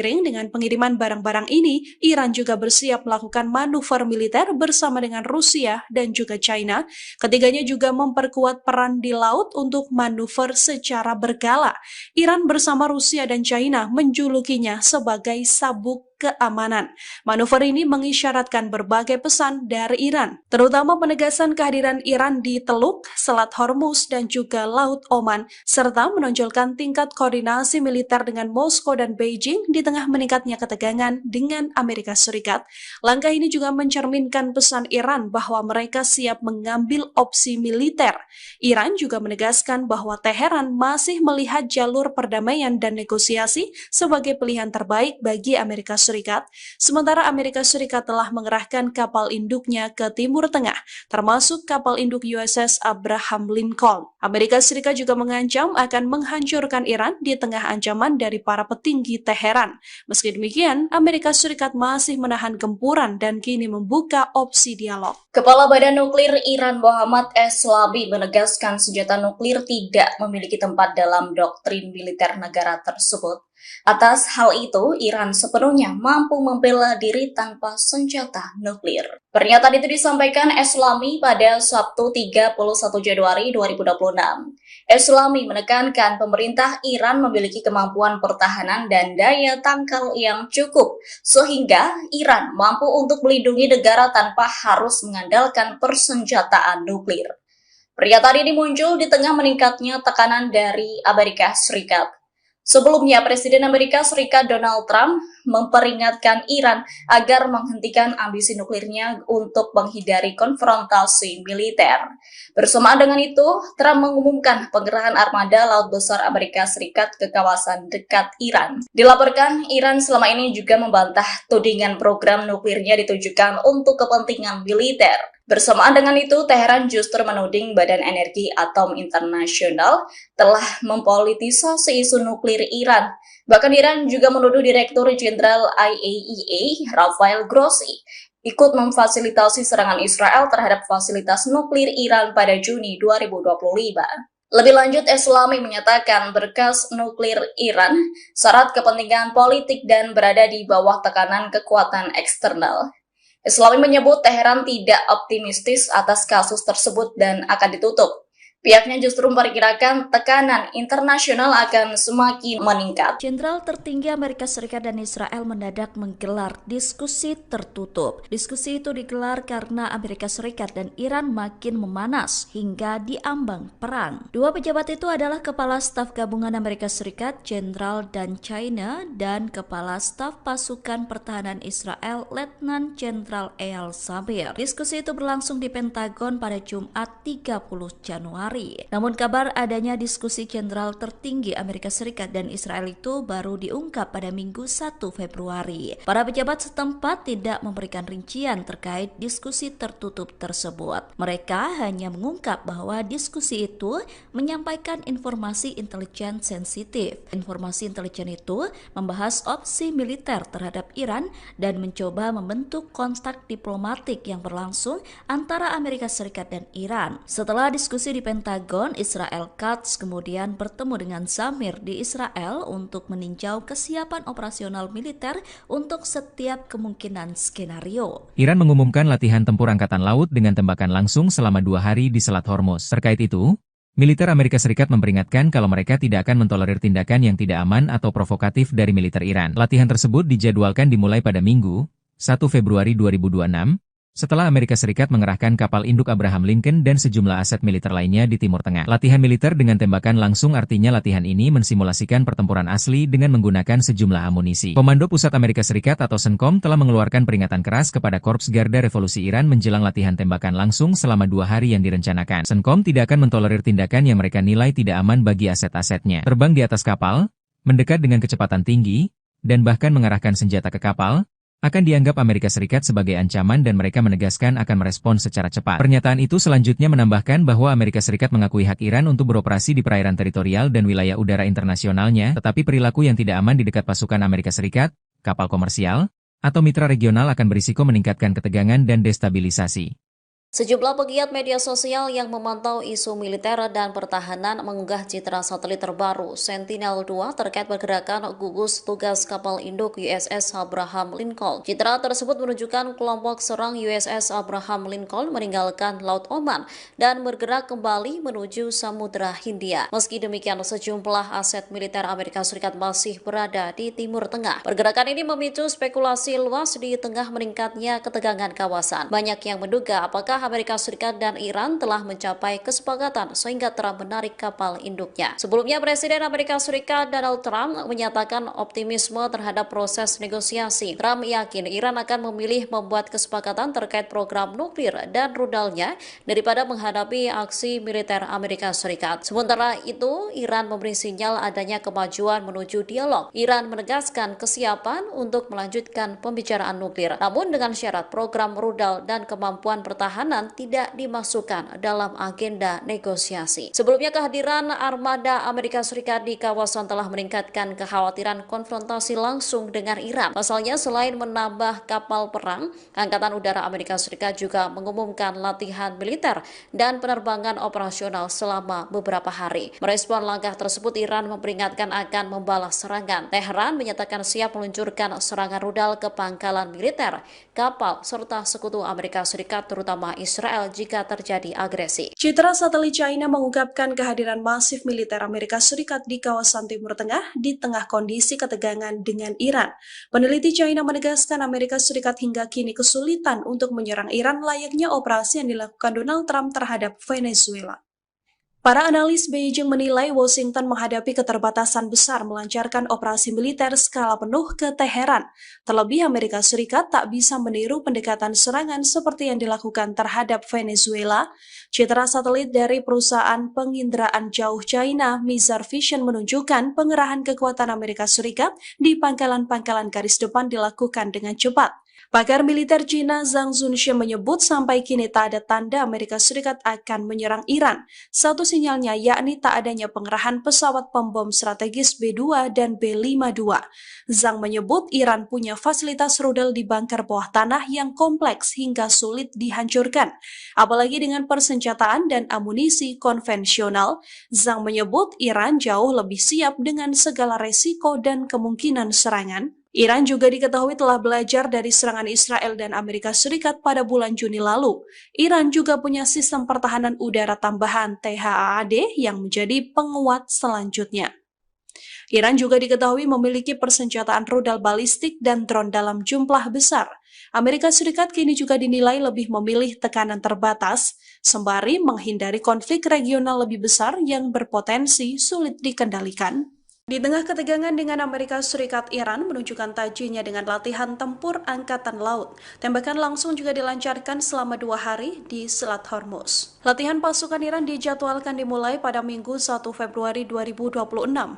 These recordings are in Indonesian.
Seiring dengan pengiriman barang-barang ini, Iran juga bersiap melakukan manuver militer bersama dengan Rusia dan juga China. Ketiganya juga memperkuat peran di laut untuk manuver secara berkala. Iran bersama Rusia dan China menjulukinya sebagai sabuk keamanan. Manuver ini mengisyaratkan berbagai pesan dari Iran, terutama penegasan kehadiran Iran di Teluk, Selat Hormuz, dan juga Laut Oman, serta menonjolkan tingkat koordinasi militer dengan Moskow dan Beijing di tengah meningkatnya ketegangan dengan Amerika Serikat. Langkah ini juga mencerminkan pesan Iran bahwa mereka siap mengambil opsi militer. Iran juga menegaskan bahwa Teheran masih melihat jalur perdamaian dan negosiasi sebagai pilihan terbaik bagi Amerika Serikat, sementara Amerika Serikat telah mengerahkan kapal induknya ke Timur Tengah, termasuk kapal induk USS Abraham Lincoln. Amerika Serikat juga mengancam akan menghancurkan Iran di tengah ancaman dari para petinggi Teheran. Meski demikian, Amerika Serikat masih menahan gempuran dan kini membuka opsi dialog. Kepala Badan Nuklir Iran Mohammad Eslabi menegaskan senjata nuklir tidak memiliki tempat dalam doktrin militer negara tersebut. Atas hal itu, Iran sepenuhnya mampu membela diri tanpa senjata nuklir. Pernyataan itu disampaikan Eslami pada Sabtu 31 Januari 2026. Eslami menekankan pemerintah Iran memiliki kemampuan pertahanan dan daya tangkal yang cukup, sehingga Iran mampu untuk melindungi negara tanpa harus mengandalkan persenjataan nuklir. Pernyataan ini muncul di tengah meningkatnya tekanan dari Amerika Serikat. Sebelumnya, Presiden Amerika Serikat Donald Trump memperingatkan Iran agar menghentikan ambisi nuklirnya untuk menghindari konfrontasi militer. Bersamaan dengan itu, Trump mengumumkan pengerahan armada Laut Besar Amerika Serikat ke kawasan dekat Iran. Dilaporkan, Iran selama ini juga membantah tudingan program nuklirnya ditujukan untuk kepentingan militer. Bersamaan dengan itu, Teheran justru menuding Badan Energi Atom Internasional telah mempolitisasi isu nuklir Iran. Bahkan Iran juga menuduh Direktur Jenderal IAEA, Rafael Grossi, ikut memfasilitasi serangan Israel terhadap fasilitas nuklir Iran pada Juni 2025. Lebih lanjut, Eslami menyatakan berkas nuklir Iran syarat kepentingan politik dan berada di bawah tekanan kekuatan eksternal. Eslami menyebut Teheran tidak optimistis atas kasus tersebut dan akan ditutup. Pihaknya justru memperkirakan tekanan internasional akan semakin meningkat. Jenderal tertinggi Amerika Serikat dan Israel mendadak menggelar diskusi tertutup. Diskusi itu digelar karena Amerika Serikat dan Iran makin memanas hingga diambang perang. Dua pejabat itu adalah Kepala Staf Gabungan Amerika Serikat, Jenderal Dan China, dan Kepala Staf Pasukan Pertahanan Israel, Letnan Jenderal Eyal Zamir. Diskusi itu berlangsung di Pentagon pada Jumat 30 Januari. Namun kabar adanya diskusi jenderal tertinggi Amerika Serikat dan Israel itu baru diungkap pada Minggu 1 Februari. Para pejabat setempat tidak memberikan rincian terkait diskusi tertutup tersebut. Mereka hanya mengungkap bahwa diskusi itu menyampaikan informasi intelijen sensitif. Informasi intelijen itu membahas opsi militer terhadap Iran dan mencoba membentuk kontak diplomatik yang berlangsung antara Amerika Serikat dan Iran. Setelah diskusi di Pentagon, Israel Katz kemudian bertemu dengan Zamir di Israel untuk meninjau kesiapan operasional militer untuk setiap kemungkinan skenario. Iran mengumumkan latihan tempur angkatan laut dengan tembakan langsung selama 2 hari di Selat Hormuz. Terkait itu, militer Amerika Serikat memperingatkan kalau mereka tidak akan mentolerir tindakan yang tidak aman atau provokatif dari militer Iran. Latihan tersebut dijadwalkan dimulai pada Minggu, 1 Februari 2026, setelah Amerika Serikat mengerahkan kapal induk Abraham Lincoln dan sejumlah aset militer lainnya di Timur Tengah. Latihan militer dengan tembakan langsung artinya latihan ini mensimulasikan pertempuran asli dengan menggunakan sejumlah amunisi. Komando Pusat Amerika Serikat atau CENTCOM telah mengeluarkan peringatan keras kepada Korps Garda Revolusi Iran menjelang latihan tembakan langsung selama 2 hari yang direncanakan. CENTCOM tidak akan mentolerir tindakan yang mereka nilai tidak aman bagi aset-asetnya. Terbang di atas kapal, mendekat dengan kecepatan tinggi, dan bahkan mengarahkan senjata ke kapal, akan dianggap Amerika Serikat sebagai ancaman dan mereka menegaskan akan merespons secara cepat. Pernyataan itu selanjutnya menambahkan bahwa Amerika Serikat mengakui hak Iran untuk beroperasi di perairan teritorial dan wilayah udara internasionalnya, tetapi perilaku yang tidak aman di dekat pasukan Amerika Serikat, kapal komersial, atau mitra regional akan berisiko meningkatkan ketegangan dan destabilisasi. Sejumlah pegiat media sosial yang memantau isu militer dan pertahanan mengunggah citra satelit terbaru Sentinel-2 terkait pergerakan gugus tugas kapal induk USS Abraham Lincoln. Citra tersebut menunjukkan kelompok serang USS Abraham Lincoln meninggalkan Laut Oman dan bergerak kembali menuju Samudra Hindia. Meski demikian, sejumlah aset militer Amerika Serikat masih berada di Timur Tengah. Pergerakan ini memicu spekulasi luas di tengah meningkatnya ketegangan kawasan. Banyak yang menduga apakah Amerika Serikat dan Iran telah mencapai kesepakatan sehingga Trump menarik kapal induknya. Sebelumnya, Presiden Amerika Serikat Donald Trump menyatakan optimisme terhadap proses negosiasi. Trump yakin Iran akan memilih membuat kesepakatan terkait program nuklir dan rudalnya daripada menghadapi aksi militer Amerika Serikat. Sementara itu, Iran memberi sinyal adanya kemajuan menuju dialog. Iran menegaskan kesiapan untuk melanjutkan pembicaraan nuklir, namun dengan syarat program rudal dan kemampuan pertahanan tidak dimasukkan dalam agenda negosiasi. Sebelumnya, kehadiran armada Amerika Serikat di kawasan telah meningkatkan kekhawatiran konfrontasi langsung dengan Iran. Pasalnya, selain menambah kapal perang, Angkatan Udara Amerika Serikat juga mengumumkan latihan militer dan penerbangan operasional selama beberapa hari. Merespon langkah tersebut, Iran memperingatkan akan membalas serangan. Teheran menyatakan siap meluncurkan serangan rudal ke pangkalan militer, kapal, serta sekutu Amerika Serikat terutama Israel jika terjadi agresi. Citra satelit China mengungkapkan kehadiran masif militer Amerika Serikat di kawasan Timur Tengah di tengah kondisi ketegangan dengan Iran. Peneliti China menegaskan Amerika Serikat hingga kini kesulitan untuk menyerang Iran layaknya operasi yang dilakukan Donald Trump terhadap Venezuela. Para analis Beijing menilai Washington menghadapi keterbatasan besar melancarkan operasi militer skala penuh ke Teheran. Terlebih Amerika Serikat tak bisa meniru pendekatan serangan seperti yang dilakukan terhadap Venezuela. Citra satelit dari perusahaan penginderaan jauh China, Mizar Vision, menunjukkan pengerahan kekuatan Amerika Serikat di pangkalan-pangkalan garis depan dilakukan dengan cepat. Pakar militer Cina Zhang Zunxian menyebut sampai kini tak ada tanda Amerika Serikat akan menyerang Iran. Satu sinyalnya yakni tak adanya pengerahan pesawat pembom strategis B-2 dan B-52. Zhang menyebut Iran punya fasilitas rudal di bunker bawah tanah yang kompleks hingga sulit dihancurkan. Apalagi dengan persenjataan dan amunisi konvensional, Zhang menyebut Iran jauh lebih siap dengan segala resiko dan kemungkinan serangan. Iran juga diketahui telah belajar dari serangan Israel dan Amerika Serikat pada bulan Juni lalu. Iran juga punya sistem pertahanan udara tambahan THAAD yang menjadi penguat selanjutnya. Iran juga diketahui memiliki persenjataan rudal balistik dan drone dalam jumlah besar. Amerika Serikat kini juga dinilai lebih memilih tekanan terbatas, sembari menghindari konflik regional lebih besar yang berpotensi sulit dikendalikan. Di tengah ketegangan dengan Amerika Serikat, Iran menunjukkan tajinya dengan latihan tempur Angkatan Laut. Tembakan langsung juga dilancarkan selama 2 hari di Selat Hormuz. Latihan pasukan Iran dijadwalkan dimulai pada Minggu 1 Februari 2026.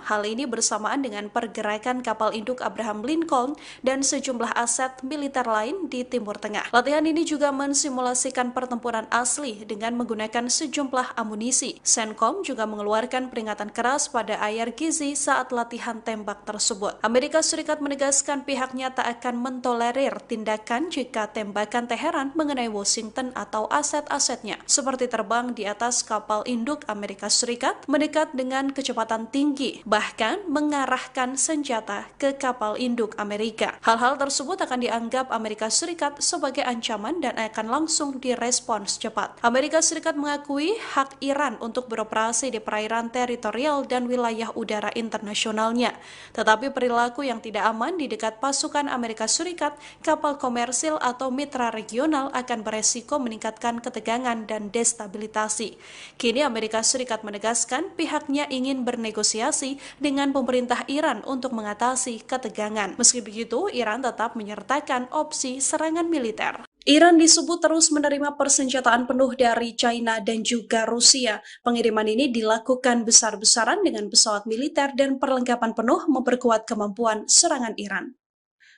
Hal ini bersamaan dengan pergerakan kapal induk Abraham Lincoln dan sejumlah aset militer lain di Timur Tengah. Latihan ini juga mensimulasikan pertempuran asli dengan menggunakan sejumlah amunisi. CENTCOM juga mengeluarkan peringatan keras pada Ayar Gizi saat latihan tembak tersebut. Amerika Serikat menegaskan pihaknya tak akan mentolerir tindakan jika tembakan Teheran mengenai Washington atau aset-asetnya, seperti terbang di atas kapal induk Amerika Serikat mendekat dengan kecepatan tinggi, bahkan mengarahkan senjata ke kapal induk Amerika. Hal-hal tersebut akan dianggap Amerika Serikat sebagai ancaman dan akan langsung direspons cepat. Amerika Serikat mengakui hak Iran untuk beroperasi di perairan teritorial dan wilayah udara internasionalnya. Tetapi perilaku yang tidak aman di dekat pasukan Amerika Serikat, kapal komersil atau mitra regional akan beresiko meningkatkan ketegangan dan destabilisasi. Kini Amerika Serikat menegaskan pihaknya ingin bernegosiasi dengan pemerintah Iran untuk mengatasi ketegangan. Meski begitu, Iran tetap menyertakan opsi serangan militer. Iran disebut terus menerima persenjataan penuh dari China dan juga Rusia. Pengiriman ini dilakukan besar-besaran dengan pesawat militer dan perlengkapan penuh memperkuat kemampuan serangan Iran.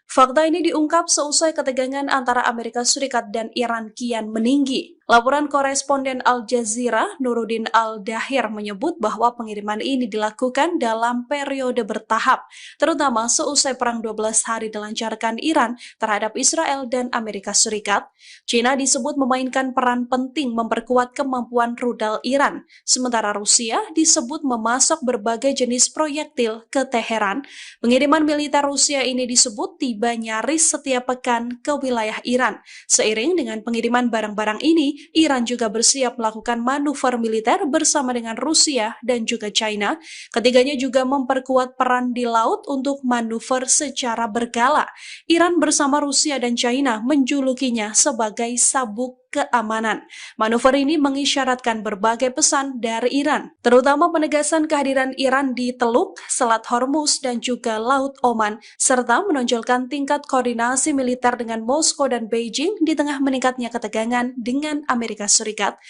Fakta ini diungkap seusai ketegangan antara Amerika Serikat dan Iran kian meninggi. Laporan koresponden Al Jazeera, Nuruddin Al-Dahir menyebut bahwa pengiriman ini dilakukan dalam periode bertahap, terutama seusai Perang 12 hari dilancarkan Iran terhadap Israel dan Amerika Serikat. China disebut memainkan peran penting memperkuat kemampuan rudal Iran, sementara Rusia disebut memasok berbagai jenis proyektil ke Teheran. Pengiriman militer Rusia ini disebut tiba nyaris setiap pekan ke wilayah Iran. Seiring dengan pengiriman barang-barang ini, Iran juga bersiap melakukan manuver militer bersama dengan Rusia dan juga China. Ketiganya juga memperkuat peran di laut untuk manuver secara berkala. Iran bersama Rusia dan China menjulukinya sebagai sabuk keamanan. Manuver ini mengisyaratkan berbagai pesan dari Iran, terutama penegasan kehadiran Iran di Teluk, Selat Hormuz, dan juga Laut Oman, serta menonjolkan tingkat koordinasi militer dengan Moskow dan Beijing di tengah meningkatnya ketegangan dengan Amerika Serikat.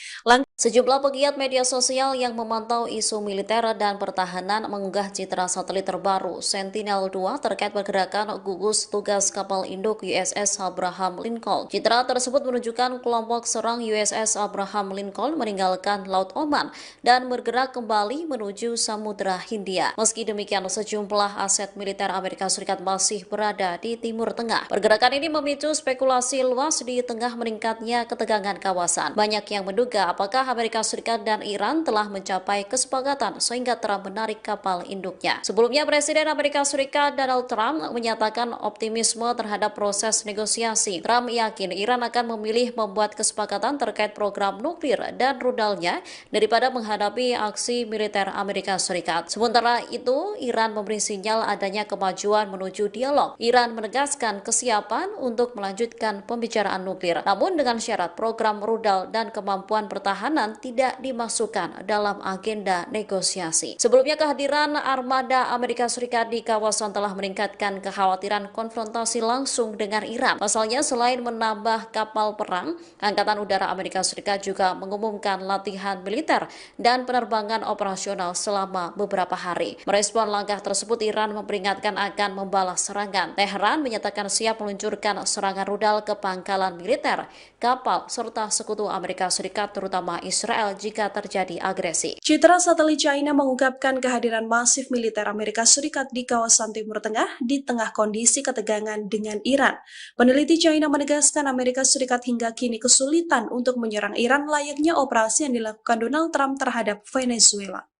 Sejumlah pegiat media sosial yang memantau isu militer dan pertahanan mengunggah citra satelit terbaru Sentinel-2 terkait pergerakan gugus tugas kapal induk USS Abraham Lincoln. Citra tersebut menunjukkan kelompok serang USS Abraham Lincoln meninggalkan Laut Oman dan bergerak kembali menuju Samudra Hindia. Meski demikian, sejumlah aset militer Amerika Serikat masih berada di Timur Tengah. Pergerakan ini memicu spekulasi luas di tengah meningkatnya ketegangan kawasan. Banyak yang menduga apakah Amerika Serikat dan Iran telah mencapai kesepakatan sehingga Trump menarik kapal induknya. Sebelumnya, Presiden Amerika Serikat Donald Trump menyatakan optimisme terhadap proses negosiasi. Trump yakin Iran akan memilih membuat kesepakatan terkait program nuklir dan rudalnya daripada menghadapi aksi militer Amerika Serikat. Sementara itu, Iran memberi sinyal adanya kemajuan menuju dialog. Iran menegaskan kesiapan untuk melanjutkan pembicaraan nuklir, namun dengan syarat program rudal dan kemampuan pertahanan tidak dimasukkan dalam agenda negosiasi. Sebelumnya, kehadiran armada Amerika Serikat di kawasan telah meningkatkan kekhawatiran konfrontasi langsung dengan Iran. Pasalnya, selain menambah kapal perang, Angkatan Udara Amerika Serikat juga mengumumkan latihan militer dan penerbangan operasional selama beberapa hari. Merespon langkah tersebut, Iran memperingatkan akan membalas serangan. Teheran menyatakan siap meluncurkan serangan rudal ke pangkalan militer, kapal, serta sekutu Amerika Serikat terutama Israel jika terjadi agresi. Citra satelit China mengungkapkan kehadiran masif militer Amerika Serikat di kawasan Timur Tengah di tengah kondisi ketegangan dengan Iran. Peneliti China menegaskan Amerika Serikat hingga kini kesulitan untuk menyerang Iran layaknya operasi yang dilakukan Donald Trump terhadap Venezuela.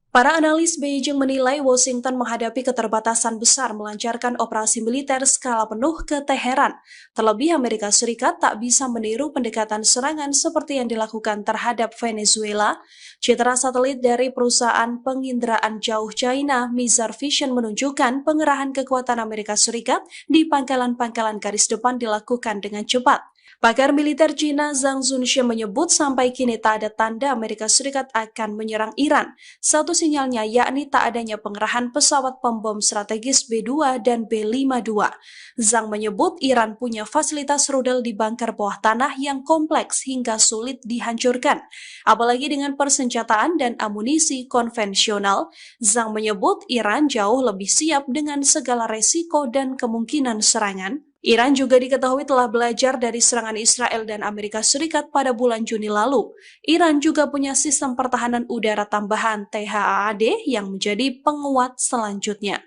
Para analis Beijing menilai Washington menghadapi keterbatasan besar melancarkan operasi militer skala penuh ke Teheran. Terlebih Amerika Serikat tak bisa meniru pendekatan serangan seperti yang dilakukan terhadap Venezuela. Citra satelit dari perusahaan penginderaan jauh China, Mizar Vision, menunjukkan pengerahan kekuatan Amerika Serikat di pangkalan-pangkalan garis depan dilakukan dengan cepat. Pakar militer Cina Zhang Zunxie menyebut sampai kini tak ada tanda Amerika Serikat akan menyerang Iran. Satu sinyalnya yakni tak adanya pengerahan pesawat pembom strategis B-2 dan B-52. Zhang menyebut Iran punya fasilitas rudal di bunker bawah tanah yang kompleks hingga sulit dihancurkan. Apalagi dengan persenjataan dan amunisi konvensional, Zhang menyebut Iran jauh lebih siap dengan segala resiko dan kemungkinan serangan. Iran juga diketahui telah belajar dari serangan Israel dan Amerika Serikat pada bulan Juni lalu. Iran juga punya sistem pertahanan udara tambahan THAAD yang menjadi penguat selanjutnya.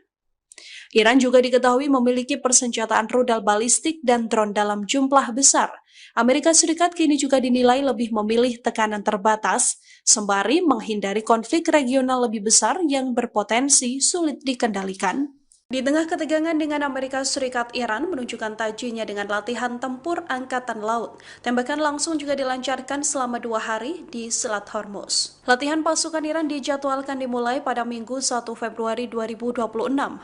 Iran juga diketahui memiliki persenjataan rudal balistik dan drone dalam jumlah besar. Amerika Serikat kini juga dinilai lebih memilih tekanan terbatas, sembari menghindari konflik regional lebih besar yang berpotensi sulit dikendalikan. Di tengah ketegangan dengan Amerika Serikat, Iran menunjukkan tajinya dengan latihan tempur Angkatan Laut. Tembakan langsung juga dilancarkan selama 2 hari di Selat Hormuz. Latihan pasukan Iran dijadwalkan dimulai pada Minggu 1 Februari 2026.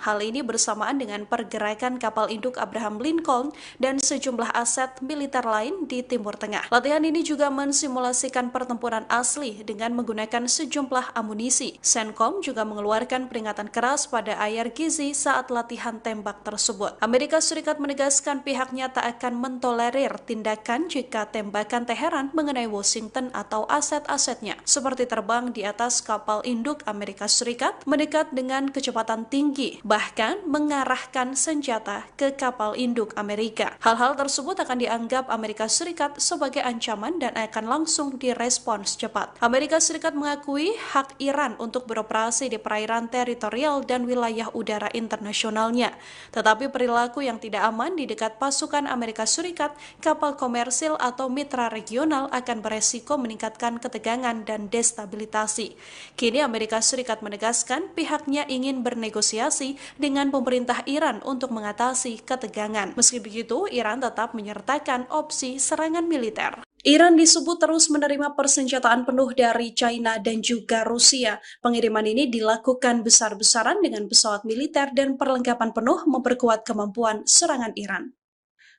Hal ini bersamaan dengan pergerakan kapal induk Abraham Lincoln dan sejumlah aset militer lain di Timur Tengah. Latihan ini juga mensimulasikan pertempuran asli dengan menggunakan sejumlah amunisi. CENTCOM juga mengeluarkan peringatan keras pada Ayar Gizi saat saat latihan tembak tersebut. Amerika Serikat menegaskan pihaknya tak akan mentolerir tindakan jika tembakan Teheran mengenai Washington atau aset-asetnya, seperti terbang di atas kapal induk Amerika Serikat mendekat dengan kecepatan tinggi, bahkan mengarahkan senjata ke kapal induk Amerika. Hal-hal tersebut akan dianggap Amerika Serikat sebagai ancaman dan akan langsung direspons cepat. Amerika Serikat mengakui hak Iran untuk beroperasi di perairan teritorial dan wilayah udara internasionalnya. Tetapi perilaku yang tidak aman di dekat pasukan Amerika Serikat, kapal komersil atau mitra regional akan beresiko meningkatkan ketegangan dan destabilitasi. Kini Amerika Serikat menegaskan pihaknya ingin bernegosiasi dengan pemerintah Iran untuk mengatasi ketegangan. Meski begitu, Iran tetap menyertakan opsi serangan militer. Iran disebut terus menerima persenjataan penuh dari China dan juga Rusia. Pengiriman ini dilakukan besar-besaran dengan pesawat militer dan perlengkapan penuh memperkuat kemampuan serangan Iran.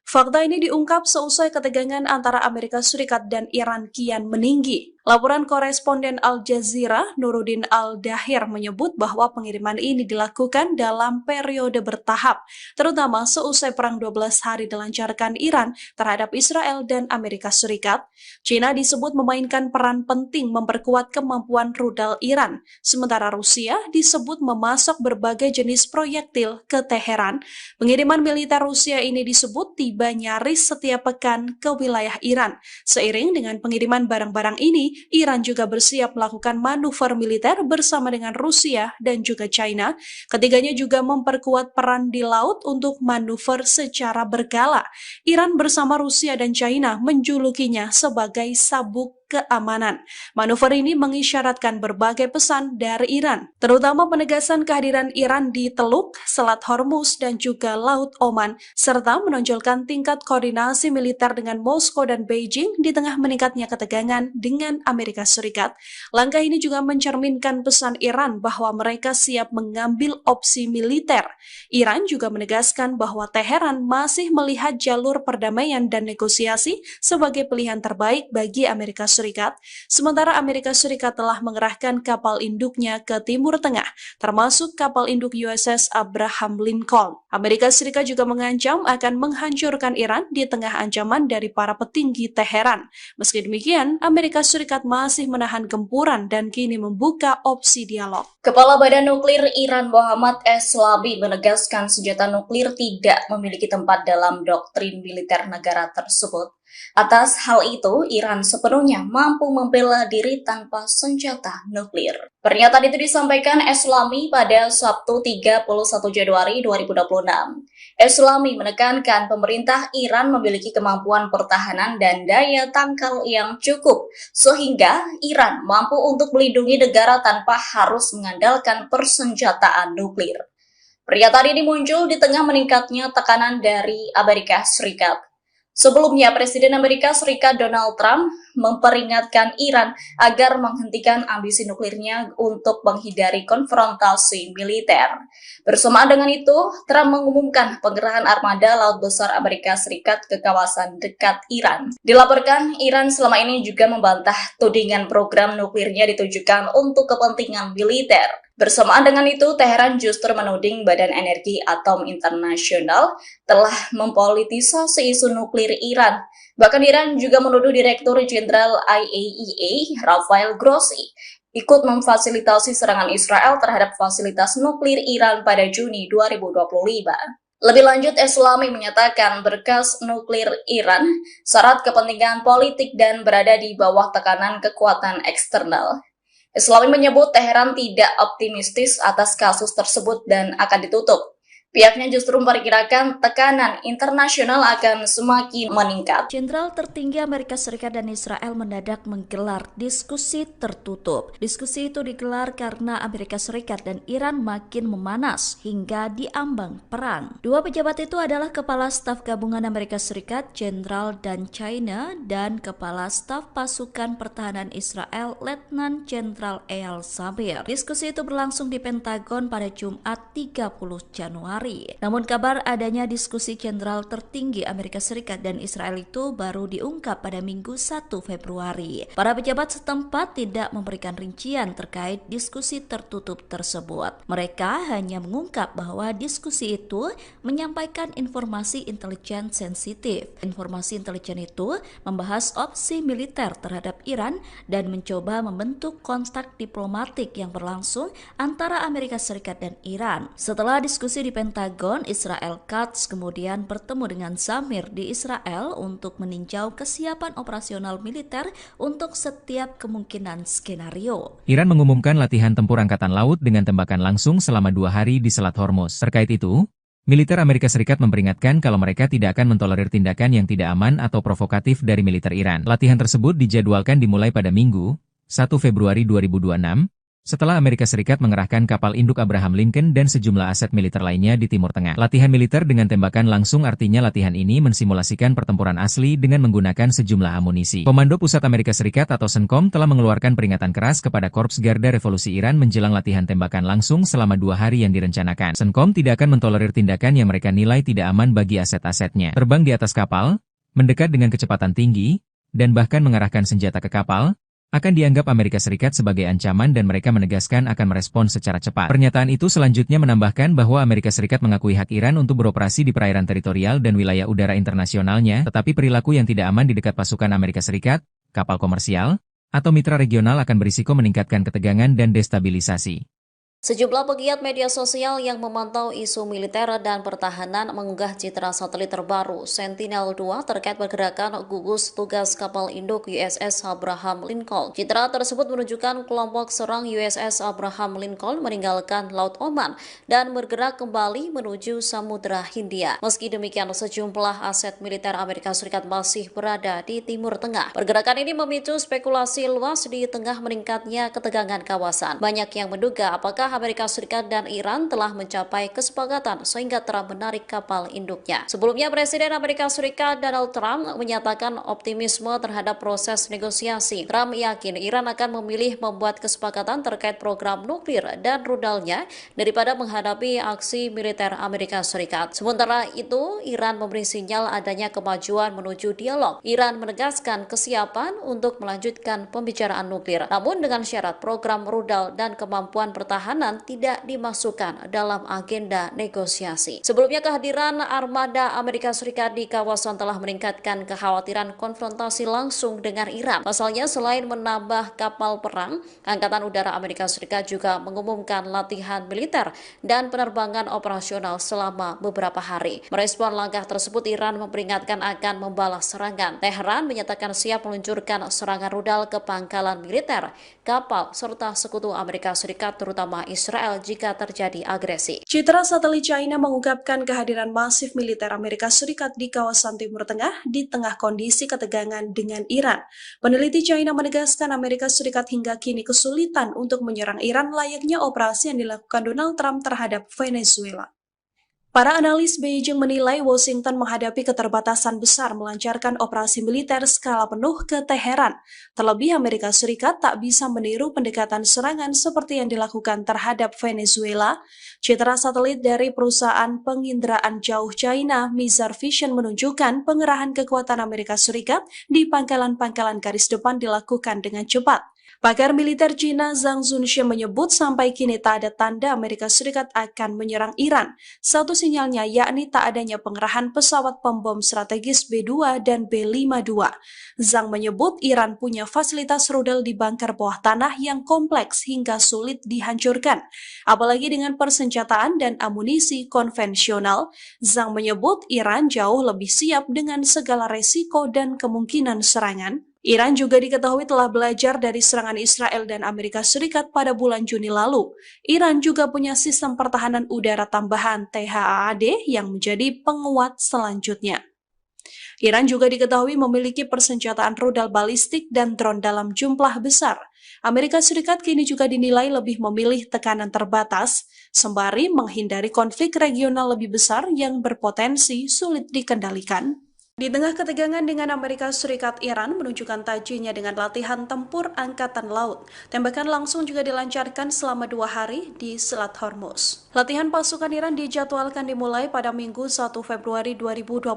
Fakta ini diungkap seusai ketegangan antara Amerika Serikat dan Iran kian meninggi. Laporan koresponden Al Jazeera, Nuruddin Al-Dahir menyebut bahwa pengiriman ini dilakukan dalam periode bertahap, terutama seusai perang 12 hari dilancarkan Iran terhadap Israel dan Amerika Serikat. China disebut memainkan peran penting memperkuat kemampuan rudal Iran, sementara Rusia disebut memasok berbagai jenis proyektil ke Teheran. Pengiriman militer Rusia ini disebut tiba nyaris setiap pekan ke wilayah Iran. Seiring dengan pengiriman barang-barang ini, Iran juga bersiap melakukan manuver militer bersama dengan Rusia dan juga China. Ketiganya juga memperkuat peran di laut untuk manuver secara berkala. Iran bersama Rusia dan China menjulukinya sebagai sabuk keamanan. Manuver ini mengisyaratkan berbagai pesan dari Iran, terutama penegasan kehadiran Iran di Teluk, Selat Hormuz, dan juga Laut Oman, serta menonjolkan tingkat koordinasi militer dengan Moskow dan Beijing di tengah meningkatnya ketegangan dengan Amerika Serikat. Langkah ini juga mencerminkan pesan Iran bahwa mereka siap mengambil opsi militer. Iran juga menegaskan bahwa Teheran masih melihat jalur perdamaian dan negosiasi sebagai pilihan terbaik bagi Amerika Serikat, sementara Amerika Serikat telah mengerahkan kapal induknya ke Timur Tengah, termasuk kapal induk USS Abraham Lincoln. Amerika Serikat juga mengancam akan menghancurkan Iran di tengah ancaman dari para petinggi Teheran. Meski demikian, Amerika Serikat masih menahan gempuran dan kini membuka opsi dialog. Kepala Badan Nuklir Iran Mohammad Eslabi menegaskan senjata nuklir tidak memiliki tempat dalam doktrin militer negara tersebut. Atas hal itu, Iran sepenuhnya mampu membela diri tanpa senjata nuklir. Pernyataan itu disampaikan Eslami pada Sabtu 31 Januari 2026. Eslami menekankan pemerintah Iran memiliki kemampuan pertahanan dan daya tangkal yang cukup, sehingga Iran mampu untuk melindungi negara tanpa harus mengandalkan persenjataan nuklir. Pernyataan ini muncul di tengah meningkatnya tekanan dari Amerika Serikat. Sebelumnya, Presiden Amerika Serikat Donald Trump memperingatkan Iran agar menghentikan ambisi nuklirnya untuk menghindari konfrontasi militer. Bersamaan dengan itu, Trump mengumumkan pengerahan armada Laut Besar Amerika Serikat ke kawasan dekat Iran. Dilaporkan, Iran selama ini juga membantah tudingan program nuklirnya ditujukan untuk kepentingan militer. Bersamaan dengan itu, Teheran justru menuding Badan Energi Atom Internasional telah mempolitisasi isu nuklir Iran. Bahkan Iran juga menuduh Direktur Jenderal IAEA, Rafael Grossi, ikut memfasilitasi serangan Israel terhadap fasilitas nuklir Iran pada Juni 2025. Lebih lanjut, Eslami menyatakan berkas nuklir Iran syarat kepentingan politik dan berada di bawah tekanan kekuatan eksternal. Eslami menyebut Teheran tidak optimistis atas kasus tersebut dan akan ditutup. Pihaknya justru memperkirakan tekanan internasional akan semakin meningkat. Jenderal tertinggi Amerika Serikat dan Israel mendadak menggelar diskusi tertutup. Diskusi itu digelar karena Amerika Serikat dan Iran makin memanas hingga diambang perang. Dua pejabat itu adalah Kepala Staf Gabungan Amerika Serikat, Jenderal Dan China, dan Kepala Staf Pasukan Pertahanan Israel, Letnan Jenderal Eyal Zamir. Diskusi itu berlangsung di Pentagon pada Jumat 30 Januari. Februari. Namun kabar adanya diskusi jenderal tertinggi Amerika Serikat dan Israel itu baru diungkap pada Minggu 1 Februari. Para pejabat setempat tidak memberikan rincian terkait diskusi tertutup tersebut. Mereka hanya mengungkap bahwa diskusi itu menyampaikan informasi intelijen sensitif. Informasi intelijen itu membahas opsi militer terhadap Iran dan mencoba membentuk kontak diplomatik yang berlangsung antara Amerika Serikat dan Iran. Setelah diskusi di Pentagon, Israel Katz kemudian bertemu dengan Zamir di Israel untuk meninjau kesiapan operasional militer untuk setiap kemungkinan skenario. Iran mengumumkan latihan tempur angkatan laut dengan tembakan langsung selama 2 hari di Selat Hormuz. Terkait itu, militer Amerika Serikat memperingatkan kalau mereka tidak akan mentolerir tindakan yang tidak aman atau provokatif dari militer Iran. Latihan tersebut dijadwalkan dimulai pada Minggu, 1 Februari 2026, setelah Amerika Serikat mengerahkan kapal induk Abraham Lincoln dan sejumlah aset militer lainnya di Timur Tengah. Latihan militer dengan tembakan langsung artinya latihan ini mensimulasikan pertempuran asli dengan menggunakan sejumlah amunisi. Komando Pusat Amerika Serikat atau CENTCOM telah mengeluarkan peringatan keras kepada Korps Garda Revolusi Iran menjelang latihan tembakan langsung selama 2 hari yang direncanakan. CENTCOM tidak akan mentolerir tindakan yang mereka nilai tidak aman bagi aset-asetnya. Terbang di atas kapal, mendekat dengan kecepatan tinggi, dan bahkan mengarahkan senjata ke kapal, akan dianggap Amerika Serikat sebagai ancaman dan mereka menegaskan akan merespons secara cepat. Pernyataan itu selanjutnya menambahkan bahwa Amerika Serikat mengakui hak Iran untuk beroperasi di perairan teritorial dan wilayah udara internasionalnya, tetapi perilaku yang tidak aman di dekat pasukan Amerika Serikat, kapal komersial, atau mitra regional akan berisiko meningkatkan ketegangan dan destabilisasi. Sejumlah pegiat media sosial yang memantau isu militer dan pertahanan mengunggah citra satelit terbaru Sentinel-2 terkait pergerakan gugus tugas kapal induk USS Abraham Lincoln. Citra tersebut menunjukkan kelompok serang USS Abraham Lincoln meninggalkan Laut Oman dan bergerak kembali menuju Samudra Hindia. Meski demikian, sejumlah aset militer Amerika Serikat masih berada di Timur Tengah. Pergerakan ini memicu spekulasi luas di tengah meningkatnya ketegangan kawasan. Banyak yang menduga apakah Amerika Serikat dan Iran telah mencapai kesepakatan sehingga Trump menarik kapal induknya. Sebelumnya, Presiden Amerika Serikat Donald Trump menyatakan optimisme terhadap proses negosiasi. Trump yakin Iran akan memilih membuat kesepakatan terkait program nuklir dan rudalnya daripada menghadapi aksi militer Amerika Serikat. Sementara itu, Iran memberi sinyal adanya kemajuan menuju dialog. Iran menegaskan kesiapan untuk melanjutkan pembicaraan nuklir, namun dengan syarat program rudal dan kemampuan pertahanan tidak dimasukkan dalam agenda negosiasi. Sebelumnya, kehadiran armada Amerika Serikat di kawasan telah meningkatkan kekhawatiran konfrontasi langsung dengan Iran. Pasalnya, selain menambah kapal perang, Angkatan Udara Amerika Serikat juga mengumumkan latihan militer dan penerbangan operasional selama beberapa hari. Merespon langkah tersebut, Iran memperingatkan akan membalas serangan. Teheran menyatakan siap meluncurkan serangan rudal ke pangkalan militer, kapal, serta sekutu Amerika Serikat terutama Israel jika terjadi agresi. Citra satelit China mengungkapkan kehadiran masif militer Amerika Serikat di kawasan Timur Tengah di tengah kondisi ketegangan dengan Iran. Peneliti China menegaskan Amerika Serikat hingga kini kesulitan untuk menyerang Iran layaknya operasi yang dilakukan Donald Trump terhadap Venezuela. Para analis Beijing menilai Washington menghadapi keterbatasan besar melancarkan operasi militer skala penuh ke Teheran. Terlebih Amerika Serikat tak bisa meniru pendekatan serangan seperti yang dilakukan terhadap Venezuela. Citra satelit dari perusahaan penginderaan jauh China, Mizar Vision, menunjukkan pengerahan kekuatan Amerika Serikat di pangkalan-pangkalan garis depan dilakukan dengan cepat. Pakar militer Cina Zhang Zunxian menyebut sampai kini tak ada tanda Amerika Serikat akan menyerang Iran. Satu sinyalnya yakni tak adanya pengerahan pesawat pembom strategis B-2 dan B-52. Zhang menyebut Iran punya fasilitas rudal di bunker bawah tanah yang kompleks hingga sulit dihancurkan. Apalagi dengan persenjataan dan amunisi konvensional, Zhang menyebut Iran jauh lebih siap dengan segala resiko dan kemungkinan serangan. Iran juga diketahui telah belajar dari serangan Israel dan Amerika Serikat pada bulan Juni lalu. Iran juga punya sistem pertahanan udara tambahan THAAD yang menjadi penguat selanjutnya. Iran juga diketahui memiliki persenjataan rudal balistik dan drone dalam jumlah besar. Amerika Serikat kini juga dinilai lebih memilih tekanan terbatas, sembari menghindari konflik regional lebih besar yang berpotensi sulit dikendalikan. Di tengah ketegangan dengan Amerika Serikat, Iran menunjukkan tajinya dengan latihan tempur Angkatan Laut. Tembakan langsung juga dilancarkan selama 2 hari di Selat Hormuz. Latihan pasukan Iran dijadwalkan dimulai pada Minggu 1 Februari 2026.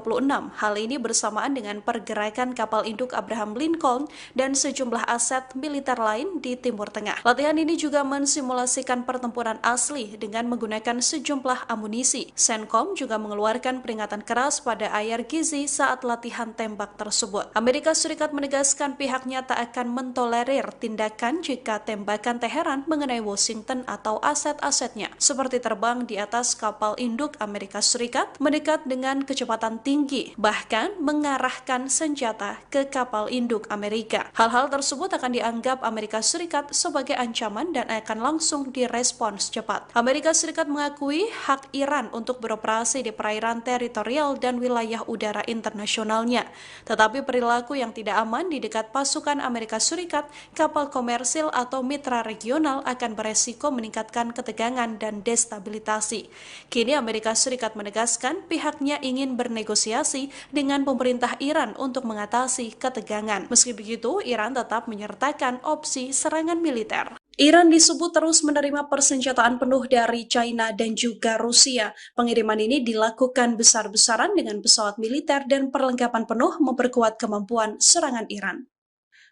Hal ini bersamaan dengan pergerakan kapal induk Abraham Lincoln dan sejumlah aset militer lain di Timur Tengah. Latihan ini juga mensimulasikan pertempuran asli dengan menggunakan sejumlah amunisi. CENTCOM juga mengeluarkan peringatan keras pada Ayar Gizi saat latihan tembak tersebut. Amerika Serikat menegaskan pihaknya tak akan mentolerir tindakan jika tembakan Teheran mengenai Washington atau aset-asetnya, seperti terbang di atas kapal induk Amerika Serikat mendekat dengan kecepatan tinggi, bahkan mengarahkan senjata ke kapal induk Amerika. Hal-hal tersebut akan dianggap Amerika Serikat sebagai ancaman dan akan langsung direspons cepat. Amerika Serikat mengakui hak Iran untuk beroperasi di perairan teritorial dan wilayah udara internasionalnya. Tetapi perilaku yang tidak aman di dekat pasukan Amerika Serikat, kapal komersil atau mitra regional akan beresiko meningkatkan ketegangan dan destabilitasi. Kini Amerika Serikat menegaskan pihaknya ingin bernegosiasi dengan pemerintah Iran untuk mengatasi ketegangan. Meski begitu, Iran tetap menyertakan opsi serangan militer. Iran disebut terus menerima persenjataan penuh dari China dan juga Rusia. Pengiriman ini dilakukan besar-besaran dengan pesawat militer dan perlengkapan penuh memperkuat kemampuan serangan Iran.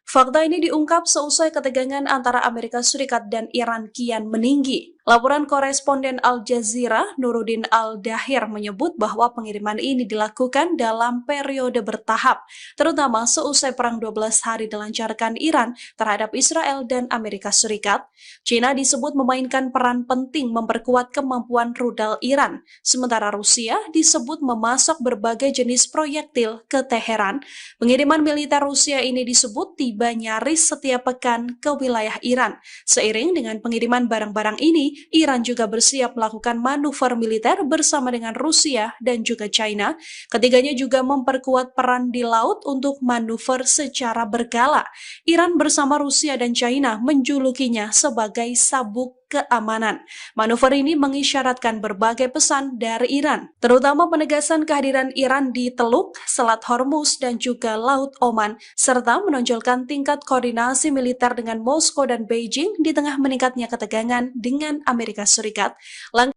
Fakta ini diungkap seusai ketegangan antara Amerika Serikat dan Iran kian meninggi. Laporan koresponden Al Jazeera, Nuruddin Al-Dahir, menyebut bahwa pengiriman ini dilakukan dalam periode bertahap, terutama seusai Perang 12 hari dilancarkan Iran terhadap Israel dan Amerika Serikat. China disebut memainkan peran penting memperkuat kemampuan rudal Iran, sementara Rusia disebut memasok berbagai jenis proyektil ke Teheran. Pengiriman militer Rusia ini disebut tiba nyaris setiap pekan ke wilayah Iran. Seiring dengan pengiriman barang-barang ini, Iran juga bersiap melakukan manuver militer bersama dengan Rusia dan juga China. Ketiganya juga memperkuat peran di laut untuk manuver secara berkala. Iran bersama Rusia dan China menjulukinya sebagai sabuk keamanan. Manuver ini mengisyaratkan berbagai pesan dari Iran, terutama penegasan kehadiran Iran di Teluk, Selat Hormuz, dan juga Laut Oman, serta menonjolkan tingkat koordinasi militer dengan Moskow dan Beijing di tengah meningkatnya ketegangan dengan Amerika Serikat.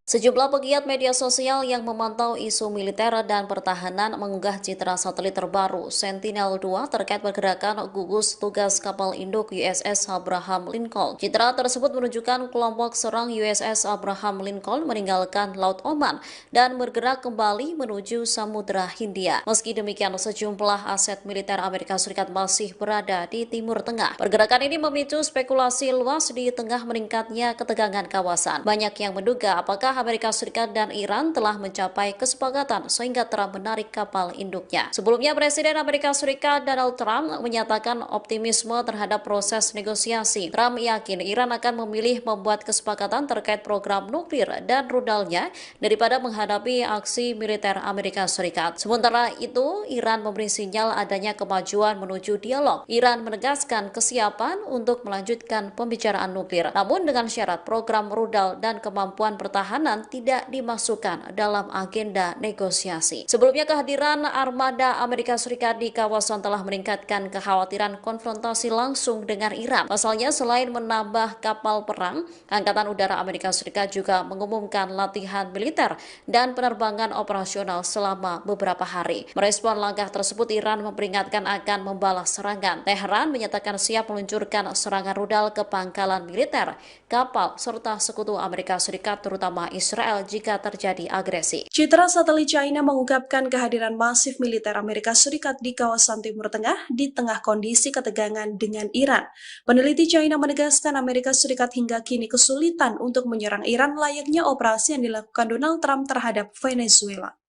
Sejumlah pegiat media sosial yang memantau isu militer dan pertahanan mengunggah citra satelit terbaru Sentinel-2 terkait pergerakan gugus tugas kapal induk USS Abraham Lincoln. Citra tersebut menunjukkan kelompok serang USS Abraham Lincoln meninggalkan Laut Oman dan bergerak kembali menuju Samudra Hindia. Meski demikian, sejumlah aset militer Amerika Serikat masih berada di Timur Tengah. Pergerakan ini memicu spekulasi luas di tengah meningkatnya ketegangan kawasan. Banyak yang menduga apakah Amerika Serikat dan Iran telah mencapai kesepakatan sehingga Trump menarik kapal induknya. Sebelumnya, Presiden Amerika Serikat Donald Trump menyatakan optimisme terhadap proses negosiasi. Trump yakin Iran akan memilih membuat kesepakatan terkait program nuklir dan rudalnya daripada menghadapi aksi militer Amerika Serikat. Sementara itu, Iran memberi sinyal adanya kemajuan menuju dialog. Iran menegaskan kesiapan untuk melanjutkan pembicaraan nuklir, namun dengan syarat program rudal dan kemampuan pertahanan tidak dimasukkan dalam agenda negosiasi. Sebelumnya, kehadiran armada Amerika Serikat di kawasan telah meningkatkan kekhawatiran konfrontasi langsung dengan Iran. Pasalnya, selain menambah kapal perang, Angkatan Udara Amerika Serikat juga mengumumkan latihan militer dan penerbangan operasional selama beberapa hari. Merespon langkah tersebut, Iran memperingatkan akan membalas serangan. Teheran menyatakan siap meluncurkan serangan rudal ke pangkalan militer, kapal, serta sekutu Amerika Serikat terutama Israel jika terjadi agresi. Citra satelit China mengungkapkan kehadiran masif militer Amerika Serikat di kawasan Timur Tengah di tengah kondisi ketegangan dengan Iran. Peneliti China menegaskan Amerika Serikat hingga kini kesulitan untuk menyerang Iran layaknya operasi yang dilakukan Donald Trump terhadap Venezuela.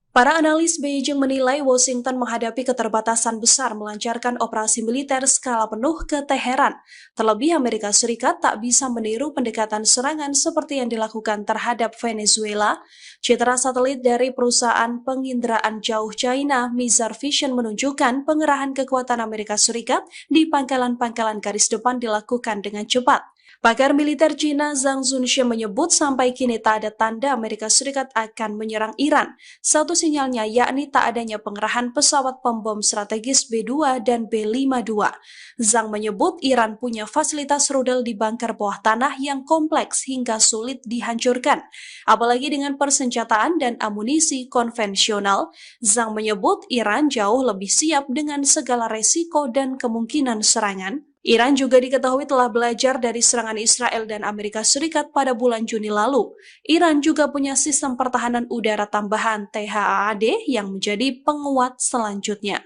Para analis Beijing menilai Washington menghadapi keterbatasan besar melancarkan operasi militer skala penuh ke Teheran. Terlebih Amerika Serikat tak bisa meniru pendekatan serangan seperti yang dilakukan terhadap Venezuela. Citra satelit dari perusahaan penginderaan jauh China, Mizar Vision, menunjukkan pengerahan kekuatan Amerika Serikat di pangkalan-pangkalan garis depan dilakukan dengan cepat. Pakar militer Cina Zhang Zunxie menyebut sampai kini tak ada tanda Amerika Serikat akan menyerang Iran. Satu sinyalnya yakni tak adanya pengerahan pesawat pembom strategis B-2 dan B-52. Zhang menyebut Iran punya fasilitas rudal di bunker bawah tanah yang kompleks hingga sulit dihancurkan. Apalagi dengan persenjataan dan amunisi konvensional, Zhang menyebut Iran jauh lebih siap dengan segala resiko dan kemungkinan serangan. Iran juga diketahui telah belajar dari serangan Israel dan Amerika Serikat pada bulan Juni lalu. Iran juga punya sistem pertahanan udara tambahan THAAD yang menjadi penguat selanjutnya.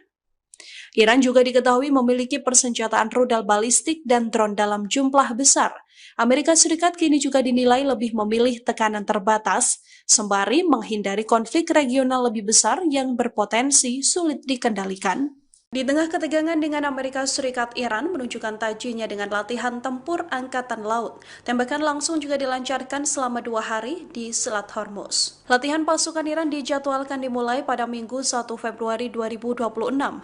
Iran juga diketahui memiliki persenjataan rudal balistik dan drone dalam jumlah besar. Amerika Serikat kini juga dinilai lebih memilih tekanan terbatas, sembari menghindari konflik regional lebih besar yang berpotensi sulit dikendalikan. Di tengah ketegangan dengan Amerika Serikat, Iran menunjukkan tajinya dengan latihan tempur Angkatan Laut. Tembakan langsung juga dilancarkan selama 2 hari di Selat Hormuz. Latihan pasukan Iran dijadwalkan dimulai pada Minggu 1 Februari 2026.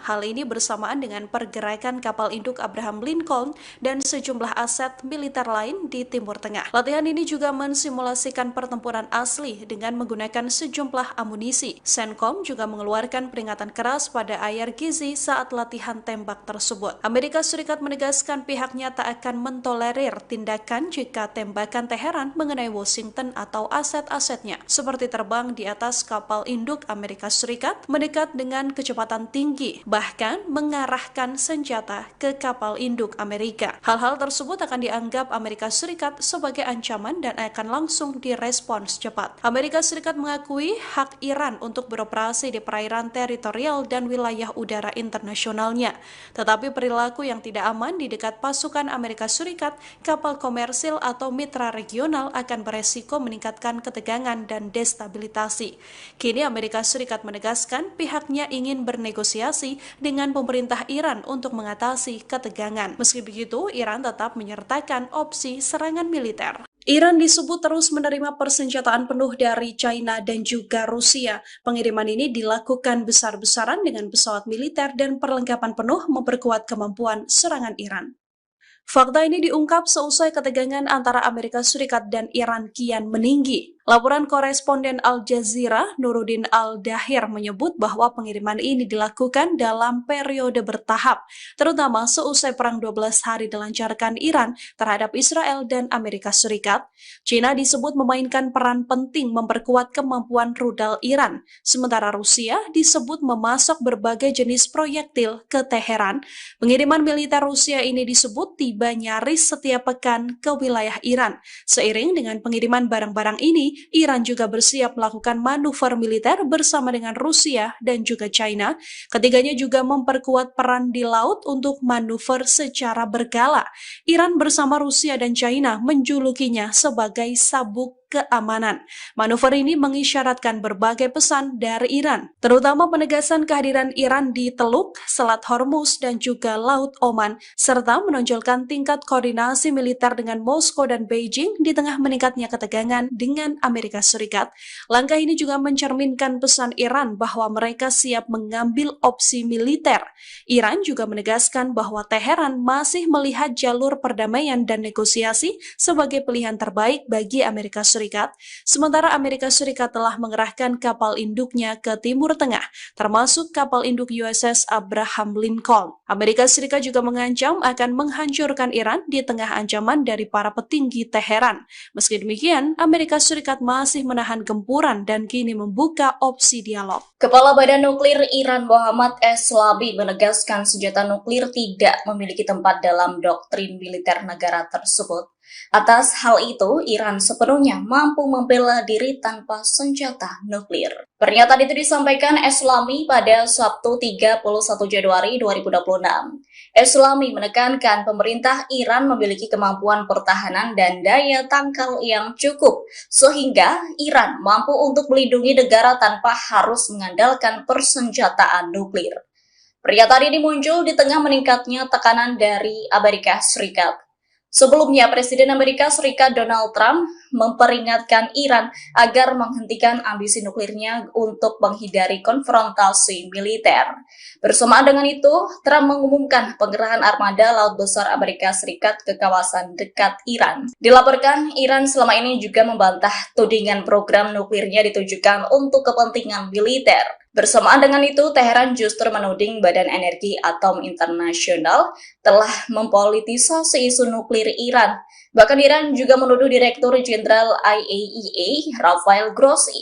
Hal ini bersamaan dengan pergerakan kapal induk Abraham Lincoln dan sejumlah aset militer lain di Timur Tengah. Latihan ini juga mensimulasikan pertempuran asli dengan menggunakan sejumlah amunisi. CENTCOM juga mengeluarkan peringatan keras pada Ayar Gizi saat latihan tembak tersebut. Amerika Serikat menegaskan pihaknya tak akan mentolerir tindakan jika tembakan Teheran mengenai Washington atau aset-asetnya, seperti terbang di atas kapal induk Amerika Serikat mendekat dengan kecepatan tinggi, bahkan mengarahkan senjata ke kapal induk Amerika. Hal-hal tersebut akan dianggap Amerika Serikat sebagai ancaman dan akan langsung direspons cepat. Amerika Serikat mengakui hak Iran untuk beroperasi di perairan teritorial dan wilayah udara internasionalnya. Tetapi perilaku yang tidak aman di dekat pasukan Amerika Serikat, kapal komersil atau mitra regional akan beresiko meningkatkan ketegangan dan destabilisasi. Kini Amerika Serikat menegaskan pihaknya ingin bernegosiasi dengan pemerintah Iran untuk mengatasi ketegangan. Meski begitu, Iran tetap menyertakan opsi serangan militer. Iran disebut terus menerima persenjataan penuh dari China dan juga Rusia. Pengiriman ini dilakukan besar-besaran dengan pesawat militer dan perlengkapan penuh memperkuat kemampuan serangan Iran. Fakta ini diungkap seusai ketegangan antara Amerika Serikat dan Iran kian meninggi. Laporan koresponden Al Jazeera, Nuruddin Al-Dahir menyebut bahwa pengiriman ini dilakukan dalam periode bertahap, terutama seusai perang 12 hari dilancarkan Iran terhadap Israel dan Amerika Serikat. China disebut memainkan peran penting memperkuat kemampuan rudal Iran, sementara Rusia disebut memasok berbagai jenis proyektil ke Teheran. Pengiriman militer Rusia ini disebut tiba nyaris setiap pekan ke wilayah Iran. Seiring dengan pengiriman barang-barang ini, Iran juga bersiap melakukan manuver militer bersama dengan Rusia dan juga China. Ketiganya juga memperkuat peran di laut untuk manuver secara berkala. Iran bersama Rusia dan China menjulukinya sebagai sabuk keamanan. Manuver ini mengisyaratkan berbagai pesan dari Iran, terutama penegasan kehadiran Iran di Teluk, Selat Hormuz, dan juga Laut Oman, serta menonjolkan tingkat koordinasi militer dengan Moskow dan Beijing di tengah meningkatnya ketegangan dengan Amerika Serikat. Langkah ini juga mencerminkan pesan Iran bahwa mereka siap mengambil opsi militer. Iran juga menegaskan bahwa Teheran masih melihat jalur perdamaian dan negosiasi sebagai pilihan terbaik bagi Amerika Serikat. Sementara Amerika Serikat telah mengerahkan kapal induknya ke Timur Tengah, termasuk kapal induk USS Abraham Lincoln. Amerika Serikat juga mengancam akan menghancurkan Iran di tengah ancaman dari para petinggi Teheran. Meski demikian, Amerika Serikat masih menahan gempuran dan kini membuka opsi dialog. Kepala Badan Nuklir Iran Mohammad Eslabi menegaskan senjata nuklir tidak memiliki tempat dalam doktrin militer negara tersebut. Atas hal itu, Iran sepenuhnya mampu membela diri tanpa senjata nuklir. Pernyataan itu disampaikan Eslami pada Sabtu 31 Januari 2026. Eslami menekankan pemerintah Iran memiliki kemampuan pertahanan dan daya tangkal yang cukup, sehingga Iran mampu untuk melindungi negara tanpa harus mengandalkan persenjataan nuklir. Pernyataan ini muncul di tengah meningkatnya tekanan dari Amerika Serikat. Sebelumnya, Presiden Amerika Serikat Donald Trump memperingatkan Iran agar menghentikan ambisi nuklirnya untuk menghindari konfrontasi militer. Bersamaan dengan itu, Trump mengumumkan pengerahan armada Laut Besar Amerika Serikat ke kawasan dekat Iran. Dilaporkan, Iran selama ini juga membantah tudingan program nuklirnya ditujukan untuk kepentingan militer. Bersamaan dengan itu, Teheran justru menuding Badan Energi Atom Internasional telah mempolitisasi isu nuklir Iran. Bahkan Iran juga menuduh Direktur Jenderal IAEA, Rafael Grossi,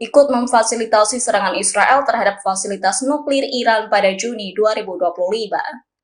ikut memfasilitasi serangan Israel terhadap fasilitas nuklir Iran pada Juni 2025.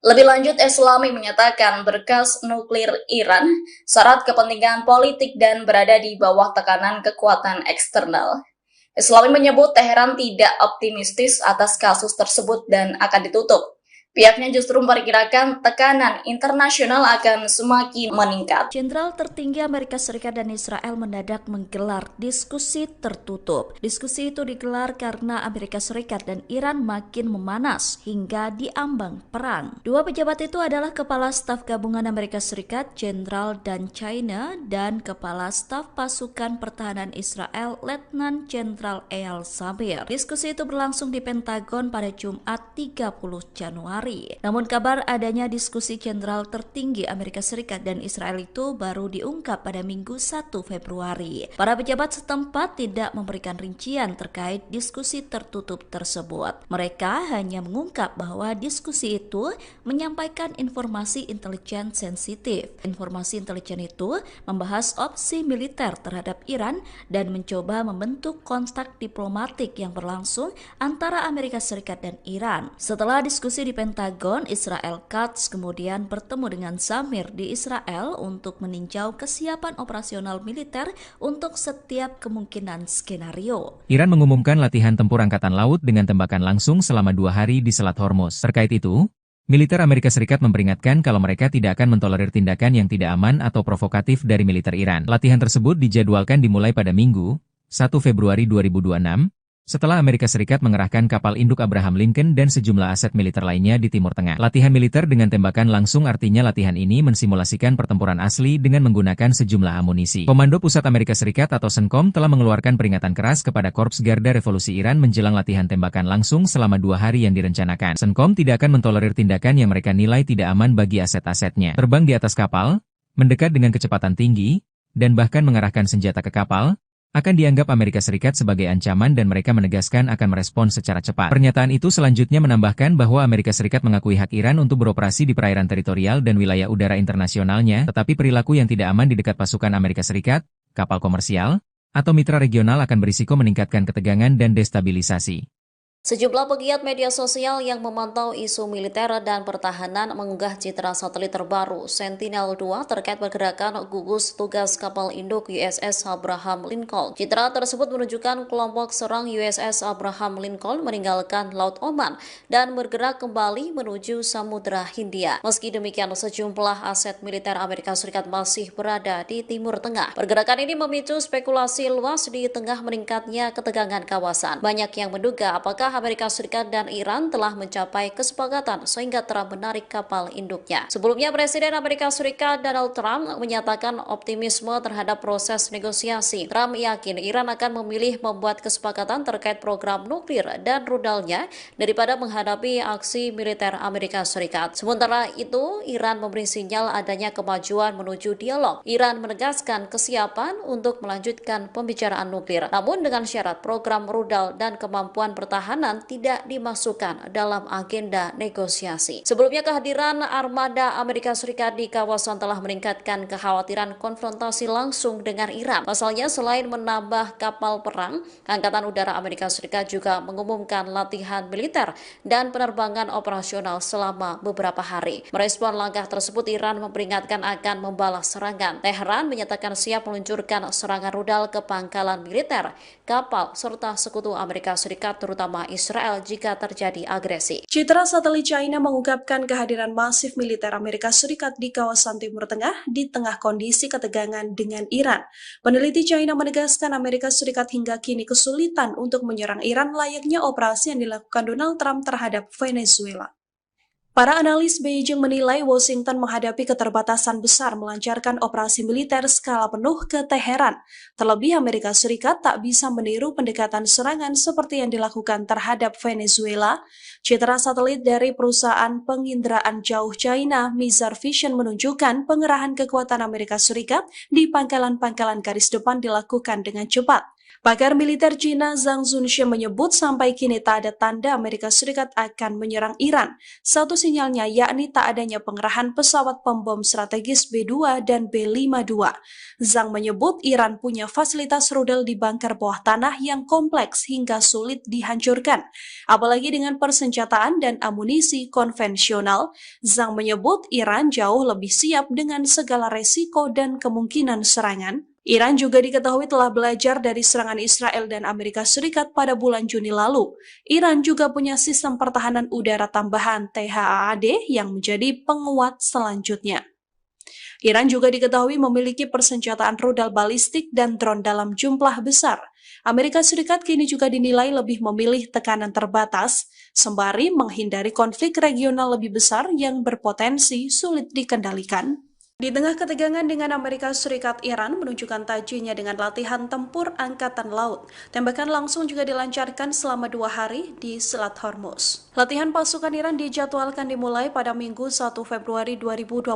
Lebih lanjut, Islami menyatakan berkas nuklir Iran syarat kepentingan politik dan berada di bawah tekanan kekuatan eksternal. Islami menyebut Teheran tidak optimistis atas kasus tersebut dan akan ditutup. Pihaknya justru memperkirakan tekanan internasional akan semakin meningkat. Jenderal tertinggi Amerika Serikat dan Israel mendadak menggelar diskusi tertutup. Diskusi itu digelar karena Amerika Serikat dan Iran makin memanas hingga diambang perang. Dua pejabat itu adalah Kepala Staf Gabungan Amerika Serikat Jenderal Dan China dan Kepala Staf Pasukan Pertahanan Israel Letnan Jenderal Eyal Zamir. Diskusi itu berlangsung di Pentagon pada Jumat 30 Januari. Namun kabar adanya diskusi jenderal tertinggi Amerika Serikat dan Israel itu baru diungkap pada Minggu 1 Februari. Para pejabat setempat tidak memberikan rincian terkait diskusi tertutup tersebut. Mereka hanya mengungkap bahwa diskusi itu menyampaikan informasi intelijen sensitif. Informasi intelijen itu membahas opsi militer terhadap Iran dan mencoba membentuk kontak diplomatik yang berlangsung antara Amerika Serikat dan Iran. Setelah diskusi di Pentagon, Israel Katz kemudian bertemu dengan Zamir di Israel untuk meninjau kesiapan operasional militer untuk setiap kemungkinan skenario. Iran mengumumkan latihan tempur Angkatan Laut dengan tembakan langsung selama 2 hari di Selat Hormuz. Terkait itu, militer Amerika Serikat memperingatkan kalau mereka tidak akan mentolerir tindakan yang tidak aman atau provokatif dari militer Iran. Latihan tersebut dijadwalkan dimulai pada Minggu, 1 Februari 2026, setelah Amerika Serikat mengerahkan kapal induk Abraham Lincoln dan sejumlah aset militer lainnya di Timur Tengah. Latihan militer dengan tembakan langsung artinya latihan ini mensimulasikan pertempuran asli dengan menggunakan sejumlah amunisi. Komando Pusat Amerika Serikat atau CENTCOM telah mengeluarkan peringatan keras kepada Korps Garda Revolusi Iran menjelang latihan tembakan langsung selama 2 hari yang direncanakan. CENTCOM tidak akan mentolerir tindakan yang mereka nilai tidak aman bagi aset-asetnya. Terbang di atas kapal, mendekat dengan kecepatan tinggi, dan bahkan mengarahkan senjata ke kapal, akan dianggap Amerika Serikat sebagai ancaman dan mereka menegaskan akan merespon secara cepat. Pernyataan itu selanjutnya menambahkan bahwa Amerika Serikat mengakui hak Iran untuk beroperasi di perairan teritorial dan wilayah udara internasionalnya, tetapi perilaku yang tidak aman di dekat pasukan Amerika Serikat, kapal komersial, atau mitra regional akan berisiko meningkatkan ketegangan dan destabilisasi. Sejumlah pegiat media sosial yang memantau isu militer dan pertahanan mengunggah citra satelit terbaru Sentinel-2 terkait pergerakan gugus tugas kapal induk USS Abraham Lincoln. Citra tersebut menunjukkan kelompok serang USS Abraham Lincoln meninggalkan Laut Oman dan bergerak kembali menuju Samudra Hindia. Meski demikian, sejumlah aset militer Amerika Serikat masih berada di Timur Tengah. Pergerakan ini memicu spekulasi luas di tengah meningkatnya ketegangan kawasan. Banyak yang menduga apakah Amerika Serikat dan Iran telah mencapai kesepakatan sehingga Trump menarik kapal induknya. Sebelumnya, Presiden Amerika Serikat Donald Trump menyatakan optimisme terhadap proses negosiasi. Trump yakin Iran akan memilih membuat kesepakatan terkait program nuklir dan rudalnya daripada menghadapi aksi militer Amerika Serikat. Sementara itu, Iran memberi sinyal adanya kemajuan menuju dialog. Iran menegaskan kesiapan untuk melanjutkan pembicaraan nuklir, namun dengan syarat program rudal dan kemampuan pertahanan tidak dimasukkan dalam agenda negosiasi. Sebelumnya, kehadiran armada Amerika Serikat di kawasan telah meningkatkan kekhawatiran konfrontasi langsung dengan Iran. Pasalnya, selain menambah kapal perang, Angkatan Udara Amerika Serikat juga mengumumkan latihan militer dan penerbangan operasional selama beberapa hari. Merespon langkah tersebut, Iran memperingatkan akan membalas serangan. Teheran menyatakan siap meluncurkan serangan rudal ke pangkalan militer, kapal, serta sekutu Amerika Serikat terutama Israel jika terjadi agresi. Citra satelit China mengungkapkan kehadiran masif militer Amerika Serikat di kawasan Timur Tengah di tengah kondisi ketegangan dengan Iran. Peneliti China menegaskan Amerika Serikat hingga kini kesulitan untuk menyerang Iran layaknya operasi yang dilakukan Donald Trump terhadap Venezuela. Para analis Beijing menilai Washington menghadapi keterbatasan besar melancarkan operasi militer skala penuh ke Teheran. Terlebih Amerika Serikat tak bisa meniru pendekatan serangan seperti yang dilakukan terhadap Venezuela. Citra satelit dari perusahaan penginderaan jauh China, Mizar Vision, menunjukkan pengerahan kekuatan Amerika Serikat di pangkalan-pangkalan garis depan dilakukan dengan cepat. Pakar militer Cina Zhang Zunxie menyebut sampai kini tak ada tanda Amerika Serikat akan menyerang Iran. Satu sinyalnya yakni tak adanya pengerahan pesawat pembom strategis B-2 dan B-52. Zhang menyebut Iran punya fasilitas rudal di bunker bawah tanah yang kompleks hingga sulit dihancurkan. Apalagi dengan persenjataan dan amunisi konvensional, Zhang menyebut Iran jauh lebih siap dengan segala resiko dan kemungkinan serangan. Iran juga diketahui telah belajar dari serangan Israel dan Amerika Serikat pada bulan Juni lalu. Iran juga punya sistem pertahanan udara tambahan THAAD yang menjadi penguat selanjutnya. Iran juga diketahui memiliki persenjataan rudal balistik dan drone dalam jumlah besar. Amerika Serikat kini juga dinilai lebih memilih tekanan terbatas, sembari menghindari konflik regional lebih besar yang berpotensi sulit dikendalikan. Di tengah ketegangan dengan Amerika Serikat, Iran menunjukkan tajinya dengan latihan tempur Angkatan Laut. Tembakan langsung juga dilancarkan selama 2 hari di Selat Hormuz. Latihan pasukan Iran dijadwalkan dimulai pada Minggu 1 Februari 2026.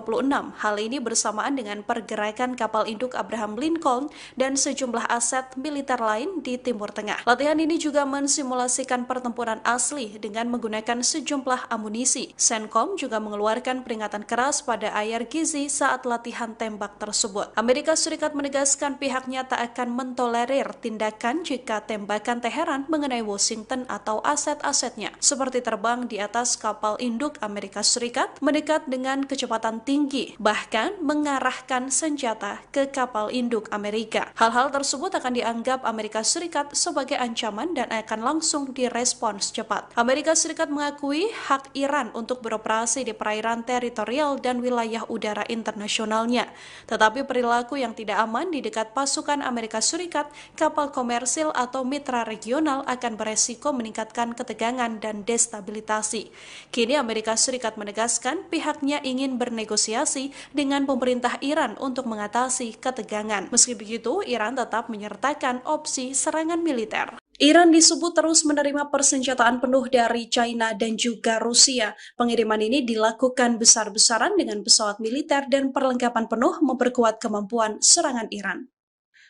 Hal ini bersamaan dengan pergerakan kapal induk Abraham Lincoln dan sejumlah aset militer lain di Timur Tengah. Latihan ini juga mensimulasikan pertempuran asli dengan menggunakan sejumlah amunisi. CENTCOM juga mengeluarkan peringatan keras pada Ayar Gizi saat latihan tembak tersebut. Amerika Serikat menegaskan pihaknya tak akan mentolerir tindakan jika tembakan Teheran mengenai Washington atau aset-asetnya, seperti terbang di atas kapal induk Amerika Serikat mendekat dengan kecepatan tinggi, bahkan mengarahkan senjata ke kapal induk Amerika. Hal-hal tersebut akan dianggap Amerika Serikat sebagai ancaman dan akan langsung direspons cepat. Amerika Serikat mengakui hak Iran untuk beroperasi di perairan teritorial dan wilayah udara internasionalnya. Tetapi perilaku yang tidak aman di dekat pasukan Amerika Serikat, kapal komersil atau mitra regional akan beresiko meningkatkan ketegangan dan destabilisasi. Kini Amerika Serikat menegaskan pihaknya ingin bernegosiasi dengan pemerintah Iran untuk mengatasi ketegangan. Meski begitu, Iran tetap menyertakan opsi serangan militer. Iran disebut terus menerima persenjataan penuh dari China dan juga Rusia. Pengiriman ini dilakukan besar-besaran dengan pesawat militer dan perlengkapan penuh memperkuat kemampuan serangan Iran.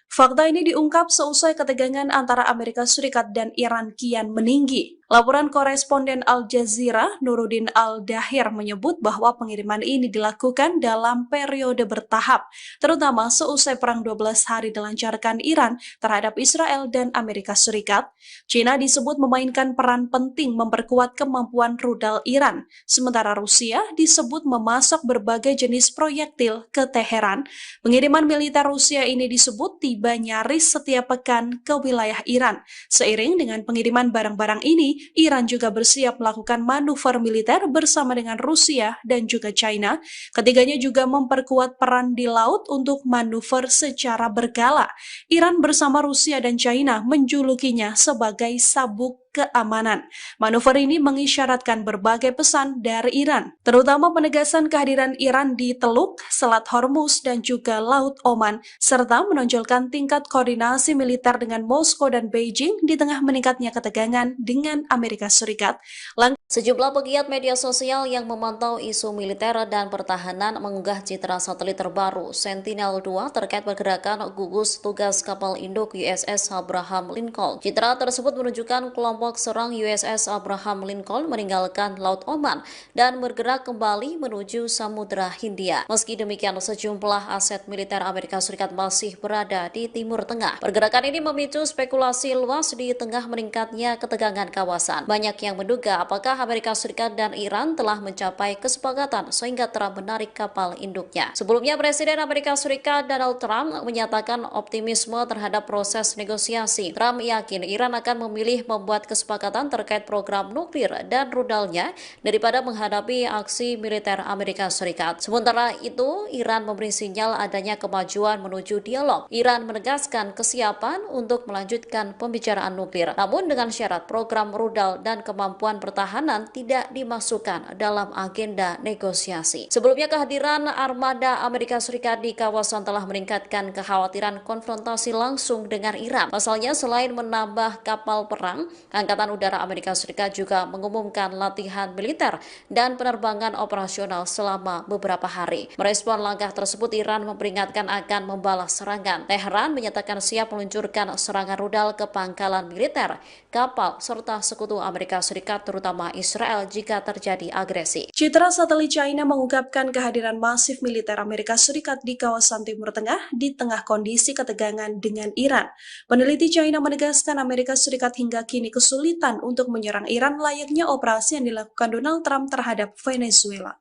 Fakta ini diungkap seusai ketegangan antara Amerika Serikat dan Iran kian meninggi. Laporan koresponden Al Jazeera, Nuruddin Al-Dahir, menyebut bahwa pengiriman ini dilakukan dalam periode bertahap, terutama seusai Perang 12 hari dilancarkan Iran terhadap Israel dan Amerika Serikat. China disebut memainkan peran penting memperkuat kemampuan rudal Iran, sementara Rusia disebut memasok berbagai jenis proyektil ke Teheran. Pengiriman militer Rusia ini disebut tiba nyaris setiap pekan ke wilayah Iran. Seiring dengan pengiriman barang-barang ini, Iran juga bersiap melakukan manuver militer bersama dengan Rusia dan juga China. Ketiganya juga memperkuat peran di laut untuk manuver secara berkala. Iran bersama Rusia dan China menjulukinya sebagai sabuk keamanan. Manuver ini mengisyaratkan berbagai pesan dari Iran, terutama penegasan kehadiran Iran di Teluk, Selat Hormuz, dan juga Laut Oman, serta menonjolkan tingkat koordinasi militer dengan Moskow dan Beijing di tengah meningkatnya ketegangan dengan Amerika Serikat. Sejumlah pegiat media sosial yang memantau isu militer dan pertahanan mengunggah citra satelit terbaru Sentinel-2 terkait pergerakan gugus tugas kapal induk USS Abraham Lincoln. Citra tersebut menunjukkan kelompok serang USS Abraham Lincoln meninggalkan Laut Oman dan bergerak kembali menuju Samudra Hindia. Meski demikian, sejumlah aset militer Amerika Serikat masih berada di Timur Tengah. Pergerakan ini memicu spekulasi luas di tengah meningkatnya ketegangan kawasan. Banyak yang menduga apakah Amerika Serikat dan Iran telah mencapai kesepakatan sehingga telah menarik kapal induknya. Sebelumnya, Presiden Amerika Serikat Donald Trump menyatakan optimisme terhadap proses negosiasi. Trump yakin Iran akan memilih membuat kesepakatan terkait program nuklir dan rudalnya daripada menghadapi aksi militer Amerika Serikat. Sementara itu, Iran memberi sinyal adanya kemajuan menuju dialog. Iran menegaskan kesiapan untuk melanjutkan pembicaraan nuklir, namun dengan syarat program rudal dan kemampuan pertahanan tidak dimasukkan dalam agenda negosiasi. Sebelumnya, kehadiran armada Amerika Serikat di kawasan telah meningkatkan kekhawatiran konfrontasi langsung dengan Iran. Pasalnya, selain menambah kapal perang, Angkatan Udara Amerika Serikat juga mengumumkan latihan militer dan penerbangan operasional selama beberapa hari. Merespon langkah tersebut, Iran memperingatkan akan membalas serangan. Teheran menyatakan siap meluncurkan serangan rudal ke pangkalan militer, kapal, serta sekutu Amerika Serikat terutama Israel jika terjadi agresi. Citra satelit China mengungkapkan kehadiran masif militer Amerika Serikat di kawasan Timur Tengah di tengah kondisi ketegangan dengan Iran. Peneliti China menegaskan Amerika Serikat hingga kini kesulitan untuk menyerang Iran layaknya operasi yang dilakukan Donald Trump terhadap Venezuela.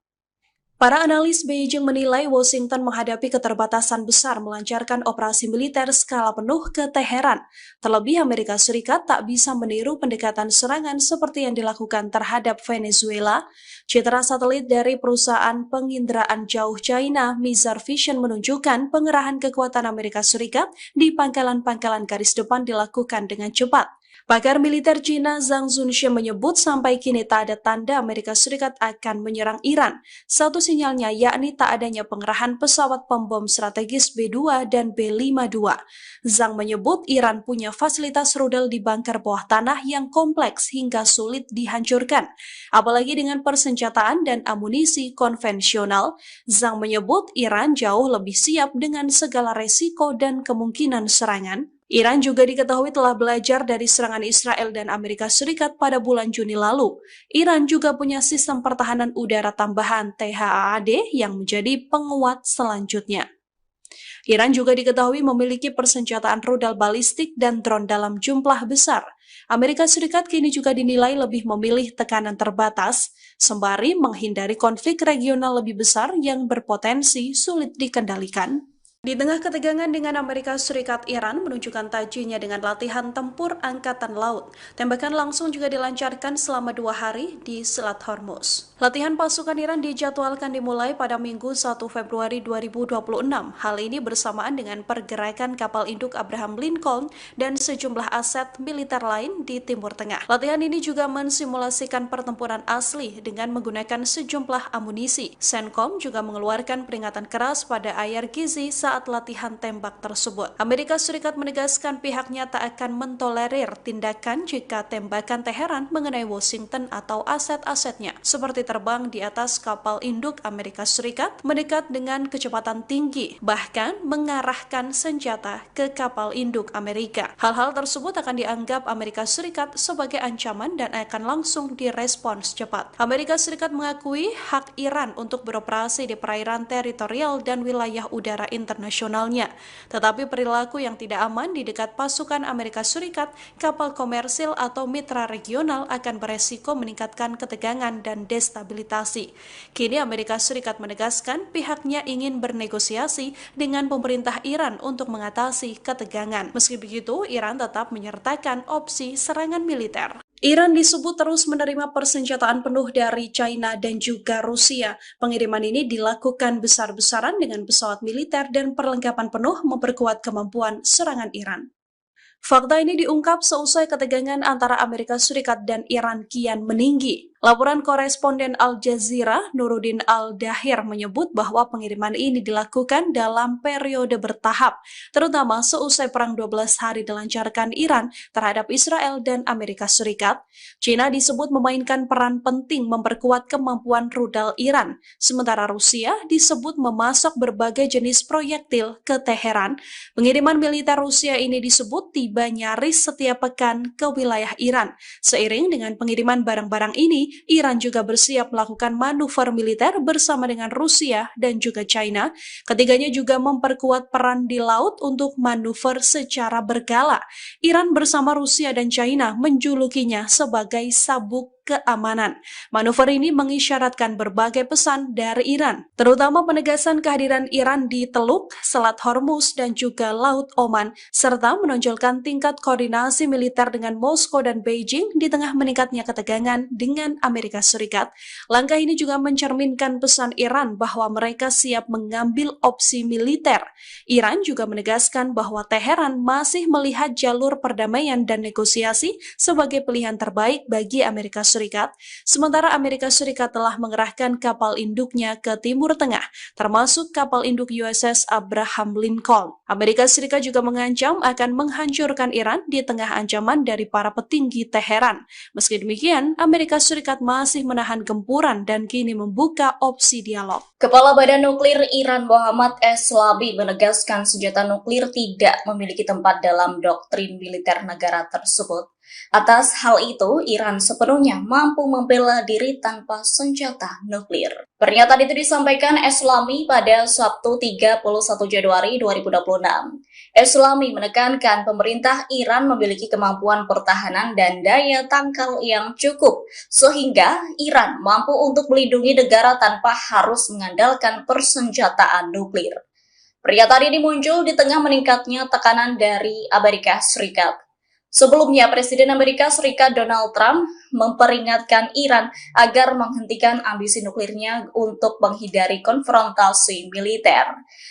Para analis Beijing menilai Washington menghadapi keterbatasan besar melancarkan operasi militer skala penuh ke Teheran. Terlebih Amerika Serikat tak bisa meniru pendekatan serangan seperti yang dilakukan terhadap Venezuela. Citra satelit dari perusahaan penginderaan jauh China, Mizar Vision, menunjukkan pengerahan kekuatan Amerika Serikat di pangkalan-pangkalan garis depan dilakukan dengan cepat. Pakar militer Cina Zhang Zunxie menyebut sampai kini tak ada tanda Amerika Serikat akan menyerang Iran. Satu sinyalnya yakni tak adanya pengerahan pesawat pembom strategis B-2 dan B-52. Zhang menyebut Iran punya fasilitas rudal di bunker bawah tanah yang kompleks hingga sulit dihancurkan. Apalagi dengan persenjataan dan amunisi konvensional, Zhang menyebut Iran jauh lebih siap dengan segala resiko dan kemungkinan serangan. Iran juga diketahui telah belajar dari serangan Israel dan Amerika Serikat pada bulan Juni lalu. Iran juga punya sistem pertahanan udara tambahan THAAD yang menjadi penguat selanjutnya. Iran juga diketahui memiliki persenjataan rudal balistik dan drone dalam jumlah besar. Amerika Serikat kini juga dinilai lebih memilih tekanan terbatas, sembari menghindari konflik regional lebih besar yang berpotensi sulit dikendalikan. Di tengah ketegangan dengan Amerika Serikat, Iran menunjukkan tajinya dengan latihan tempur Angkatan Laut. Tembakan langsung juga dilancarkan selama 2 hari di Selat Hormuz. Latihan pasukan Iran dijadwalkan dimulai pada Minggu 1 Februari 2026. Hal ini bersamaan dengan pergerakan kapal induk Abraham Lincoln dan sejumlah aset militer lain di Timur Tengah. Latihan ini juga mensimulasikan pertempuran asli dengan menggunakan sejumlah amunisi. CENTCOM juga mengeluarkan peringatan keras pada Ayar Gizi saat latihan tembak tersebut. Amerika Serikat menegaskan pihaknya tak akan mentolerir tindakan jika tembakan Teheran mengenai Washington atau aset-asetnya, seperti terbang di atas kapal induk Amerika Serikat mendekat dengan kecepatan tinggi, bahkan mengarahkan senjata ke kapal induk Amerika. Hal-hal tersebut akan dianggap Amerika Serikat sebagai ancaman dan akan langsung direspons cepat. Amerika Serikat mengakui hak Iran untuk beroperasi di perairan teritorial dan wilayah udara internasionalnya. Tetapi perilaku yang tidak aman di dekat pasukan Amerika Serikat, kapal komersil atau mitra regional akan beresiko meningkatkan ketegangan dan destabilisasi. Kini Amerika Serikat menegaskan pihaknya ingin bernegosiasi dengan pemerintah Iran untuk mengatasi ketegangan. Meski begitu, Iran tetap menyertakan opsi serangan militer. Iran disebut terus menerima persenjataan penuh dari China dan juga Rusia. Pengiriman ini dilakukan besar-besaran dengan pesawat militer dan perlengkapan penuh memperkuat kemampuan serangan Iran. Fakta ini diungkap seusai ketegangan antara Amerika Serikat dan Iran kian meninggi. Laporan koresponden Al Jazeera, Nuruddin Al-Dahir, menyebut bahwa pengiriman ini dilakukan dalam periode bertahap, terutama seusai perang 12 hari dilancarkan Iran terhadap Israel dan Amerika Serikat. China disebut memainkan peran penting memperkuat kemampuan rudal Iran, sementara Rusia disebut memasok berbagai jenis proyektil ke Teheran. Pengiriman militer Rusia ini disebut tiba nyaris setiap pekan ke wilayah Iran. Seiring dengan pengiriman barang-barang ini, Iran juga bersiap melakukan manuver militer bersama dengan Rusia dan juga China. Ketiganya juga memperkuat peran di laut untuk manuver secara berkala. Iran bersama Rusia dan China menjulukinya sebagai sabuk keamanan. Manuver ini mengisyaratkan berbagai pesan dari Iran, terutama penegasan kehadiran Iran di Teluk, Selat Hormuz, dan juga Laut Oman, serta menonjolkan tingkat koordinasi militer dengan Moskow dan Beijing di tengah meningkatnya ketegangan dengan Amerika Serikat. Langkah ini juga mencerminkan pesan Iran bahwa mereka siap mengambil opsi militer. Iran juga menegaskan bahwa Teheran masih melihat jalur perdamaian dan negosiasi sebagai pilihan terbaik bagi Amerika Serikat, sementara Amerika Serikat telah mengerahkan kapal induknya ke Timur Tengah, termasuk kapal induk USS Abraham Lincoln. Amerika Serikat juga mengancam akan menghancurkan Iran di tengah ancaman dari para petinggi Teheran. Meski demikian, Amerika Serikat masih menahan gempuran dan kini membuka opsi dialog. Kepala Badan Nuklir Iran Mohammad Eslabi menegaskan senjata nuklir tidak memiliki tempat dalam doktrin militer negara tersebut. Atas hal itu, Iran sepenuhnya mampu membela diri tanpa senjata nuklir. Pernyataan itu disampaikan Eslami pada Sabtu 31 Januari 2026. Eslami menekankan pemerintah Iran memiliki kemampuan pertahanan dan daya tangkal yang cukup, sehingga Iran mampu untuk melindungi negara tanpa harus mengandalkan persenjataan nuklir. Pernyataan ini muncul di tengah meningkatnya tekanan dari Amerika Serikat. Sebelumnya, Presiden Amerika Serikat Donald Trump memperingatkan Iran agar menghentikan ambisi nuklirnya untuk menghindari konfrontasi militer.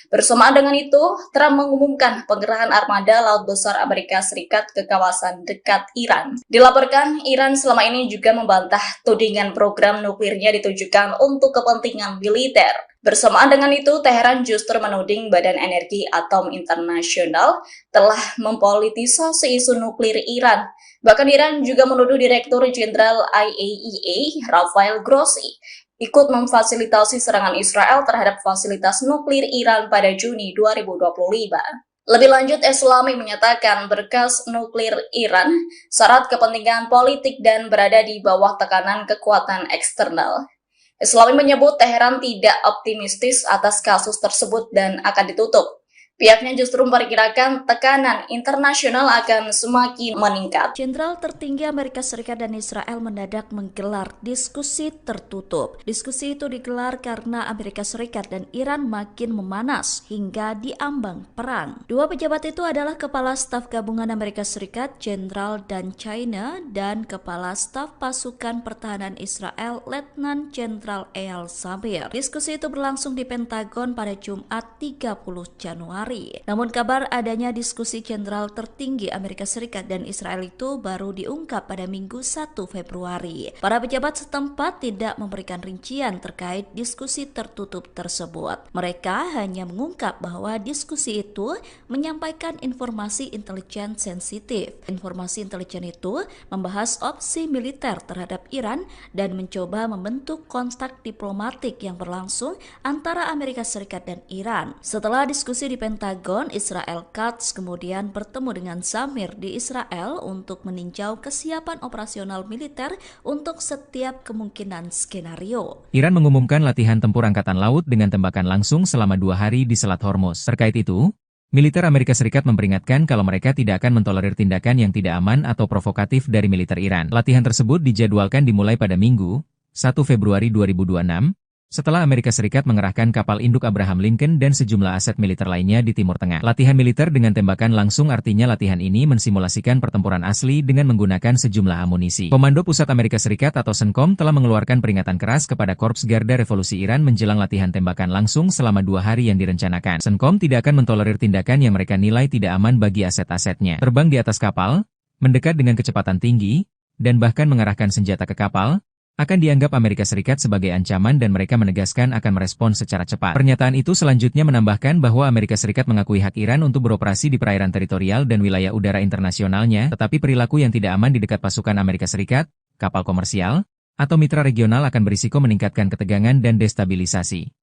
Bersamaan dengan itu, Trump mengumumkan pengerahan armada Laut Besar Amerika Serikat ke kawasan dekat Iran. Dilaporkan, Iran selama ini juga membantah tudingan program nuklirnya ditujukan untuk kepentingan militer. Bersamaan dengan itu, Teheran justru menuding Badan Energi Atom Internasional telah mempolitisasi isu nuklir Iran. Bahkan Iran juga menuduh Direktur Jenderal IAEA, Rafael Grossi, ikut memfasilitasi serangan Israel terhadap fasilitas nuklir Iran pada Juni 2025. Lebih lanjut, Eslami menyatakan berkas nuklir Iran syarat kepentingan politik dan berada di bawah tekanan kekuatan eksternal. Eslami menyebut Teheran tidak optimistis atas kasus tersebut dan akan ditutup. Pihaknya justru memperkirakan tekanan internasional akan semakin meningkat. Jenderal tertinggi Amerika Serikat dan Israel mendadak menggelar diskusi tertutup. Diskusi itu digelar karena Amerika Serikat dan Iran makin memanas hingga diambang perang. Dua pejabat itu adalah Kepala Staf Gabungan Amerika Serikat Jenderal Dan China dan Kepala Staf Pasukan Pertahanan Israel Letnan Jenderal Eyal Zamir. Diskusi itu berlangsung di Pentagon pada Jumat 30 Januari. Namun kabar adanya diskusi jenderal tertinggi Amerika Serikat dan Israel itu baru diungkap pada Minggu 1 Februari. Para pejabat setempat tidak memberikan rincian terkait diskusi tertutup tersebut. Mereka hanya mengungkap bahwa diskusi itu menyampaikan informasi intelijen sensitif. Informasi intelijen itu membahas opsi militer terhadap Iran dan mencoba membentuk kontak diplomatik yang berlangsung antara Amerika Serikat dan Iran. Setelah diskusi di Pentagon, Israel Katz kemudian bertemu dengan Zamir di Israel untuk meninjau kesiapan operasional militer untuk setiap kemungkinan skenario. Iran mengumumkan latihan tempur angkatan laut dengan tembakan langsung selama 2 hari di Selat Hormuz. Terkait itu, militer Amerika Serikat memperingatkan kalau mereka tidak akan mentolerir tindakan yang tidak aman atau provokatif dari militer Iran. Latihan tersebut dijadwalkan dimulai pada Minggu, 1 Februari 2026, setelah Amerika Serikat mengerahkan kapal induk Abraham Lincoln dan sejumlah aset militer lainnya di Timur Tengah. Latihan militer dengan tembakan langsung artinya latihan ini mensimulasikan pertempuran asli dengan menggunakan sejumlah amunisi. Komando Pusat Amerika Serikat atau CENTCOM telah mengeluarkan peringatan keras kepada Korps Garda Revolusi Iran menjelang latihan tembakan langsung selama 2 hari yang direncanakan. CENTCOM tidak akan mentolerir tindakan yang mereka nilai tidak aman bagi aset-asetnya. Terbang di atas kapal, mendekat dengan kecepatan tinggi, dan bahkan mengarahkan senjata ke kapal, akan dianggap Amerika Serikat sebagai ancaman dan mereka menegaskan akan merespons secara cepat. Pernyataan itu selanjutnya menambahkan bahwa Amerika Serikat mengakui hak Iran untuk beroperasi di perairan teritorial dan wilayah udara internasionalnya, tetapi perilaku yang tidak aman di dekat pasukan Amerika Serikat, kapal komersial, atau mitra regional akan berisiko meningkatkan ketegangan dan destabilisasi.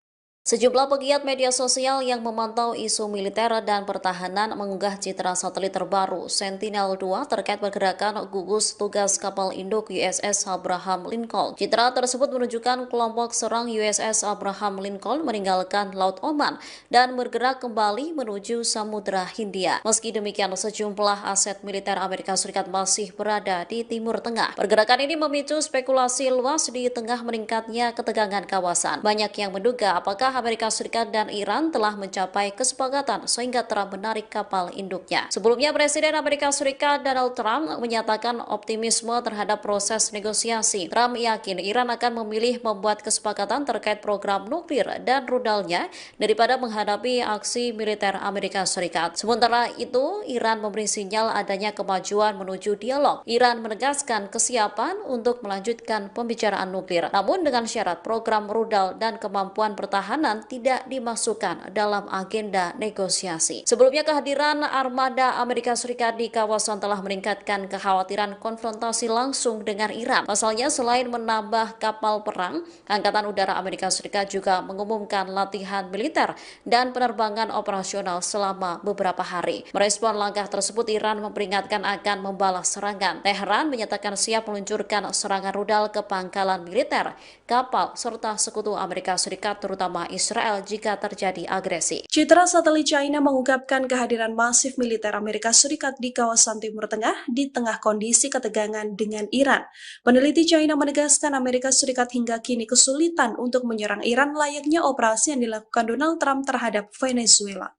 Sejumlah pegiat media sosial yang memantau isu militer dan pertahanan mengunggah citra satelit terbaru Sentinel-2 terkait pergerakan gugus tugas kapal induk USS Abraham Lincoln. Citra tersebut menunjukkan kelompok serang USS Abraham Lincoln meninggalkan Laut Oman dan bergerak kembali menuju Samudra Hindia. Meski demikian, sejumlah aset militer Amerika Serikat masih berada di Timur Tengah. Pergerakan ini memicu spekulasi luas di tengah meningkatnya ketegangan kawasan. Banyak yang menduga apakah Amerika Serikat dan Iran telah mencapai kesepakatan sehingga Trump menarik kapal induknya. Sebelumnya, Presiden Amerika Serikat Donald Trump menyatakan optimisme terhadap proses negosiasi. Trump yakin Iran akan memilih membuat kesepakatan terkait program nuklir dan rudalnya daripada menghadapi aksi militer Amerika Serikat. Sementara itu, Iran memberi sinyal adanya kemajuan menuju dialog. Iran menegaskan kesiapan untuk melanjutkan pembicaraan nuklir, namun dengan syarat program rudal dan kemampuan pertahanan tidak dimasukkan dalam agenda negosiasi. Sebelumnya, kehadiran armada Amerika Serikat di kawasan telah meningkatkan kekhawatiran konfrontasi langsung dengan Iran. Pasalnya, selain menambah kapal perang, Angkatan Udara Amerika Serikat juga mengumumkan latihan militer dan penerbangan operasional selama beberapa hari. Merespon langkah tersebut, Iran memperingatkan akan membalas serangan. Teheran menyatakan siap meluncurkan serangan rudal ke pangkalan militer, kapal, serta sekutu Amerika Serikat terutama Israel jika terjadi agresi. Citra satelit China mengungkapkan kehadiran masif militer Amerika Serikat di kawasan Timur Tengah di tengah kondisi ketegangan dengan Iran. Peneliti China menegaskan Amerika Serikat hingga kini kesulitan untuk menyerang Iran layaknya operasi yang dilakukan Donald Trump terhadap Venezuela.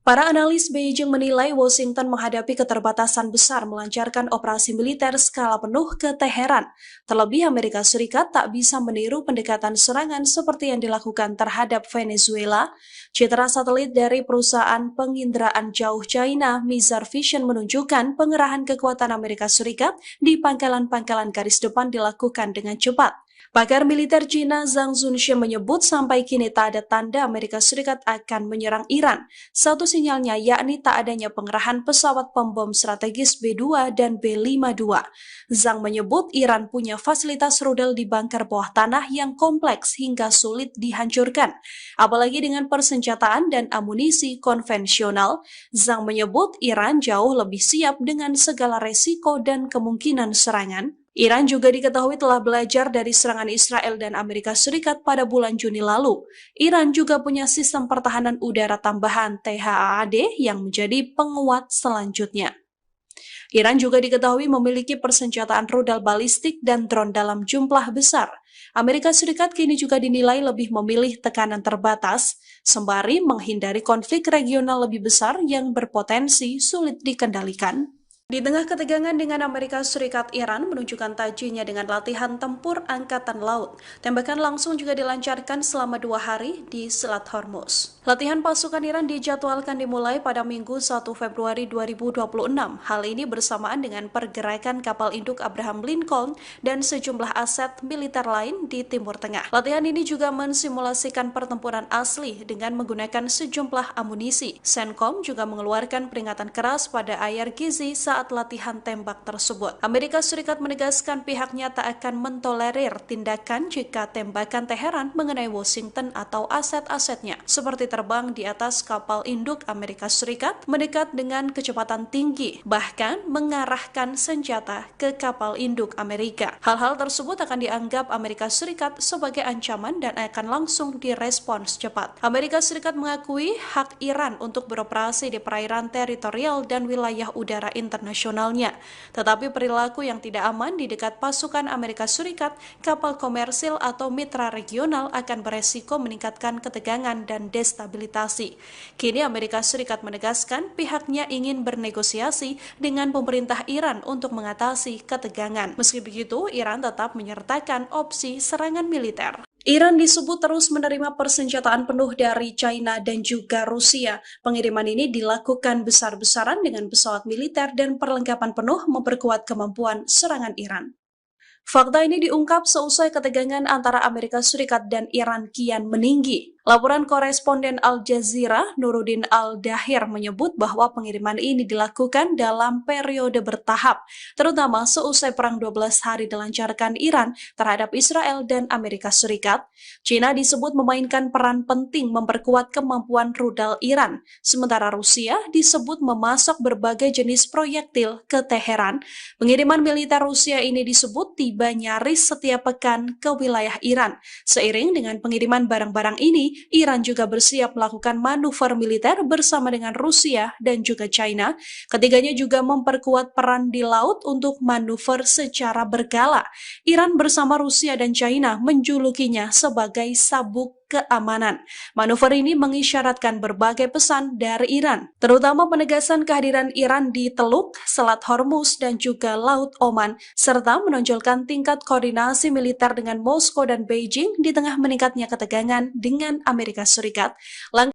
Para analis Beijing menilai Washington menghadapi keterbatasan besar melancarkan operasi militer skala penuh ke Teheran. Terlebih Amerika Serikat tak bisa meniru pendekatan serangan seperti yang dilakukan terhadap Venezuela. Citra satelit dari perusahaan penginderaan jauh China, Mizar Vision, menunjukkan pengerahan kekuatan Amerika Serikat di pangkalan-pangkalan garis depan dilakukan dengan cepat. Pakar militer Cina Zhang Zunxin menyebut sampai kini tak ada tanda Amerika Serikat akan menyerang Iran. Satu sinyalnya yakni tak adanya pengerahan pesawat pembom strategis B-2 dan B-52. Zhang menyebut Iran punya fasilitas rudal di bunker bawah tanah yang kompleks hingga sulit dihancurkan. Apalagi dengan persenjataan dan amunisi konvensional, Zhang menyebut Iran jauh lebih siap dengan segala resiko dan kemungkinan serangan. Iran juga diketahui telah belajar dari serangan Israel dan Amerika Serikat pada bulan Juni lalu. Iran juga punya sistem pertahanan udara tambahan THAAD yang menjadi penguat selanjutnya. Iran juga diketahui memiliki persenjataan rudal balistik dan drone dalam jumlah besar. Amerika Serikat kini juga dinilai lebih memilih tekanan terbatas, sembari menghindari konflik regional lebih besar yang berpotensi sulit dikendalikan. Di tengah ketegangan dengan Amerika Serikat, Iran menunjukkan tajinya dengan latihan tempur Angkatan Laut. Tembakan langsung juga dilancarkan selama 2 hari di Selat Hormuz. Latihan pasukan Iran dijadwalkan dimulai pada Minggu 1 Februari 2026. Hal ini bersamaan dengan pergerakan kapal induk Abraham Lincoln dan sejumlah aset militer lain di Timur Tengah. Latihan ini juga mensimulasikan pertempuran asli dengan menggunakan sejumlah amunisi. CENTCOM juga mengeluarkan peringatan keras pada Ayar Gizi saat latihan tembak tersebut. Amerika Serikat menegaskan pihaknya tak akan mentolerir tindakan jika tembakan Teheran mengenai Washington atau aset-asetnya, seperti terbang di atas kapal induk Amerika Serikat mendekat dengan kecepatan tinggi, bahkan mengarahkan senjata ke kapal induk Amerika. Hal-hal tersebut akan dianggap Amerika Serikat sebagai ancaman dan akan langsung direspons cepat. Amerika Serikat mengakui hak Iran untuk beroperasi di perairan teritorial dan wilayah udara internasionalnya. Tetapi perilaku yang tidak aman di dekat pasukan Amerika Serikat, kapal komersil atau mitra regional akan beresiko meningkatkan ketegangan dan destabilisasi. Kini Amerika Serikat menegaskan pihaknya ingin bernegosiasi dengan pemerintah Iran untuk mengatasi ketegangan. Meski begitu, Iran tetap menyertakan opsi serangan militer. Iran disebut terus menerima persenjataan penuh dari China dan juga Rusia. Pengiriman ini dilakukan besar-besaran dengan pesawat militer dan perlengkapan penuh memperkuat kemampuan serangan Iran. Fakta ini diungkap seusai ketegangan antara Amerika Serikat dan Iran kian meninggi. Laporan koresponden Al Jazeera, Nuruddin Al-Dahir menyebut bahwa pengiriman ini dilakukan dalam periode bertahap, terutama seusai Perang 12 hari dilancarkan Iran terhadap Israel dan Amerika Serikat. China disebut memainkan peran penting memperkuat kemampuan rudal Iran, sementara Rusia disebut memasok berbagai jenis proyektil ke Teheran. Pengiriman militer Rusia ini disebut tiba nyaris setiap pekan ke wilayah Iran. Seiring dengan pengiriman barang-barang ini, Iran juga bersiap melakukan manuver militer bersama dengan Rusia dan juga China. Ketiganya juga memperkuat peran di laut untuk manuver secara berkala. Iran bersama Rusia dan China menjulukinya sebagai sabuk keamanan. Manuver ini mengisyaratkan berbagai pesan dari Iran, terutama penegasan kehadiran Iran di Teluk, Selat Hormuz, dan juga Laut Oman, serta menonjolkan tingkat koordinasi militer dengan Moskow dan Beijing di tengah meningkatnya ketegangan dengan Amerika Serikat.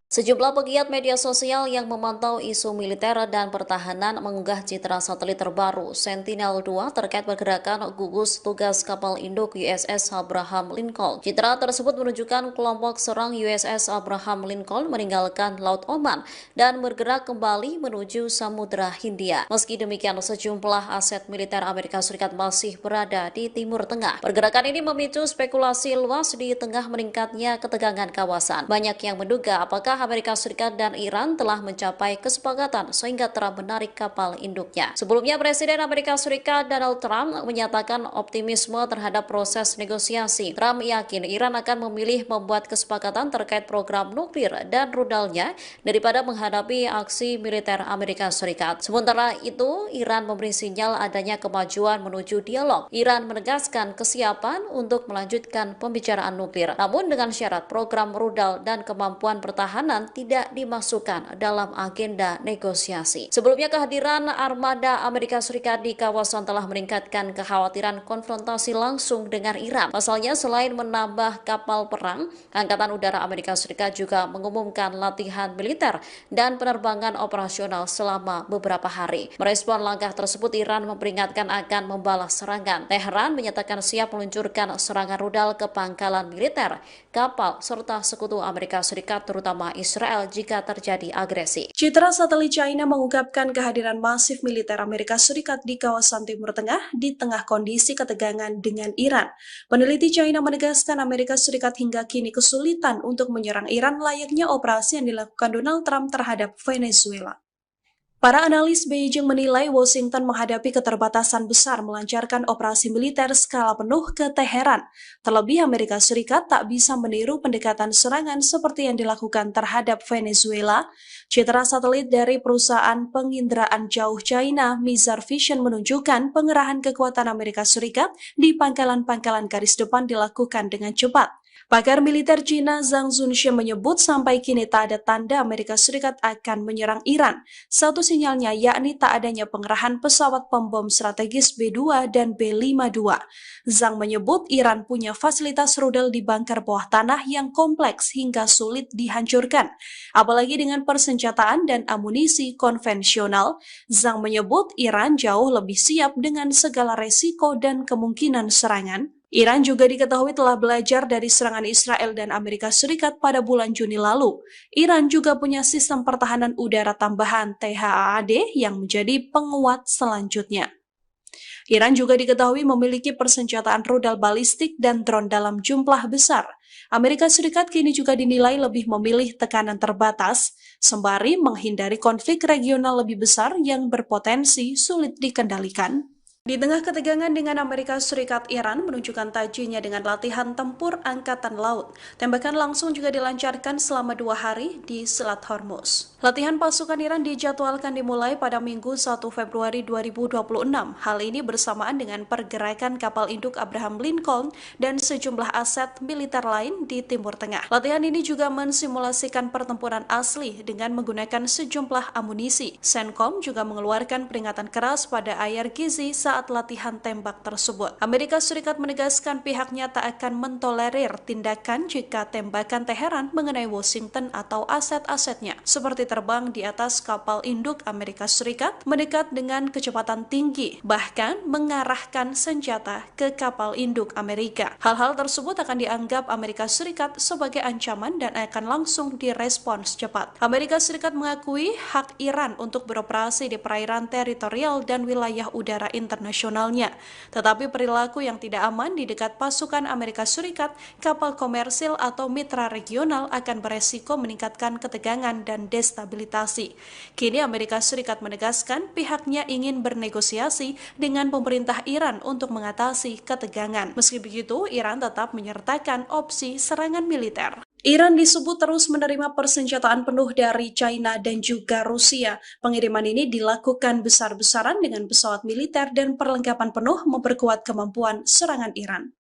Sejumlah pegiat media sosial yang memantau isu militer dan pertahanan mengunggah citra satelit terbaru Sentinel-2 terkait pergerakan gugus tugas kapal induk USS Abraham Lincoln. Citra tersebut menunjukkan kelompok serang USS Abraham Lincoln meninggalkan Laut Oman dan bergerak kembali menuju Samudra Hindia. Meski demikian, sejumlah aset militer Amerika Serikat masih berada di Timur Tengah. Pergerakan ini memicu spekulasi luas di tengah meningkatnya ketegangan kawasan. Banyak yang menduga apakah Amerika Serikat dan Iran telah mencapai kesepakatan sehingga Trump menarik kapal induknya. Sebelumnya, Presiden Amerika Serikat Donald Trump menyatakan optimisme terhadap proses negosiasi. Trump yakin Iran akan memilih membuat kesepakatan terkait program nuklir dan rudalnya daripada menghadapi aksi militer Amerika Serikat. Sementara itu, Iran memberi sinyal adanya kemajuan menuju dialog. Iran menegaskan kesiapan untuk melanjutkan pembicaraan nuklir, namun dengan syarat program rudal dan kemampuan pertahanan tidak dimasukkan dalam agenda negosiasi. Sebelumnya, kehadiran armada Amerika Serikat di kawasan telah meningkatkan kekhawatiran konfrontasi langsung dengan Iran. Pasalnya, selain menambah kapal perang, Angkatan Udara Amerika Serikat juga mengumumkan latihan militer dan penerbangan operasional selama beberapa hari. Merespon langkah tersebut, Iran memperingatkan akan membalas serangan. Teheran menyatakan siap meluncurkan serangan rudal ke pangkalan militer, kapal, serta sekutu Amerika Serikat terutama Israel jika terjadi agresi. Citra satelit China mengungkapkan kehadiran masif militer Amerika Serikat di kawasan Timur Tengah di tengah kondisi ketegangan dengan Iran. Peneliti China menegaskan Amerika Serikat hingga kini kesulitan untuk menyerang Iran layaknya operasi yang dilakukan Donald Trump terhadap Venezuela. Para analis Beijing menilai Washington menghadapi keterbatasan besar melancarkan operasi militer skala penuh ke Teheran. Terlebih Amerika Serikat tak bisa meniru pendekatan serangan seperti yang dilakukan terhadap Venezuela. Citra satelit dari perusahaan penginderaan jauh China, Mizar Vision, menunjukkan pengerahan kekuatan Amerika Serikat di pangkalan-pangkalan garis depan dilakukan dengan cepat. Pakar militer Cina Zhang Zunxie menyebut sampai kini tak ada tanda Amerika Serikat akan menyerang Iran. Satu sinyalnya yakni tak adanya pengerahan pesawat pembom strategis B-2 dan B-52. Zhang menyebut Iran punya fasilitas rudal di bunker bawah tanah yang kompleks hingga sulit dihancurkan. Apalagi dengan persenjataan dan amunisi konvensional, Zhang menyebut Iran jauh lebih siap dengan segala resiko dan kemungkinan serangan. Iran juga diketahui telah belajar dari serangan Israel dan Amerika Serikat pada bulan Juni lalu. Iran juga punya sistem pertahanan udara tambahan THAAD yang menjadi penguat selanjutnya. Iran juga diketahui memiliki persenjataan rudal balistik dan drone dalam jumlah besar. Amerika Serikat kini juga dinilai lebih memilih tekanan terbatas, sembari menghindari konflik regional lebih besar yang berpotensi sulit dikendalikan. Di tengah ketegangan dengan Amerika Serikat, Iran menunjukkan tajinya dengan latihan tempur Angkatan Laut. Tembakan langsung juga dilancarkan selama 2 hari di Selat Hormuz. Latihan pasukan Iran dijadwalkan dimulai pada Minggu 1 Februari 2026. Hal ini bersamaan dengan pergerakan kapal induk Abraham Lincoln dan sejumlah aset militer lain di Timur Tengah. Latihan ini juga mensimulasikan pertempuran asli dengan menggunakan sejumlah amunisi. CENTCOM juga mengeluarkan peringatan keras pada Ayer Gizi saat saat latihan tembak tersebut. Amerika Serikat menegaskan pihaknya tak akan mentolerir tindakan jika tembakan Teheran mengenai Washington atau aset-asetnya, seperti terbang di atas kapal induk Amerika Serikat mendekat dengan kecepatan tinggi, bahkan mengarahkan senjata ke kapal induk Amerika. Hal-hal tersebut akan dianggap Amerika Serikat sebagai ancaman dan akan langsung direspons cepat. Amerika Serikat mengakui hak Iran untuk beroperasi di perairan teritorial dan wilayah udara internasionalnya. Tetapi perilaku yang tidak aman di dekat pasukan Amerika Serikat, kapal komersil atau mitra regional akan beresiko meningkatkan ketegangan dan destabilitasi. Kini Amerika Serikat menegaskan pihaknya ingin bernegosiasi dengan pemerintah Iran untuk mengatasi ketegangan. Meski begitu, Iran tetap menyertakan opsi serangan militer. Iran disebut terus menerima persenjataan penuh dari China dan juga Rusia. Pengiriman ini dilakukan besar-besaran dengan pesawat militer dan perlengkapan penuh memperkuat kemampuan serangan Iran.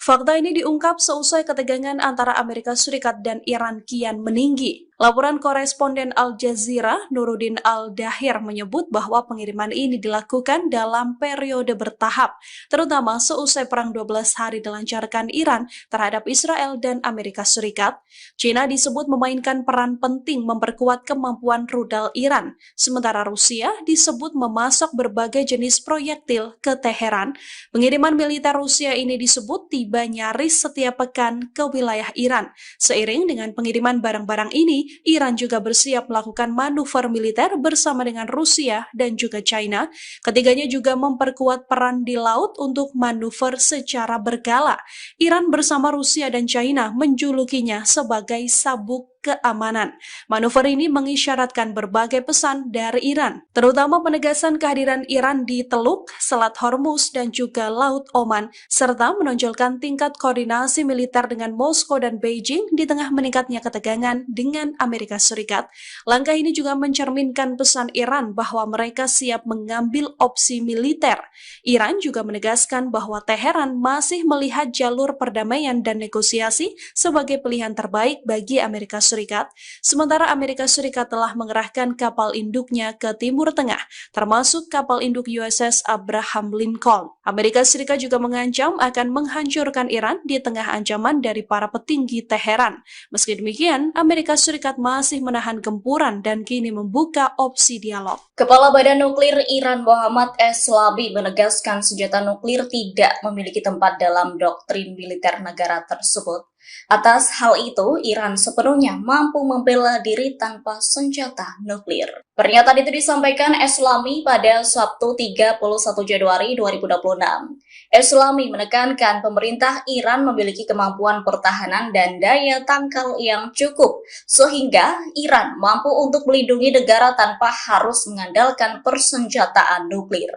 Fakta ini diungkap seusai ketegangan antara Amerika Serikat dan Iran kian meninggi. Laporan koresponden Al Jazeera, Nuruddin Al-Dahir menyebut bahwa pengiriman ini dilakukan dalam periode bertahap, terutama seusai perang 12 hari dilancarkan Iran terhadap Israel dan Amerika Serikat. China disebut memainkan peran penting memperkuat kemampuan rudal Iran, sementara Rusia disebut memasok berbagai jenis proyektil ke Teheran. Pengiriman militer Rusia ini disebut tiba nyaris setiap pekan ke wilayah Iran. Seiring dengan pengiriman barang-barang ini, Iran juga bersiap melakukan manuver militer bersama dengan Rusia dan juga China. Ketiganya juga memperkuat peran di laut untuk manuver secara berkala. Iran bersama Rusia dan China menjulukinya sebagai sabuk keamanan. Manuver ini mengisyaratkan berbagai pesan dari Iran, terutama penegasan kehadiran Iran di Teluk, Selat Hormuz, dan juga Laut Oman, serta menonjolkan tingkat koordinasi militer dengan Moskow dan Beijing di tengah meningkatnya ketegangan dengan Amerika Serikat. Langkah ini juga mencerminkan pesan Iran bahwa mereka siap mengambil opsi militer. Iran juga menegaskan bahwa Teheran masih melihat jalur perdamaian dan negosiasi sebagai pilihan terbaik bagi Amerika Serikat, sementara Amerika Serikat telah mengerahkan kapal induknya ke Timur Tengah, termasuk kapal induk USS Abraham Lincoln. Amerika Serikat juga mengancam akan menghancurkan Iran di tengah ancaman dari para petinggi Teheran. Meski demikian, Amerika Serikat masih menahan gempuran dan kini membuka opsi dialog. Kepala Badan Nuklir Iran Mohammad Eslabi menegaskan senjata nuklir tidak memiliki tempat dalam doktrin militer negara tersebut. Atas hal itu, Iran sepenuhnya mampu membela diri tanpa senjata nuklir. Pernyataan itu disampaikan Eslami pada Sabtu 31 Januari 2026. Eslami menekankan pemerintah Iran memiliki kemampuan pertahanan dan daya tangkal yang cukup, sehingga Iran mampu untuk melindungi negara tanpa harus mengandalkan persenjataan nuklir.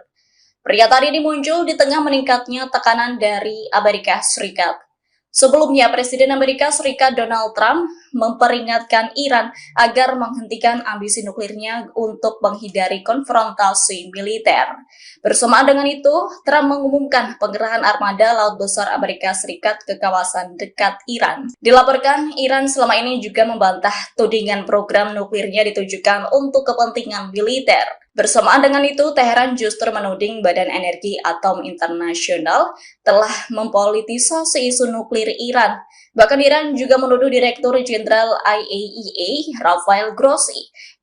Pernyataan ini muncul di tengah meningkatnya tekanan dari Amerika Serikat. Sebelumnya, Presiden Amerika Serikat Donald Trump memperingatkan Iran agar menghentikan ambisi nuklirnya untuk menghindari konfrontasi militer. Bersamaan dengan itu, Trump mengumumkan pengerahan armada Laut Besar Amerika Serikat ke kawasan dekat Iran. Dilaporkan, Iran selama ini juga membantah tudingan program nuklirnya ditujukan untuk kepentingan militer. Bersamaan dengan itu, Teheran justru menuding Badan Energi Atom Internasional telah mempolitisasi isu nuklir Iran. Bahkan Iran juga menuduh Direktur Jenderal IAEA, Rafael Grossi,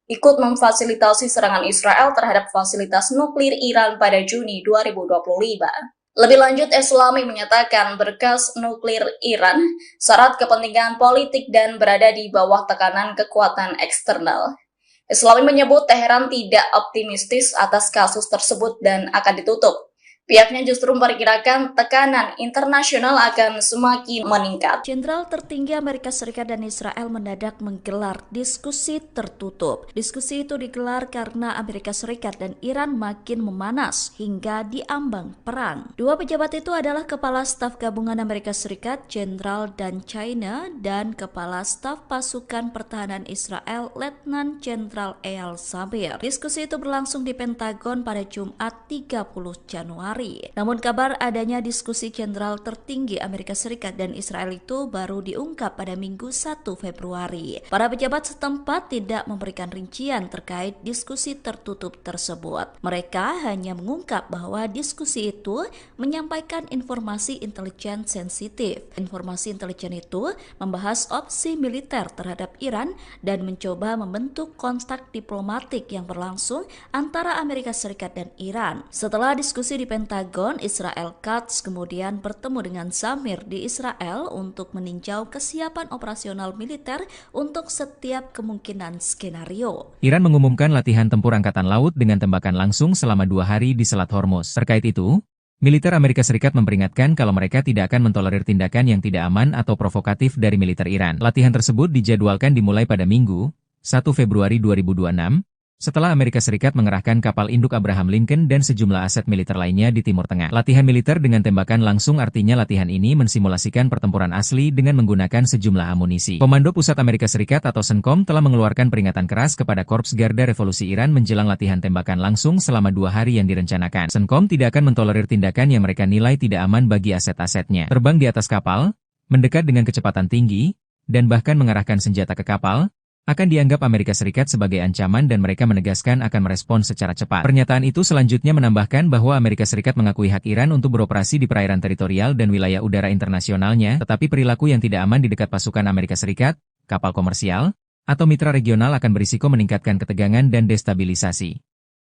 ikut memfasilitasi serangan Israel terhadap fasilitas nuklir Iran pada Juni 2025. Lebih lanjut, Eslami menyatakan berkas nuklir Iran syarat kepentingan politik dan berada di bawah tekanan kekuatan eksternal. Eslami menyebut Teheran tidak optimistis atas kasus tersebut dan akan ditutup. Pihaknya justru memperkirakan tekanan internasional akan semakin meningkat. Jenderal tertinggi Amerika Serikat dan Israel mendadak menggelar diskusi tertutup. Diskusi itu digelar karena Amerika Serikat dan Iran makin memanas hingga diambang perang. Dua pejabat itu adalah Kepala Staf Gabungan Amerika Serikat, Jenderal Dan China, dan Kepala Staf Pasukan Pertahanan Israel, Letnan Jenderal Eyal Zamir. Diskusi itu berlangsung di Pentagon pada Jumat 30 Januari. Februari. Namun kabar adanya diskusi jenderal tertinggi Amerika Serikat dan Israel itu baru diungkap pada Minggu 1 Februari. Para pejabat setempat tidak memberikan rincian terkait diskusi tertutup tersebut. Mereka hanya mengungkap bahwa diskusi itu menyampaikan informasi intelijen sensitif. Informasi intelijen itu membahas opsi militer terhadap Iran dan mencoba membentuk kontak diplomatik yang berlangsung antara Amerika Serikat dan Iran. Setelah diskusi di Pentagon, Israel Katz kemudian bertemu dengan Zamir di Israel untuk meninjau kesiapan operasional militer untuk setiap kemungkinan skenario. Iran mengumumkan latihan tempur angkatan laut dengan tembakan langsung selama 2 hari di Selat Hormuz. Terkait itu, militer Amerika Serikat memperingatkan kalau mereka tidak akan mentolerir tindakan yang tidak aman atau provokatif dari militer Iran. Latihan tersebut dijadwalkan dimulai pada Minggu, 1 Februari 2026, setelah Amerika Serikat mengerahkan kapal induk Abraham Lincoln dan sejumlah aset militer lainnya di Timur Tengah. Latihan militer dengan tembakan langsung artinya latihan ini mensimulasikan pertempuran asli dengan menggunakan sejumlah amunisi. Komando Pusat Amerika Serikat atau CENTCOM telah mengeluarkan peringatan keras kepada Korps Garda Revolusi Iran menjelang latihan tembakan langsung selama 2 hari yang direncanakan. CENTCOM tidak akan mentolerir tindakan yang mereka nilai tidak aman bagi aset-asetnya. Terbang di atas kapal, mendekat dengan kecepatan tinggi, dan bahkan mengarahkan senjata ke kapal, akan dianggap Amerika Serikat sebagai ancaman dan mereka menegaskan akan merespons secara cepat. Pernyataan itu selanjutnya menambahkan bahwa Amerika Serikat mengakui hak Iran untuk beroperasi di perairan teritorial dan wilayah udara internasionalnya, tetapi perilaku yang tidak aman di dekat pasukan Amerika Serikat, kapal komersial, atau mitra regional akan berisiko meningkatkan ketegangan dan destabilisasi.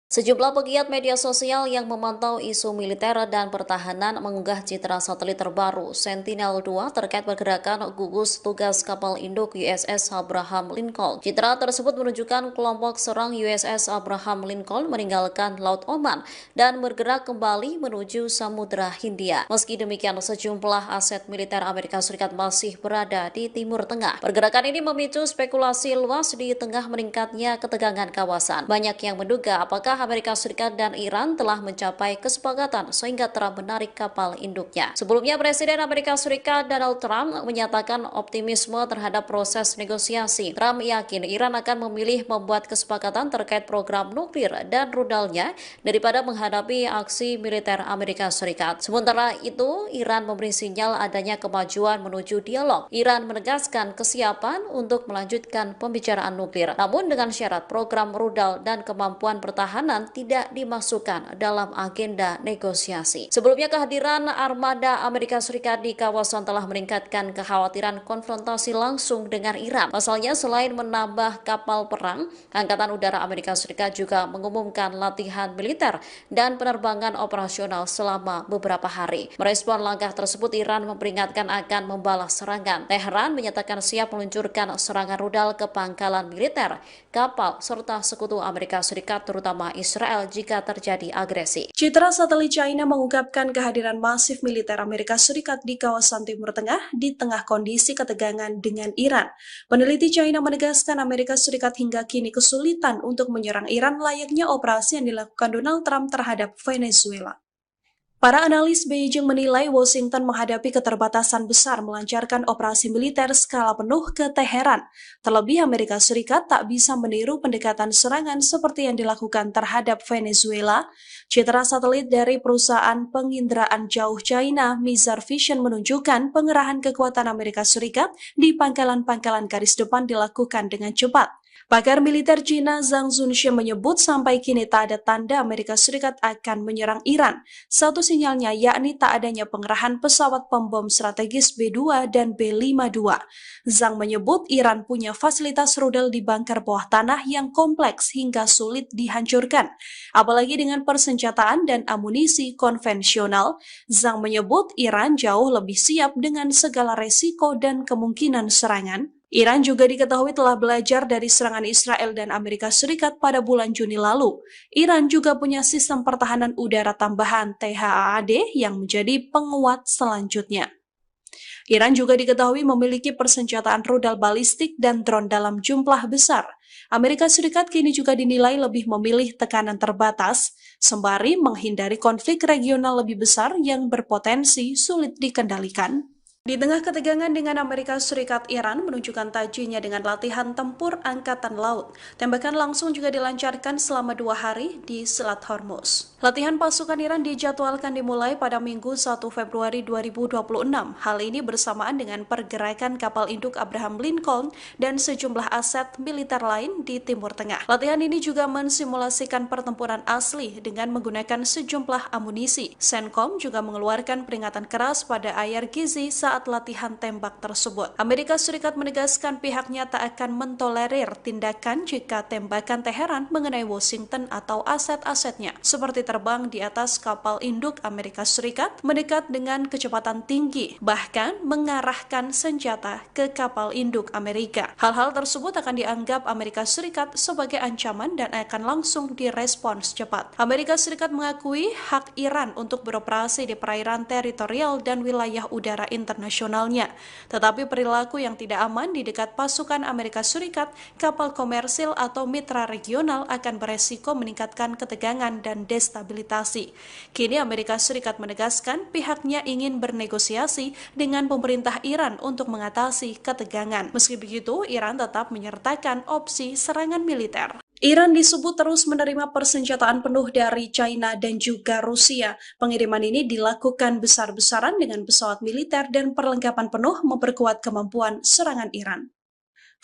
Sejumlah pegiat media sosial yang memantau isu militer dan pertahanan mengunggah citra satelit terbaru Sentinel-2 terkait pergerakan gugus tugas kapal induk USS Abraham Lincoln. Citra tersebut menunjukkan kelompok serang USS Abraham Lincoln meninggalkan Laut Oman dan bergerak kembali menuju Samudra Hindia. Meski demikian, sejumlah aset militer Amerika Serikat masih berada di Timur Tengah. Pergerakan ini memicu spekulasi luas di tengah meningkatnya ketegangan kawasan. Banyak yang menduga apakah Amerika Serikat dan Iran telah mencapai kesepakatan sehingga Trump menarik kapal induknya. Sebelumnya, Presiden Amerika Serikat Donald Trump menyatakan optimisme terhadap proses negosiasi. Trump yakin Iran akan memilih membuat kesepakatan terkait program nuklir dan rudalnya daripada menghadapi aksi militer Amerika Serikat. Sementara itu, Iran memberi sinyal adanya kemajuan menuju dialog. Iran menegaskan kesiapan untuk melanjutkan pembicaraan nuklir, namun dengan syarat program rudal dan kemampuan pertahanan tidak dimasukkan dalam agenda negosiasi. Sebelumnya, kehadiran armada Amerika Serikat di kawasan telah meningkatkan kekhawatiran konfrontasi langsung dengan Iran. Pasalnya, selain menambah kapal perang, Angkatan Udara Amerika Serikat juga mengumumkan latihan militer dan penerbangan operasional selama beberapa hari. Merespon langkah tersebut, Iran memperingatkan akan membalas serangan. Teheran menyatakan siap meluncurkan serangan rudal ke pangkalan militer, kapal, serta sekutu Amerika Serikat terutama Israel jika terjadi agresi. Citra satelit China mengungkapkan kehadiran masif militer Amerika Serikat di kawasan Timur Tengah di tengah kondisi ketegangan dengan Iran. Peneliti China menegaskan Amerika Serikat hingga kini kesulitan untuk menyerang Iran layaknya operasi yang dilakukan Donald Trump terhadap Venezuela. Para analis Beijing menilai Washington menghadapi keterbatasan besar melancarkan operasi militer skala penuh ke Teheran. Terlebih Amerika Serikat tak bisa meniru pendekatan serangan seperti yang dilakukan terhadap Venezuela. Citra satelit dari perusahaan penginderaan jauh China, Mizar Vision, menunjukkan pengerahan kekuatan Amerika Serikat di pangkalan-pangkalan garis depan dilakukan dengan cepat. Pakar militer Cina Zhang Zunxie menyebut sampai kini tak ada tanda Amerika Serikat akan menyerang Iran. Satu sinyalnya yakni tak adanya pengerahan pesawat pembom strategis B-2 dan B-52. Zhang menyebut Iran punya fasilitas rudal di bunker bawah tanah yang kompleks hingga sulit dihancurkan. Apalagi dengan persenjataan dan amunisi konvensional, Zhang menyebut Iran jauh lebih siap dengan segala resiko dan kemungkinan serangan. Iran juga diketahui telah belajar dari serangan Israel dan Amerika Serikat pada bulan Juni lalu. Iran juga punya sistem pertahanan udara tambahan THAAD yang menjadi penguat selanjutnya. Iran juga diketahui memiliki persenjataan rudal balistik dan drone dalam jumlah besar. Amerika Serikat kini juga dinilai lebih memilih tekanan terbatas, sembari menghindari konflik regional lebih besar yang berpotensi sulit dikendalikan. Di tengah ketegangan dengan Amerika Serikat, Iran menunjukkan tajinya dengan latihan tempur Angkatan Laut. Tembakan langsung juga dilancarkan selama 2 hari di Selat Hormuz. Latihan pasukan Iran dijadwalkan dimulai pada Minggu 1 Februari 2026. Hal ini bersamaan dengan pergerakan kapal induk Abraham Lincoln dan sejumlah aset militer lain di Timur Tengah. Latihan ini juga mensimulasikan pertempuran asli dengan menggunakan sejumlah amunisi. CENTCOM juga mengeluarkan peringatan keras pada Ayar Gizi saat latihan tembak tersebut. Amerika Serikat menegaskan pihaknya tak akan mentolerir tindakan jika tembakan Teheran mengenai Washington atau aset-asetnya, seperti terbang di atas kapal induk Amerika Serikat mendekat dengan kecepatan tinggi, bahkan mengarahkan senjata ke kapal induk Amerika. Hal-hal tersebut akan dianggap Amerika Serikat sebagai ancaman dan akan langsung direspons cepat. Amerika Serikat mengakui hak Iran untuk beroperasi di perairan teritorial dan wilayah udara internasionalnya. Tetapi perilaku yang tidak aman di dekat pasukan Amerika Serikat, kapal komersil atau mitra regional akan beresiko meningkatkan ketegangan dan destabilitasi. Kini Amerika Serikat menegaskan pihaknya ingin bernegosiasi dengan pemerintah Iran untuk mengatasi ketegangan. Meski begitu, Iran tetap menyertakan opsi serangan militer. Iran disebut terus menerima persenjataan penuh dari China dan juga Rusia. Pengiriman ini dilakukan besar-besaran dengan pesawat militer dan perlengkapan penuh memperkuat kemampuan serangan Iran.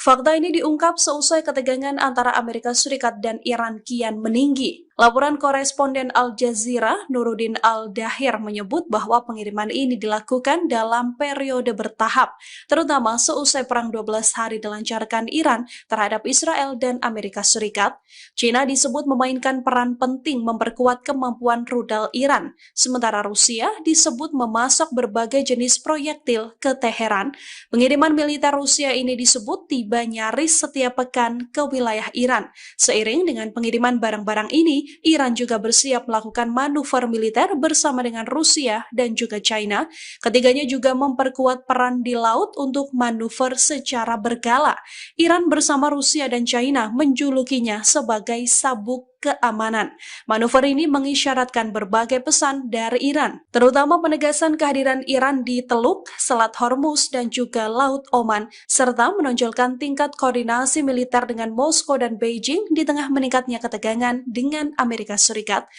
Fakta ini diungkap seusai ketegangan antara Amerika Serikat dan Iran kian meninggi. Laporan koresponden Al Jazeera, Nuruddin Al-Dahir, menyebut bahwa pengiriman ini dilakukan dalam periode bertahap, terutama seusai perang 12 hari dilancarkan Iran terhadap Israel dan Amerika Serikat. China disebut memainkan peran penting memperkuat kemampuan rudal Iran, sementara Rusia disebut memasok berbagai jenis proyektil ke Teheran. Pengiriman militer Rusia ini disebut tiba nyaris setiap pekan ke wilayah Iran. Seiring dengan pengiriman barang-barang ini, Iran juga bersiap melakukan manuver militer bersama dengan Rusia dan juga China. Ketiganya juga memperkuat peran di laut untuk manuver secara berkala. Iran bersama Rusia dan China menjulukinya sebagai sabuk keamanan. Manuver ini mengisyaratkan berbagai pesan dari Iran, terutama penegasan kehadiran Iran di Teluk, Selat Hormuz, dan juga Laut Oman, serta menonjolkan tingkat koordinasi militer dengan Moskow dan Beijing di tengah meningkatnya ketegangan dengan Amerika Serikat.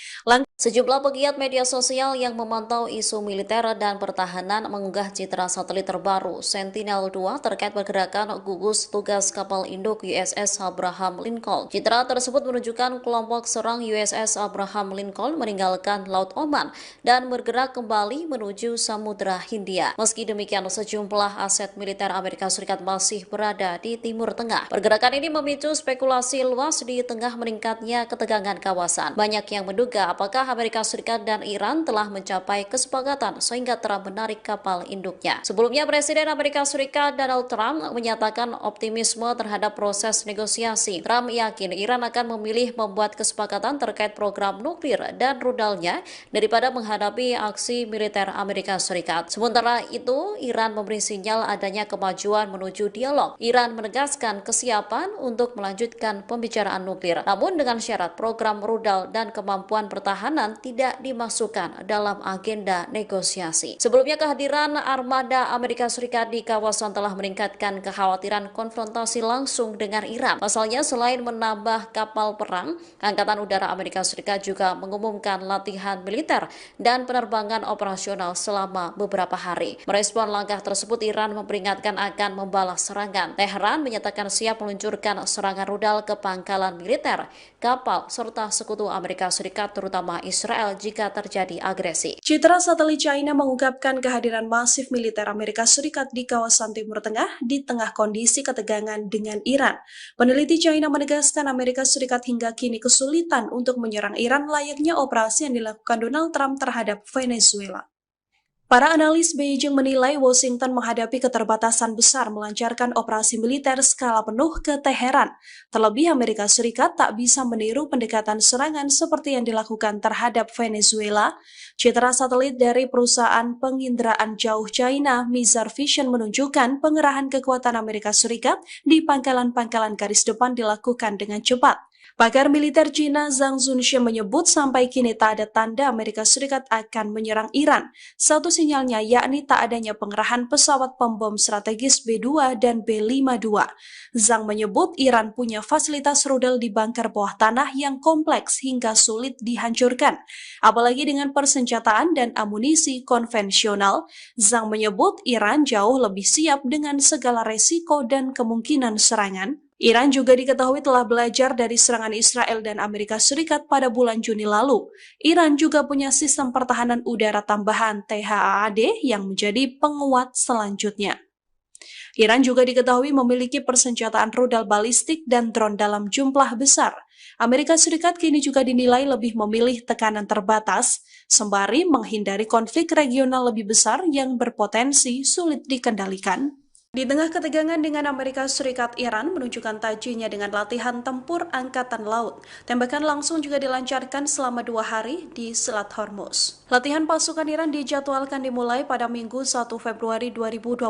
Sejumlah pegiat media sosial yang memantau isu militer dan pertahanan mengunggah citra satelit terbaru Sentinel-2 terkait pergerakan gugus tugas kapal induk USS Abraham Lincoln. Citra tersebut menunjukkan kelompok serang USS Abraham Lincoln meninggalkan Laut Oman dan bergerak kembali menuju Samudra Hindia. Meski demikian, sejumlah aset militer Amerika Serikat masih berada di Timur Tengah. Pergerakan ini memicu spekulasi luas di tengah meningkatnya ketegangan kawasan. Banyak yang menduga apakah Amerika Serikat dan Iran telah mencapai kesepakatan sehingga Trump menarik kapal induknya. Sebelumnya, Presiden Amerika Serikat Donald Trump menyatakan optimisme terhadap proses negosiasi. Trump yakin Iran akan memilih membuat kesepakatan terkait program nuklir dan rudalnya daripada menghadapi aksi militer Amerika Serikat. Sementara itu, Iran memberi sinyal adanya kemajuan menuju dialog. Iran menegaskan kesiapan untuk melanjutkan pembicaraan nuklir, namun dengan syarat program rudal dan kemampuan pertahanan tidak dimasukkan dalam agenda negosiasi. Sebelumnya, kehadiran armada Amerika Serikat di kawasan telah meningkatkan kekhawatiran konfrontasi langsung dengan Iran. Pasalnya, selain menambah kapal perang, Angkatan Udara Amerika Serikat juga mengumumkan latihan militer dan penerbangan operasional selama beberapa hari. Merespon langkah tersebut, Iran memperingatkan akan membalas serangan. Teheran menyatakan siap meluncurkan serangan rudal ke pangkalan militer, kapal, serta sekutu Amerika Serikat terutama Israel jika terjadi agresi. Citra satelit China mengungkapkan kehadiran masif militer Amerika Serikat di kawasan Timur Tengah di tengah kondisi ketegangan dengan Iran. Peneliti China menegaskan Amerika Serikat hingga kini kesulitan untuk menyerang Iran layaknya operasi yang dilakukan Donald Trump terhadap Venezuela. Para analis Beijing menilai Washington menghadapi keterbatasan besar melancarkan operasi militer skala penuh ke Teheran. Terlebih Amerika Serikat tak bisa meniru pendekatan serangan seperti yang dilakukan terhadap Venezuela. Citra satelit dari perusahaan penginderaan jauh China, Mizar Vision, menunjukkan pengerahan kekuatan Amerika Serikat di pangkalan-pangkalan garis depan dilakukan dengan cepat. Pakar militer Cina Zhang Zunxie menyebut sampai kini tak ada tanda Amerika Serikat akan menyerang Iran. Satu sinyalnya yakni tak adanya pengerahan pesawat pembom strategis B-2 dan B-52. Zhang menyebut Iran punya fasilitas rudal di bunker bawah tanah yang kompleks hingga sulit dihancurkan. Apalagi dengan persenjataan dan amunisi konvensional, Zhang menyebut Iran jauh lebih siap dengan segala resiko dan kemungkinan serangan. Iran juga diketahui telah belajar dari serangan Israel dan Amerika Serikat pada bulan Juni lalu. Iran juga punya sistem pertahanan udara tambahan THAAD yang menjadi penguat selanjutnya. Iran juga diketahui memiliki persenjataan rudal balistik dan drone dalam jumlah besar. Amerika Serikat kini juga dinilai lebih memilih tekanan terbatas, sembari menghindari konflik regional lebih besar yang berpotensi sulit dikendalikan. Di tengah ketegangan dengan Amerika Serikat, Iran menunjukkan tajinya dengan latihan tempur Angkatan Laut. Tembakan langsung juga dilancarkan selama 2 hari di Selat Hormuz. Latihan pasukan Iran dijadwalkan dimulai pada Minggu 1 Februari 2026.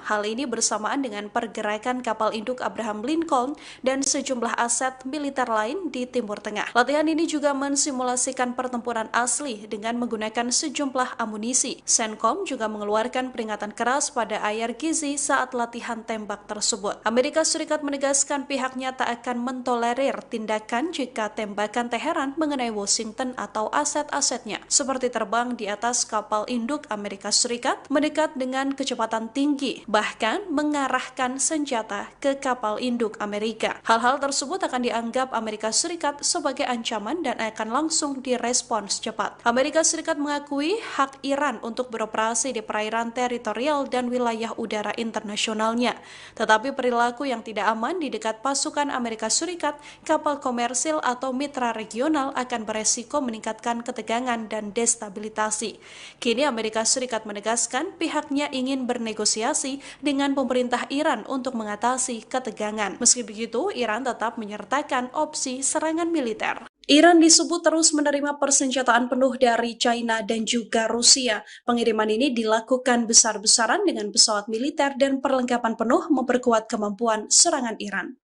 Hal ini bersamaan dengan pergerakan kapal induk Abraham Lincoln dan sejumlah aset militer lain di Timur Tengah. Latihan ini juga mensimulasikan pertempuran asli dengan menggunakan sejumlah amunisi. CENTCOM juga mengeluarkan peringatan keras pada Ayar Gizi saat latihan tembak tersebut. Amerika Serikat menegaskan pihaknya tak akan mentolerir tindakan jika tembakan Teheran mengenai Washington atau aset-asetnya, seperti terbang di atas kapal induk Amerika Serikat mendekat dengan kecepatan tinggi, bahkan mengarahkan senjata ke kapal induk Amerika. Hal-hal tersebut akan dianggap Amerika Serikat sebagai ancaman dan akan langsung direspons cepat. Amerika Serikat mengakui hak Iran untuk beroperasi di perairan teritorial dan wilayah udara internasionalnya. Tetapi perilaku yang tidak aman di dekat pasukan Amerika Serikat, kapal komersil atau mitra regional akan beresiko meningkatkan ketegangan dan destabilitasi. Kini Amerika Serikat menegaskan pihaknya ingin bernegosiasi dengan pemerintah Iran untuk mengatasi ketegangan. Meski begitu, Iran tetap menyertakan opsi serangan militer. Iran disebut terus menerima persenjataan penuh dari China dan juga Rusia. Pengiriman ini dilakukan besar-besaran dengan pesawat militer dan perlengkapan penuh memperkuat kemampuan serangan Iran.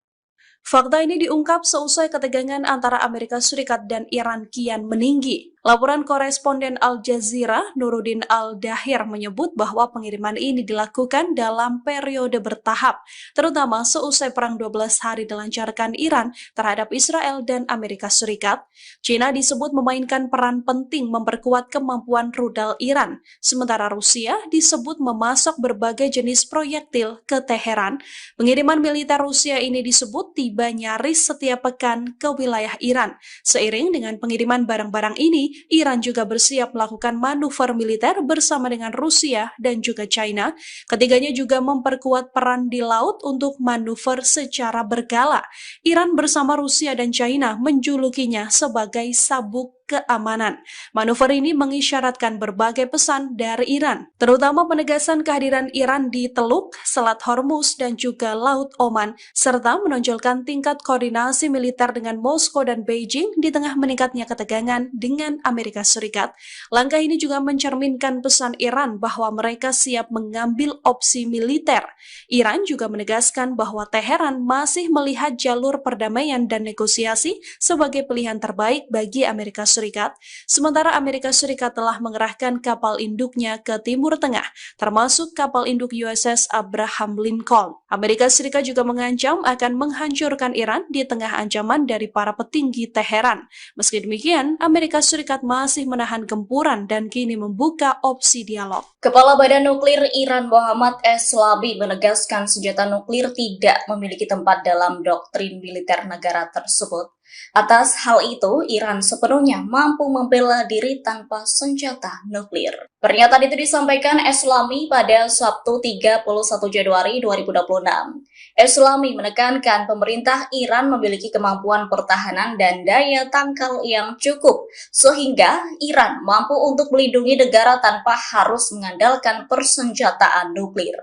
Fakta ini diungkap seusai ketegangan antara Amerika Serikat dan Iran kian meninggi. Laporan koresponden Al Jazeera, Nuruddin Al-Dahir menyebut bahwa pengiriman ini dilakukan dalam periode bertahap, terutama seusai perang 12 hari dilancarkan Iran terhadap Israel dan Amerika Serikat. China disebut memainkan peran penting memperkuat kemampuan rudal Iran, sementara Rusia disebut memasok berbagai jenis proyektil ke Teheran. Pengiriman militer Rusia ini disebut tiba nyaris setiap pekan ke wilayah Iran. Seiring dengan pengiriman barang-barang ini, Iran juga bersiap melakukan manuver militer bersama dengan Rusia dan juga China. Ketiganya juga memperkuat peran di laut untuk manuver secara berkala. Iran bersama Rusia dan China menjulukinya sebagai sabuk keamanan. Manuver ini mengisyaratkan berbagai pesan dari Iran, terutama penegasan kehadiran Iran di Teluk, Selat Hormuz, dan juga Laut Oman, serta menonjolkan tingkat koordinasi militer dengan Moskow dan Beijing di tengah meningkatnya ketegangan dengan Amerika Serikat. Langkah ini juga mencerminkan pesan Iran bahwa mereka siap mengambil opsi militer. Iran juga menegaskan bahwa Teheran masih melihat jalur perdamaian dan negosiasi sebagai pilihan terbaik bagi Amerika Serikat, sementara Amerika Serikat telah mengerahkan kapal induknya ke Timur Tengah, termasuk kapal induk USS Abraham Lincoln. Amerika Serikat juga mengancam akan menghancurkan Iran di tengah ancaman dari para petinggi Teheran. Meski demikian, Amerika Serikat masih menahan gempuran dan kini membuka opsi dialog. Kepala Badan Nuklir Iran Mohammad Eslabi menegaskan senjata nuklir tidak memiliki tempat dalam doktrin militer negara tersebut. Atas hal itu, Iran sepenuhnya mampu membela diri tanpa senjata nuklir. Pernyataan itu disampaikan Eslami pada Sabtu 31 Januari 2026. Eslami menekankan pemerintah Iran memiliki kemampuan pertahanan dan daya tangkal yang cukup, sehingga Iran mampu untuk melindungi negara tanpa harus mengandalkan persenjataan nuklir.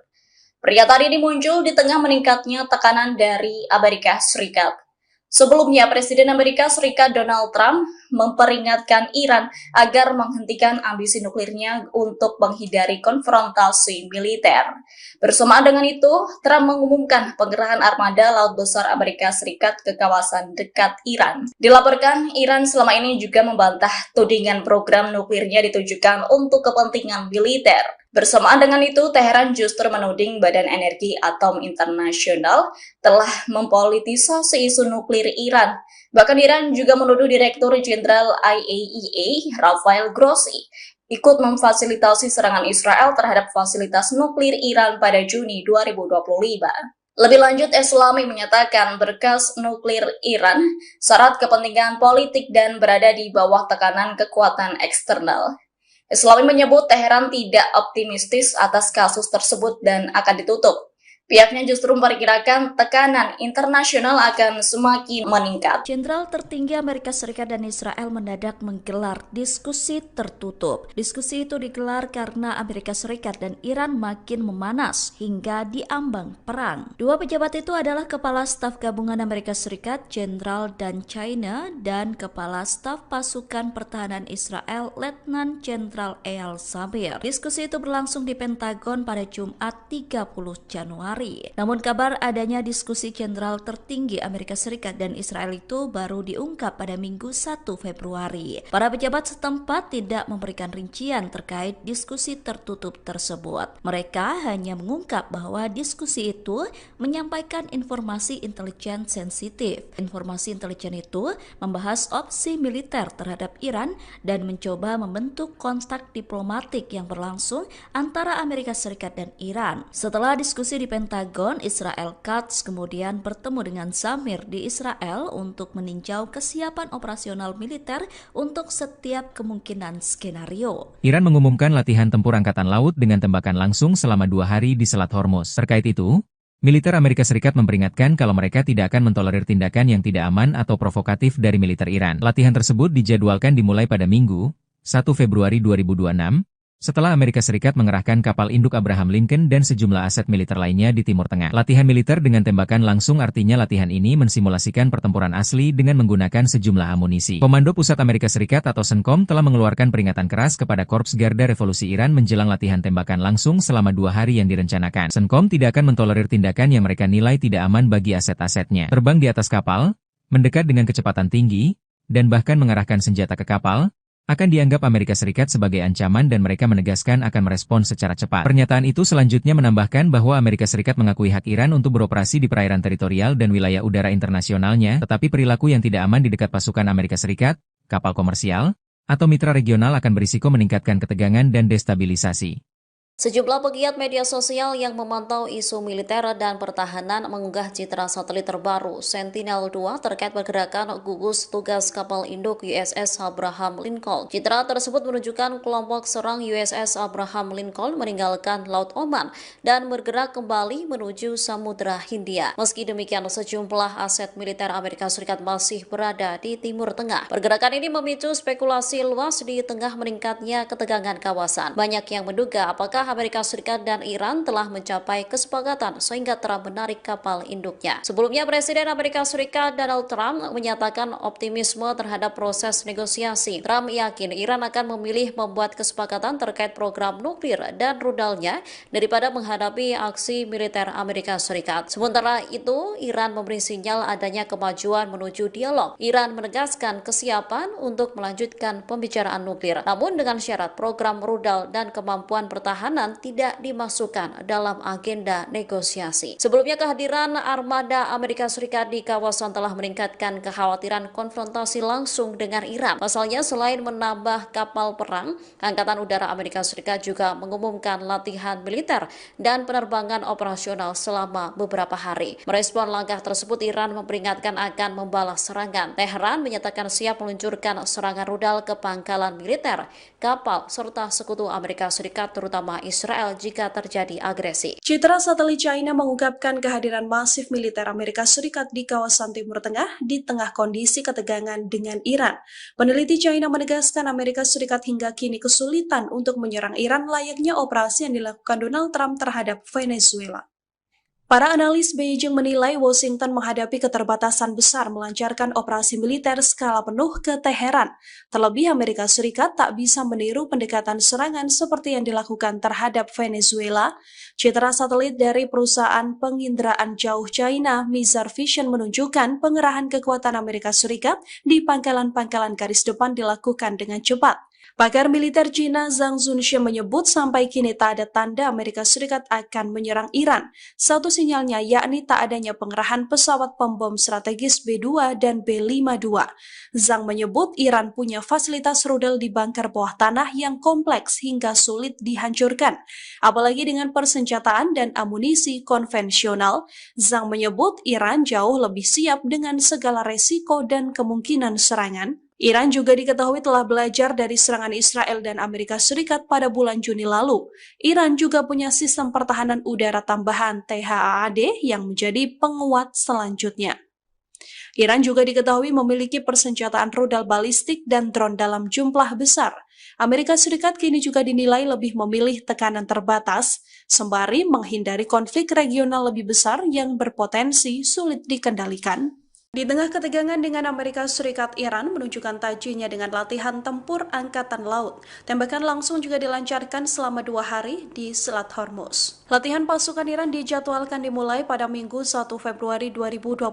Pernyataan ini muncul di tengah meningkatnya tekanan dari Amerika Serikat. Sebelumnya, Presiden Amerika Serikat Donald Trump memperingatkan Iran agar menghentikan ambisi nuklirnya untuk menghindari konfrontasi militer. Bersamaan dengan itu, Trump mengumumkan pengerahan armada Laut Besar Amerika Serikat ke kawasan dekat Iran. Dilaporkan, Iran selama ini juga membantah tudingan program nuklirnya ditujukan untuk kepentingan militer. Bersamaan dengan itu, Teheran justru menuding Badan Energi Atom Internasional telah mempolitisasi isu nuklir Iran. Bahkan Iran juga menuduh Direktur Jenderal IAEA, Rafael Grossi, ikut memfasilitasi serangan Israel terhadap fasilitas nuklir Iran pada Juni 2025. Lebih lanjut, Eslami menyatakan berkas nuklir Iran syarat kepentingan politik dan berada di bawah tekanan kekuatan eksternal. Eslami menyebut Teheran tidak optimistis atas kasus tersebut dan akan ditutup. Pihaknya justru memperkirakan tekanan internasional akan semakin meningkat. Jenderal tertinggi Amerika Serikat dan Israel mendadak menggelar diskusi tertutup. Diskusi itu digelar karena Amerika Serikat dan Iran makin memanas hingga diambang perang. Dua pejabat itu adalah Kepala Staf Gabungan Amerika Serikat Jenderal Dan China dan Kepala Staf Pasukan Pertahanan Israel Letnan Jenderal Eyal Zamir. Diskusi itu berlangsung di Pentagon pada Jumat 30 Januari. Namun kabar adanya diskusi jenderal tertinggi Amerika Serikat dan Israel itu baru diungkap pada Minggu 1 Februari. Para pejabat setempat tidak memberikan rincian terkait diskusi tertutup tersebut. Mereka hanya mengungkap bahwa diskusi itu menyampaikan informasi intelijen sensitif. Informasi intelijen itu membahas opsi militer terhadap Iran dan mencoba membentuk kontak diplomatik yang berlangsung antara Amerika Serikat dan Iran. Setelah diskusi di Pentagon, Israel Katz kemudian bertemu dengan Zamir di Israel untuk meninjau kesiapan operasional militer untuk setiap kemungkinan skenario. Iran mengumumkan latihan tempur angkatan laut dengan tembakan langsung selama 2 hari di Selat Hormuz. Terkait itu, militer Amerika Serikat memperingatkan kalau mereka tidak akan mentolerir tindakan yang tidak aman atau provokatif dari militer Iran. Latihan tersebut dijadwalkan dimulai pada Minggu, 1 Februari 2026, setelah Amerika Serikat mengerahkan kapal induk Abraham Lincoln dan sejumlah aset militer lainnya di Timur Tengah. Latihan militer dengan tembakan langsung artinya latihan ini mensimulasikan pertempuran asli dengan menggunakan sejumlah amunisi. Komando Pusat Amerika Serikat atau CENTCOM telah mengeluarkan peringatan keras kepada Korps Garda Revolusi Iran menjelang latihan tembakan langsung selama 2 hari yang direncanakan. CENTCOM tidak akan mentolerir tindakan yang mereka nilai tidak aman bagi aset-asetnya. Terbang di atas kapal, mendekat dengan kecepatan tinggi, dan bahkan mengarahkan senjata ke kapal, akan dianggap Amerika Serikat sebagai ancaman dan mereka menegaskan akan merespons secara cepat. Pernyataan itu selanjutnya menambahkan bahwa Amerika Serikat mengakui hak Iran untuk beroperasi di perairan teritorial dan wilayah udara internasionalnya, tetapi perilaku yang tidak aman di dekat pasukan Amerika Serikat, kapal komersial, atau mitra regional akan berisiko meningkatkan ketegangan dan destabilisasi. Sejumlah pegiat media sosial yang memantau isu militer dan pertahanan mengunggah citra satelit terbaru Sentinel-2 terkait pergerakan gugus tugas kapal induk USS Abraham Lincoln. Citra tersebut menunjukkan kelompok serang USS Abraham Lincoln meninggalkan Laut Oman dan bergerak kembali menuju Samudra Hindia. Meski demikian, sejumlah aset militer Amerika Serikat masih berada di Timur Tengah. Pergerakan ini memicu spekulasi luas di tengah meningkatnya ketegangan kawasan. Banyak yang menduga apakah Amerika Serikat dan Iran telah mencapai kesepakatan sehingga Trump menarik kapal induknya. Sebelumnya, Presiden Amerika Serikat Donald Trump menyatakan optimisme terhadap proses negosiasi. Trump yakin Iran akan memilih membuat kesepakatan terkait program nuklir dan rudalnya daripada menghadapi aksi militer Amerika Serikat. Sementara itu, Iran memberi sinyal adanya kemajuan menuju dialog. Iran menegaskan kesiapan untuk melanjutkan pembicaraan nuklir, namun dengan syarat program rudal dan kemampuan pertahanan tidak dimasukkan dalam agenda negosiasi. Sebelumnya, kehadiran armada Amerika Serikat di kawasan telah meningkatkan kekhawatiran konfrontasi langsung dengan Iran. Pasalnya, selain menambah kapal perang, Angkatan Udara Amerika Serikat juga mengumumkan latihan militer dan penerbangan operasional selama beberapa hari. Merespon langkah tersebut, Iran memperingatkan akan membalas serangan. Teheran menyatakan siap meluncurkan serangan rudal ke pangkalan militer, kapal, serta sekutu Amerika Serikat terutama Israel jika terjadi agresi. Citra satelit China mengungkapkan kehadiran masif militer Amerika Serikat di kawasan Timur Tengah di tengah kondisi ketegangan dengan Iran. Peneliti China menegaskan Amerika Serikat hingga kini kesulitan untuk menyerang Iran layaknya operasi yang dilakukan Donald Trump terhadap Venezuela. Para analis Beijing menilai Washington menghadapi keterbatasan besar melancarkan operasi militer skala penuh ke Teheran. Terlebih Amerika Serikat tak bisa meniru pendekatan serangan seperti yang dilakukan terhadap Venezuela. Citra satelit dari perusahaan penginderaan jauh China, Mizar Vision, menunjukkan pengerahan kekuatan Amerika Serikat di pangkalan-pangkalan garis depan dilakukan dengan cepat. Pakar militer Cina Zhang Zunxie menyebut sampai kini tak ada tanda Amerika Serikat akan menyerang Iran. Satu sinyalnya yakni tak adanya pengerahan pesawat pembom strategis B-2 dan B-52. Zhang menyebut Iran punya fasilitas rudal di bunker bawah tanah yang kompleks hingga sulit dihancurkan. Apalagi dengan persenjataan dan amunisi konvensional, Zhang menyebut Iran jauh lebih siap dengan segala resiko dan kemungkinan serangan. Iran juga diketahui telah belajar dari serangan Israel dan Amerika Serikat pada bulan Juni lalu. Iran juga punya sistem pertahanan udara tambahan THAAD yang menjadi penguat selanjutnya. Iran juga diketahui memiliki persenjataan rudal balistik dan drone dalam jumlah besar. Amerika Serikat kini juga dinilai lebih memilih tekanan terbatas, sembari menghindari konflik regional lebih besar yang berpotensi sulit dikendalikan. Di tengah ketegangan dengan Amerika Serikat, Iran menunjukkan tajinya dengan latihan tempur Angkatan Laut. Tembakan langsung juga dilancarkan selama 2 hari di Selat Hormuz. Latihan pasukan Iran dijadwalkan dimulai pada Minggu 1 Februari 2026.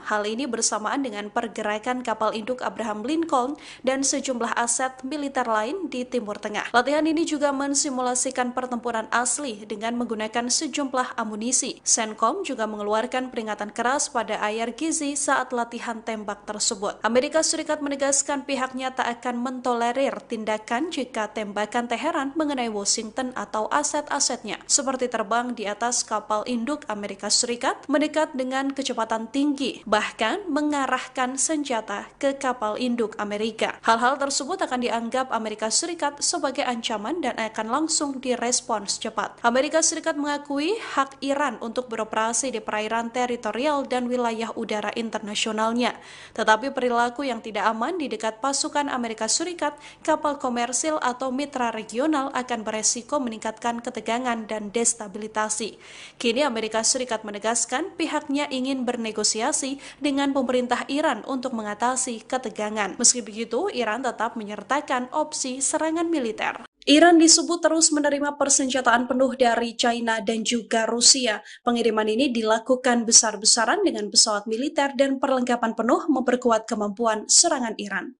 Hal ini bersamaan dengan pergerakan kapal induk Abraham Lincoln dan sejumlah aset militer lain di Timur Tengah. Latihan ini juga mensimulasikan pertempuran asli dengan menggunakan sejumlah amunisi. CENTCOM juga mengeluarkan peringatan keras pada Ayar Gizi saat latihan tembak tersebut. Amerika Serikat menegaskan pihaknya tak akan mentolerir tindakan jika tembakan Teheran mengenai Washington atau aset-asetnya, seperti terbang di atas kapal induk Amerika Serikat mendekat dengan kecepatan tinggi, bahkan mengarahkan senjata ke kapal induk Amerika. Hal-hal tersebut akan dianggap Amerika Serikat sebagai ancaman dan akan langsung direspons cepat. Amerika Serikat mengakui hak Iran untuk beroperasi di perairan teritorial dan wilayah udara internasionalnya. Tetapi perilaku yang tidak aman di dekat pasukan Amerika Serikat, kapal komersil atau mitra regional akan beresiko meningkatkan ketegangan dan destabilitasi. Kini Amerika Serikat menegaskan pihaknya ingin bernegosiasi dengan pemerintah Iran untuk mengatasi ketegangan. Meski begitu, Iran tetap menyertakan opsi serangan militer. Iran disebut terus menerima persenjataan penuh dari China dan juga Rusia. Pengiriman ini dilakukan besar-besaran dengan pesawat militer dan perlengkapan penuh memperkuat kemampuan serangan Iran.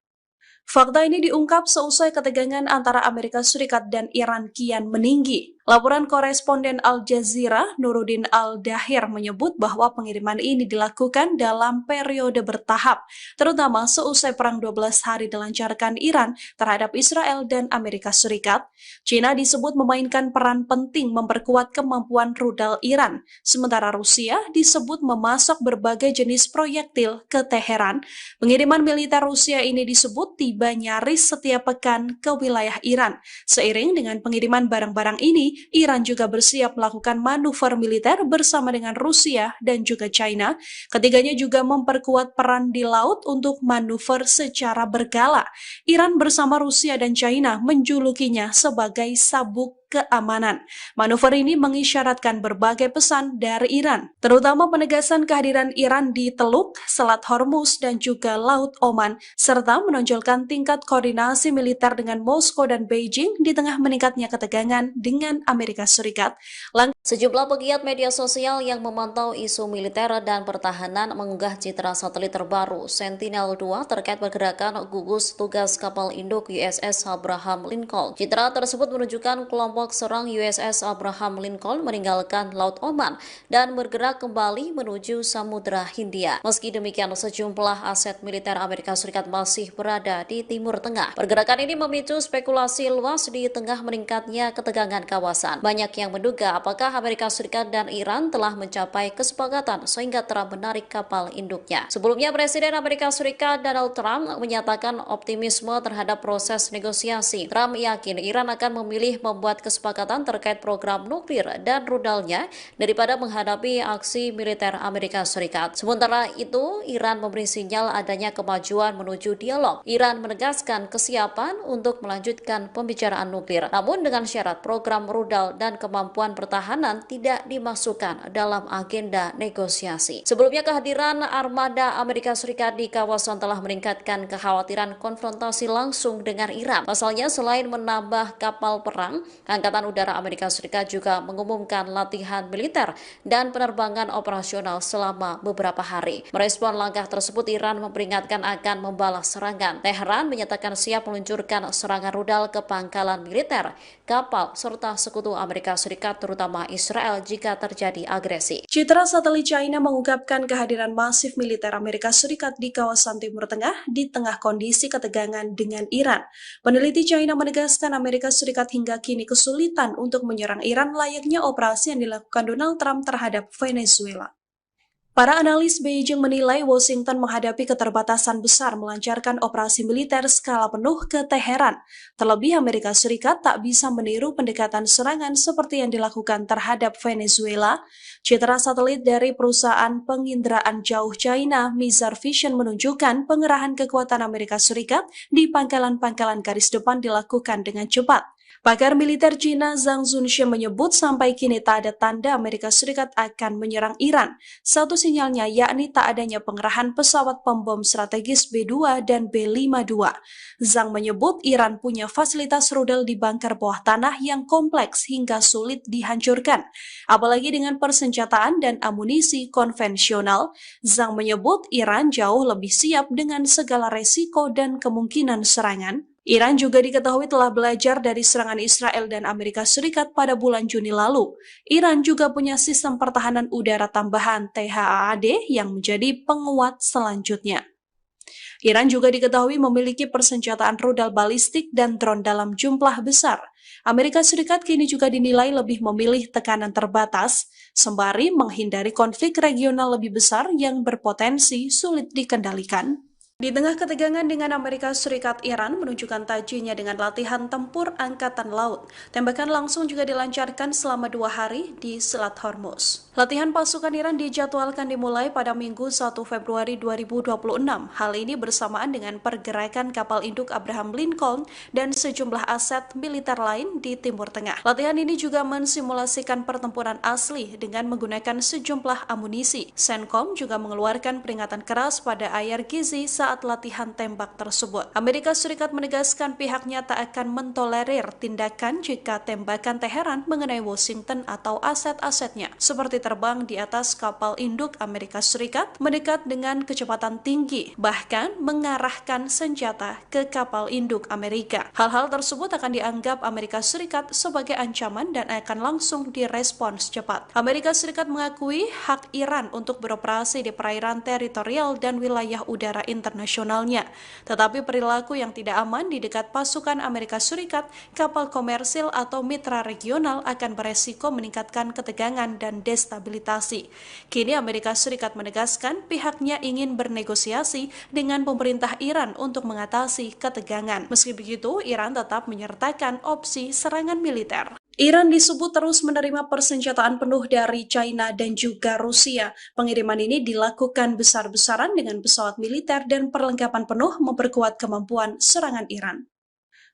Fakta ini diungkap seusai ketegangan antara Amerika Serikat dan Iran kian meninggi. Laporan koresponden Al Jazeera, Nuruddin Al-Dahir, menyebut bahwa pengiriman ini dilakukan dalam periode bertahap, terutama seusai perang 12 hari dilancarkan Iran terhadap Israel dan Amerika Serikat. China disebut memainkan peran penting memperkuat kemampuan rudal Iran, sementara Rusia disebut memasok berbagai jenis proyektil ke Teheran. Pengiriman militer Rusia ini disebut tiba nyaris setiap pekan ke wilayah Iran. Seiring dengan pengiriman barang-barang ini, Iran juga bersiap melakukan manuver militer bersama dengan Rusia dan juga China. Ketiganya juga memperkuat peran di laut untuk manuver secara berkala. Iran bersama Rusia dan China menjulukinya sebagai sabuk keamanan. Manuver ini mengisyaratkan berbagai pesan dari Iran, terutama penegasan kehadiran Iran di Teluk, Selat Hormuz, dan juga Laut Oman, serta menonjolkan tingkat koordinasi militer dengan Moskow dan Beijing di tengah meningkatnya ketegangan dengan Amerika Serikat. Sejumlah pegiat media sosial yang memantau isu militer dan pertahanan mengunggah citra satelit terbaru Sentinel-2 terkait pergerakan gugus tugas kapal induk USS Abraham Lincoln. Citra tersebut menunjukkan kelompok serang USS Abraham Lincoln meninggalkan Laut Oman dan bergerak kembali menuju Samudra Hindia. Meski demikian, sejumlah aset militer Amerika Serikat masih berada di Timur Tengah. Pergerakan ini memicu spekulasi luas di tengah meningkatnya ketegangan kawasan. Banyak yang menduga apakah Amerika Serikat dan Iran telah mencapai kesepakatan sehingga Trump menarik kapal induknya. Sebelumnya, Presiden Amerika Serikat Donald Trump menyatakan optimisme terhadap proses negosiasi. Trump yakin Iran akan memilih membuat kesepakatan terkait program nuklir dan rudalnya daripada menghadapi aksi militer Amerika Serikat. Sementara itu, Iran memberi sinyal adanya kemajuan menuju dialog. Iran menegaskan kesiapan untuk melanjutkan pembicaraan nuklir, namun dengan syarat program rudal dan kemampuan pertahanan tidak dimasukkan dalam agenda negosiasi. Sebelumnya, kehadiran armada Amerika Serikat di kawasan telah meningkatkan kekhawatiran konfrontasi langsung dengan Iran. Pasalnya, selain menambah kapal perang, Angkatan Udara Amerika Serikat juga mengumumkan latihan militer dan penerbangan operasional selama beberapa hari. Merespon langkah tersebut, Iran memperingatkan akan membalas serangan. Teheran menyatakan siap meluncurkan serangan rudal ke pangkalan militer, kapal, serta sekutu Amerika Serikat terutama Israel jika terjadi agresi. Citra satelit China mengungkapkan kehadiran masif militer Amerika Serikat di kawasan Timur Tengah di tengah kondisi ketegangan dengan Iran. Peneliti China menegaskan Amerika Serikat hingga kini kesulitan untuk menyerang Iran layaknya operasi yang dilakukan Donald Trump terhadap Venezuela. Para analis Beijing menilai Washington menghadapi keterbatasan besar melancarkan operasi militer skala penuh ke Teheran. Terlebih Amerika Serikat tak bisa meniru pendekatan serangan seperti yang dilakukan terhadap Venezuela. Citra satelit dari perusahaan penginderaan jauh China, Mizar Vision, menunjukkan pengerahan kekuatan Amerika Serikat di pangkalan-pangkalan garis depan dilakukan dengan cepat. Pakar militer Cina Zhang Zunxie menyebut sampai kini tak ada tanda Amerika Serikat akan menyerang Iran. Satu sinyalnya yakni tak adanya pengerahan pesawat pembom strategis B-2 dan B-52. Zhang menyebut Iran punya fasilitas rudal di bunker bawah tanah yang kompleks hingga sulit dihancurkan. Apalagi dengan persenjataan dan amunisi konvensional, Zhang menyebut Iran jauh lebih siap dengan segala resiko dan kemungkinan serangan. Iran juga diketahui telah belajar dari serangan Israel dan Amerika Serikat pada bulan Juni lalu. Iran juga punya sistem pertahanan udara tambahan THAAD yang menjadi penguat selanjutnya. Iran juga diketahui memiliki persenjataan rudal balistik dan drone dalam jumlah besar. Amerika Serikat kini juga dinilai lebih memilih tekanan terbatas, sembari menghindari konflik regional lebih besar yang berpotensi sulit dikendalikan. Di tengah ketegangan dengan Amerika Serikat, Iran menunjukkan tajinya dengan latihan tempur Angkatan Laut. Tembakan langsung juga dilancarkan selama 2 hari di Selat Hormuz. Latihan pasukan Iran dijadwalkan dimulai pada Minggu 1 Februari 2026. Hal ini bersamaan dengan pergerakan kapal induk Abraham Lincoln dan sejumlah aset militer lain di Timur Tengah. Latihan ini juga mensimulasikan pertempuran asli dengan menggunakan sejumlah amunisi. CENTCOM juga mengeluarkan peringatan keras pada Ayar Gizi saat latihan tembak tersebut. Amerika Serikat menegaskan pihaknya tak akan mentolerir tindakan jika tembakan Teheran mengenai Washington atau aset-asetnya, seperti terbang di atas kapal induk Amerika Serikat mendekat dengan kecepatan tinggi, bahkan mengarahkan senjata ke kapal induk Amerika. Hal-hal tersebut akan dianggap Amerika Serikat sebagai ancaman dan akan langsung direspons cepat. Amerika Serikat mengakui hak Iran untuk beroperasi di perairan teritorial dan wilayah udara internasionalnya. Tetapi perilaku yang tidak aman di dekat pasukan Amerika Serikat, kapal komersil atau mitra regional akan beresiko meningkatkan ketegangan dan destabilisasi. Kini Amerika Serikat menegaskan pihaknya ingin bernegosiasi dengan pemerintah Iran untuk mengatasi ketegangan. Meski begitu, Iran tetap menyertakan opsi serangan militer. Iran disebut terus menerima persenjataan penuh dari China dan juga Rusia. Pengiriman ini dilakukan besar-besaran dengan pesawat militer dan perlengkapan penuh memperkuat kemampuan serangan Iran.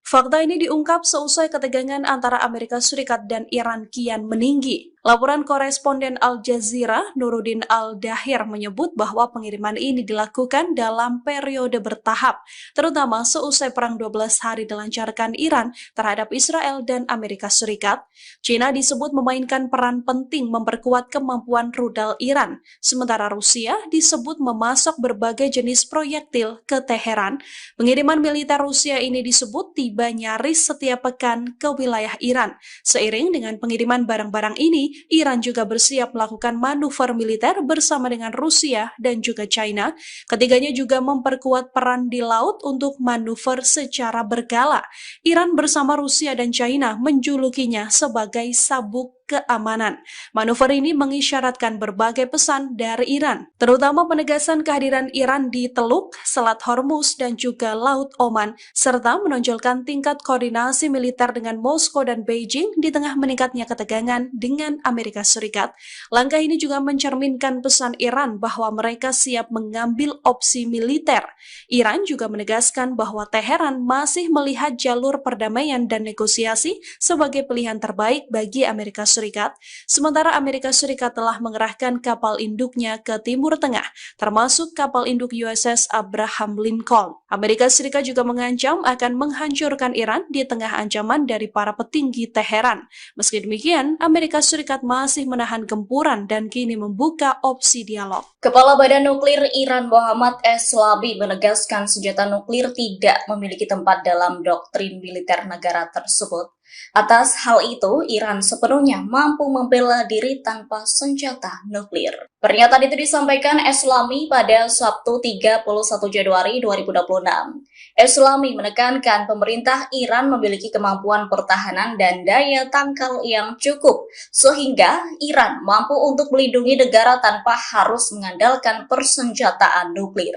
Fakta ini diungkap seusai ketegangan antara Amerika Serikat dan Iran kian meninggi. Laporan koresponden Al Jazeera, Nuruddin Al-Dahir, menyebut bahwa pengiriman ini dilakukan dalam periode bertahap, terutama seusai perang 12 hari dilancarkan Iran terhadap Israel dan Amerika Serikat. China disebut memainkan peran penting memperkuat kemampuan rudal Iran, sementara Rusia disebut memasok berbagai jenis proyektil ke Teheran. Pengiriman militer Rusia ini disebut tiba nyaris setiap pekan ke wilayah Iran. Seiring dengan pengiriman barang-barang ini, Iran juga bersiap melakukan manuver militer bersama dengan Rusia dan juga China. Ketiganya juga memperkuat peran di laut untuk manuver secara berkala. Iran bersama Rusia dan China menjulukinya sebagai sabuk keamanan. Manuver ini mengisyaratkan berbagai pesan dari Iran, terutama penegasan kehadiran Iran di Teluk, Selat Hormuz, dan juga Laut Oman, serta menonjolkan tingkat koordinasi militer dengan Moskow dan Beijing di tengah meningkatnya ketegangan dengan Amerika Serikat. Langkah ini juga mencerminkan pesan Iran bahwa mereka siap mengambil opsi militer. Iran juga menegaskan bahwa Teheran masih melihat jalur perdamaian dan negosiasi sebagai pilihan terbaik bagi Amerika Serikat, sementara Amerika Serikat telah mengerahkan kapal induknya ke Timur Tengah, termasuk kapal induk USS Abraham Lincoln. Amerika Serikat juga mengancam akan menghancurkan Iran di tengah ancaman dari para petinggi Teheran. Meski demikian, Amerika Serikat masih menahan gempuran dan kini membuka opsi dialog. Kepala Badan Nuklir Iran Mohammad Eslabi menegaskan senjata nuklir tidak memiliki tempat dalam doktrin militer negara tersebut. Atas hal itu, Iran sepenuhnya mampu membela diri tanpa senjata nuklir. Pernyataan itu disampaikan Eslami pada Sabtu 31 Januari 2026. Eslami menekankan pemerintah Iran memiliki kemampuan pertahanan dan daya tangkal yang cukup, sehingga Iran mampu untuk melindungi negara tanpa harus mengandalkan persenjataan nuklir.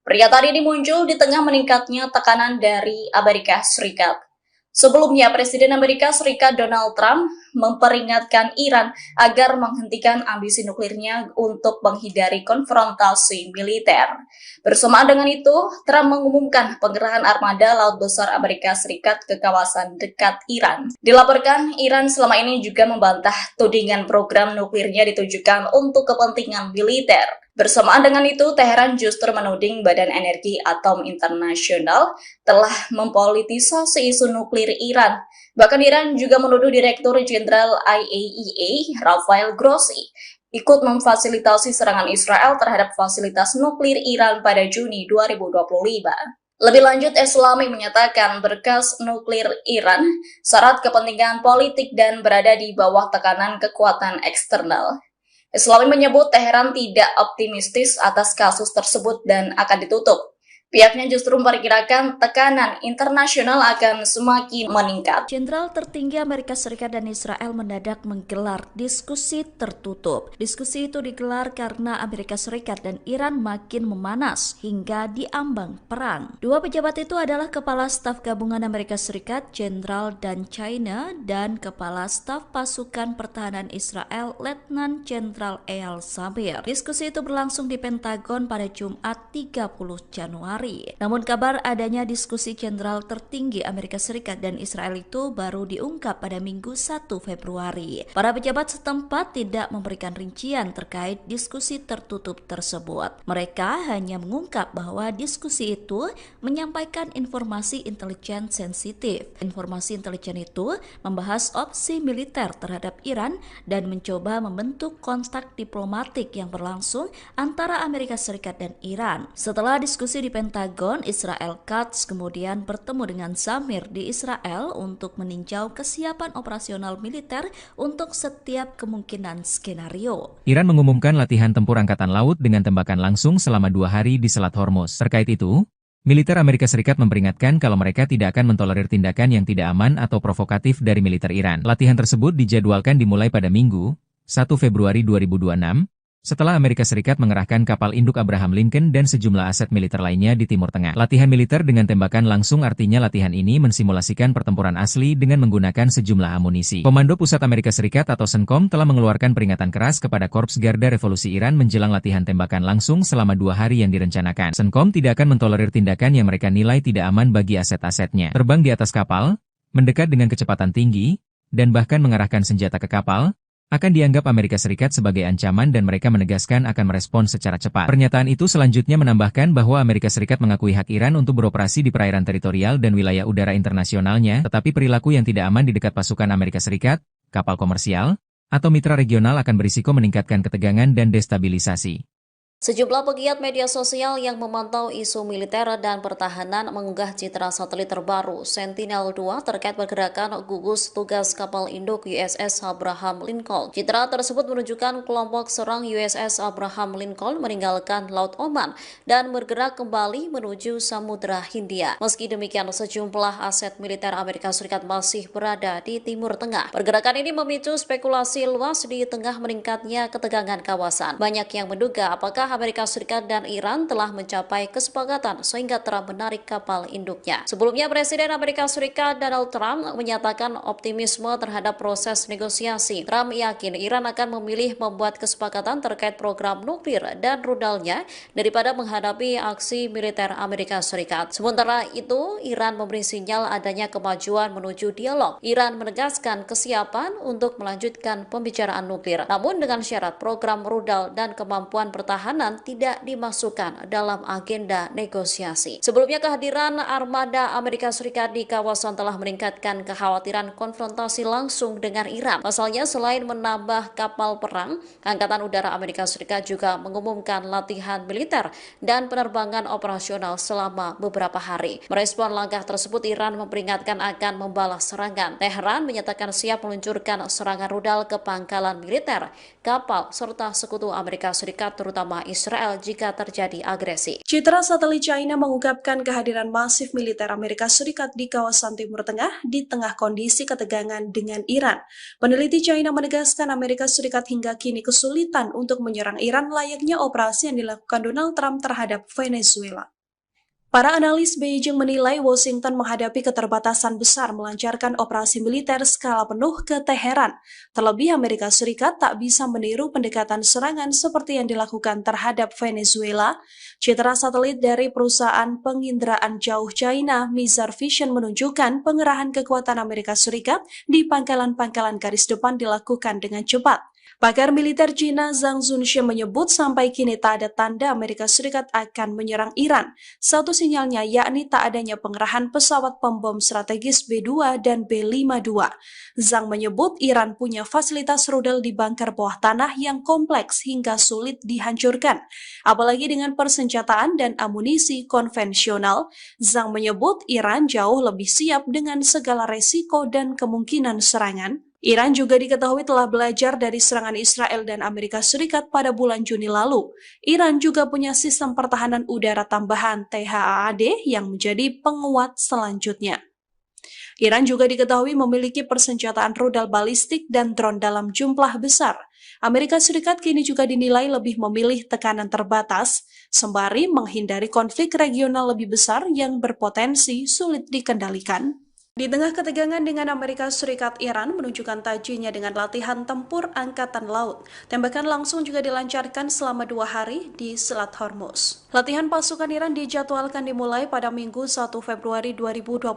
Pernyataan ini muncul di tengah meningkatnya tekanan dari Amerika Serikat. Sebelumnya, Presiden Amerika Serikat Donald Trump memperingatkan Iran agar menghentikan ambisi nuklirnya untuk menghindari konfrontasi militer. Bersamaan dengan itu, Trump mengumumkan pengerahan armada Laut Besar Amerika Serikat ke kawasan dekat Iran. Dilaporkan, Iran selama ini juga membantah tudingan program nuklirnya ditujukan untuk kepentingan militer. Bersamaan dengan itu, Teheran justru menuding Badan Energi Atom Internasional telah mempolitisasi isu nuklir Iran. Bahkan Iran juga menuduh Direktur Jenderal IAEA, Rafael Grossi, ikut memfasilitasi serangan Israel terhadap fasilitas nuklir Iran pada Juni 2025. Lebih lanjut, Eslami menyatakan berkas nuklir Iran syarat kepentingan politik dan berada di bawah tekanan kekuatan eksternal. Eslami menyebut Teheran tidak optimistis atas kasus tersebut dan akan ditutup. Pihaknya justru memperkirakan tekanan internasional akan semakin meningkat. Jenderal tertinggi Amerika Serikat dan Israel mendadak menggelar diskusi tertutup. Diskusi itu digelar karena Amerika Serikat dan Iran makin memanas hingga diambang perang. Dua pejabat itu adalah Kepala Staf Gabungan Amerika Serikat Jenderal Dan China dan Kepala Staf Pasukan Pertahanan Israel Letnan Jenderal Eyal Zamir. Diskusi itu berlangsung di Pentagon pada Jumat 30 Januari. Namun kabar adanya diskusi jenderal tertinggi Amerika Serikat dan Israel itu baru diungkap pada Minggu 1 Februari. Para pejabat setempat tidak memberikan rincian terkait diskusi tertutup tersebut. Mereka hanya mengungkap bahwa diskusi itu menyampaikan informasi intelijen sensitif. Informasi intelijen itu membahas opsi militer terhadap Iran dan mencoba membentuk kontak diplomatik yang berlangsung antara Amerika Serikat dan Iran. Setelah diskusi di Pentagon, Israel Katz kemudian bertemu dengan Zamir di Israel untuk meninjau kesiapan operasional militer untuk setiap kemungkinan skenario. Iran mengumumkan latihan tempur angkatan laut dengan tembakan langsung selama 2 hari di Selat Hormuz. Terkait itu, militer Amerika Serikat memperingatkan kalau mereka tidak akan mentolerir tindakan yang tidak aman atau provokatif dari militer Iran. Latihan tersebut dijadwalkan dimulai pada Minggu, 1 Februari 2026, setelah Amerika Serikat mengerahkan kapal induk Abraham Lincoln dan sejumlah aset militer lainnya di Timur Tengah. Latihan militer dengan tembakan langsung artinya latihan ini mensimulasikan pertempuran asli dengan menggunakan sejumlah amunisi. Komando Pusat Amerika Serikat atau CENTCOM telah mengeluarkan peringatan keras kepada Korps Garda Revolusi Iran menjelang latihan tembakan langsung selama 2 hari yang direncanakan. CENTCOM tidak akan mentolerir tindakan yang mereka nilai tidak aman bagi aset-asetnya. Terbang di atas kapal, mendekat dengan kecepatan tinggi, dan bahkan mengarahkan senjata ke kapal, akan dianggap Amerika Serikat sebagai ancaman dan mereka menegaskan akan merespons secara cepat. Pernyataan itu selanjutnya menambahkan bahwa Amerika Serikat mengakui hak Iran untuk beroperasi di perairan teritorial dan wilayah udara internasionalnya, tetapi perilaku yang tidak aman di dekat pasukan Amerika Serikat, kapal komersial, atau mitra regional akan berisiko meningkatkan ketegangan dan destabilisasi. Sejumlah pegiat media sosial yang memantau isu militer dan pertahanan mengunggah citra satelit terbaru Sentinel-2 terkait pergerakan gugus tugas kapal induk USS Abraham Lincoln. Citra tersebut menunjukkan kelompok serang USS Abraham Lincoln meninggalkan Laut Oman dan bergerak kembali menuju Samudra Hindia. Meski demikian, sejumlah aset militer Amerika Serikat masih berada di Timur Tengah. Pergerakan ini memicu spekulasi luas di tengah meningkatnya ketegangan kawasan. Banyak yang menduga apakah Amerika Serikat dan Iran telah mencapai kesepakatan sehingga Trump menarik kapal induknya. Sebelumnya, Presiden Amerika Serikat Donald Trump menyatakan optimisme terhadap proses negosiasi. Trump yakin Iran akan memilih membuat kesepakatan terkait program nuklir dan rudalnya daripada menghadapi aksi militer Amerika Serikat. Sementara itu, Iran memberi sinyal adanya kemajuan menuju dialog. Iran menegaskan kesiapan untuk melanjutkan pembicaraan nuklir, namun dengan syarat program rudal dan kemampuan pertahanan tidak dimasukkan dalam agenda negosiasi. Sebelumnya, kehadiran armada Amerika Serikat di kawasan telah meningkatkan kekhawatiran konfrontasi langsung dengan Iran. Pasalnya, selain menambah kapal perang, Angkatan Udara Amerika Serikat juga mengumumkan latihan militer dan penerbangan operasional selama beberapa hari. Merespon langkah tersebut, Iran memperingatkan akan membalas serangan. Teheran menyatakan siap meluncurkan serangan rudal ke pangkalan militer, kapal, serta sekutu Amerika Serikat terutama Israel jika terjadi agresi. Citra satelit China mengungkapkan kehadiran masif militer Amerika Serikat di kawasan Timur Tengah di tengah kondisi ketegangan dengan Iran. Peneliti China menegaskan Amerika Serikat hingga kini kesulitan untuk menyerang Iran layaknya operasi yang dilakukan Donald Trump terhadap Venezuela. Para analis Beijing menilai Washington menghadapi keterbatasan besar melancarkan operasi militer skala penuh ke Teheran. Terlebih Amerika Serikat tak bisa meniru pendekatan serangan seperti yang dilakukan terhadap Venezuela. Citra satelit dari perusahaan penginderaan jauh China, Mizar Vision, menunjukkan pengerahan kekuatan Amerika Serikat di pangkalan-pangkalan garis depan dilakukan dengan cepat. Pakar militer Cina Zhang Zunxie menyebut sampai kini tak ada tanda Amerika Serikat akan menyerang Iran. Satu sinyalnya yakni tak adanya pengerahan pesawat pembom strategis B-2 dan B-52. Zhang menyebut Iran punya fasilitas rudal di bunker bawah tanah yang kompleks hingga sulit dihancurkan. Apalagi dengan persenjataan dan amunisi konvensional, Zhang menyebut Iran jauh lebih siap dengan segala resiko dan kemungkinan serangan. Iran juga diketahui telah belajar dari serangan Israel dan Amerika Serikat pada bulan Juni lalu. Iran juga punya sistem pertahanan udara tambahan THAAD yang menjadi penguat selanjutnya. Iran juga diketahui memiliki persenjataan rudal balistik dan drone dalam jumlah besar. Amerika Serikat kini juga dinilai lebih memilih tekanan terbatas, sembari menghindari konflik regional lebih besar yang berpotensi sulit dikendalikan. Di tengah ketegangan dengan Amerika Serikat, Iran menunjukkan tajinya dengan latihan tempur Angkatan Laut. Tembakan langsung juga dilancarkan selama 2 hari di Selat Hormuz. Latihan pasukan Iran dijadwalkan dimulai pada Minggu 1 Februari 2026.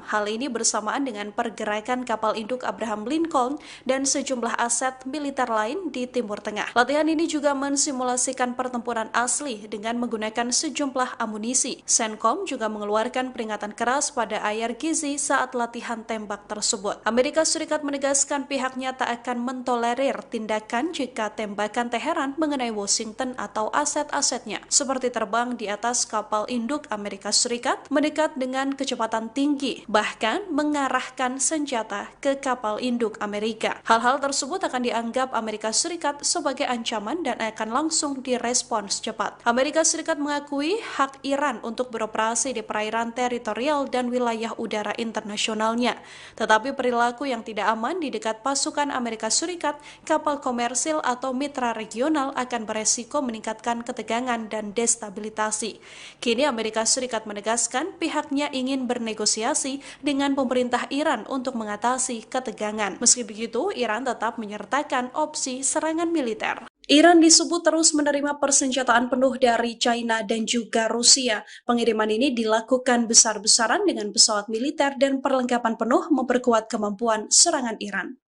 Hal ini bersamaan dengan pergerakan kapal induk Abraham Lincoln dan sejumlah aset militer lain di Timur Tengah. Latihan ini juga mensimulasikan pertempuran asli dengan menggunakan sejumlah amunisi. CENTCOM juga mengeluarkan peringatan keras pada Ayar Gizi saat latihan tembak tersebut. Amerika Serikat menegaskan pihaknya tak akan mentolerir tindakan jika tembakan Teheran mengenai Washington atau aset-asetnya, seperti terbang di atas kapal induk Amerika Serikat mendekat dengan kecepatan tinggi, bahkan mengarahkan senjata ke kapal induk Amerika. Hal-hal tersebut akan dianggap Amerika Serikat sebagai ancaman dan akan langsung direspons cepat. Amerika Serikat mengakui hak Iran untuk beroperasi di perairan teritorial dan wilayah udara internasionalnya. Tetapi perilaku yang tidak aman di dekat pasukan Amerika Serikat, kapal komersil atau mitra regional akan beresiko meningkatkan ketegangan dan destabilitasi. Kini Amerika Serikat menegaskan pihaknya ingin bernegosiasi dengan pemerintah Iran untuk mengatasi ketegangan. Meski begitu, Iran tetap menyertakan opsi serangan militer. Iran disebut terus menerima persenjataan penuh dari China dan juga Rusia. Pengiriman ini dilakukan besar-besaran dengan pesawat militer dan perlengkapan penuh memperkuat kemampuan serangan Iran.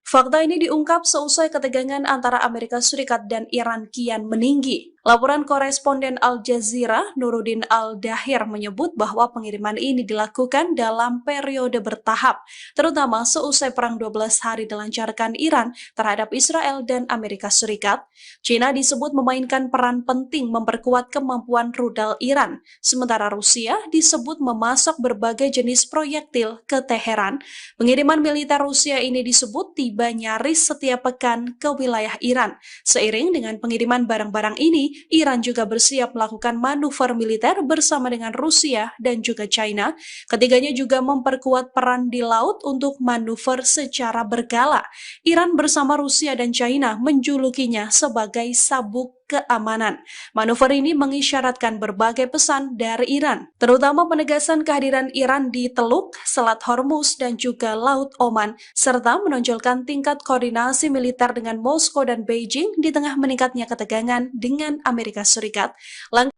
Fakta ini diungkap seusai ketegangan antara Amerika Serikat dan Iran kian meninggi. Laporan koresponden Al Jazeera, Nuruddin Al-Dahir menyebut bahwa pengiriman ini dilakukan dalam periode bertahap, terutama seusai perang 12 hari dilancarkan Iran terhadap Israel dan Amerika Serikat. China disebut memainkan peran penting memperkuat kemampuan rudal Iran, sementara Rusia disebut memasok berbagai jenis proyektil ke Teheran. Pengiriman militer Rusia ini disebut tiba nyaris setiap pekan ke wilayah Iran. Seiring dengan pengiriman barang-barang ini, Iran juga bersiap melakukan manuver militer bersama dengan Rusia dan juga China. Ketiganya juga memperkuat peran di laut untuk manuver secara berkala. Iran bersama Rusia dan China menjulukinya sebagai sabuk keamanan. Manuver ini mengisyaratkan berbagai pesan dari Iran, terutama penegasan kehadiran Iran di Teluk, Selat Hormuz, dan juga Laut Oman, serta menonjolkan tingkat koordinasi militer dengan Moskow dan Beijing di tengah meningkatnya ketegangan dengan Amerika Serikat.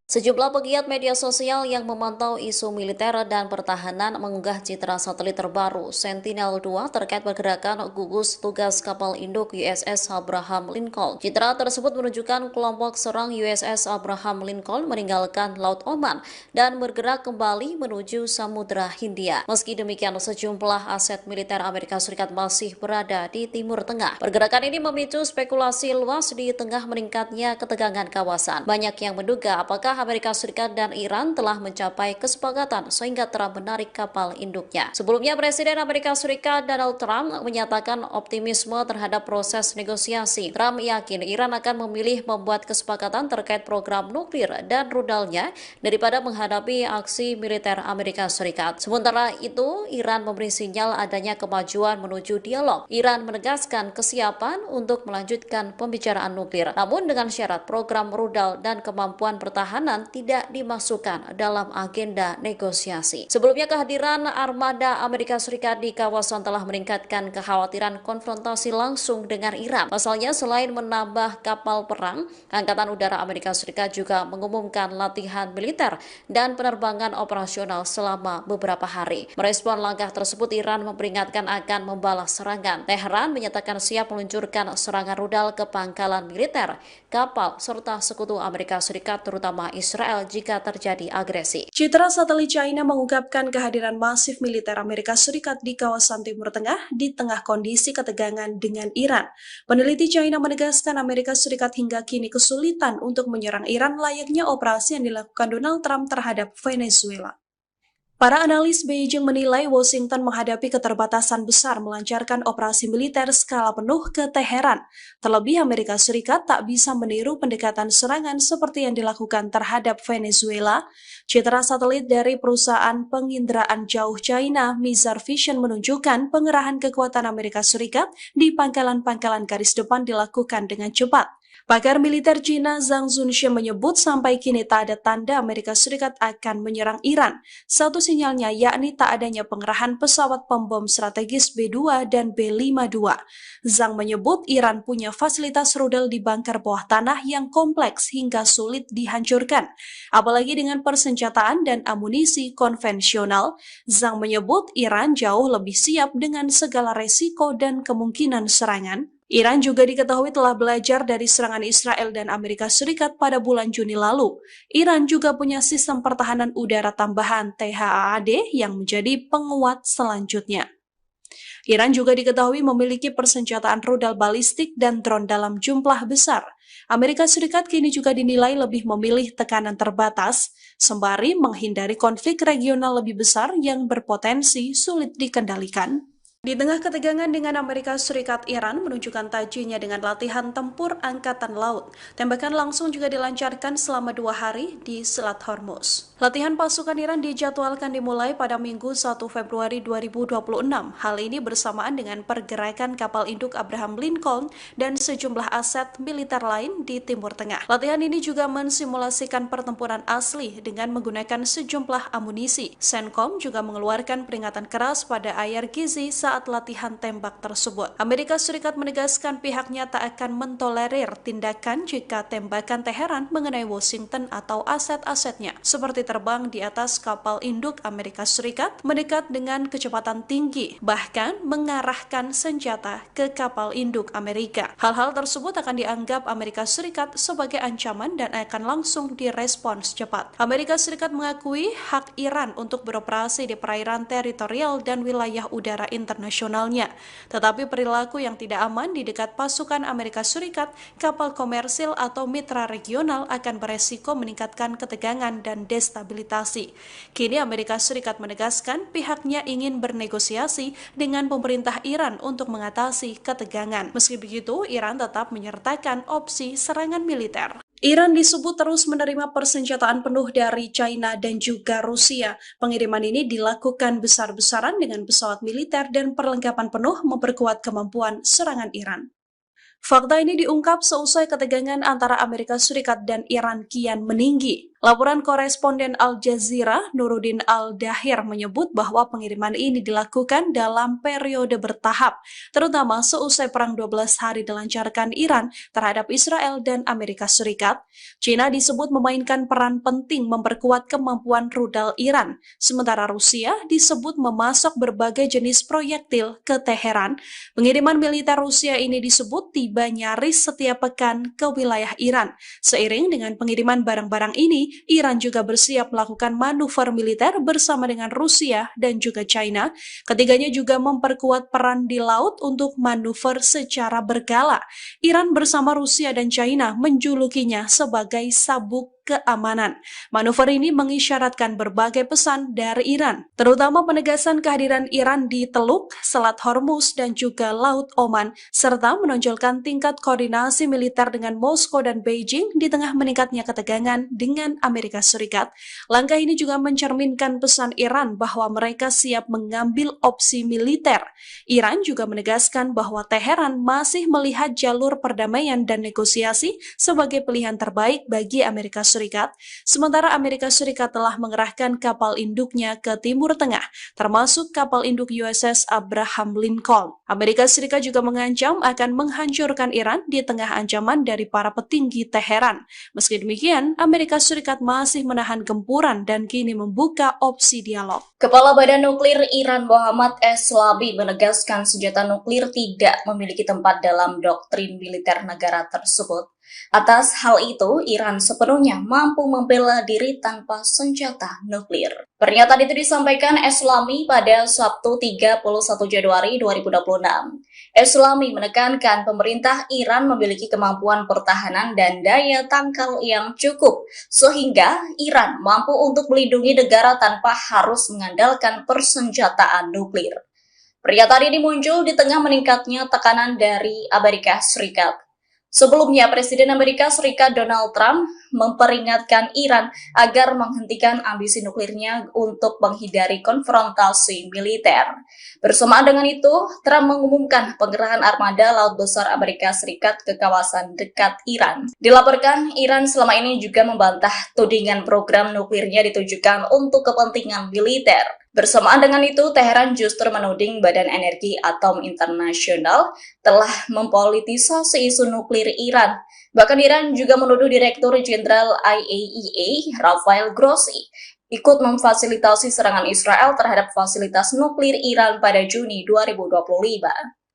Sejumlah pegiat media sosial yang memantau isu militer dan pertahanan mengunggah citra satelit terbaru Sentinel-2 terkait pergerakan gugus tugas kapal induk USS Abraham Lincoln. Citra tersebut menunjukkan kelompok serang USS Abraham Lincoln meninggalkan Laut Oman dan bergerak kembali menuju Samudra Hindia. Meski demikian, sejumlah aset militer Amerika Serikat masih berada di Timur Tengah. Pergerakan ini memicu spekulasi luas di tengah meningkatnya ketegangan kawasan. Banyak yang menduga apakah Amerika Serikat dan Iran telah mencapai kesepakatan sehingga Trump menarik kapal induknya. Sebelumnya, Presiden Amerika Serikat Donald Trump menyatakan optimisme terhadap proses negosiasi. Trump yakin Iran akan memilih membuat kesepakatan terkait program nuklir dan rudalnya daripada menghadapi aksi militer Amerika Serikat. Sementara itu, Iran memberi sinyal adanya kemajuan menuju dialog. Iran menegaskan kesiapan untuk melanjutkan pembicaraan nuklir, namun dengan syarat program rudal dan kemampuan pertahanan tidak dimasukkan dalam agenda negosiasi. Sebelumnya, kehadiran armada Amerika Serikat di kawasan telah meningkatkan kekhawatiran konfrontasi langsung dengan Iran. Pasalnya, selain menambah kapal perang, Angkatan Udara Amerika Serikat juga mengumumkan latihan militer dan penerbangan operasional selama beberapa hari. Merespon langkah tersebut, Iran memperingatkan akan membalas serangan. Teheran menyatakan siap meluncurkan serangan rudal ke pangkalan militer, kapal, serta sekutu Amerika Serikat terutama Israel jika terjadi agresi. Citra satelit China mengungkapkan kehadiran masif militer Amerika Serikat di kawasan Timur Tengah di tengah kondisi ketegangan dengan Iran. Peneliti China menegaskan Amerika Serikat hingga kini kesulitan untuk menyerang Iran layaknya operasi yang dilakukan Donald Trump terhadap Venezuela. Para analis Beijing menilai Washington menghadapi keterbatasan besar melancarkan operasi militer skala penuh ke Teheran. Terlebih Amerika Serikat tak bisa meniru pendekatan serangan seperti yang dilakukan terhadap Venezuela. Citra satelit dari perusahaan penginderaan jauh China, Mizar Vision, menunjukkan pengerahan kekuatan Amerika Serikat di pangkalan-pangkalan garis depan dilakukan dengan cepat. Pakar militer China Zhang Zunxian menyebut sampai kini tak ada tanda Amerika Serikat akan menyerang Iran. Satu sinyalnya yakni tak adanya pengerahan pesawat pembom strategis B-2 dan B-52. Zhang menyebut Iran punya fasilitas rudal di bunker bawah tanah yang kompleks hingga sulit dihancurkan. Apalagi dengan persenjataan dan amunisi konvensional, Zhang menyebut Iran jauh lebih siap dengan segala resiko dan kemungkinan serangan. Iran juga diketahui telah belajar dari serangan Israel dan Amerika Serikat pada bulan Juni lalu. Iran juga punya sistem pertahanan udara tambahan THAAD yang menjadi penguat selanjutnya. Iran juga diketahui memiliki persenjataan rudal balistik dan drone dalam jumlah besar. Amerika Serikat kini juga dinilai lebih memilih tekanan terbatas, sembari menghindari konflik regional lebih besar yang berpotensi sulit dikendalikan. Di tengah ketegangan dengan Amerika Serikat, Iran menunjukkan tajinya dengan latihan tempur Angkatan Laut. Tembakan langsung juga dilancarkan selama 2 hari di Selat Hormuz. Latihan pasukan Iran dijadwalkan dimulai pada Minggu 1 Februari 2026. Hal ini bersamaan dengan pergerakan kapal induk Abraham Lincoln dan sejumlah aset militer lain di Timur Tengah. Latihan ini juga mensimulasikan pertempuran asli dengan menggunakan sejumlah amunisi. CENTCOM juga mengeluarkan peringatan keras pada Ayar Gizi saat latihan tembak tersebut. Amerika Serikat menegaskan pihaknya tak akan mentolerir tindakan jika tembakan Teheran mengenai Washington atau aset-asetnya, seperti terbang di atas kapal induk Amerika Serikat mendekat dengan kecepatan tinggi, bahkan mengarahkan senjata ke kapal induk Amerika. Hal-hal tersebut akan dianggap Amerika Serikat sebagai ancaman dan akan langsung direspons cepat. Amerika Serikat mengakui hak Iran untuk beroperasi di perairan teritorial dan wilayah udara internasionalnya. Tetapi perilaku yang tidak aman di dekat pasukan Amerika Serikat, kapal komersil atau mitra regional akan beresiko meningkatkan ketegangan dan destabilitasi. Kini Amerika Serikat menegaskan pihaknya ingin bernegosiasi dengan pemerintah Iran untuk mengatasi ketegangan. Meski begitu, Iran tetap menyertakan opsi serangan militer. Iran disebut terus menerima persenjataan penuh dari China dan juga Rusia. Pengiriman ini dilakukan besar-besaran dengan pesawat militer dan perlengkapan penuh memperkuat kemampuan serangan Iran. Fakta ini diungkap seusai ketegangan antara Amerika Serikat dan Iran kian meninggi. Laporan koresponden Al Jazeera, Nuruddin Al-Dahir menyebut bahwa pengiriman ini dilakukan dalam periode bertahap, terutama seusai perang 12 hari dilancarkan Iran terhadap Israel dan Amerika Serikat. China disebut memainkan peran penting memperkuat kemampuan rudal Iran, sementara Rusia disebut memasok berbagai jenis proyektil ke Teheran. Pengiriman militer Rusia ini disebut tiba nyaris setiap pekan ke wilayah Iran. Seiring dengan pengiriman barang-barang ini, Iran juga bersiap melakukan manuver militer bersama dengan Rusia dan juga China. Ketiganya juga memperkuat peran di laut untuk manuver secara berkala. Iran bersama Rusia dan China menjulukinya sebagai sabuk keamanan. Manuver ini mengisyaratkan berbagai pesan dari Iran, terutama penegasan kehadiran Iran di Teluk, Selat Hormuz, dan juga Laut Oman, serta menonjolkan tingkat koordinasi militer dengan Moskow dan Beijing di tengah meningkatnya ketegangan dengan Amerika Serikat. Langkah ini juga mencerminkan pesan Iran bahwa mereka siap mengambil opsi militer. Iran juga menegaskan bahwa Teheran masih melihat jalur perdamaian dan negosiasi sebagai pilihan terbaik bagi Amerika Serikat. Sementara Amerika Serikat telah mengerahkan kapal induknya ke Timur Tengah, termasuk kapal induk USS Abraham Lincoln. Amerika Serikat juga mengancam akan menghancurkan Iran di tengah ancaman dari para petinggi Teheran. Meski demikian, Amerika Serikat masih menahan gempuran dan kini membuka opsi dialog. Kepala Badan Nuklir Iran Mohammad Eslabi menegaskan senjata nuklir tidak memiliki tempat dalam doktrin militer negara tersebut. Atas hal itu, Iran sepenuhnya mampu membela diri tanpa senjata nuklir. Pernyataan itu disampaikan Eslami pada Sabtu 31 Januari 2026. Eslami menekankan pemerintah Iran memiliki kemampuan pertahanan dan daya tangkal yang cukup, sehingga Iran mampu untuk melindungi negara tanpa harus mengandalkan persenjataan nuklir. Pernyataan ini muncul di tengah meningkatnya tekanan dari Amerika Serikat. Sebelumnya, Presiden Amerika Serikat Donald Trump memperingatkan Iran agar menghentikan ambisi nuklirnya untuk menghindari konfrontasi militer. Bersamaan dengan itu, Trump mengumumkan pengerahan armada Laut Besar Amerika Serikat ke kawasan dekat Iran. Dilaporkan, Iran selama ini juga membantah tudingan program nuklirnya ditujukan untuk kepentingan militer. Bersamaan dengan itu, Teheran justru menuding Badan Energi Atom Internasional telah mempolitisasi isu nuklir Iran. Bahkan Iran juga menuduh Direktur Jenderal IAEA, Rafael Grossi, ikut memfasilitasi serangan Israel terhadap fasilitas nuklir Iran pada Juni 2025.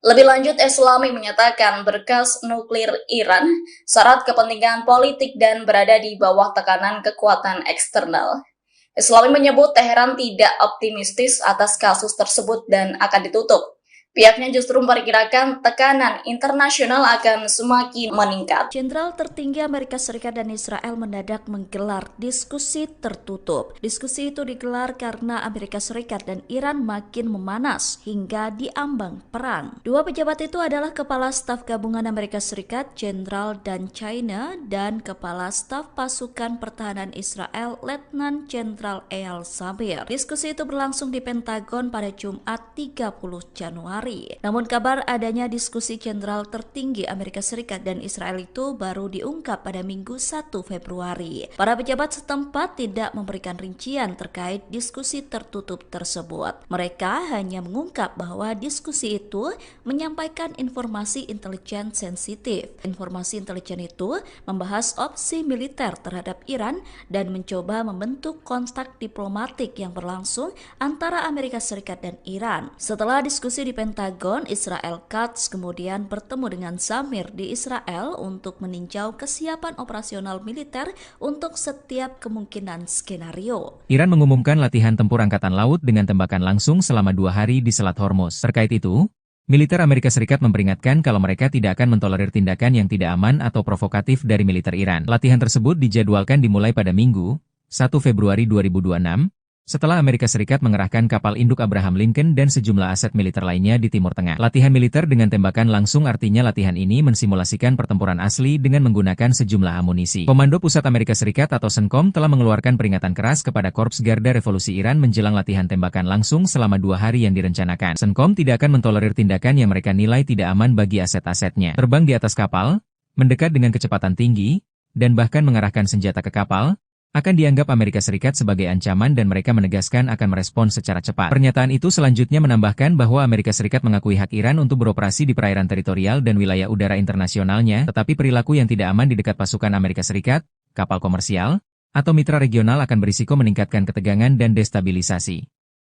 Lebih lanjut, Eslami menyatakan berkas nuklir Iran syarat kepentingan politik dan berada di bawah tekanan kekuatan eksternal. Eslami menyebut Teheran tidak optimistis atas kasus tersebut dan akan ditutup. Pihaknya justru memperkirakan tekanan internasional akan semakin meningkat. Jenderal tertinggi Amerika Serikat dan Israel mendadak menggelar diskusi tertutup. Diskusi itu digelar karena Amerika Serikat dan Iran makin memanas hingga diambang perang. Dua pejabat itu adalah Kepala Staf Gabungan Amerika Serikat, Jenderal Dan China, dan Kepala Staf Pasukan Pertahanan Israel, Letnan Jenderal Eyal Zamir. Diskusi itu berlangsung di Pentagon pada Jumat 30 Januari. Februari. Namun kabar adanya diskusi jenderal tertinggi Amerika Serikat dan Israel itu baru diungkap pada Minggu 1 Februari. Para pejabat setempat tidak memberikan rincian terkait diskusi tertutup tersebut. Mereka hanya mengungkap bahwa diskusi itu menyampaikan informasi intelijen sensitif. Informasi intelijen itu membahas opsi militer terhadap Iran dan mencoba membentuk kontak diplomatik yang berlangsung antara Amerika Serikat dan Iran. Setelah diskusi di Pentagon, Israel Katz kemudian bertemu dengan Zamir di Israel untuk meninjau kesiapan operasional militer untuk setiap kemungkinan skenario. Iran mengumumkan latihan tempur angkatan laut dengan tembakan langsung selama 2 hari di Selat Hormuz. Terkait itu, militer Amerika Serikat memperingatkan kalau mereka tidak akan mentolerir tindakan yang tidak aman atau provokatif dari militer Iran. Latihan tersebut dijadwalkan dimulai pada Minggu, 1 Februari 2026, setelah Amerika Serikat mengerahkan kapal induk Abraham Lincoln dan sejumlah aset militer lainnya di Timur Tengah. Latihan militer dengan tembakan langsung artinya latihan ini mensimulasikan pertempuran asli dengan menggunakan sejumlah amunisi. Komando Pusat Amerika Serikat atau CENTCOM telah mengeluarkan peringatan keras kepada Korps Garda Revolusi Iran menjelang latihan tembakan langsung selama 2 hari yang direncanakan. CENTCOM tidak akan mentolerir tindakan yang mereka nilai tidak aman bagi aset-asetnya. Terbang di atas kapal, mendekat dengan kecepatan tinggi, dan bahkan mengarahkan senjata ke kapal, akan dianggap Amerika Serikat sebagai ancaman dan mereka menegaskan akan merespon secara cepat. Pernyataan itu selanjutnya menambahkan bahwa Amerika Serikat mengakui hak Iran untuk beroperasi di perairan teritorial dan wilayah udara internasionalnya, tetapi perilaku yang tidak aman di dekat pasukan Amerika Serikat, kapal komersial, atau mitra regional akan berisiko meningkatkan ketegangan dan destabilisasi.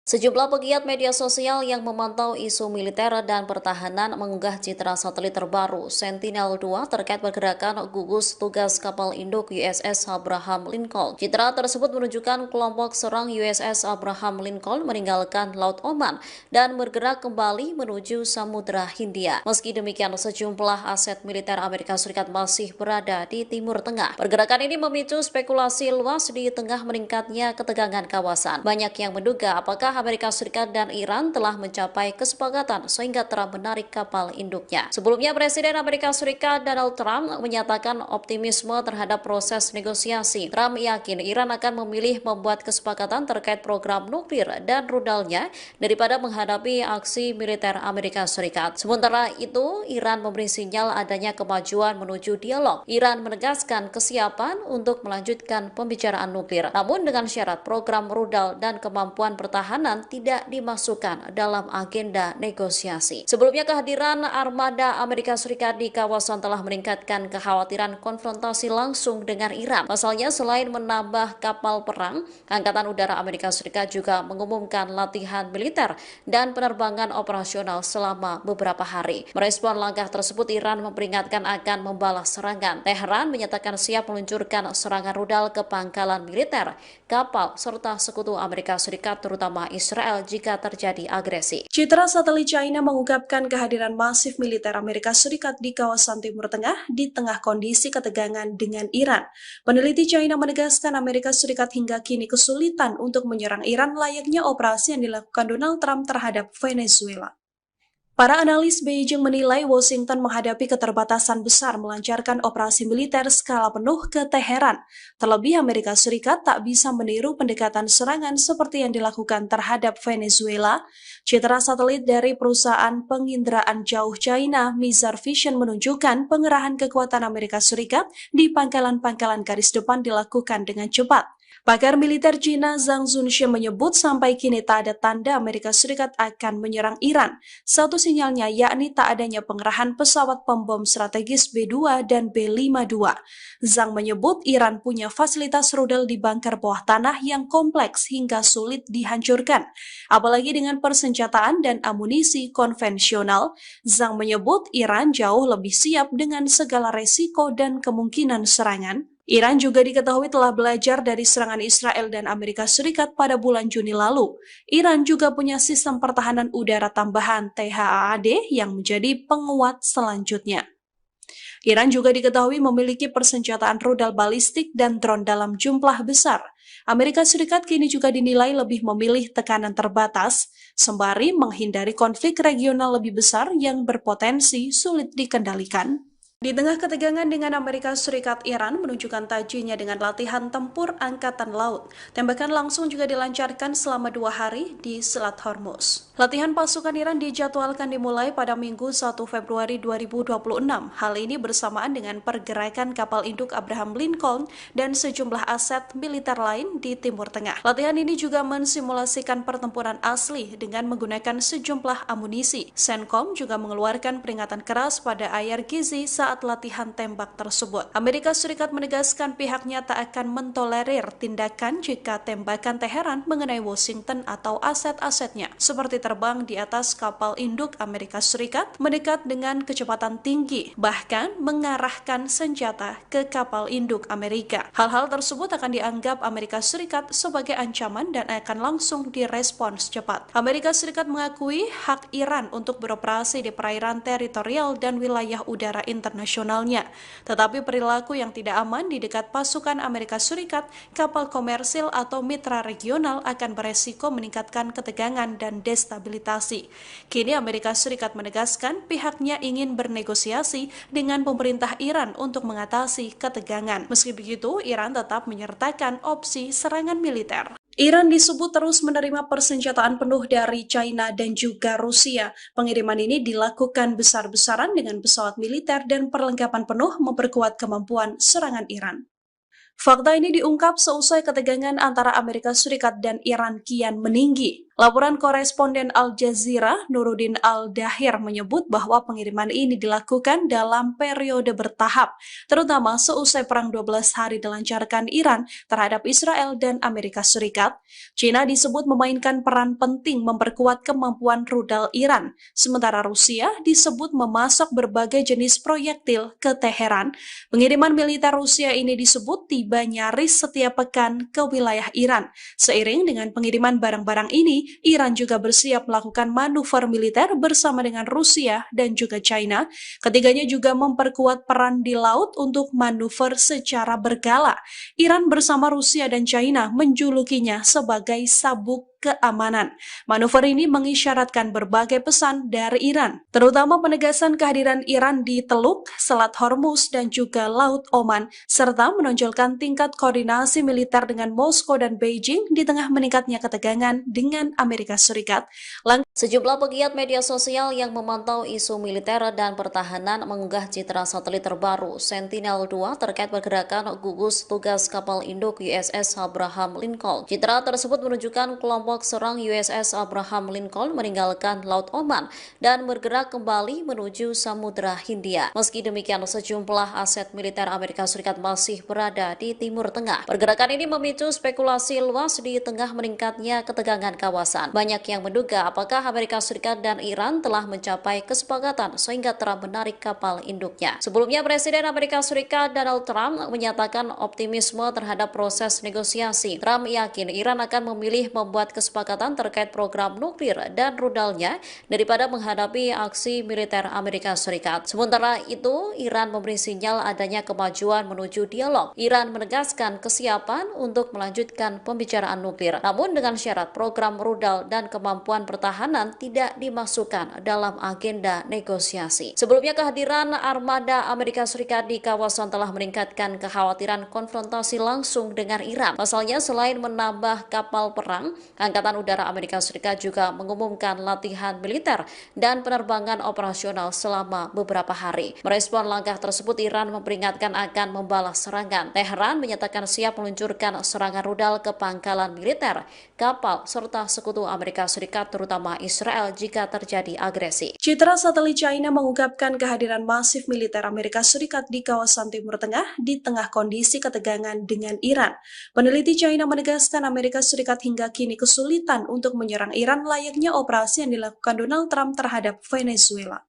Sejumlah pegiat media sosial yang memantau isu militer dan pertahanan mengunggah citra satelit terbaru Sentinel-2 terkait pergerakan gugus tugas kapal induk USS Abraham Lincoln. Citra tersebut menunjukkan kelompok serang USS Abraham Lincoln meninggalkan Laut Oman dan bergerak kembali menuju Samudra Hindia. Meski demikian, sejumlah aset militer Amerika Serikat masih berada di Timur Tengah. Pergerakan ini memicu spekulasi luas di tengah meningkatnya ketegangan kawasan. Banyak yang menduga apakah Amerika Serikat dan Iran telah mencapai kesepakatan sehingga Trump menarik kapal induknya. Sebelumnya, Presiden Amerika Serikat Donald Trump menyatakan optimisme terhadap proses negosiasi. Trump yakin Iran akan memilih membuat kesepakatan terkait program nuklir dan rudalnya daripada menghadapi aksi militer Amerika Serikat. Sementara itu, Iran memberi sinyal adanya kemajuan menuju dialog. Iran menegaskan kesiapan untuk melanjutkan pembicaraan nuklir, namun dengan syarat program rudal dan kemampuan pertahanan tidak dimasukkan dalam agenda negosiasi. Sebelumnya, kehadiran armada Amerika Serikat di kawasan telah meningkatkan kekhawatiran konfrontasi langsung dengan Iran. Pasalnya, selain menambah kapal perang, Angkatan Udara Amerika Serikat juga mengumumkan latihan militer dan penerbangan operasional selama beberapa hari. Merespon langkah tersebut, Iran memperingatkan akan membalas serangan. Teheran menyatakan siap meluncurkan serangan rudal ke pangkalan militer, kapal, serta sekutu Amerika Serikat terutama Israel jika terjadi agresi. Citra satelit China mengungkapkan kehadiran masif militer Amerika Serikat di kawasan Timur Tengah di tengah kondisi ketegangan dengan Iran. Peneliti China menegaskan Amerika Serikat hingga kini kesulitan untuk menyerang Iran layaknya operasi yang dilakukan Donald Trump terhadap Venezuela. Para analis Beijing menilai Washington menghadapi keterbatasan besar melancarkan operasi militer skala penuh ke Teheran. Terlebih Amerika Serikat tak bisa meniru pendekatan serangan seperti yang dilakukan terhadap Venezuela. Citra satelit dari perusahaan penginderaan jauh China, Mizar Vision, menunjukkan pengerahan kekuatan Amerika Serikat di pangkalan-pangkalan garis depan dilakukan dengan cepat. Pakar militer Cina Zhang Zunxie menyebut sampai kini tak ada tanda Amerika Serikat akan menyerang Iran. Satu sinyalnya yakni tak adanya pengerahan pesawat pembom strategis B-2 dan B-52. Zhang menyebut Iran punya fasilitas rudal di bunker bawah tanah yang kompleks hingga sulit dihancurkan. Apalagi dengan persenjataan dan amunisi konvensional, Zhang menyebut Iran jauh lebih siap dengan segala resiko dan kemungkinan serangan. Iran juga diketahui telah belajar dari serangan Israel dan Amerika Serikat pada bulan Juni lalu. Iran juga punya sistem pertahanan udara tambahan THAAD yang menjadi penguat selanjutnya. Iran juga diketahui memiliki persenjataan rudal balistik dan drone dalam jumlah besar. Amerika Serikat kini juga dinilai lebih memilih tekanan terbatas, sembari menghindari konflik regional lebih besar yang berpotensi sulit dikendalikan. Di tengah ketegangan dengan Amerika Serikat, Iran menunjukkan tajinya dengan latihan tempur Angkatan Laut. Tembakan langsung juga dilancarkan selama 2 hari di Selat Hormuz. Latihan pasukan Iran dijadwalkan dimulai pada Minggu 1 Februari 2026. Hal ini bersamaan dengan pergerakan kapal induk Abraham Lincoln dan sejumlah aset militer lain di Timur Tengah. Latihan ini juga mensimulasikan pertempuran asli dengan menggunakan sejumlah amunisi. CENTCOM juga mengeluarkan peringatan keras pada Ayar Gizi saat latihan tembak tersebut. Amerika Serikat menegaskan pihaknya tak akan mentolerir tindakan jika tembakan Teheran mengenai Washington atau aset-asetnya, seperti terbang di atas kapal induk Amerika Serikat mendekat dengan kecepatan tinggi, bahkan mengarahkan senjata ke kapal induk Amerika. Hal-hal tersebut akan dianggap Amerika Serikat sebagai ancaman dan akan langsung direspons cepat. Amerika Serikat mengakui hak Iran untuk beroperasi di perairan teritorial dan wilayah udara internasionalnya. Tetapi perilaku yang tidak aman di dekat pasukan Amerika Serikat, kapal komersil atau mitra regional akan beresiko meningkatkan ketegangan dan destabilisasi. Kini Amerika Serikat menegaskan pihaknya ingin bernegosiasi dengan pemerintah Iran untuk mengatasi ketegangan. Meski begitu, Iran tetap menyertakan opsi serangan militer. Iran disebut terus menerima persenjataan penuh dari China dan juga Rusia. Pengiriman ini dilakukan besar-besaran dengan pesawat militer dan perlengkapan penuh memperkuat kemampuan serangan Iran. Fakta ini diungkap seusai ketegangan antara Amerika Serikat dan Iran kian meninggi. Laporan koresponden Al Jazeera, Nuruddin Al-Dahir, menyebut bahwa pengiriman ini dilakukan dalam periode bertahap, terutama seusai Perang 12 hari dilancarkan Iran terhadap Israel dan Amerika Serikat. China disebut memainkan peran penting memperkuat kemampuan rudal Iran, sementara Rusia disebut memasok berbagai jenis proyektil ke Teheran. Pengiriman militer Rusia ini disebut tiba nyaris setiap pekan ke wilayah Iran. Seiring dengan pengiriman barang-barang ini, Iran juga bersiap melakukan manuver militer bersama dengan Rusia dan juga China. Ketiganya juga memperkuat peran di laut untuk manuver secara berkala. Iran bersama Rusia dan China menjulukinya sebagai sabuk keamanan. Manuver ini mengisyaratkan berbagai pesan dari Iran, terutama penegasan kehadiran Iran di Teluk, Selat Hormuz, dan juga Laut Oman, serta menonjolkan tingkat koordinasi militer dengan Moskow dan Beijing di tengah meningkatnya ketegangan dengan Amerika Serikat. Sejumlah pegiat media sosial yang memantau isu militer dan pertahanan mengunggah citra satelit terbaru Sentinel-2 terkait pergerakan gugus tugas kapal induk USS Abraham Lincoln. Citra tersebut menunjukkan kelompok serang USS Abraham Lincoln meninggalkan Laut Oman dan bergerak kembali menuju Samudra Hindia. Meski demikian, sejumlah aset militer Amerika Serikat masih berada di Timur Tengah. Pergerakan ini memicu spekulasi luas di tengah meningkatnya ketegangan kawasan. Banyak yang menduga apakah Amerika Serikat dan Iran telah mencapai kesepakatan sehingga Trump menarik kapal induknya. Sebelumnya, Presiden Amerika Serikat Donald Trump menyatakan optimisme terhadap proses negosiasi. Trump yakin Iran akan memilih membuat kesepakatan terkait program nuklir dan rudalnya daripada menghadapi aksi militer Amerika Serikat. Sementara itu, Iran memberi sinyal adanya kemajuan menuju dialog. Iran menegaskan kesiapan untuk melanjutkan pembicaraan nuklir, namun dengan syarat program rudal dan kemampuan pertahanan tidak dimasukkan dalam agenda negosiasi. Sebelumnya, kehadiran armada Amerika Serikat di kawasan telah meningkatkan kekhawatiran konfrontasi langsung dengan Iran. Pasalnya, selain menambah kapal perang, Angkatan Udara Amerika Serikat juga mengumumkan latihan militer dan penerbangan operasional selama beberapa hari. Merespon langkah tersebut, Iran memperingatkan akan membalas serangan. Teheran menyatakan siap meluncurkan serangan rudal ke pangkalan militer, kapal, serta sekutu Amerika Serikat terutama Israel jika terjadi agresi. Citra satelit China mengungkapkan kehadiran masif militer Amerika Serikat di kawasan Timur Tengah di tengah kondisi ketegangan dengan Iran. Peneliti China menegaskan Amerika Serikat hingga kini kesulitan untuk menyerang Iran layaknya operasi yang dilakukan Donald Trump terhadap Venezuela.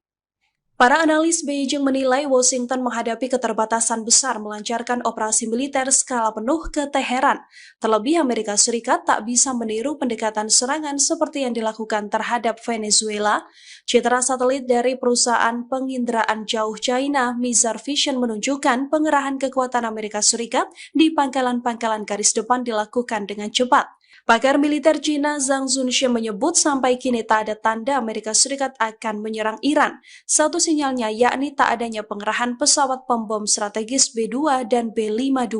Para analis Beijing menilai Washington menghadapi keterbatasan besar melancarkan operasi militer skala penuh ke Teheran. Terlebih Amerika Serikat tak bisa meniru pendekatan serangan seperti yang dilakukan terhadap Venezuela. Citra satelit dari perusahaan penginderaan jauh China, Mizar Vision, menunjukkan pengerahan kekuatan Amerika Serikat di pangkalan-pangkalan garis depan dilakukan dengan cepat. Pakar militer Cina Zhang Zunxin menyebut sampai kini tak ada tanda Amerika Serikat akan menyerang Iran. Satu sinyalnya yakni tak adanya pengerahan pesawat pembom strategis B-2 dan B-52.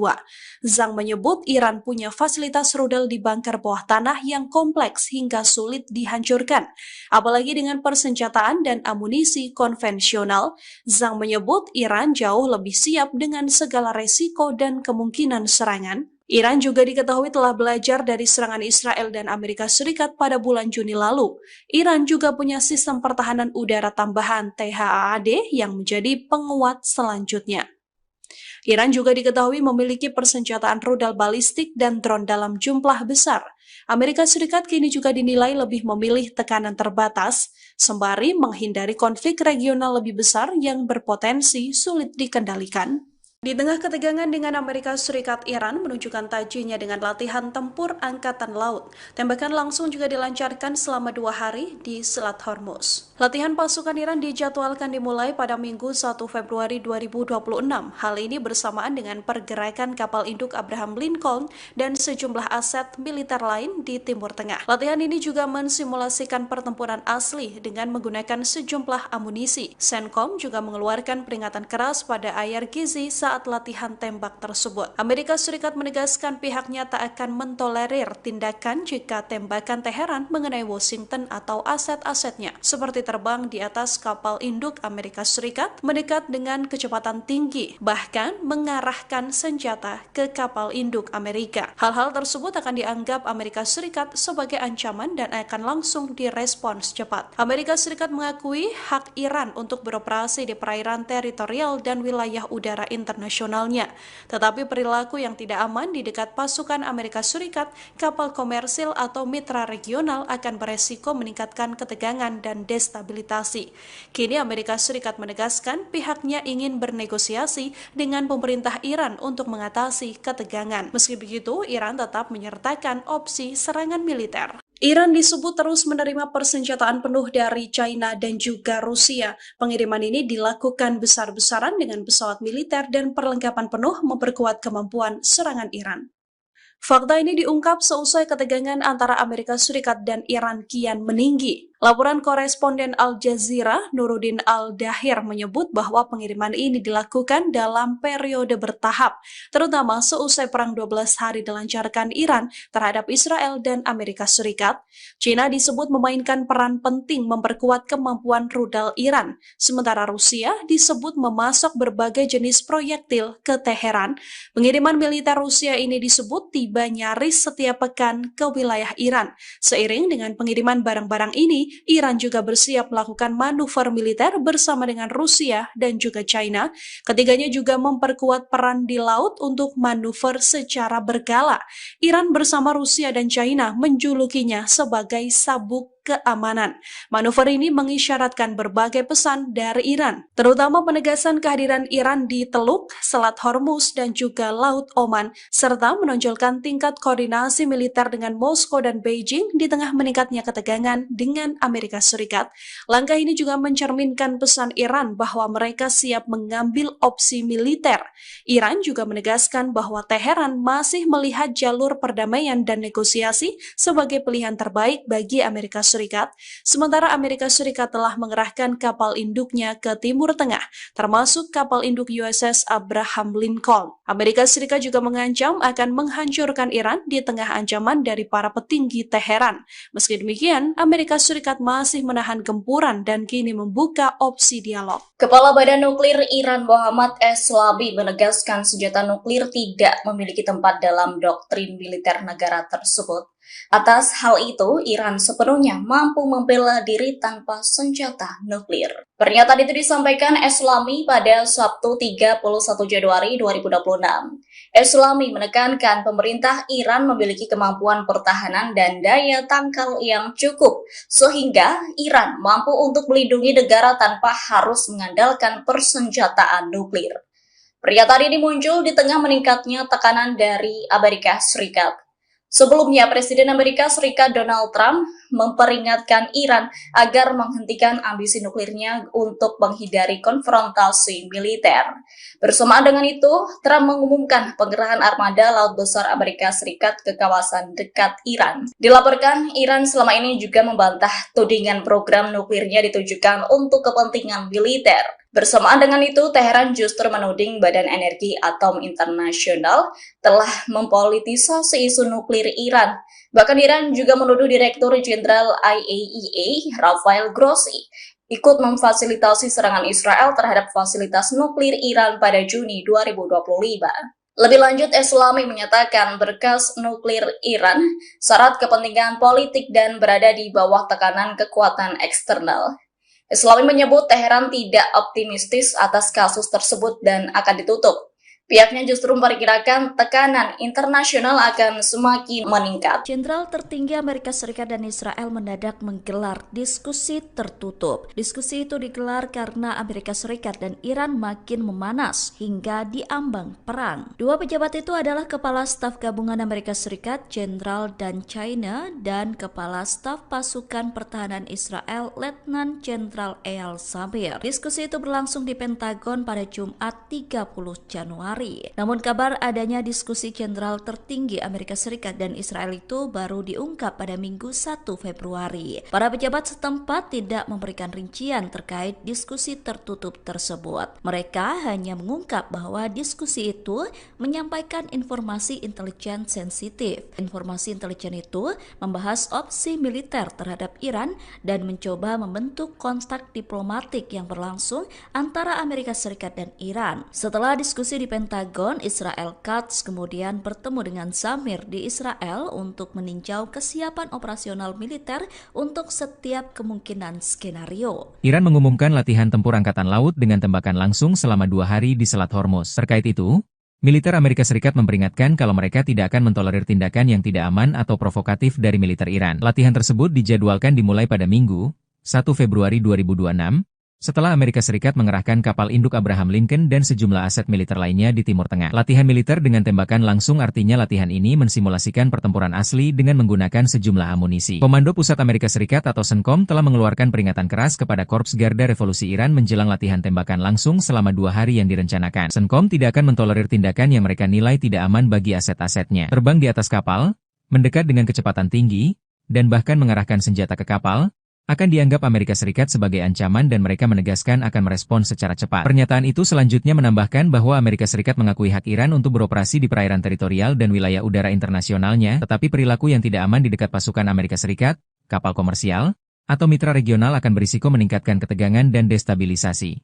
Zhang menyebut Iran punya fasilitas rudal di bunker bawah tanah yang kompleks hingga sulit dihancurkan. Apalagi dengan persenjataan dan amunisi konvensional, Zhang menyebut Iran jauh lebih siap dengan segala resiko dan kemungkinan serangan. Iran juga diketahui telah belajar dari serangan Israel dan Amerika Serikat pada bulan Juni lalu. Iran juga punya sistem pertahanan udara tambahan THAAD yang menjadi penguat selanjutnya. Iran juga diketahui memiliki persenjataan rudal balistik dan drone dalam jumlah besar. Amerika Serikat kini juga dinilai lebih memilih tekanan terbatas, sembari menghindari konflik regional lebih besar yang berpotensi sulit dikendalikan. Di tengah ketegangan dengan Amerika Serikat, Iran menunjukkan tajinya dengan latihan tempur Angkatan Laut. Tembakan langsung juga dilancarkan selama 2 hari di Selat Hormuz. Latihan pasukan Iran dijadwalkan dimulai pada Minggu 1 Februari 2026. Hal ini bersamaan dengan pergerakan kapal induk Abraham Lincoln dan sejumlah aset militer lain di Timur Tengah. Latihan ini juga mensimulasikan pertempuran asli dengan menggunakan sejumlah amunisi. CENTCOM juga mengeluarkan peringatan keras pada Ayar Gizi saat latihan tembak tersebut. Amerika Serikat menegaskan pihaknya tak akan mentolerir tindakan jika tembakan Teheran mengenai Washington atau aset-asetnya, seperti terbang di atas kapal induk Amerika Serikat mendekat dengan kecepatan tinggi, bahkan mengarahkan senjata ke kapal induk Amerika. Hal-hal tersebut akan dianggap Amerika Serikat sebagai ancaman dan akan langsung direspons cepat. Amerika Serikat mengakui hak Iran untuk beroperasi di perairan teritorial dan wilayah udara internasionalnya. Tetapi perilaku yang tidak aman di dekat pasukan Amerika Serikat, kapal komersil atau mitra regional akan beresiko meningkatkan ketegangan dan destabilisasi. Kini Amerika Serikat menegaskan pihaknya ingin bernegosiasi dengan pemerintah Iran untuk mengatasi ketegangan. Meski begitu, Iran tetap menyertakan opsi serangan militer. Iran disebut terus menerima persenjataan penuh dari China dan juga Rusia. Pengiriman ini dilakukan besar-besaran dengan pesawat militer dan perlengkapan penuh memperkuat kemampuan serangan Iran. Fakta ini diungkap seusai ketegangan antara Amerika Serikat dan Iran kian meninggi. Laporan koresponden Al Jazeera, Nuruddin Al-Dahir menyebut bahwa pengiriman ini dilakukan dalam periode bertahap, terutama seusai perang 12 hari dilancarkan Iran terhadap Israel dan Amerika Serikat. China disebut memainkan peran penting memperkuat kemampuan rudal Iran, sementara Rusia disebut memasok berbagai jenis proyektil ke Teheran. Pengiriman militer Rusia ini disebut tiba nyaris setiap pekan ke wilayah Iran. Seiring dengan pengiriman barang-barang ini, Iran juga bersiap melakukan manuver militer bersama dengan Rusia dan juga China. Ketiganya juga memperkuat peran di laut untuk manuver secara berkala. Iran bersama Rusia dan China menjulukinya sebagai sabuk keamanan. Manuver ini mengisyaratkan berbagai pesan dari Iran, terutama penegasan kehadiran Iran di Teluk, Selat Hormuz, dan juga Laut Oman, serta menonjolkan tingkat koordinasi militer dengan Moskow dan Beijing di tengah meningkatnya ketegangan dengan Amerika Serikat. Langkah ini juga mencerminkan pesan Iran bahwa mereka siap mengambil opsi militer. Iran juga menegaskan bahwa Teheran masih melihat jalur perdamaian dan negosiasi sebagai pilihan terbaik bagi Amerika Serikat, sementara Amerika Serikat telah mengerahkan kapal induknya ke Timur Tengah, termasuk kapal induk USS Abraham Lincoln. Amerika Serikat juga mengancam akan menghancurkan Iran di tengah ancaman dari para petinggi Teheran. Meski demikian, Amerika Serikat masih menahan gempuran dan kini membuka opsi dialog. Kepala Badan Nuklir Iran Mohammad Eslabi menegaskan senjata nuklir tidak memiliki tempat dalam doktrin militer negara tersebut. Atas hal itu, Iran sepenuhnya mampu membela diri tanpa senjata nuklir. Pernyataan itu disampaikan Eslami pada Sabtu 31 Januari 2026. Eslami menekankan pemerintah Iran memiliki kemampuan pertahanan dan daya tangkal yang cukup, sehingga Iran mampu untuk melindungi negara tanpa harus mengandalkan persenjataan nuklir. Pernyataan ini muncul di tengah meningkatnya tekanan dari Amerika Serikat. Sebelumnya, Presiden Amerika Serikat Donald Trump memperingatkan Iran agar menghentikan ambisi nuklirnya untuk menghindari konfrontasi militer. Bersamaan dengan itu, Trump mengumumkan pengerahan armada Laut Besar Amerika Serikat ke kawasan dekat Iran. Dilaporkan, Iran selama ini juga membantah tudingan program nuklirnya ditujukan untuk kepentingan militer. Bersamaan dengan itu, Teheran justru menuding Badan Energi Atom Internasional telah mempolitisasi isu nuklir Iran. Bahkan Iran juga menuduh Direktur Jenderal IAEA, Rafael Grossi, ikut memfasilitasi serangan Israel terhadap fasilitas nuklir Iran pada Juni 2025. Lebih lanjut, Eslami menyatakan berkas nuklir Iran syarat kepentingan politik dan berada di bawah tekanan kekuatan eksternal. Eslami menyebut Teheran tidak optimistis atas kasus tersebut dan akan ditutup. Pihaknya justru memperkirakan tekanan internasional akan semakin meningkat. Jenderal tertinggi Amerika Serikat dan Israel mendadak menggelar diskusi tertutup. Diskusi itu digelar karena Amerika Serikat dan Iran makin memanas hingga diambang perang. Dua pejabat itu adalah Kepala Staf Gabungan Amerika Serikat Jenderal Dan China dan Kepala Staf Pasukan Pertahanan Israel Letnan Jenderal Eyal Zamir. Diskusi itu berlangsung di Pentagon pada Jumat 30 Januari. Namun kabar adanya diskusi jenderal tertinggi Amerika Serikat dan Israel itu baru diungkap pada Minggu 1 Februari. Para pejabat setempat tidak memberikan rincian terkait diskusi tertutup tersebut. Mereka hanya mengungkap bahwa diskusi itu menyampaikan informasi intelijen sensitif. Informasi intelijen itu membahas opsi militer terhadap Iran dan mencoba membentuk kontak diplomatik yang berlangsung antara Amerika Serikat dan Iran. Setelah diskusi di Pentagon, Israel Katz kemudian bertemu dengan Zamir di Israel untuk meninjau kesiapan operasional militer untuk setiap kemungkinan skenario. Iran mengumumkan latihan tempur Angkatan Laut dengan tembakan langsung selama 2 hari di Selat Hormuz. Terkait itu, militer Amerika Serikat memperingatkan kalau mereka tidak akan mentolerir tindakan yang tidak aman atau provokatif dari militer Iran. Latihan tersebut dijadwalkan dimulai pada Minggu, 1 Februari 2026, setelah Amerika Serikat mengerahkan kapal induk Abraham Lincoln dan sejumlah aset militer lainnya di Timur Tengah. Latihan militer dengan tembakan langsung artinya latihan ini mensimulasikan pertempuran asli dengan menggunakan sejumlah amunisi. Komando Pusat Amerika Serikat atau CENTCOM telah mengeluarkan peringatan keras kepada Korps Garda Revolusi Iran menjelang latihan tembakan langsung selama 2 hari yang direncanakan. CENTCOM tidak akan mentolerir tindakan yang mereka nilai tidak aman bagi aset-asetnya. Terbang di atas kapal, mendekat dengan kecepatan tinggi, dan bahkan mengarahkan senjata ke kapal, akan dianggap Amerika Serikat sebagai ancaman dan mereka menegaskan akan merespon secara cepat. Pernyataan itu selanjutnya menambahkan bahwa Amerika Serikat mengakui hak Iran untuk beroperasi di perairan teritorial dan wilayah udara internasionalnya, tetapi perilaku yang tidak aman di dekat pasukan Amerika Serikat, kapal komersial, atau mitra regional akan berisiko meningkatkan ketegangan dan destabilisasi.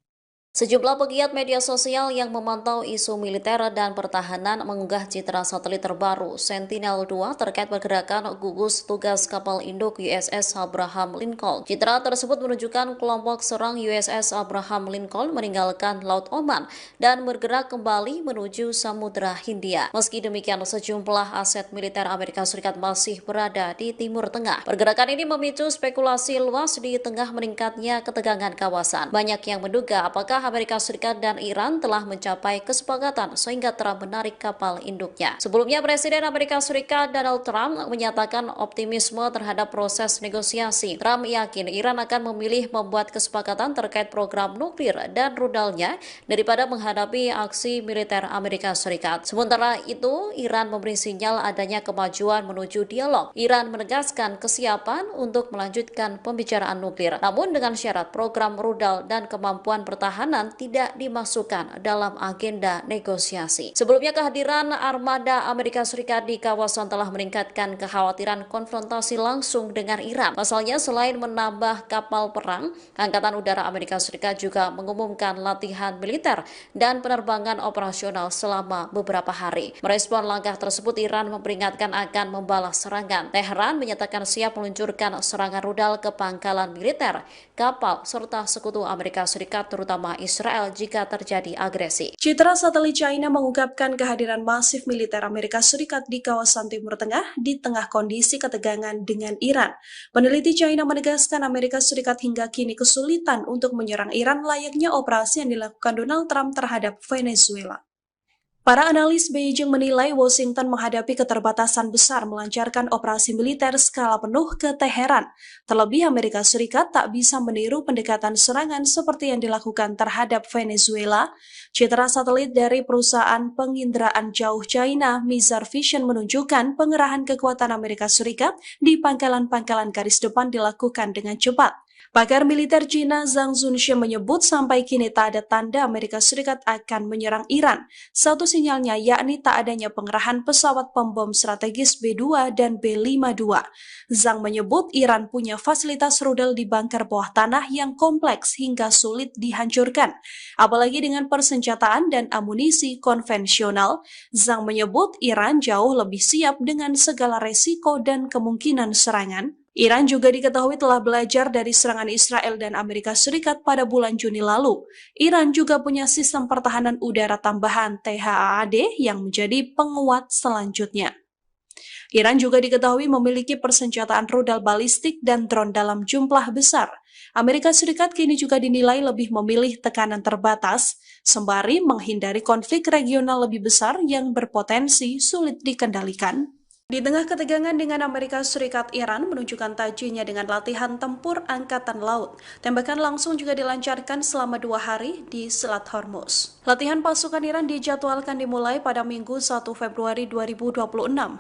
Sejumlah pegiat media sosial yang memantau isu militer dan pertahanan mengunggah citra satelit terbaru Sentinel-2 terkait pergerakan gugus tugas kapal induk USS Abraham Lincoln. Citra tersebut menunjukkan kelompok serang USS Abraham Lincoln meninggalkan Laut Oman dan bergerak kembali menuju Samudra Hindia. Meski demikian, sejumlah aset militer Amerika Serikat masih berada di Timur Tengah. Pergerakan ini memicu spekulasi luas di tengah meningkatnya ketegangan kawasan. Banyak yang menduga apakah Amerika Serikat dan Iran telah mencapai kesepakatan sehingga Trump menarik kapal induknya. Sebelumnya, Presiden Amerika Serikat Donald Trump menyatakan optimisme terhadap proses negosiasi. Trump yakin Iran akan memilih membuat kesepakatan terkait program nuklir dan rudalnya daripada menghadapi aksi militer Amerika Serikat. Sementara itu, Iran memberi sinyal adanya kemajuan menuju dialog. Iran menegaskan kesiapan untuk melanjutkan pembicaraan nuklir, namun dengan syarat program rudal dan kemampuan pertahanan tidak dimasukkan dalam agenda negosiasi. Sebelumnya, kehadiran armada Amerika Serikat di kawasan telah meningkatkan kekhawatiran konfrontasi langsung dengan Iran. Pasalnya, selain menambah kapal perang, Angkatan Udara Amerika Serikat juga mengumumkan latihan militer dan penerbangan operasional selama beberapa hari. Merespon langkah tersebut, Iran memperingatkan akan membalas serangan. Teheran menyatakan siap meluncurkan serangan rudal ke pangkalan militer, kapal, serta sekutu Amerika Serikat terutama Israel jika terjadi agresi. Citra satelit China mengungkapkan kehadiran masif militer Amerika Serikat di kawasan Timur Tengah di tengah kondisi ketegangan dengan Iran. Peneliti China menegaskan Amerika Serikat hingga kini kesulitan untuk menyerang Iran layaknya operasi yang dilakukan Donald Trump terhadap Venezuela. Para analis Beijing menilai Washington menghadapi keterbatasan besar melancarkan operasi militer skala penuh ke Teheran. Terlebih Amerika Serikat tak bisa meniru pendekatan serangan seperti yang dilakukan terhadap Venezuela. Citra satelit dari perusahaan penginderaan jauh China, Mizar Vision, menunjukkan pengerahan kekuatan Amerika Serikat di pangkalan-pangkalan garis depan dilakukan dengan cepat. Pakar militer Cina Zhang Zunxie menyebut sampai kini tak ada tanda Amerika Serikat akan menyerang Iran. Satu sinyalnya yakni tak adanya pengerahan pesawat pembom strategis B-2 dan B-52. Zhang menyebut Iran punya fasilitas rudal di bunker bawah tanah yang kompleks hingga sulit dihancurkan. Apalagi dengan persenjataan dan amunisi konvensional, Zhang menyebut Iran jauh lebih siap dengan segala resiko dan kemungkinan serangan. Iran juga diketahui telah belajar dari serangan Israel dan Amerika Serikat pada bulan Juni lalu. Iran juga punya sistem pertahanan udara tambahan THAAD yang menjadi penguat selanjutnya. Iran juga diketahui memiliki persenjataan rudal balistik dan drone dalam jumlah besar. Amerika Serikat kini juga dinilai lebih memilih tekanan terbatas, sembari menghindari konflik regional lebih besar yang berpotensi sulit dikendalikan. Di tengah ketegangan dengan Amerika Serikat, Iran menunjukkan tajinya dengan latihan tempur Angkatan Laut. Tembakan langsung juga dilancarkan selama 2 hari di Selat Hormuz. Latihan pasukan Iran dijadwalkan dimulai pada Minggu 1 Februari 2026.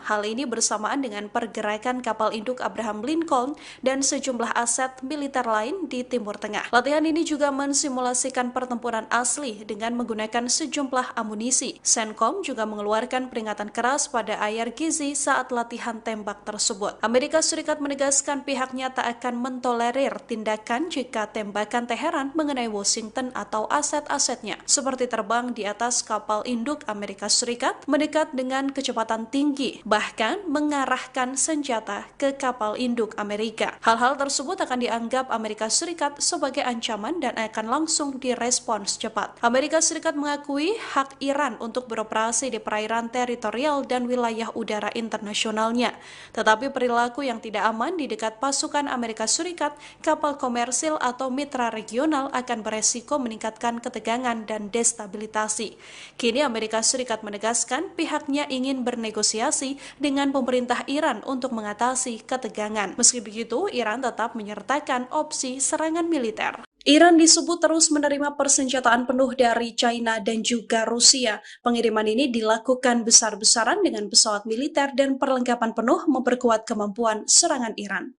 Hal ini bersamaan dengan pergerakan kapal induk Abraham Lincoln dan sejumlah aset militer lain di Timur Tengah. Latihan ini juga mensimulasikan pertempuran asli dengan menggunakan sejumlah amunisi. CENTCOM juga mengeluarkan peringatan keras pada IRGZ saat latihan tembak tersebut. Amerika Serikat menegaskan pihaknya tak akan mentolerir tindakan jika tembakan Teheran mengenai Washington atau aset-asetnya, seperti terbang di atas kapal induk Amerika Serikat mendekat dengan kecepatan tinggi, bahkan mengarahkan senjata ke kapal induk Amerika. Hal-hal tersebut akan dianggap Amerika Serikat sebagai ancaman dan akan langsung direspons cepat. Amerika Serikat mengakui hak Iran untuk beroperasi di perairan teritorial dan wilayah udara internasionalnya. Tetapi perilaku yang tidak aman di dekat pasukan Amerika Serikat, kapal komersil atau mitra regional akan beresiko meningkatkan ketegangan dan destabilisasi. Kini Amerika Serikat menegaskan pihaknya ingin bernegosiasi dengan pemerintah Iran untuk mengatasi ketegangan. Meski begitu, Iran tetap menyertakan opsi serangan militer. Iran disebut terus menerima persenjataan penuh dari China dan juga Rusia. Pengiriman ini dilakukan besar-besaran dengan pesawat militer dan perlengkapan penuh memperkuat kemampuan serangan Iran.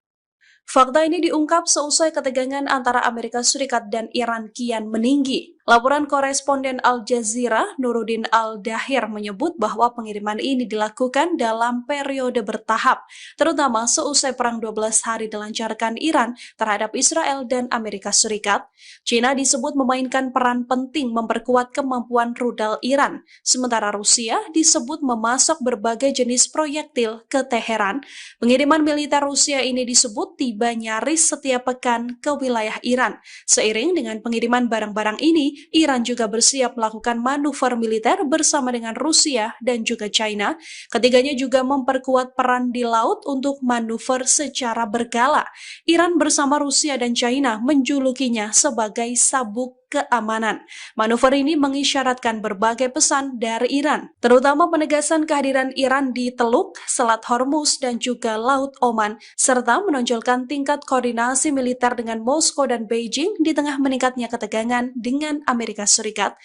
Fakta ini diungkap seusai ketegangan antara Amerika Serikat dan Iran kian meninggi. Laporan koresponden Al Jazeera, Nuruddin Al-Dahir, menyebut bahwa pengiriman ini dilakukan dalam periode bertahap, terutama seusai Perang 12 hari dilancarkan Iran terhadap Israel dan Amerika Serikat. China disebut memainkan peran penting memperkuat kemampuan rudal Iran, sementara Rusia disebut memasok berbagai jenis proyektil ke Teheran. Pengiriman militer Rusia ini disebut tiba nyaris setiap pekan ke wilayah Iran. Seiring dengan pengiriman barang-barang ini, Iran juga bersiap melakukan manuver militer bersama dengan Rusia dan juga China. Ketiganya juga memperkuat peran di laut untuk manuver secara berkala. Iran bersama Rusia dan China menjulukinya sebagai sabuk keamanan. Manuver ini mengisyaratkan berbagai pesan dari Iran, terutama penegasan kehadiran Iran di Teluk, Selat Hormuz, dan juga Laut Oman, serta menonjolkan tingkat koordinasi militer dengan Moskow dan Beijing di tengah meningkatnya ketegangan dengan Amerika Serikat.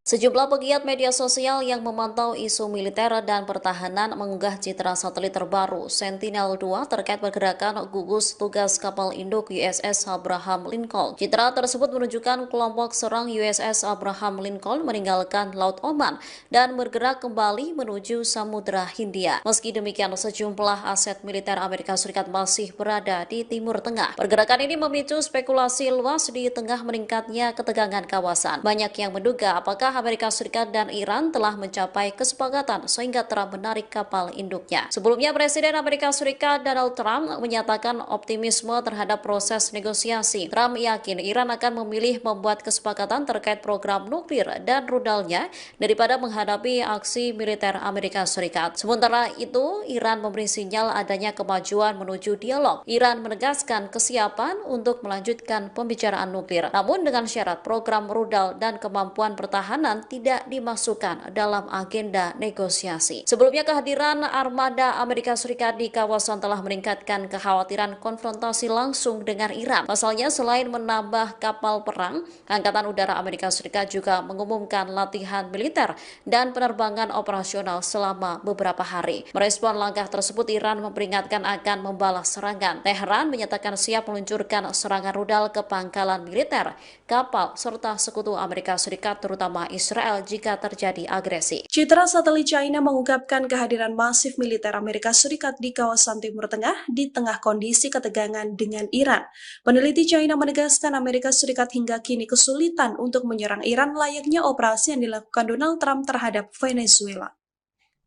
Sejumlah pegiat media sosial yang memantau isu militer dan pertahanan mengunggah citra satelit terbaru Sentinel-2 terkait pergerakan gugus tugas kapal induk USS Abraham Lincoln. Citra tersebut menunjukkan kelompok serang USS Abraham Lincoln meninggalkan Laut Oman dan bergerak kembali menuju Samudra Hindia. Meski demikian, sejumlah aset militer Amerika Serikat masih berada di Timur Tengah. Pergerakan ini memicu spekulasi luas di tengah meningkatnya ketegangan kawasan. Banyak yang menduga apakah Amerika Serikat dan Iran telah mencapai kesepakatan sehingga Trump menarik kapal induknya. Sebelumnya, Presiden Amerika Serikat Donald Trump menyatakan optimisme terhadap proses negosiasi. Trump yakin Iran akan memilih membuat kesepakatan terkait program nuklir dan rudalnya daripada menghadapi aksi militer Amerika Serikat. Sementara itu, Iran memberi sinyal adanya kemajuan menuju dialog. Iran menegaskan kesiapan untuk melanjutkan pembicaraan nuklir, namun dengan syarat program rudal dan kemampuan pertahanan tidak dimasukkan dalam agenda negosiasi. Sebelumnya, kehadiran armada Amerika Serikat di kawasan telah meningkatkan kekhawatiran konfrontasi langsung dengan Iran. Pasalnya, selain menambah kapal perang, Angkatan Udara Amerika Serikat juga mengumumkan latihan militer dan penerbangan operasional selama beberapa hari. Merespon langkah tersebut, Iran memperingatkan akan membalas serangan. Teheran menyatakan siap meluncurkan serangan rudal ke pangkalan militer, kapal, serta sekutu Amerika Serikat terutama Israel jika terjadi agresi. Citra satelit China mengungkapkan kehadiran masif militer Amerika Serikat di kawasan Timur Tengah di tengah kondisi ketegangan dengan Iran. Peneliti China menegaskan Amerika Serikat hingga kini kesulitan untuk menyerang Iran layaknya operasi yang dilakukan Donald Trump terhadap Venezuela.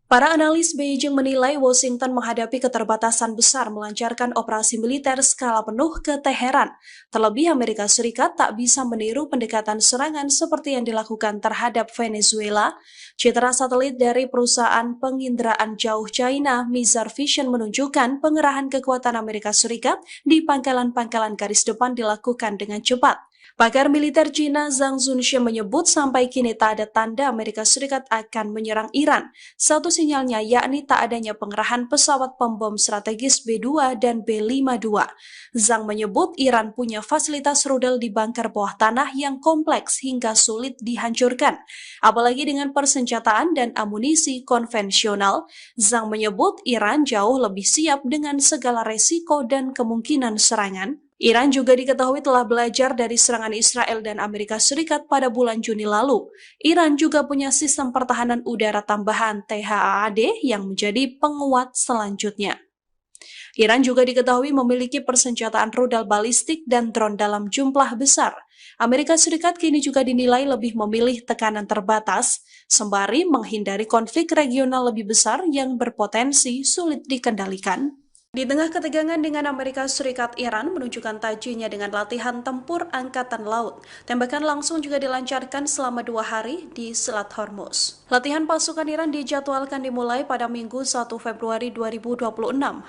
Para analis Beijing menilai Washington menghadapi keterbatasan besar melancarkan operasi militer skala penuh ke Teheran. Terlebih Amerika Serikat tak bisa meniru pendekatan serangan seperti yang dilakukan terhadap Venezuela. Citra satelit dari perusahaan penginderaan jauh China, Mizar Vision, menunjukkan pengerahan kekuatan Amerika Serikat di pangkalan-pangkalan garis depan dilakukan dengan cepat. Pakar militer Cina Zhang Zunxie menyebut sampai kini tak ada tanda Amerika Serikat akan menyerang Iran. Satu sinyalnya yakni tak adanya pengerahan pesawat pembom strategis B-2 dan B-52. Zhang menyebut Iran punya fasilitas rudal di bunker bawah tanah yang kompleks hingga sulit dihancurkan. Apalagi dengan persenjataan dan amunisi konvensional, Zhang menyebut Iran jauh lebih siap dengan segala resiko dan kemungkinan serangan. Iran juga diketahui telah belajar dari serangan Israel dan Amerika Serikat pada bulan Juni lalu. Iran juga punya sistem pertahanan udara tambahan THAAD yang menjadi penguat selanjutnya. Iran juga diketahui memiliki persenjataan rudal balistik dan drone dalam jumlah besar. Amerika Serikat kini juga dinilai lebih memilih tekanan terbatas, sembari menghindari konflik regional lebih besar yang berpotensi sulit dikendalikan. Di tengah ketegangan dengan Amerika Serikat, Iran menunjukkan tajinya dengan latihan tempur Angkatan Laut. Tembakan langsung juga dilancarkan selama 2 hari di Selat Hormuz. Latihan pasukan Iran dijadwalkan dimulai pada Minggu 1 Februari 2026.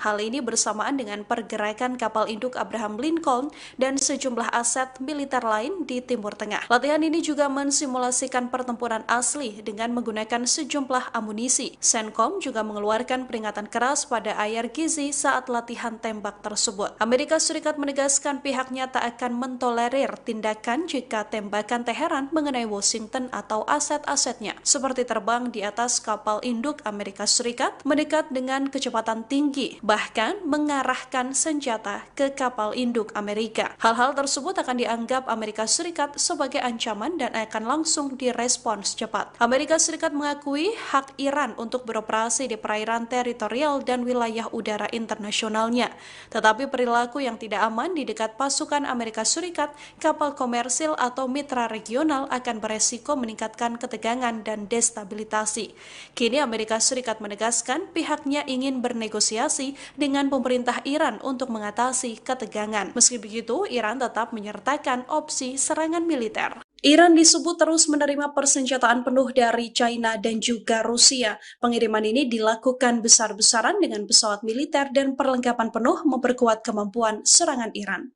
Hal ini bersamaan dengan pergerakan kapal induk Abraham Lincoln dan sejumlah aset militer lain di Timur Tengah. Latihan ini juga mensimulasikan pertempuran asli dengan menggunakan sejumlah amunisi. CENTCOM juga mengeluarkan peringatan keras pada Ayar Gizi saat latihan tembak tersebut. Amerika Serikat menegaskan pihaknya tak akan mentolerir tindakan jika tembakan Teheran mengenai Washington atau aset-asetnya, seperti terbang di atas kapal induk Amerika Serikat mendekat dengan kecepatan tinggi, bahkan mengarahkan senjata ke kapal induk Amerika. Hal-hal tersebut akan dianggap Amerika Serikat sebagai ancaman dan akan langsung direspons cepat. Amerika Serikat mengakui hak Iran untuk beroperasi di perairan teritorial dan wilayah udara internasionalnya. Tetapi perilaku yang tidak aman di dekat pasukan Amerika Serikat, kapal komersil atau mitra regional akan beresiko meningkatkan ketegangan dan destabilisasi. Kini Amerika Serikat menegaskan pihaknya ingin bernegosiasi dengan pemerintah Iran untuk mengatasi ketegangan. Meski begitu, Iran tetap menyertakan opsi serangan militer. Iran disebut terus menerima persenjataan penuh dari China dan juga Rusia. Pengiriman ini dilakukan besar-besaran dengan pesawat militer dan perlengkapan penuh memperkuat kemampuan serangan Iran.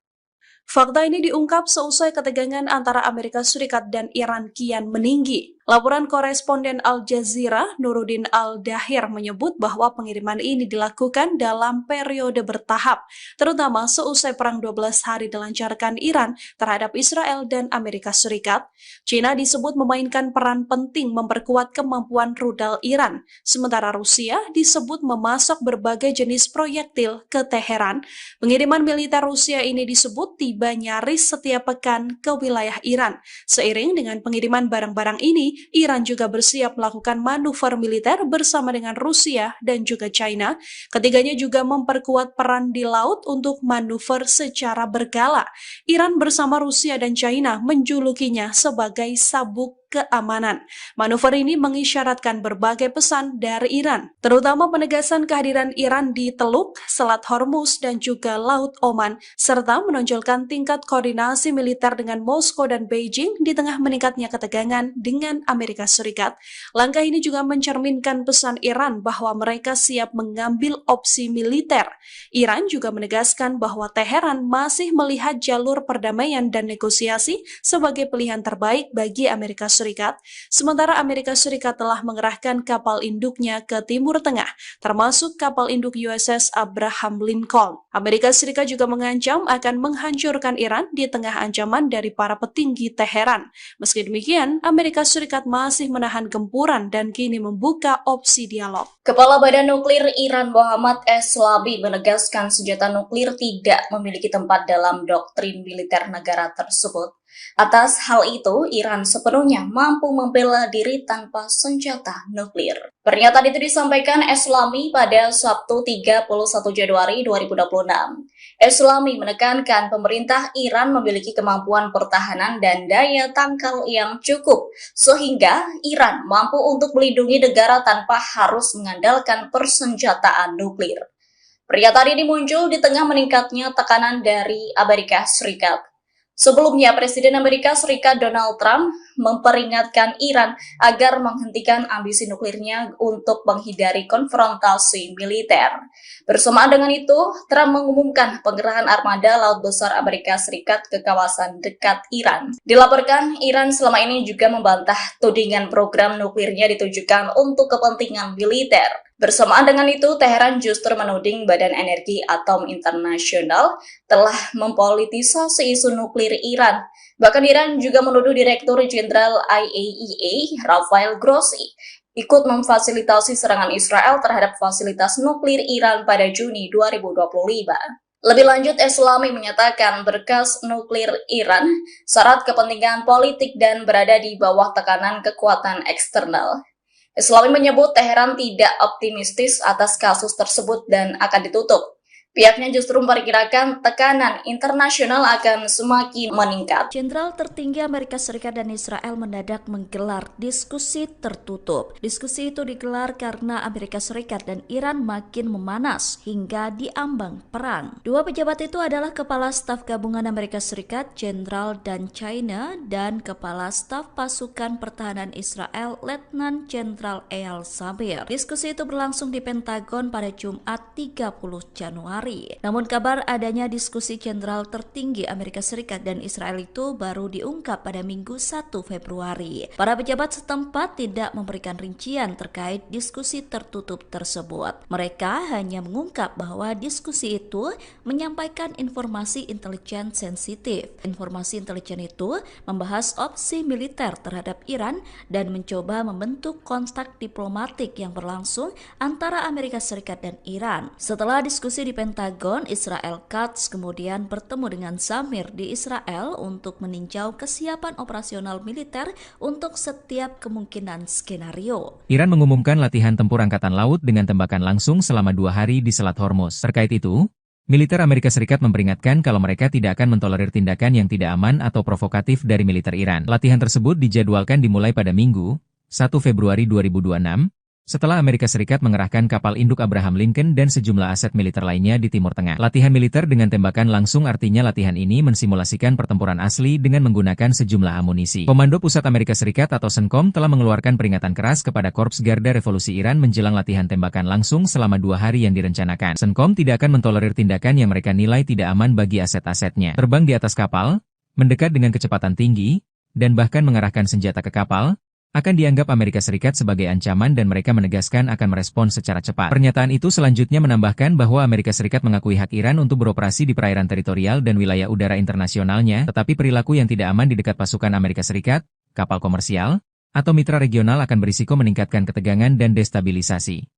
Fakta ini diungkap seusai ketegangan antara Amerika Serikat dan Iran kian meninggi. Laporan koresponden Al Jazeera, Nuruddin Al-Dahir, menyebut bahwa pengiriman ini dilakukan dalam periode bertahap, terutama seusai perang 12 hari dilancarkan Iran terhadap Israel dan Amerika Serikat. China disebut memainkan peran penting memperkuat kemampuan rudal Iran, sementara Rusia disebut memasok berbagai jenis proyektil ke Teheran. Pengiriman militer Rusia ini disebut tiba nyaris setiap pekan ke wilayah Iran. Seiring dengan pengiriman barang-barang ini, Iran juga bersiap melakukan manuver militer bersama dengan Rusia dan juga China. Ketiganya juga memperkuat peran di laut untuk manuver secara berkala. Iran bersama Rusia dan China menjulukinya sebagai sabuk keamanan. Manuver ini mengisyaratkan berbagai pesan dari Iran, terutama penegasan kehadiran Iran di Teluk, Selat Hormuz, dan juga Laut Oman, serta menonjolkan tingkat koordinasi militer dengan Moskow dan Beijing di tengah meningkatnya ketegangan dengan Amerika Serikat. Langkah ini juga mencerminkan pesan Iran bahwa mereka siap mengambil opsi militer. Iran juga menegaskan bahwa Teheran masih melihat jalur perdamaian dan negosiasi sebagai pilihan terbaik bagi Amerika Serikat, sementara Amerika Serikat telah mengerahkan kapal induknya ke Timur Tengah, termasuk kapal induk USS Abraham Lincoln. Amerika Serikat juga mengancam akan menghancurkan Iran di tengah ancaman dari para petinggi Teheran. Meski demikian, Amerika Serikat masih menahan gempuran dan kini membuka opsi dialog. Kepala Badan Nuklir Iran Mohammad Eslabi menegaskan senjata nuklir tidak memiliki tempat dalam doktrin militer negara tersebut. Atas hal itu, Iran sepenuhnya mampu membela diri tanpa senjata nuklir. Pernyataan itu disampaikan Eslami pada Sabtu 31 Januari 2026. Eslami menekankan pemerintah Iran memiliki kemampuan pertahanan dan daya tangkal yang cukup, sehingga Iran mampu untuk melindungi negara tanpa harus mengandalkan persenjataan nuklir. Pernyataan ini muncul di tengah meningkatnya tekanan dari Amerika Serikat. Sebelumnya, Presiden Amerika Serikat Donald Trump memperingatkan Iran agar menghentikan ambisi nuklirnya untuk menghindari konfrontasi militer. Bersamaan dengan itu, Trump mengumumkan pengerahan armada Laut Besar Amerika Serikat ke kawasan dekat Iran. Dilaporkan, Iran selama ini juga membantah tudingan program nuklirnya ditujukan untuk kepentingan militer. Bersamaan dengan itu, Teheran justru menuding Badan Energi Atom Internasional telah mempolitisasi isu nuklir Iran. Bahkan Iran juga menuduh Direktur Jenderal IAEA, Rafael Grossi, ikut memfasilitasi serangan Israel terhadap fasilitas nuklir Iran pada Juni 2025. Lebih lanjut, Eslami menyatakan berkas nuklir Iran syarat kepentingan politik dan berada di bawah tekanan kekuatan eksternal. Eslami menyebut Teheran tidak optimistis atas kasus tersebut dan akan ditutup. Pihaknya justru memperkirakan tekanan internasional akan semakin meningkat. Jenderal tertinggi Amerika Serikat dan Israel mendadak menggelar diskusi tertutup. Diskusi itu digelar karena Amerika Serikat dan Iran makin memanas hingga diambang perang. Dua pejabat itu adalah Kepala Staf Gabungan Amerika Serikat, Jenderal Dan China, dan Kepala Staf Pasukan Pertahanan Israel, Letnan Jenderal Eyal Zamir. Diskusi itu berlangsung di Pentagon pada Jumat 30 Januari. Namun kabar adanya diskusi jenderal tertinggi Amerika Serikat dan Israel itu baru diungkap pada Minggu 1 Februari. Para pejabat setempat tidak memberikan rincian terkait diskusi tertutup tersebut. Mereka hanya mengungkap bahwa diskusi itu menyampaikan informasi intelijen sensitif. Informasi intelijen itu membahas opsi militer terhadap Iran dan mencoba membentuk kontak diplomatik yang berlangsung antara Amerika Serikat dan Iran. Setelah diskusi di Pentagon, Israel Katz kemudian bertemu dengan Zamir di Israel untuk meninjau kesiapan operasional militer untuk setiap kemungkinan skenario. Iran mengumumkan latihan tempur angkatan laut dengan tembakan langsung selama 2 hari di Selat Hormuz. Terkait itu, militer Amerika Serikat memperingatkan kalau mereka tidak akan mentolerir tindakan yang tidak aman atau provokatif dari militer Iran. Latihan tersebut dijadwalkan dimulai pada Minggu, 1 Februari 2026, setelah Amerika Serikat mengerahkan kapal induk Abraham Lincoln dan sejumlah aset militer lainnya di Timur Tengah. Latihan militer dengan tembakan langsung artinya latihan ini mensimulasikan pertempuran asli dengan menggunakan sejumlah amunisi. Komando Pusat Amerika Serikat atau CENTCOM telah mengeluarkan peringatan keras kepada Korps Garda Revolusi Iran menjelang latihan tembakan langsung selama 2 hari yang direncanakan. CENTCOM tidak akan mentolerir tindakan yang mereka nilai tidak aman bagi aset-asetnya. Terbang di atas kapal, mendekat dengan kecepatan tinggi, dan bahkan mengarahkan senjata ke kapal, akan dianggap Amerika Serikat sebagai ancaman dan mereka menegaskan akan merespons secara cepat. Pernyataan itu selanjutnya menambahkan bahwa Amerika Serikat mengakui hak Iran untuk beroperasi di perairan teritorial dan wilayah udara internasionalnya, tetapi perilaku yang tidak aman di dekat pasukan Amerika Serikat, kapal komersial, atau mitra regional akan berisiko meningkatkan ketegangan dan destabilisasi.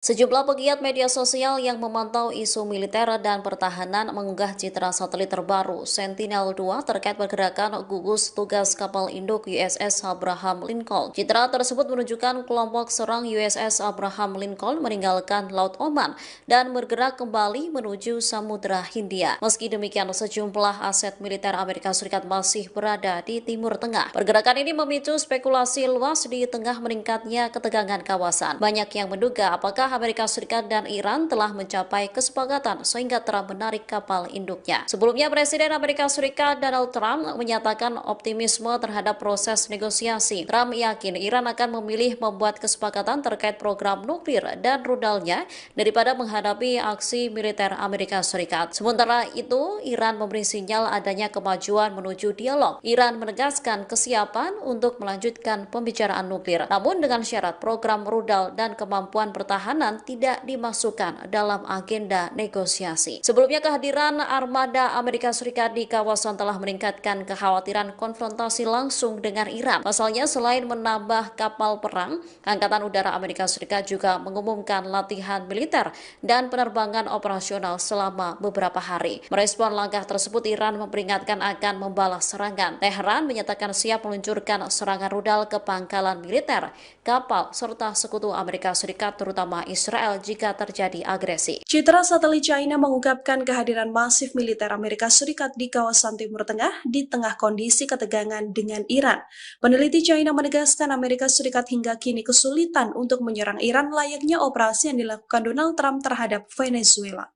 Sejumlah pegiat media sosial yang memantau isu militer dan pertahanan mengunggah citra satelit terbaru Sentinel-2 terkait pergerakan gugus tugas kapal induk USS Abraham Lincoln. Citra tersebut menunjukkan kelompok serang USS Abraham Lincoln meninggalkan Laut Oman dan bergerak kembali menuju Samudra Hindia. Meski demikian, sejumlah aset militer Amerika Serikat masih berada di Timur Tengah. Pergerakan ini memicu spekulasi luas di tengah meningkatnya ketegangan kawasan. Banyak yang menduga apakah Amerika Serikat dan Iran telah mencapai kesepakatan sehingga Trump menarik kapal induknya. Sebelumnya, Presiden Amerika Serikat Donald Trump menyatakan optimisme terhadap proses negosiasi. Trump yakin Iran akan memilih membuat kesepakatan terkait program nuklir dan rudalnya daripada menghadapi aksi militer Amerika Serikat. Sementara itu, Iran memberi sinyal adanya kemajuan menuju dialog. Iran menegaskan kesiapan untuk melanjutkan pembicaraan nuklir, namun dengan syarat program rudal dan kemampuan pertahanan tidak dimasukkan dalam agenda negosiasi. Sebelumnya, kehadiran armada Amerika Serikat di kawasan telah meningkatkan kekhawatiran konfrontasi langsung dengan Iran. Pasalnya, selain menambah kapal perang, Angkatan Udara Amerika Serikat juga mengumumkan latihan militer dan penerbangan operasional selama beberapa hari. Merespon langkah tersebut, Iran memperingatkan akan membalas serangan. Teheran menyatakan siap meluncurkan serangan rudal ke pangkalan militer, kapal, serta sekutu Amerika Serikat terutama Israel jika terjadi agresi. Citra satelit China mengungkapkan kehadiran masif militer Amerika Serikat di kawasan Timur Tengah di tengah kondisi ketegangan dengan Iran. Peneliti China menegaskan Amerika Serikat hingga kini kesulitan untuk menyerang Iran layaknya operasi yang dilakukan Donald Trump terhadap Venezuela.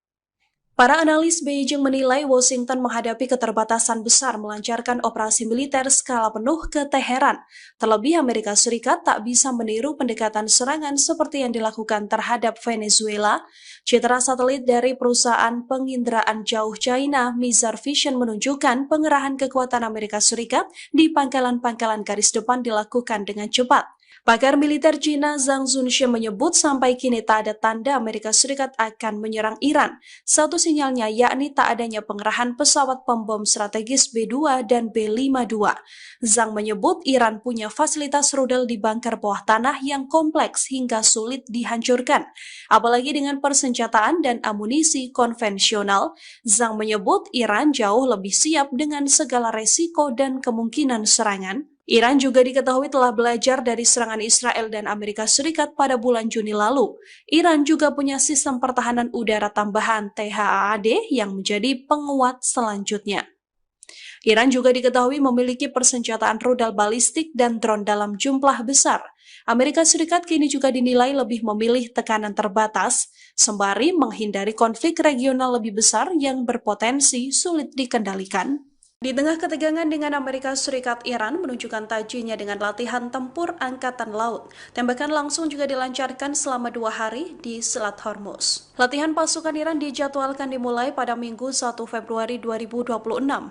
Para analis Beijing menilai Washington menghadapi keterbatasan besar melancarkan operasi militer skala penuh ke Teheran. Terlebih Amerika Serikat tak bisa meniru pendekatan serangan seperti yang dilakukan terhadap Venezuela. Citra satelit dari perusahaan penginderaan jauh China, Mizar Vision, menunjukkan pengerahan kekuatan Amerika Serikat di pangkalan-pangkalan garis depan dilakukan dengan cepat. Pakar militer Cina Zhang Zunshe menyebut sampai kini tak ada tanda Amerika Serikat akan menyerang Iran. Satu sinyalnya yakni tak adanya pengerahan pesawat pembom strategis B-2 dan B-52. Zhang menyebut Iran punya fasilitas rudal di bunker bawah tanah yang kompleks hingga sulit dihancurkan. Apalagi dengan persenjataan dan amunisi konvensional, Zhang menyebut Iran jauh lebih siap dengan segala resiko dan kemungkinan serangan. Iran juga diketahui telah belajar dari serangan Israel dan Amerika Serikat pada bulan Juni lalu. Iran juga punya sistem pertahanan udara tambahan THAAD yang menjadi penguat selanjutnya. Iran juga diketahui memiliki persenjataan rudal balistik dan drone dalam jumlah besar. Amerika Serikat kini juga dinilai lebih memilih tekanan terbatas, sembari menghindari konflik regional lebih besar yang berpotensi sulit dikendalikan. Di tengah ketegangan dengan Amerika Serikat, Iran menunjukkan tajinya dengan latihan tempur Angkatan Laut. Tembakan langsung juga dilancarkan selama 2 hari di Selat Hormuz. Latihan pasukan Iran dijadwalkan dimulai pada Minggu 1 Februari 2026.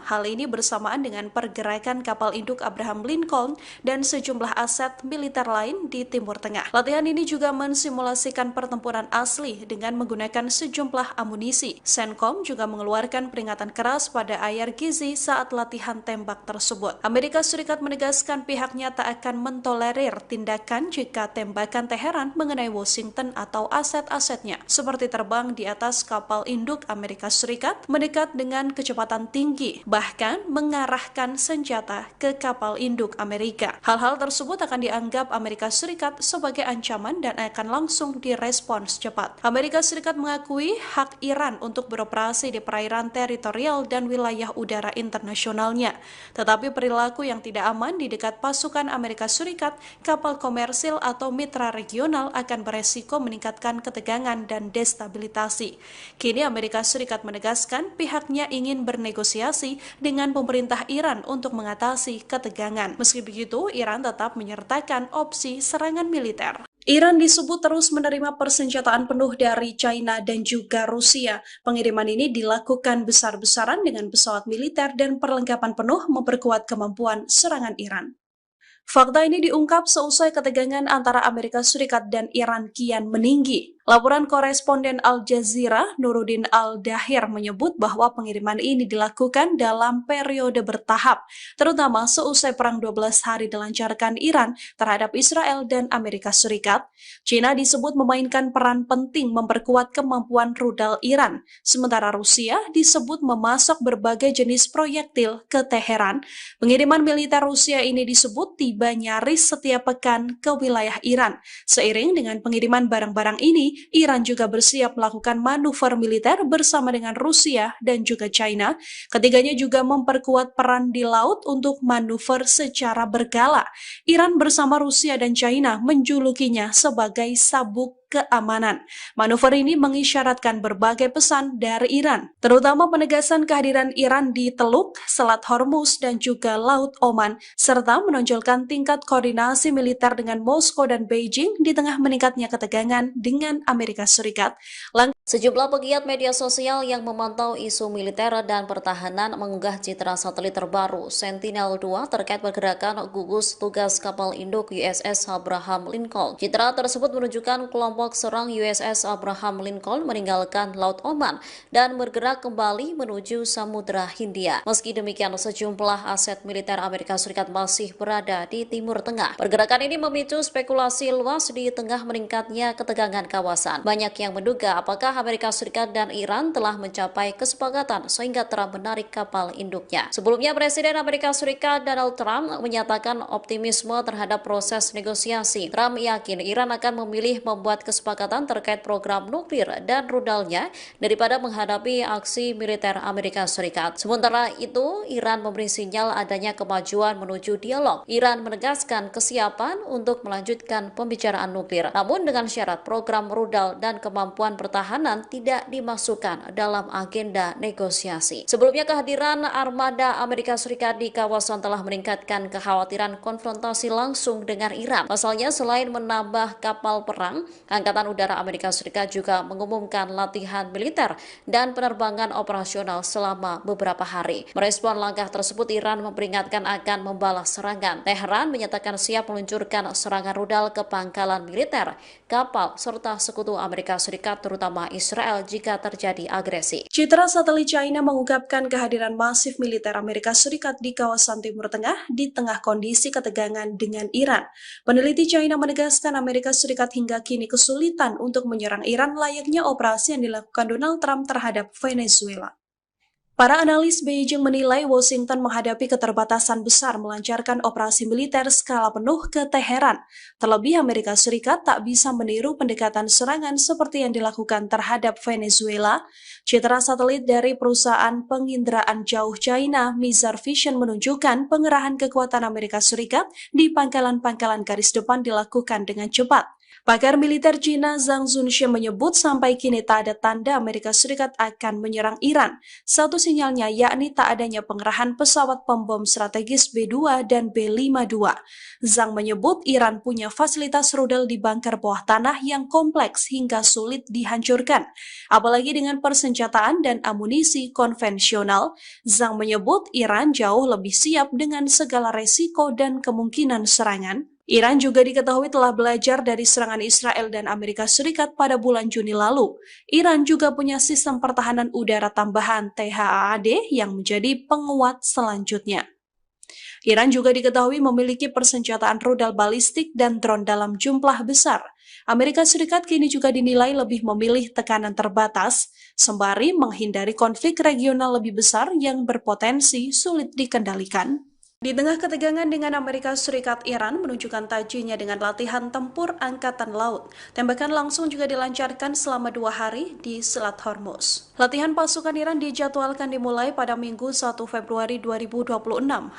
Hal ini bersamaan dengan pergerakan kapal induk Abraham Lincoln dan sejumlah aset militer lain di Timur Tengah. Latihan ini juga mensimulasikan pertempuran asli dengan menggunakan sejumlah amunisi. CENTCOM juga mengeluarkan peringatan keras pada Ayar Gizi saat latihan tembak tersebut. Amerika Serikat menegaskan pihaknya tak akan mentolerir tindakan jika tembakan Teheran mengenai Washington atau aset-asetnya, seperti terbang di atas kapal induk Amerika Serikat mendekat dengan kecepatan tinggi, bahkan mengarahkan senjata ke kapal induk Amerika. Hal-hal tersebut akan dianggap Amerika Serikat sebagai ancaman dan akan langsung direspons cepat. Amerika Serikat mengakui hak Iran untuk beroperasi di perairan teritorial dan wilayah udara internasionalnya. Tetapi perilaku yang tidak aman di dekat pasukan Amerika Serikat, kapal komersil atau mitra regional akan beresiko meningkatkan ketegangan dan destabilisasi. Kini Amerika Serikat menegaskan pihaknya ingin bernegosiasi dengan pemerintah Iran untuk mengatasi ketegangan. Meski begitu, Iran tetap menyertakan opsi serangan militer. Iran disebut terus menerima persenjataan penuh dari China dan juga Rusia. Pengiriman ini dilakukan besar-besaran dengan pesawat militer dan perlengkapan penuh memperkuat kemampuan serangan Iran. Fakta ini diungkap seusai ketegangan antara Amerika Serikat dan Iran kian meninggi. Laporan koresponden Al Jazeera, Nuruddin Al-Dahir menyebut bahwa pengiriman ini dilakukan dalam periode bertahap, terutama seusai Perang 12 hari dilancarkan Iran terhadap Israel dan Amerika Serikat. China disebut memainkan peran penting memperkuat kemampuan rudal Iran, sementara Rusia disebut memasok berbagai jenis proyektil ke Teheran. Pengiriman militer Rusia ini disebut tiba nyaris setiap pekan ke wilayah Iran. Seiring dengan pengiriman barang-barang ini, Iran juga bersiap melakukan manuver militer bersama dengan Rusia dan juga China. Ketiganya juga memperkuat peran di laut untuk manuver secara berkala. Iran bersama Rusia dan China menjulukinya sebagai sabuk keamanan. Manuver ini mengisyaratkan berbagai pesan dari Iran, terutama penegasan kehadiran Iran di Teluk, Selat Hormuz, dan juga Laut Oman, serta menonjolkan tingkat koordinasi militer dengan Moskow dan Beijing di tengah meningkatnya ketegangan dengan Amerika Serikat. Sejumlah pegiat media sosial yang memantau isu militer dan pertahanan mengunggah citra satelit terbaru Sentinel-2 terkait pergerakan gugus tugas kapal induk USS Abraham Lincoln. Citra tersebut menunjukkan kelompok serang USS Abraham Lincoln meninggalkan Laut Oman dan bergerak kembali menuju Samudra Hindia. Meski demikian, sejumlah aset militer Amerika Serikat masih berada di Timur Tengah. Pergerakan ini memicu spekulasi luas di tengah meningkatnya ketegangan kawasan. Banyak yang menduga apakah Amerika Serikat dan Iran telah mencapai kesepakatan sehingga Trump menarik kapal induknya. Sebelumnya, Presiden Amerika Serikat Donald Trump menyatakan optimisme terhadap proses negosiasi. Trump yakin Iran akan memilih membuat kesepakatan terkait program nuklir dan rudalnya daripada menghadapi aksi militer Amerika Serikat. Sementara itu, Iran memberi sinyal adanya kemajuan menuju dialog. Iran menegaskan kesiapan untuk melanjutkan pembicaraan nuklir, namun dengan syarat program rudal dan kemampuan pertahanan tidak dimasukkan dalam agenda negosiasi. Sebelumnya, kehadiran armada Amerika Serikat di kawasan telah meningkatkan kekhawatiran konfrontasi langsung dengan Iran. Pasalnya, selain menambah kapal perang, Angkatan Udara Amerika Serikat juga mengumumkan latihan militer dan penerbangan operasional selama beberapa hari. Merespon langkah tersebut, Iran memperingatkan akan membalas serangan. Teheran menyatakan siap meluncurkan serangan rudal ke pangkalan militer, kapal, serta sekutu Amerika Serikat terutama Israel jika terjadi agresi. Citra satelit China mengungkapkan kehadiran masif militer Amerika Serikat di kawasan Timur Tengah di tengah kondisi ketegangan dengan Iran. Peneliti China menegaskan Amerika Serikat hingga kini kesulitan untuk menyerang Iran layaknya operasi yang dilakukan Donald Trump terhadap Venezuela. Para analis Beijing menilai Washington menghadapi keterbatasan besar melancarkan operasi militer skala penuh ke Teheran. Terlebih Amerika Serikat tak bisa meniru pendekatan serangan seperti yang dilakukan terhadap Venezuela. Citra satelit dari perusahaan penginderaan jauh China, Mizar Vision, menunjukkan pengerahan kekuatan Amerika Serikat di pangkalan-pangkalan garis depan dilakukan dengan cepat. Pakar militer Cina Zhang Zunxie menyebut sampai kini tak ada tanda Amerika Serikat akan menyerang Iran. Satu sinyalnya yakni tak adanya pengerahan pesawat pembom strategis B-2 dan B-52. Zhang menyebut Iran punya fasilitas rudal di bunker bawah tanah yang kompleks hingga sulit dihancurkan. Apalagi dengan persenjataan dan amunisi konvensional, Zhang menyebut Iran jauh lebih siap dengan segala resiko dan kemungkinan serangan. Iran juga diketahui telah belajar dari serangan Israel dan Amerika Serikat pada bulan Juni lalu. Iran juga punya sistem pertahanan udara tambahan THAAD yang menjadi penguat selanjutnya. Iran juga diketahui memiliki persenjataan rudal balistik dan drone dalam jumlah besar. Amerika Serikat kini juga dinilai lebih memilih tekanan terbatas, sembari menghindari konflik regional lebih besar yang berpotensi sulit dikendalikan. Di tengah ketegangan dengan Amerika Serikat, Iran menunjukkan tajinya dengan latihan tempur Angkatan Laut. Tembakan langsung juga dilancarkan selama 2 hari di Selat Hormuz. Latihan pasukan Iran dijadwalkan dimulai pada Minggu 1 Februari 2026.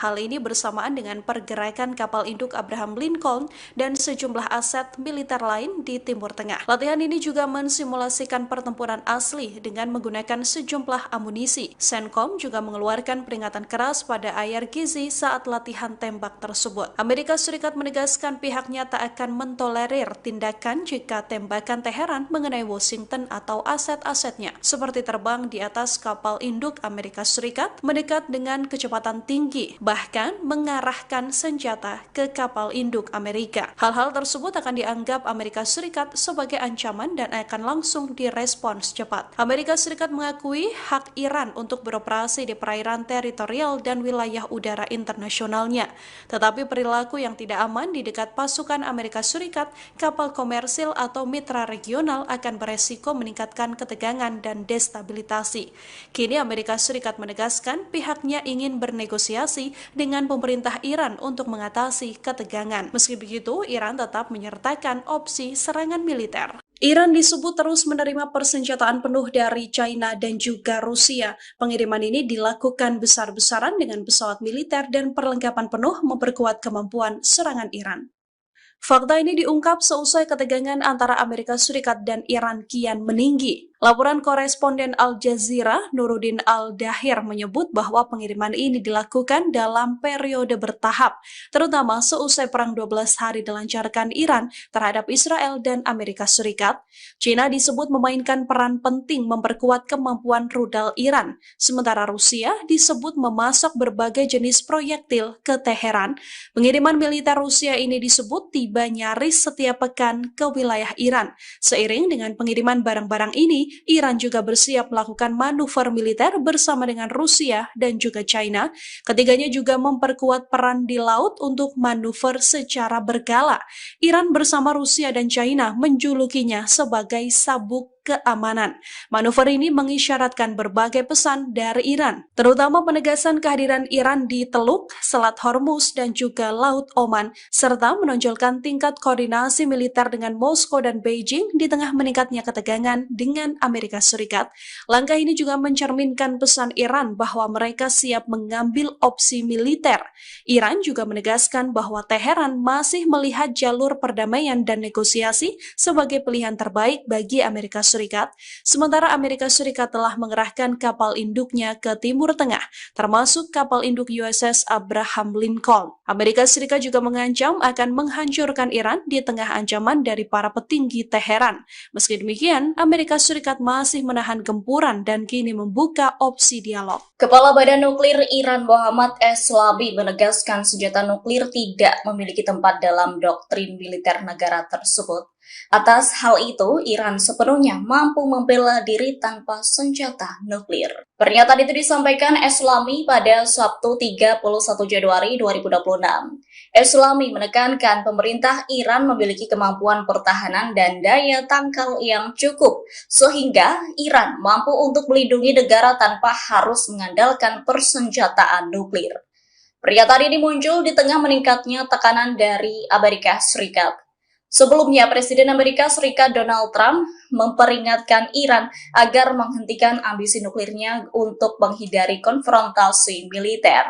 Hal ini bersamaan dengan pergerakan kapal induk Abraham Lincoln dan sejumlah aset militer lain di Timur Tengah. Latihan ini juga mensimulasikan pertempuran asli dengan menggunakan sejumlah amunisi. CENTCOM juga mengeluarkan peringatan keras pada Ayar Gizi saat latihan tembak tersebut. Amerika Serikat menegaskan pihaknya tak akan mentolerir tindakan jika tembakan Teheran mengenai Washington atau aset-asetnya, seperti terbang di atas kapal induk Amerika Serikat mendekat dengan kecepatan tinggi, bahkan mengarahkan senjata ke kapal induk Amerika. Hal-hal tersebut akan dianggap Amerika Serikat sebagai ancaman dan akan langsung direspons cepat. Amerika Serikat mengakui hak Iran untuk beroperasi di perairan teritorial dan wilayah udara internasionalnya. Tetapi perilaku yang tidak aman di dekat pasukan Amerika Serikat, kapal komersil atau mitra regional akan beresiko meningkatkan ketegangan dan destabilitasi. Kini Amerika Serikat menegaskan pihaknya ingin bernegosiasi dengan pemerintah Iran untuk mengatasi ketegangan. Meski begitu, Iran tetap menyertakan opsi serangan militer. Iran disebut terus menerima persenjataan penuh dari China dan juga Rusia. Pengiriman ini dilakukan besar-besaran dengan pesawat militer dan perlengkapan penuh memperkuat kemampuan serangan Iran. Fakta ini diungkap seusai ketegangan antara Amerika Serikat dan Iran kian meninggi. Laporan koresponden Al Jazeera, Nuruddin Al-Dahir menyebut bahwa pengiriman ini dilakukan dalam periode bertahap, terutama seusai perang 12 hari dilancarkan Iran terhadap Israel dan Amerika Serikat. China disebut memainkan peran penting memperkuat kemampuan rudal Iran, sementara Rusia disebut memasok berbagai jenis proyektil ke Teheran. Pengiriman militer Rusia ini disebut tiba nyaris setiap pekan ke wilayah Iran. Seiring dengan pengiriman barang-barang ini, Iran juga bersiap melakukan manuver militer bersama dengan Rusia dan juga China. Ketiganya juga memperkuat peran di laut untuk manuver secara berkala. Iran bersama Rusia dan China menjulukinya sebagai sabuk keamanan. Manuver ini mengisyaratkan berbagai pesan dari Iran, terutama penegasan kehadiran Iran di Teluk, Selat Hormuz, dan juga Laut Oman, serta menonjolkan tingkat koordinasi militer dengan Moskow dan Beijing di tengah meningkatnya ketegangan dengan Amerika Serikat. Langkah ini juga mencerminkan pesan Iran bahwa mereka siap mengambil opsi militer. Iran juga menegaskan bahwa Teheran masih melihat jalur perdamaian dan negosiasi sebagai pilihan terbaik bagi Amerika Serikat, sementara Amerika Serikat telah mengerahkan kapal induknya ke Timur Tengah, termasuk kapal induk USS Abraham Lincoln. Amerika Serikat juga mengancam akan menghancurkan Iran di tengah ancaman dari para petinggi Teheran. Meski demikian, Amerika Serikat masih menahan gempuran dan kini membuka opsi dialog. Kepala Badan Nuklir Iran Mohammad Eslabi menegaskan senjata nuklir tidak memiliki tempat dalam doktrin militer negara tersebut. Atas hal itu, Iran sepenuhnya mampu membela diri tanpa senjata nuklir. Pernyataan itu disampaikan Eslami pada Sabtu 31 Januari 2026. Eslami menekankan pemerintah Iran memiliki kemampuan pertahanan dan daya tangkal yang cukup, sehingga Iran mampu untuk melindungi negara tanpa harus mengandalkan persenjataan nuklir. Pernyataan ini muncul di tengah meningkatnya tekanan dari Amerika Serikat. Sebelumnya, Presiden Amerika Serikat Donald Trump memperingatkan Iran agar menghentikan ambisi nuklirnya untuk menghindari konfrontasi militer.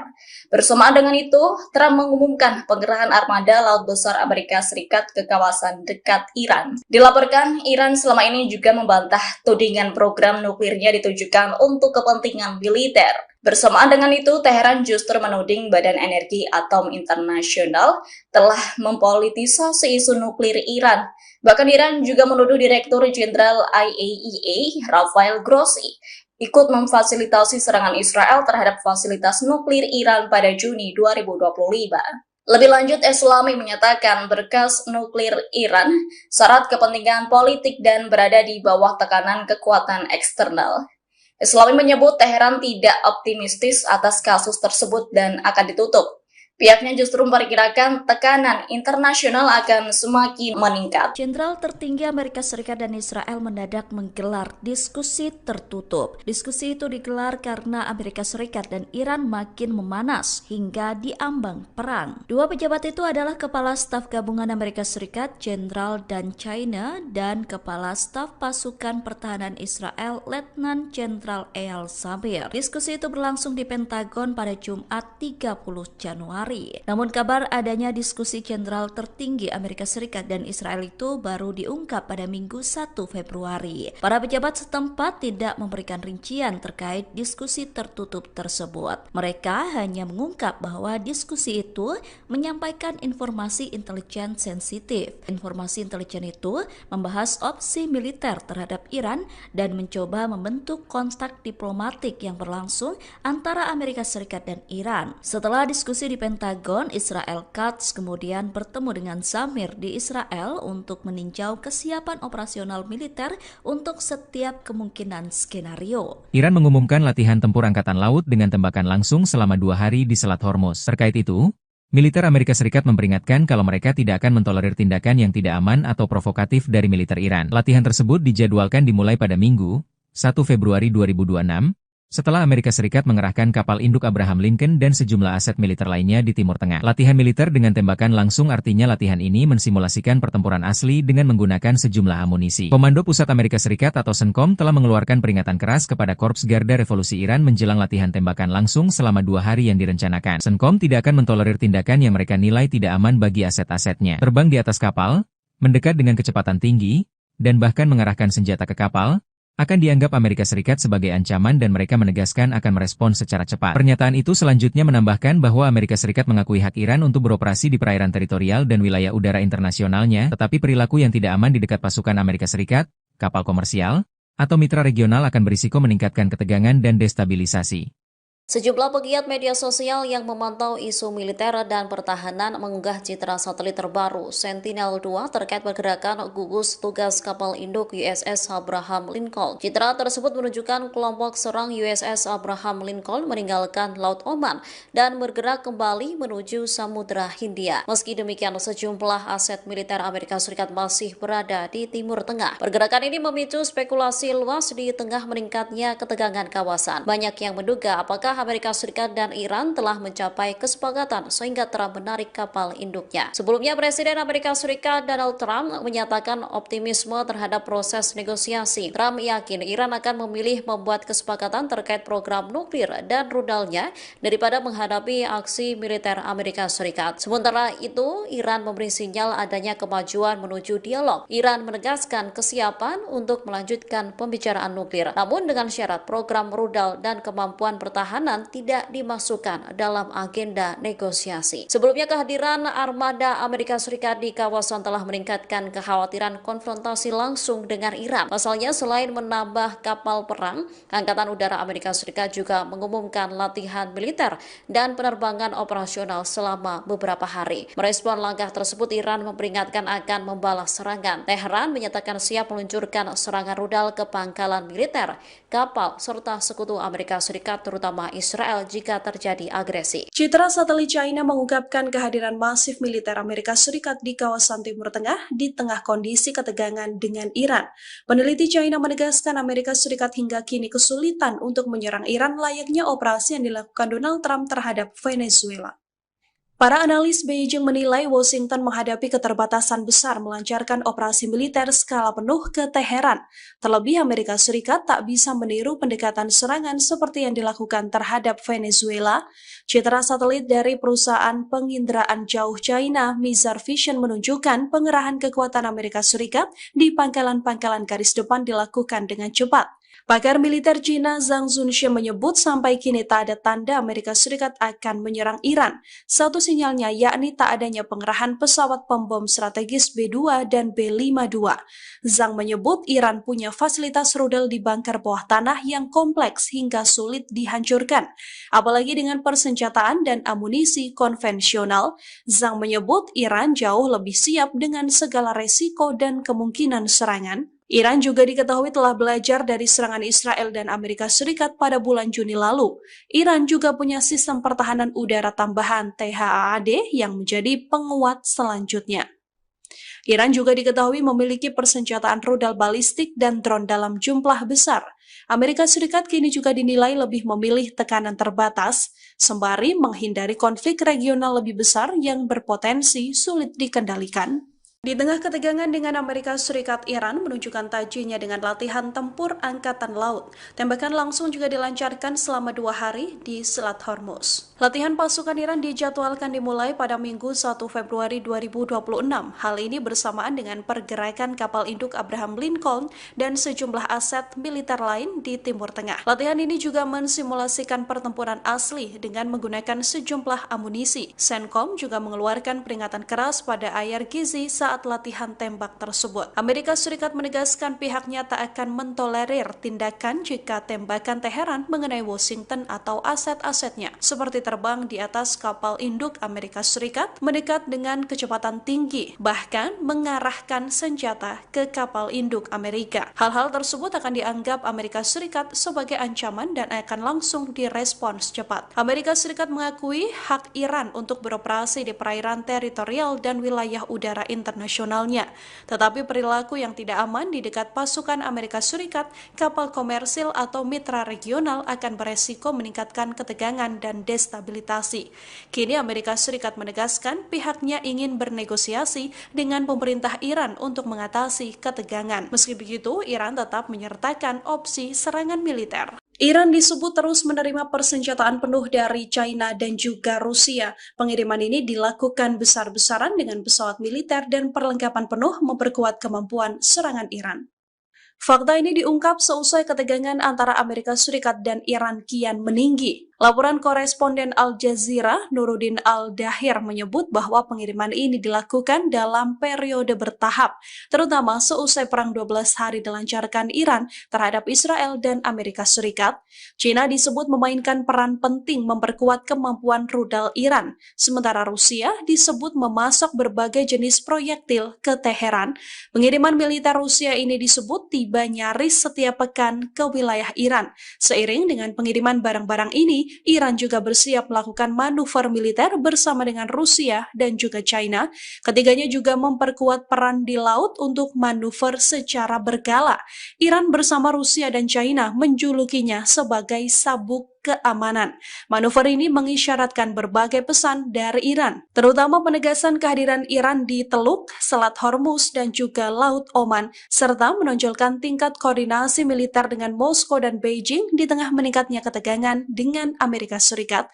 Bersamaan dengan itu, Trump mengumumkan pengerahan armada Laut Besar Amerika Serikat ke kawasan dekat Iran. Dilaporkan, Iran selama ini juga membantah tudingan program nuklirnya ditujukan untuk kepentingan militer. Bersamaan dengan itu, Teheran justru menuding Badan Energi Atom Internasional telah mempolitisasi isu nuklir Iran. Bahkan Iran juga menuduh Direktur Jenderal IAEA, Rafael Grossi, ikut memfasilitasi serangan Israel terhadap fasilitas nuklir Iran pada Juni 2025. Lebih lanjut, Eslami menyatakan berkas nuklir Iran syarat kepentingan politik dan berada di bawah tekanan kekuatan eksternal. Eslami menyebut Teheran tidak optimistis atas kasus tersebut dan akan ditutup. Pihaknya justru memperkirakan tekanan internasional akan semakin meningkat. Jenderal tertinggi Amerika Serikat dan Israel mendadak menggelar diskusi tertutup. Diskusi itu digelar karena Amerika Serikat dan Iran makin memanas hingga diambang perang. Dua pejabat itu adalah Kepala Staf Gabungan Amerika Serikat, Jenderal Dan China, dan Kepala Staf Pasukan Pertahanan Israel, Letnan Jenderal Eyal Zamir. Diskusi itu berlangsung di Pentagon pada Jumat 30 Januari. Februari. Namun kabar adanya diskusi jenderal tertinggi Amerika Serikat dan Israel itu baru diungkap pada Minggu 1 Februari. Para pejabat setempat tidak memberikan rincian terkait diskusi tertutup tersebut. Mereka hanya mengungkap bahwa diskusi itu menyampaikan informasi intelijen sensitif. Informasi intelijen itu membahas opsi militer terhadap Iran dan mencoba membentuk kontak diplomatik yang berlangsung antara Amerika Serikat dan Iran. Setelah diskusi di Pentagon, Israel Katz kemudian bertemu dengan Zamir di Israel untuk meninjau kesiapan operasional militer untuk setiap kemungkinan skenario. Iran mengumumkan latihan tempur angkatan laut dengan tembakan langsung selama 2 hari di Selat Hormuz. Terkait itu, militer Amerika Serikat memperingatkan kalau mereka tidak akan mentolerir tindakan yang tidak aman atau provokatif dari militer Iran. Latihan tersebut dijadwalkan dimulai pada Minggu, 1 Februari 2026, setelah Amerika Serikat mengerahkan kapal induk Abraham Lincoln dan sejumlah aset militer lainnya di Timur Tengah. Latihan militer dengan tembakan langsung artinya latihan ini mensimulasikan pertempuran asli dengan menggunakan sejumlah amunisi. Komando Pusat Amerika Serikat atau CENTCOM telah mengeluarkan peringatan keras kepada Korps Garda Revolusi Iran menjelang latihan tembakan langsung selama 2 hari yang direncanakan. CENTCOM tidak akan mentolerir tindakan yang mereka nilai tidak aman bagi aset-asetnya. Terbang di atas kapal, mendekat dengan kecepatan tinggi, dan bahkan mengarahkan senjata ke kapal, akan dianggap Amerika Serikat sebagai ancaman dan mereka menegaskan akan merespons secara cepat. Pernyataan itu selanjutnya menambahkan bahwa Amerika Serikat mengakui hak Iran untuk beroperasi di perairan teritorial dan wilayah udara internasionalnya, tetapi perilaku yang tidak aman di dekat pasukan Amerika Serikat, kapal komersial, atau mitra regional akan berisiko meningkatkan ketegangan dan destabilisasi. Sejumlah pegiat media sosial yang memantau isu militer dan pertahanan mengunggah citra satelit terbaru Sentinel-2 terkait pergerakan gugus tugas kapal induk USS Abraham Lincoln. Citra tersebut menunjukkan kelompok serang USS Abraham Lincoln meninggalkan Laut Oman dan bergerak kembali menuju Samudra Hindia. Meski demikian, sejumlah aset militer Amerika Serikat masih berada di Timur Tengah. Pergerakan ini memicu spekulasi luas di tengah meningkatnya ketegangan kawasan. Banyak yang menduga apakah Amerika Serikat dan Iran telah mencapai kesepakatan sehingga Trump menarik kapal induknya. Sebelumnya, Presiden Amerika Serikat Donald Trump menyatakan optimisme terhadap proses negosiasi. Trump yakin Iran akan memilih membuat kesepakatan terkait program nuklir dan rudalnya daripada menghadapi aksi militer Amerika Serikat. Sementara itu, Iran memberi sinyal adanya kemajuan menuju dialog. Iran menegaskan kesiapan untuk melanjutkan pembicaraan nuklir, namun dengan syarat program rudal dan kemampuan pertahanan tidak dimasukkan dalam agenda negosiasi. Sebelumnya, kehadiran armada Amerika Serikat di kawasan telah meningkatkan kekhawatiran konfrontasi langsung dengan Iran. Pasalnya, selain menambah kapal perang, Angkatan Udara Amerika Serikat juga mengumumkan latihan militer dan penerbangan operasional selama beberapa hari. Merespon langkah tersebut, Iran memperingatkan akan membalas serangan. Teheran menyatakan siap meluncurkan serangan rudal ke pangkalan militer, kapal, serta sekutu Amerika Serikat terutama Israel jika terjadi agresi. Citra satelit China mengungkapkan kehadiran masif militer Amerika Serikat di kawasan Timur Tengah di tengah kondisi ketegangan dengan Iran. Peneliti China menegaskan Amerika Serikat hingga kini kesulitan untuk menyerang Iran layaknya operasi yang dilakukan Donald Trump terhadap Venezuela. Para analis Beijing menilai Washington menghadapi keterbatasan besar melancarkan operasi militer skala penuh ke Teheran. Terlebih Amerika Serikat tak bisa meniru pendekatan serangan seperti yang dilakukan terhadap Venezuela. Citra satelit dari perusahaan penginderaan jauh China, Mizar Vision, menunjukkan pengerahan kekuatan Amerika Serikat di pangkalan-pangkalan garis depan dilakukan dengan cepat. Pakar militer Cina Zhang Zunxie menyebut sampai kini tak ada tanda Amerika Serikat akan menyerang Iran. Satu sinyalnya yakni tak adanya pengerahan pesawat pembom strategis B-2 dan B-52. Zhang menyebut Iran punya fasilitas rudal di bunker bawah tanah yang kompleks hingga sulit dihancurkan. Apalagi dengan persenjataan dan amunisi konvensional, Zhang menyebut Iran jauh lebih siap dengan segala resiko dan kemungkinan serangan. Iran juga diketahui telah belajar dari serangan Israel dan Amerika Serikat pada bulan Juni lalu. Iran juga punya sistem pertahanan udara tambahan THAAD yang menjadi penguat selanjutnya. Iran juga diketahui memiliki persenjataan rudal balistik dan drone dalam jumlah besar. Amerika Serikat kini juga dinilai lebih memilih tekanan terbatas, sembari menghindari konflik regional lebih besar yang berpotensi sulit dikendalikan. Di tengah ketegangan dengan Amerika Serikat, Iran menunjukkan tajinya dengan latihan tempur Angkatan Laut. Tembakan langsung juga dilancarkan selama 2 hari di Selat Hormuz. Latihan pasukan Iran dijadwalkan dimulai pada Minggu 1 Februari 2026. Hal ini bersamaan dengan pergerakan kapal induk Abraham Lincoln dan sejumlah aset militer lain di Timur Tengah. Latihan ini juga mensimulasikan pertempuran asli dengan menggunakan sejumlah amunisi. CENTCOM juga mengeluarkan peringatan keras pada Ayar Gizi saat latihan tembak tersebut. Amerika Serikat menegaskan pihaknya tak akan mentolerir tindakan jika tembakan Teheran mengenai Washington atau aset-asetnya, seperti terbang di atas kapal induk Amerika Serikat mendekat dengan kecepatan tinggi, bahkan mengarahkan senjata ke kapal induk Amerika. Hal-hal tersebut akan dianggap Amerika Serikat sebagai ancaman dan akan langsung direspons cepat. Amerika Serikat mengakui hak Iran untuk beroperasi di perairan teritorial dan wilayah udara internasionalnya. Tetapi perilaku yang tidak aman di dekat pasukan Amerika Serikat, kapal komersil atau mitra regional akan beresiko meningkatkan ketegangan dan destabilitasi. Kini Amerika Serikat menegaskan pihaknya ingin bernegosiasi dengan pemerintah Iran untuk mengatasi ketegangan. Meski begitu, Iran tetap menyertakan opsi serangan militer. Iran disebut terus menerima persenjataan penuh dari China dan juga Rusia. Pengiriman ini dilakukan besar-besaran dengan pesawat militer dan perlengkapan penuh memperkuat kemampuan serangan Iran. Fakta ini diungkap seusai ketegangan antara Amerika Serikat dan Iran kian meninggi. Laporan koresponden Al Jazeera, Nuruddin Al-Dahir, menyebut bahwa pengiriman ini dilakukan dalam periode bertahap, terutama seusai perang 12 hari dilancarkan Iran terhadap Israel dan Amerika Serikat. China disebut memainkan peran penting memperkuat kemampuan rudal Iran, sementara Rusia disebut memasok berbagai jenis proyektil ke Teheran. Pengiriman militer Rusia ini disebut tiba nyaris setiap pekan ke wilayah Iran. Seiring dengan pengiriman barang-barang ini, Iran juga bersiap melakukan manuver militer bersama dengan Rusia dan juga China. Ketiganya juga memperkuat peran di laut untuk manuver secara berkala. Iran bersama Rusia dan China menjulukinya sebagai sabuk keamanan. Manuver ini mengisyaratkan berbagai pesan dari Iran, terutama penegasan kehadiran Iran di Teluk, Selat Hormuz, dan juga Laut Oman, serta menonjolkan tingkat koordinasi militer dengan Moskow dan Beijing di tengah meningkatnya ketegangan dengan Amerika Serikat.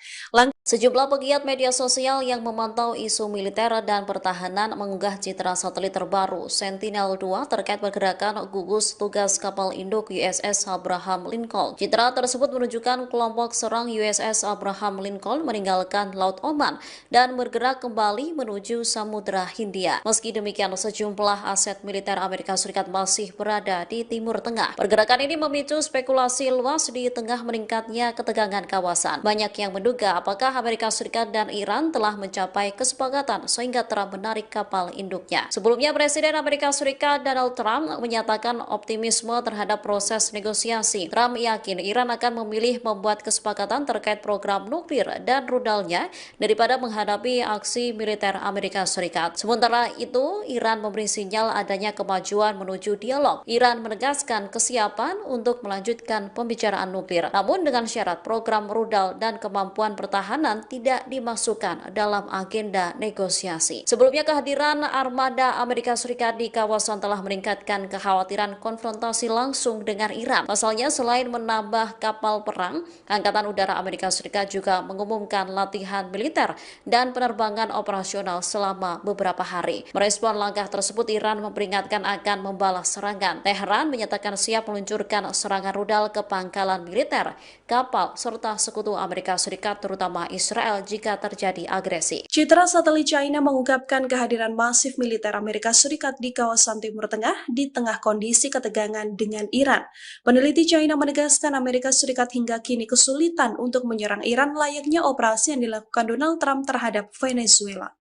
Sejumlah pegiat media sosial yang memantau isu militer dan pertahanan mengunggah citra satelit terbaru Sentinel-2 terkait pergerakan gugus tugas kapal induk USS Abraham Lincoln. Citra tersebut menunjukkan kelompok serang USS Abraham Lincoln meninggalkan Laut Oman dan bergerak kembali menuju Samudra Hindia. Meski demikian, sejumlah aset militer Amerika Serikat masih berada di Timur Tengah. Pergerakan ini memicu spekulasi luas di tengah meningkatnya ketegangan kawasan. Banyak yang menduga apakah Amerika Serikat dan Iran telah mencapai kesepakatan sehingga Trump menarik kapal induknya. Sebelumnya, Presiden Amerika Serikat Donald Trump menyatakan optimisme terhadap proses negosiasi. Trump yakin Iran akan memilih membuat kesepakatan terkait program nuklir dan rudalnya daripada menghadapi aksi militer Amerika Serikat. Sementara itu, Iran memberi sinyal adanya kemajuan menuju dialog. Iran menegaskan kesiapan untuk melanjutkan pembicaraan nuklir, namun dengan syarat program rudal dan kemampuan pertahanan tidak dimasukkan dalam agenda negosiasi. Sebelumnya, kehadiran armada Amerika Serikat di kawasan telah meningkatkan kekhawatiran konfrontasi langsung dengan Iran. Pasalnya, selain menambah kapal perang, Angkatan Udara Amerika Serikat juga mengumumkan latihan militer dan penerbangan operasional selama beberapa hari. Merespon langkah tersebut, Iran memperingatkan akan membalas serangan. Teheran menyatakan siap meluncurkan serangan rudal ke pangkalan militer, kapal, serta sekutu Amerika Serikat terutama Israel jika terjadi agresi. Citra satelit China mengungkapkan kehadiran masif militer Amerika Serikat di kawasan Timur Tengah di tengah kondisi ketegangan dengan Iran. Peneliti China menegaskan Amerika Serikat hingga kini kesulitan untuk menyerang Iran layaknya operasi yang dilakukan Donald Trump terhadap Venezuela.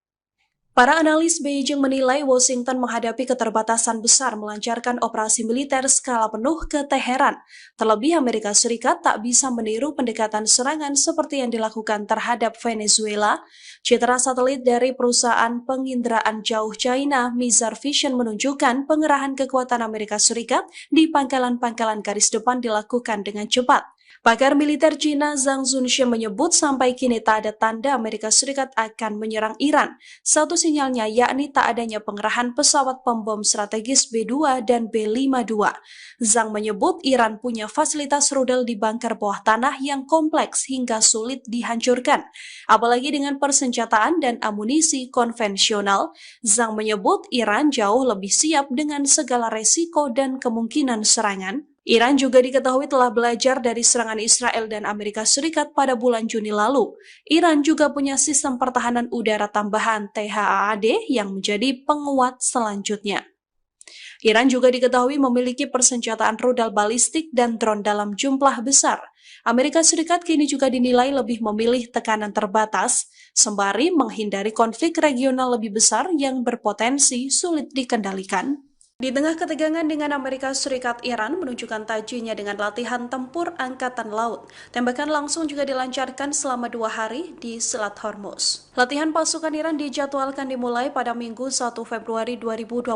Para analis Beijing menilai Washington menghadapi keterbatasan besar melancarkan operasi militer skala penuh ke Teheran. Terlebih Amerika Serikat tak bisa meniru pendekatan serangan seperti yang dilakukan terhadap Venezuela. Citra satelit dari perusahaan penginderaan jauh China, Mizar Vision, menunjukkan pengerahan kekuatan Amerika Serikat di pangkalan-pangkalan garis depan dilakukan dengan cepat. Pakar militer Cina Zhang Zunxue menyebut sampai kini tak ada tanda Amerika Serikat akan menyerang Iran. Satu sinyalnya yakni tak adanya pengerahan pesawat pembom strategis B-2 dan B-52. Zhang menyebut Iran punya fasilitas rudal di bunker bawah tanah yang kompleks hingga sulit dihancurkan. Apalagi dengan persenjataan dan amunisi konvensional, Zhang menyebut Iran jauh lebih siap dengan segala resiko dan kemungkinan serangan. Iran juga diketahui telah belajar dari serangan Israel dan Amerika Serikat pada bulan Juni lalu. Iran juga punya sistem pertahanan udara tambahan THAAD yang menjadi penguat selanjutnya. Iran juga diketahui memiliki persenjataan rudal balistik dan drone dalam jumlah besar. Amerika Serikat kini juga dinilai lebih memilih tekanan terbatas, sembari menghindari konflik regional lebih besar yang berpotensi sulit dikendalikan. Di tengah ketegangan dengan Amerika Serikat, Iran menunjukkan tajinya dengan latihan tempur Angkatan Laut. Tembakan langsung juga dilancarkan selama 2 hari di Selat Hormuz. Latihan pasukan Iran dijadwalkan dimulai pada Minggu 1 Februari 2026.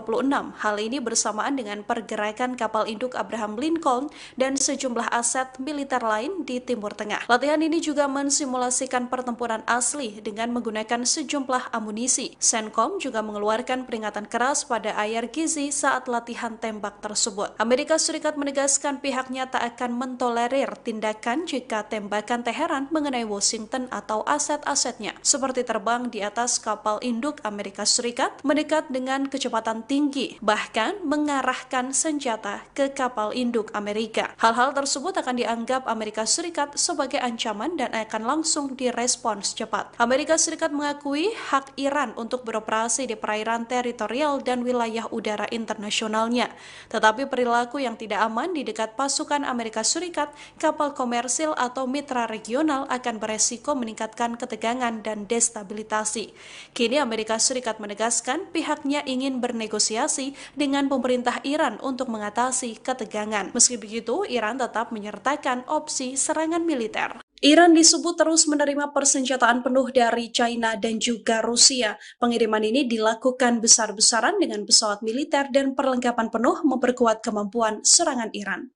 Hal ini bersamaan dengan pergerakan kapal induk Abraham Lincoln dan sejumlah aset militer lain di Timur Tengah. Latihan ini juga mensimulasikan pertempuran asli dengan menggunakan sejumlah amunisi. CENTCOM juga mengeluarkan peringatan keras pada Ayar Gizi saat latihan tembak tersebut. Amerika Serikat menegaskan pihaknya tak akan mentolerir tindakan jika tembakan Teheran mengenai Washington atau aset-asetnya, seperti terbang di atas kapal induk Amerika Serikat mendekat dengan kecepatan tinggi, bahkan mengarahkan senjata ke kapal induk Amerika. Hal-hal tersebut akan dianggap Amerika Serikat sebagai ancaman dan akan langsung direspons cepat. Amerika Serikat mengakui hak Iran untuk beroperasi di perairan teritorial dan wilayah udara internasionalnya. Tetapi perilaku yang tidak aman di dekat pasukan Amerika Serikat, kapal komersil atau mitra regional akan beresiko meningkatkan ketegangan dan destabilisasi. Kini Amerika Serikat menegaskan pihaknya ingin bernegosiasi dengan pemerintah Iran untuk mengatasi ketegangan. Meski begitu, Iran tetap menyertakan opsi serangan militer. Iran disebut terus menerima persenjataan penuh dari China dan juga Rusia. Pengiriman ini dilakukan besar-besaran dengan pesawat militer dan perlengkapan penuh memperkuat kemampuan serangan Iran.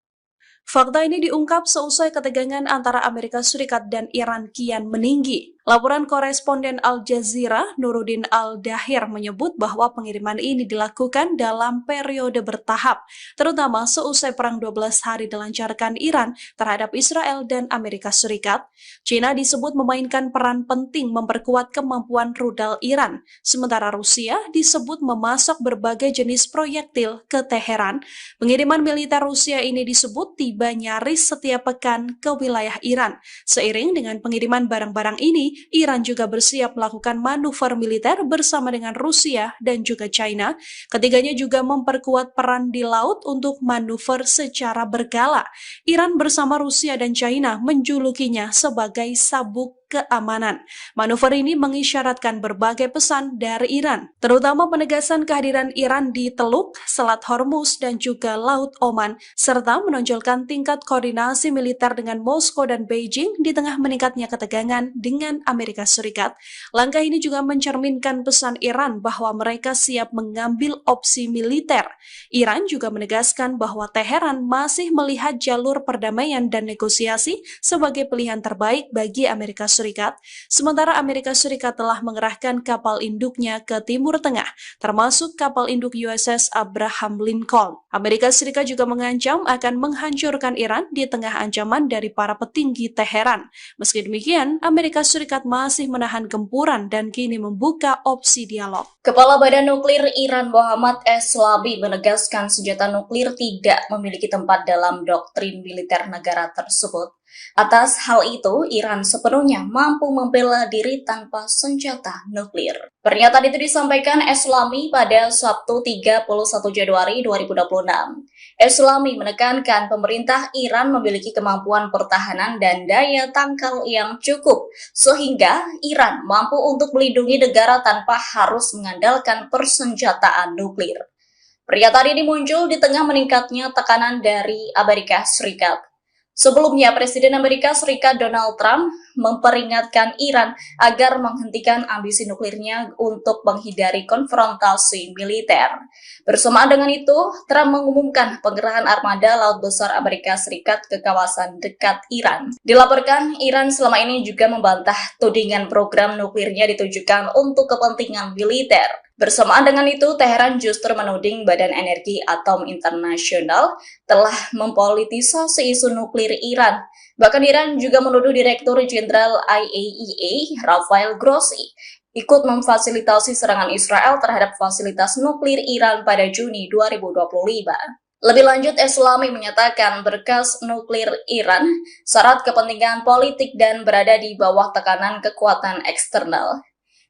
Fakta ini diungkap seusai ketegangan antara Amerika Serikat dan Iran kian meninggi. Laporan koresponden Al Jazeera, Nuruddin Al-Dahir menyebut bahwa pengiriman ini dilakukan dalam periode bertahap, terutama seusai perang 12 hari dilancarkan Iran terhadap Israel dan Amerika Serikat. China disebut memainkan peran penting memperkuat kemampuan rudal Iran, sementara Rusia disebut memasok berbagai jenis proyektil ke Teheran. Pengiriman militer Rusia ini disebut tiba nyaris setiap pekan ke wilayah Iran. Seiring dengan pengiriman barang-barang ini, Iran juga bersiap melakukan manuver militer bersama dengan Rusia dan juga China. Ketiganya juga memperkuat peran di laut untuk manuver secara berkala. Iran bersama Rusia dan China menjulukinya sebagai sabuk keamanan. Manuver ini mengisyaratkan berbagai pesan dari Iran, terutama penegasan kehadiran Iran di Teluk, Selat Hormuz, dan juga Laut Oman, serta menonjolkan tingkat koordinasi militer dengan Moskow dan Beijing di tengah meningkatnya ketegangan dengan Amerika Serikat. Langkah ini juga mencerminkan pesan Iran bahwa mereka siap mengambil opsi militer. Iran juga menegaskan bahwa Teheran masih melihat jalur perdamaian dan negosiasi sebagai pilihan terbaik bagi Amerika Serikat, sementara Amerika Serikat telah mengerahkan kapal induknya ke Timur Tengah, termasuk kapal induk USS Abraham Lincoln. Amerika Serikat juga mengancam akan menghancurkan Iran di tengah ancaman dari para petinggi Teheran. Meski demikian, Amerika Serikat masih menahan gempuran dan kini membuka opsi dialog. Kepala Badan Nuklir Iran Mohammad Eslabi menegaskan senjata nuklir tidak memiliki tempat dalam doktrin militer negara tersebut. Atas hal itu, Iran sepenuhnya mampu membela diri tanpa senjata nuklir. Pernyataan itu disampaikan Eslami pada Sabtu 31 Januari 2026. Eslami menekankan pemerintah Iran memiliki kemampuan pertahanan dan daya tangkal yang cukup, sehingga Iran mampu untuk melindungi negara tanpa harus mengandalkan persenjataan nuklir. Pernyataan ini muncul di tengah meningkatnya tekanan dari Amerika Serikat. Sebelumnya, Presiden Amerika Serikat Donald Trump memperingatkan Iran agar menghentikan ambisi nuklirnya untuk menghindari konfrontasi militer. Bersamaan dengan itu, Trump mengumumkan pengerahan armada Laut Besar Amerika Serikat ke kawasan dekat Iran. Dilaporkan, Iran selama ini juga membantah tudingan program nuklirnya ditujukan untuk kepentingan militer. Bersamaan dengan itu, Teheran justru menuding Badan Energi Atom Internasional telah mempolitisasi isu nuklir Iran. Bahkan Iran juga menuduh Direktur Jenderal IAEA, Rafael Grossi, ikut memfasilitasi serangan Israel terhadap fasilitas nuklir Iran pada Juni 2025. Lebih lanjut, Eslami menyatakan berkas nuklir Iran syarat kepentingan politik dan berada di bawah tekanan kekuatan eksternal.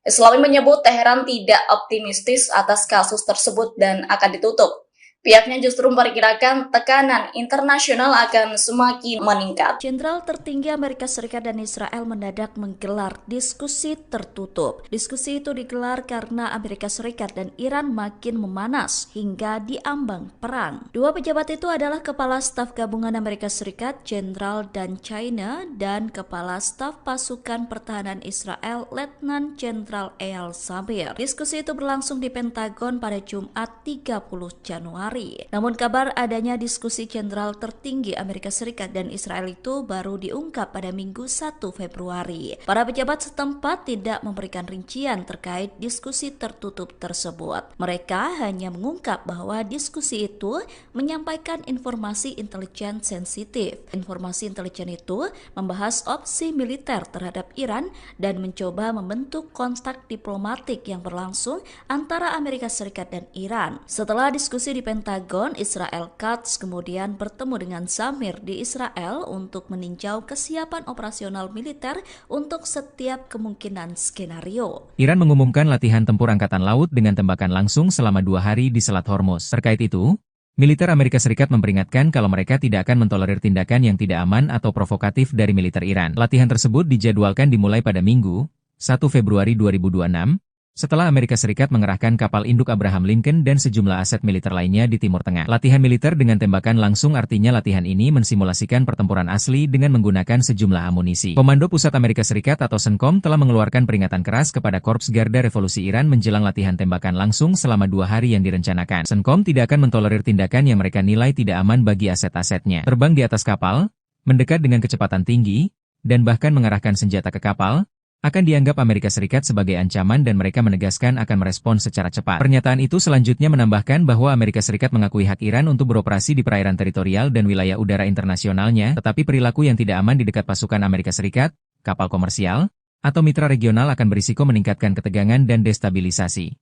Eslami menyebut Teheran tidak optimistis atas kasus tersebut dan akan ditutup. Pihaknya justru memperkirakan tekanan internasional akan semakin meningkat. Jenderal tertinggi Amerika Serikat dan Israel mendadak menggelar diskusi tertutup. Diskusi itu digelar karena Amerika Serikat dan Iran makin memanas hingga diambang perang. Dua pejabat itu adalah Kepala Staf Gabungan Amerika Serikat Jenderal Dan China dan Kepala Staf Pasukan Pertahanan Israel Letnan Jenderal Eyal Zamir. Diskusi itu berlangsung di Pentagon pada Jumat 30 Januari. Namun kabar adanya diskusi jenderal tertinggi Amerika Serikat dan Israel itu baru diungkap pada Minggu 1 Februari. Para pejabat setempat tidak memberikan rincian terkait diskusi tertutup tersebut. Mereka hanya mengungkap bahwa diskusi itu menyampaikan informasi intelijen sensitif. Informasi intelijen itu membahas opsi militer terhadap Iran dan mencoba membentuk kontak diplomatik yang berlangsung antara Amerika Serikat dan Iran. Setelah diskusi di Pentagon, Israel Katz kemudian bertemu dengan Zamir di Israel untuk meninjau kesiapan operasional militer untuk setiap kemungkinan skenario. Iran mengumumkan latihan tempur angkatan laut dengan tembakan langsung selama 2 hari di Selat Hormuz. Terkait itu, militer Amerika Serikat memperingatkan kalau mereka tidak akan mentolerir tindakan yang tidak aman atau provokatif dari militer Iran. Latihan tersebut dijadwalkan dimulai pada Minggu, 1 Februari 2026, setelah Amerika Serikat mengerahkan kapal induk Abraham Lincoln dan sejumlah aset militer lainnya di Timur Tengah. Latihan militer dengan tembakan langsung artinya latihan ini mensimulasikan pertempuran asli dengan menggunakan sejumlah amunisi. Komando Pusat Amerika Serikat atau CENTCOM telah mengeluarkan peringatan keras kepada Korps Garda Revolusi Iran menjelang latihan tembakan langsung selama 2 hari yang direncanakan. CENTCOM tidak akan mentolerir tindakan yang mereka nilai tidak aman bagi aset-asetnya. Terbang di atas kapal, mendekat dengan kecepatan tinggi, dan bahkan mengarahkan senjata ke kapal, akan dianggap Amerika Serikat sebagai ancaman dan mereka menegaskan akan merespons secara cepat. Pernyataan itu selanjutnya menambahkan bahwa Amerika Serikat mengakui hak Iran untuk beroperasi di perairan teritorial dan wilayah udara internasionalnya, tetapi perilaku yang tidak aman di dekat pasukan Amerika Serikat, kapal komersial, atau mitra regional akan berisiko meningkatkan ketegangan dan destabilisasi.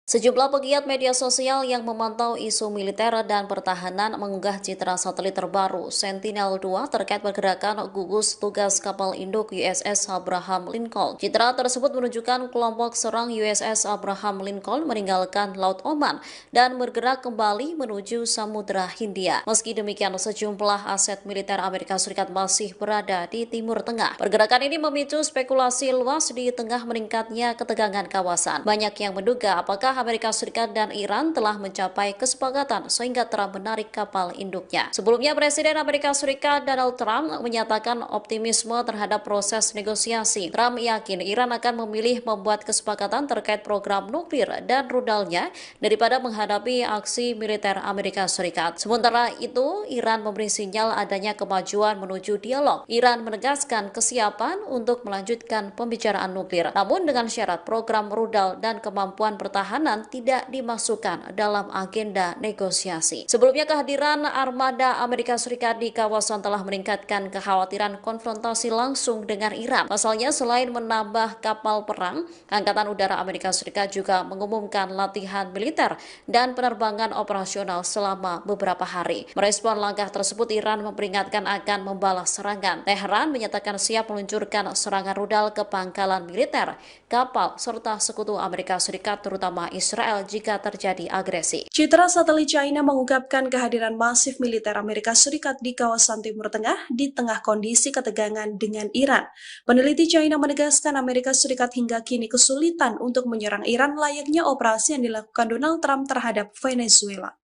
Sejumlah pegiat media sosial yang memantau isu militer dan pertahanan mengunggah citra satelit terbaru Sentinel-2 terkait pergerakan gugus tugas kapal induk USS Abraham Lincoln. Citra tersebut menunjukkan kelompok serang USS Abraham Lincoln meninggalkan Laut Oman dan bergerak kembali menuju Samudra Hindia. Meski demikian, sejumlah aset militer Amerika Serikat masih berada di Timur Tengah. Pergerakan ini memicu spekulasi luas di tengah meningkatnya ketegangan kawasan. Banyak yang menduga apakah Amerika Serikat dan Iran telah mencapai kesepakatan sehingga Trump menarik kapal induknya. Sebelumnya, Presiden Amerika Serikat Donald Trump menyatakan optimisme terhadap proses negosiasi. Trump yakin Iran akan memilih membuat kesepakatan terkait program nuklir dan rudalnya daripada menghadapi aksi militer Amerika Serikat. Sementara itu, Iran memberi sinyal adanya kemajuan menuju dialog. Iran menegaskan kesiapan untuk melanjutkan pembicaraan nuklir, namun dengan syarat program rudal dan kemampuan pertahanan tidak dimasukkan dalam agenda negosiasi. Sebelumnya, kehadiran armada Amerika Serikat di kawasan telah meningkatkan kekhawatiran konfrontasi langsung dengan Iran. Pasalnya, selain menambah kapal perang, Angkatan Udara Amerika Serikat juga mengumumkan latihan militer dan penerbangan operasional selama beberapa hari. Merespon langkah tersebut, Iran memperingatkan akan membalas serangan. Teheran menyatakan siap meluncurkan serangan rudal ke pangkalan militer, kapal, serta sekutu Amerika Serikat terutama Israel jika terjadi agresi. Citra satelit China mengungkapkan kehadiran masif militer Amerika Serikat di kawasan Timur Tengah di tengah kondisi ketegangan dengan Iran. Peneliti China menegaskan Amerika Serikat hingga kini kesulitan untuk menyerang Iran layaknya operasi yang dilakukan Donald Trump terhadap Venezuela.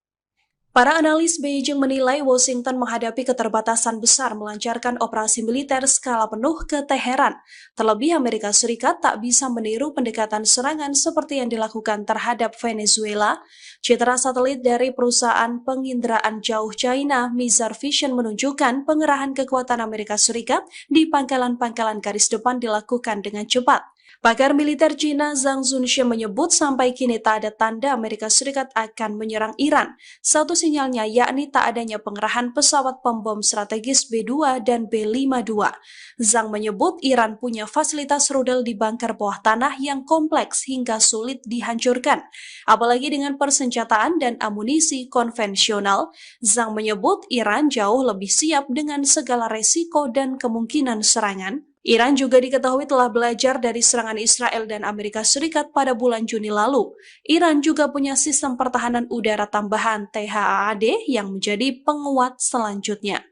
Para analis Beijing menilai Washington menghadapi keterbatasan besar melancarkan operasi militer skala penuh ke Teheran. Terlebih Amerika Serikat tak bisa meniru pendekatan serangan seperti yang dilakukan terhadap Venezuela. Citra satelit dari perusahaan penginderaan jauh China, Mizar Vision, menunjukkan pengerahan kekuatan Amerika Serikat di pangkalan-pangkalan garis depan dilakukan dengan cepat. Pakar militer Cina Zhang Zunxie menyebut sampai kini tak ada tanda Amerika Serikat akan menyerang Iran. Satu sinyalnya yakni tak adanya pengerahan pesawat pembom strategis B-2 dan B-52. Zhang menyebut Iran punya fasilitas rudal di bunker bawah tanah yang kompleks hingga sulit dihancurkan. Apalagi dengan persenjataan dan amunisi konvensional, Zhang menyebut Iran jauh lebih siap dengan segala resiko dan kemungkinan serangan. Iran juga diketahui telah belajar dari serangan Israel dan Amerika Serikat pada bulan Juni lalu. Iran juga punya sistem pertahanan udara tambahan THAAD yang menjadi penguat selanjutnya.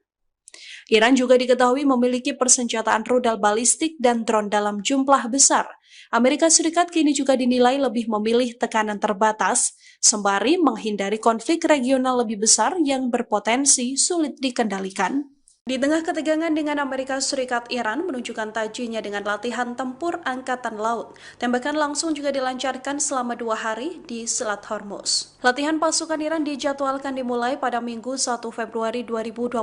Iran juga diketahui memiliki persenjataan rudal balistik dan drone dalam jumlah besar. Amerika Serikat kini juga dinilai lebih memilih tekanan terbatas, sembari menghindari konflik regional lebih besar yang berpotensi sulit dikendalikan. Di tengah ketegangan dengan Amerika Serikat, Iran menunjukkan tajinya dengan latihan tempur Angkatan Laut. Tembakan langsung juga dilancarkan selama 2 hari di Selat Hormuz. Latihan pasukan Iran dijadwalkan dimulai pada Minggu 1 Februari 2026.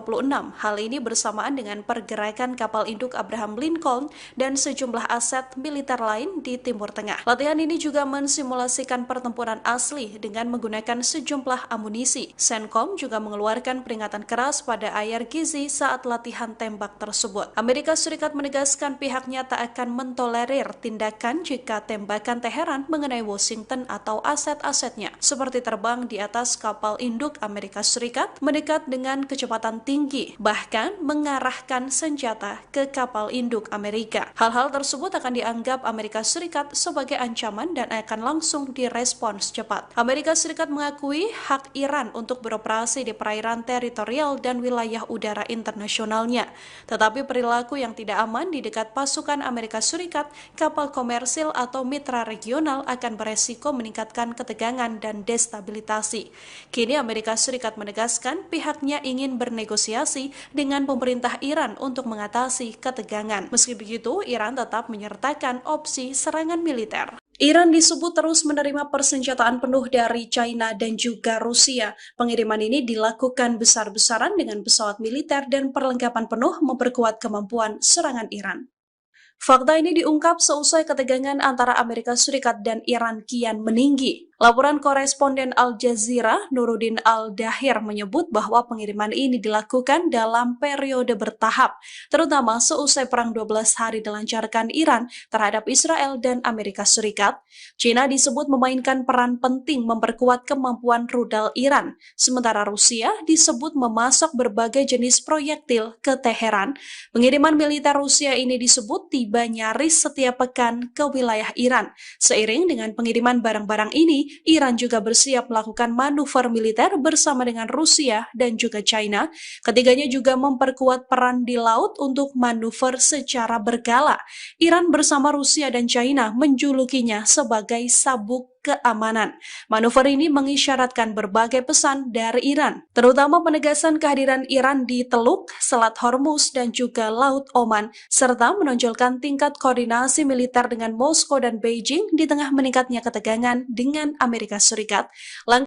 Hal ini bersamaan dengan pergerakan kapal induk Abraham Lincoln dan sejumlah aset militer lain di Timur Tengah. Latihan ini juga mensimulasikan pertempuran asli dengan menggunakan sejumlah amunisi. CENTCOM juga mengeluarkan peringatan keras pada Ayar Gizi saat latihan tembak tersebut. Amerika Serikat menegaskan pihaknya tak akan mentolerir tindakan jika tembakan Teheran mengenai Washington atau aset-asetnya, seperti terbang di atas kapal induk Amerika Serikat mendekat dengan kecepatan tinggi, bahkan mengarahkan senjata ke kapal induk Amerika. Hal-hal tersebut akan dianggap Amerika Serikat sebagai ancaman dan akan langsung direspons cepat. Amerika Serikat mengakui hak Iran untuk beroperasi di perairan teritorial dan wilayah udara internasionalnya. Tetapi perilaku yang tidak aman di dekat pasukan Amerika Serikat, kapal komersil atau mitra regional akan beresiko meningkatkan ketegangan dan destabilitasi. Kini Amerika Serikat menegaskan pihaknya ingin bernegosiasi dengan pemerintah Iran untuk mengatasi ketegangan. Meski begitu, Iran tetap menyertakan opsi serangan militer. Iran disebut terus menerima persenjataan penuh dari China dan juga Rusia. Pengiriman ini dilakukan besar-besaran dengan pesawat militer dan perlengkapan penuh memperkuat kemampuan serangan Iran. Fakta ini diungkap seusai ketegangan antara Amerika Serikat dan Iran kian meninggi. Laporan koresponden Al Jazeera, Nuruddin Al-Dahir, menyebut bahwa pengiriman ini dilakukan dalam periode bertahap, terutama seusai perang 12 hari dilancarkan Iran terhadap Israel dan Amerika Serikat. China disebut memainkan peran penting memperkuat kemampuan rudal Iran, sementara Rusia disebut memasok berbagai jenis proyektil ke Teheran. Pengiriman militer Rusia ini disebut tiba nyaris setiap pekan ke wilayah Iran. Seiring dengan pengiriman barang-barang ini, Iran juga bersiap melakukan manuver militer bersama dengan Rusia dan juga China. Ketiganya juga memperkuat peran di laut untuk manuver secara berkala. Iran bersama Rusia dan China menjulukinya sebagai sabuk keamanan. Manuver ini mengisyaratkan berbagai pesan dari Iran, terutama penegasan kehadiran Iran di Teluk, Selat Hormuz, dan juga Laut Oman, serta menonjolkan tingkat koordinasi militer dengan Moskow dan Beijing di tengah meningkatnya ketegangan dengan Amerika Serikat.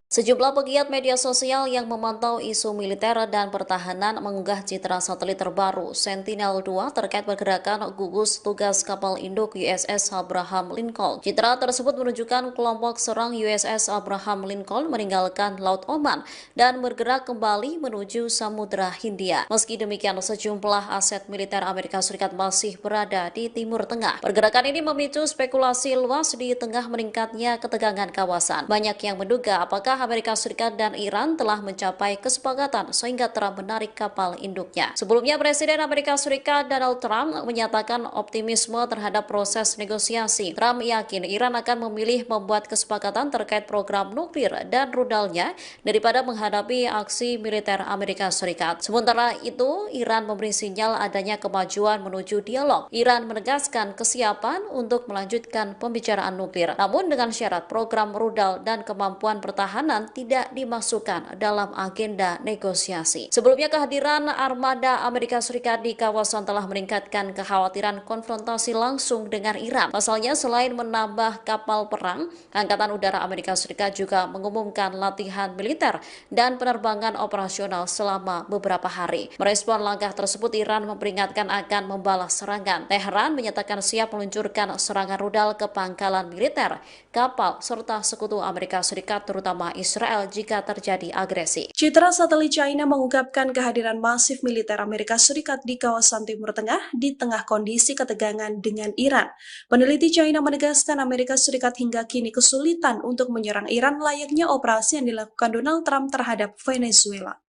Sejumlah pegiat media sosial yang memantau isu militer dan pertahanan mengunggah citra satelit terbaru Sentinel-2 terkait pergerakan gugus tugas kapal induk USS Abraham Lincoln. Citra tersebut menunjukkan kelompok serang USS Abraham Lincoln meninggalkan Laut Oman dan bergerak kembali menuju Samudra Hindia. Meski demikian, sejumlah aset militer Amerika Serikat masih berada di Timur Tengah. Pergerakan ini memicu spekulasi luas di tengah meningkatnya ketegangan kawasan. Banyak yang menduga apakah Amerika Serikat dan Iran telah mencapai kesepakatan sehingga Trump menarik kapal induknya. Sebelumnya, Presiden Amerika Serikat Donald Trump menyatakan optimisme terhadap proses negosiasi. Trump yakin Iran akan memilih membuat kesepakatan terkait program nuklir dan rudalnya daripada menghadapi aksi militer Amerika Serikat. Sementara itu, Iran memberi sinyal adanya kemajuan menuju dialog. Iran menegaskan kesiapan untuk melanjutkan pembicaraan nuklir, namun dengan syarat program rudal dan kemampuan pertahanan tidak dimasukkan dalam agenda negosiasi. Sebelumnya, kehadiran armada Amerika Serikat di kawasan telah meningkatkan kekhawatiran konfrontasi langsung dengan Iran. Pasalnya, selain menambah kapal perang, Angkatan Udara Amerika Serikat juga mengumumkan latihan militer dan penerbangan operasional selama beberapa hari. Merespon langkah tersebut, Iran memperingatkan akan membalas serangan. Teheran menyatakan siap meluncurkan serangan rudal ke pangkalan militer, kapal, serta sekutu Amerika Serikat terutama Israel jika terjadi agresi. Citra satelit China mengungkapkan kehadiran masif militer Amerika Serikat di kawasan Timur Tengah di tengah kondisi ketegangan dengan Iran. Peneliti China menegaskan Amerika Serikat hingga kini kesulitan untuk menyerang Iran layaknya operasi yang dilakukan Donald Trump terhadap Venezuela.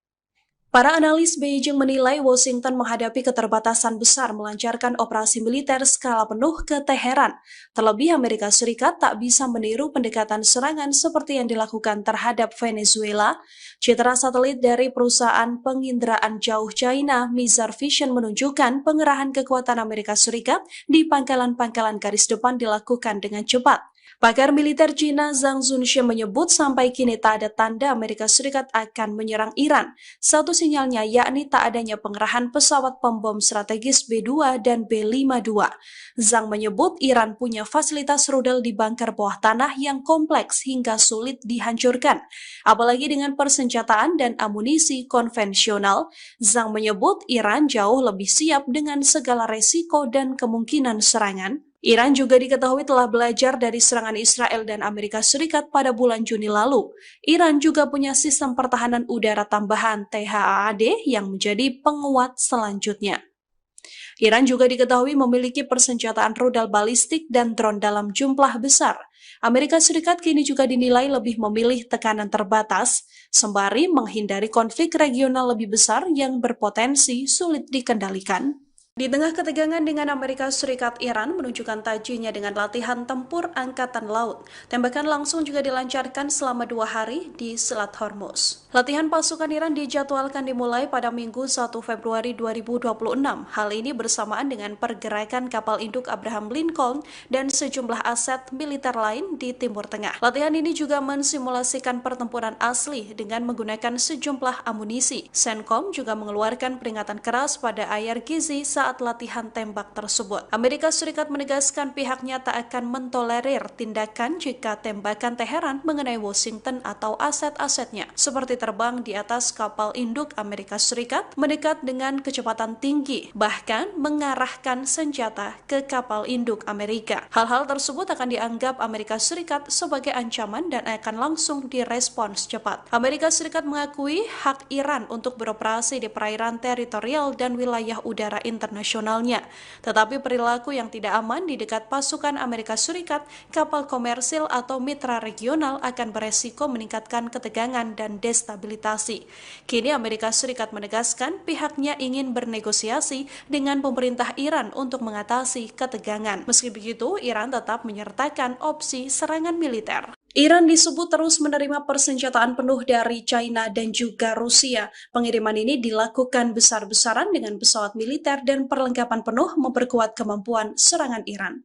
Para analis Beijing menilai Washington menghadapi keterbatasan besar melancarkan operasi militer skala penuh ke Teheran. Terlebih Amerika Serikat tak bisa meniru pendekatan serangan seperti yang dilakukan terhadap Venezuela. Citra satelit dari perusahaan penginderaan jauh China, Mizar Vision, menunjukkan pengerahan kekuatan Amerika Serikat di pangkalan-pangkalan garis depan dilakukan dengan cepat. Pakar militer Cina Zhang Zunxie menyebut sampai kini tak ada tanda Amerika Serikat akan menyerang Iran. Satu sinyalnya yakni tak adanya pengerahan pesawat pembom strategis B-2 dan B-52. Zhang menyebut Iran punya fasilitas rudal di bunker bawah tanah yang kompleks hingga sulit dihancurkan. Apalagi dengan persenjataan dan amunisi konvensional, Zhang menyebut Iran jauh lebih siap dengan segala resiko dan kemungkinan serangan. Iran juga diketahui telah belajar dari serangan Israel dan Amerika Serikat pada bulan Juni lalu. Iran juga punya sistem pertahanan udara tambahan THAAD yang menjadi penguat selanjutnya. Iran juga diketahui memiliki persenjataan rudal balistik dan drone dalam jumlah besar. Amerika Serikat kini juga dinilai lebih memilih tekanan terbatas, sembari menghindari konflik regional lebih besar yang berpotensi sulit dikendalikan. Di tengah ketegangan dengan Amerika Serikat, Iran menunjukkan tajinya dengan latihan tempur Angkatan Laut. Tembakan langsung juga dilancarkan selama 2 hari di Selat Hormuz. Latihan pasukan Iran dijadwalkan dimulai pada Minggu 1 Februari 2026. Hal ini bersamaan dengan pergerakan kapal induk Abraham Lincoln dan sejumlah aset militer lain di Timur Tengah. Latihan ini juga mensimulasikan pertempuran asli dengan menggunakan sejumlah amunisi. CENTCOM juga mengeluarkan peringatan keras pada Ayar Gizi saat latihan tembak tersebut. Amerika Serikat menegaskan pihaknya tak akan mentolerir tindakan jika tembakan Teheran mengenai Washington atau aset-asetnya, seperti terbang di atas kapal induk Amerika Serikat mendekat dengan kecepatan tinggi, bahkan mengarahkan senjata ke kapal induk Amerika. Hal-hal tersebut akan dianggap Amerika Serikat sebagai ancaman dan akan langsung direspons cepat. Amerika Serikat mengakui hak Iran untuk beroperasi di perairan teritorial dan wilayah udara internasionalnya. Tetapi perilaku yang tidak aman di dekat pasukan Amerika Serikat, kapal komersil atau mitra regional akan beresiko meningkatkan ketegangan dan destabilisasi. Kini Amerika Serikat menegaskan pihaknya ingin bernegosiasi dengan pemerintah Iran untuk mengatasi ketegangan. Meski begitu, Iran tetap menyertakan opsi serangan militer. Iran disebut terus menerima persenjataan penuh dari China dan juga Rusia. Pengiriman ini dilakukan besar-besaran dengan pesawat militer dan perlengkapan penuh memperkuat kemampuan serangan Iran.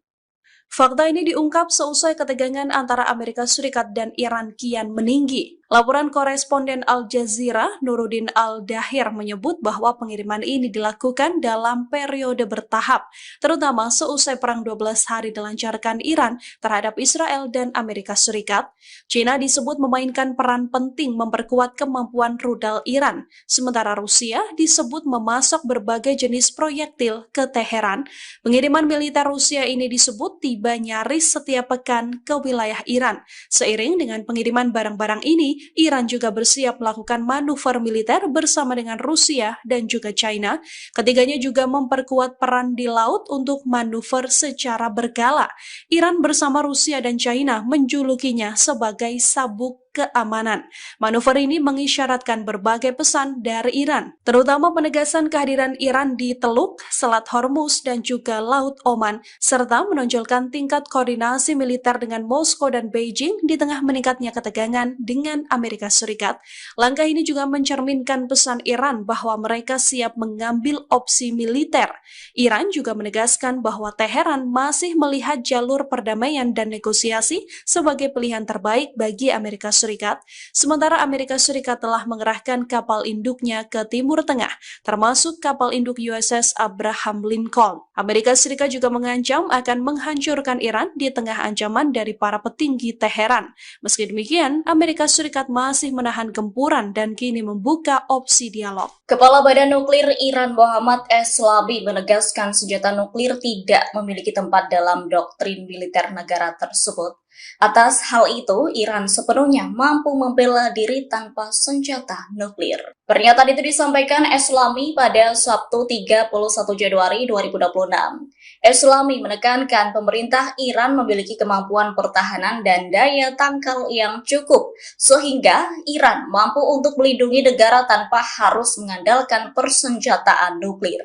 Fakta ini diungkap seusai ketegangan antara Amerika Serikat dan Iran kian meninggi. Laporan koresponden Al Jazeera, Nuruddin Al-Dahir, menyebut bahwa pengiriman ini dilakukan dalam periode bertahap, terutama seusai perang 12 hari dilancarkan Iran terhadap Israel dan Amerika Serikat. China disebut memainkan peran penting memperkuat kemampuan rudal Iran, sementara Rusia disebut memasok berbagai jenis proyektil ke Teheran. Pengiriman militer Rusia ini disebut tiba nyaris setiap pekan ke wilayah Iran. Seiring dengan pengiriman barang-barang ini, Iran juga bersiap melakukan manuver militer bersama dengan Rusia dan juga China. Ketiganya juga memperkuat peran di laut untuk manuver secara berkala. Iran bersama Rusia dan China menjulukinya sebagai sabuk keamanan. Manuver ini mengisyaratkan berbagai pesan dari Iran, terutama penegasan kehadiran Iran di Teluk, Selat Hormuz, dan juga Laut Oman, serta menonjolkan tingkat koordinasi militer dengan Moskow dan Beijing di tengah meningkatnya ketegangan dengan Amerika Serikat. Langkah ini juga mencerminkan pesan Iran bahwa mereka siap mengambil opsi militer. Iran juga menegaskan bahwa Teheran masih melihat jalur perdamaian dan negosiasi sebagai pilihan terbaik bagi Amerika Serikat, sementara Amerika Serikat telah mengerahkan kapal induknya ke Timur Tengah, termasuk kapal induk USS Abraham Lincoln. Amerika Serikat juga mengancam akan menghancurkan Iran di tengah ancaman dari para petinggi Teheran. Meski demikian, Amerika Serikat masih menahan gempuran dan kini membuka opsi dialog. Kepala Badan Nuklir Iran Mohammad Eslabi menegaskan senjata nuklir tidak memiliki tempat dalam doktrin militer negara tersebut. Atas hal itu, Iran sepenuhnya mampu membela diri tanpa senjata nuklir. Pernyataan itu disampaikan Eslami pada Sabtu 31 Januari 2026. Eslami menekankan pemerintah Iran memiliki kemampuan pertahanan dan daya tangkal yang cukup, sehingga Iran mampu untuk melindungi negara tanpa harus mengandalkan persenjataan nuklir.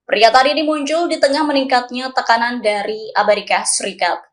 Pernyataan ini muncul di tengah meningkatnya tekanan dari Amerika Serikat.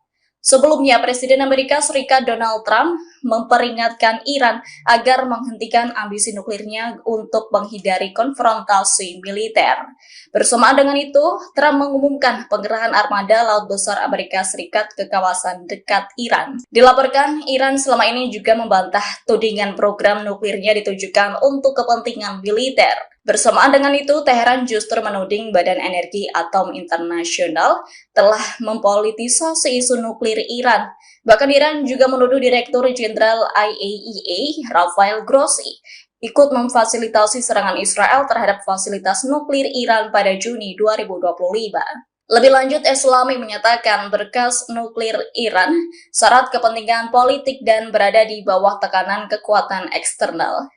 Sebelumnya, Presiden Amerika Serikat Donald Trump memperingatkan Iran agar menghentikan ambisi nuklirnya untuk menghindari konfrontasi militer. Bersamaan dengan itu, Trump mengumumkan pengerahan armada Laut Besar Amerika Serikat ke kawasan dekat Iran. Dilaporkan, Iran selama ini juga membantah tudingan program nuklirnya ditujukan untuk kepentingan militer. Bersamaan dengan itu, Teheran justru menuding Badan Energi Atom Internasional telah mempolitisasi isu nuklir Iran. Bahkan Iran juga menuduh Direktur Jenderal IAEA, Rafael Grossi, ikut memfasilitasi serangan Israel terhadap fasilitas nuklir Iran pada Juni 2025. Lebih lanjut, Eslami menyatakan berkas nuklir Iran syarat kepentingan politik dan berada di bawah tekanan kekuatan eksternal.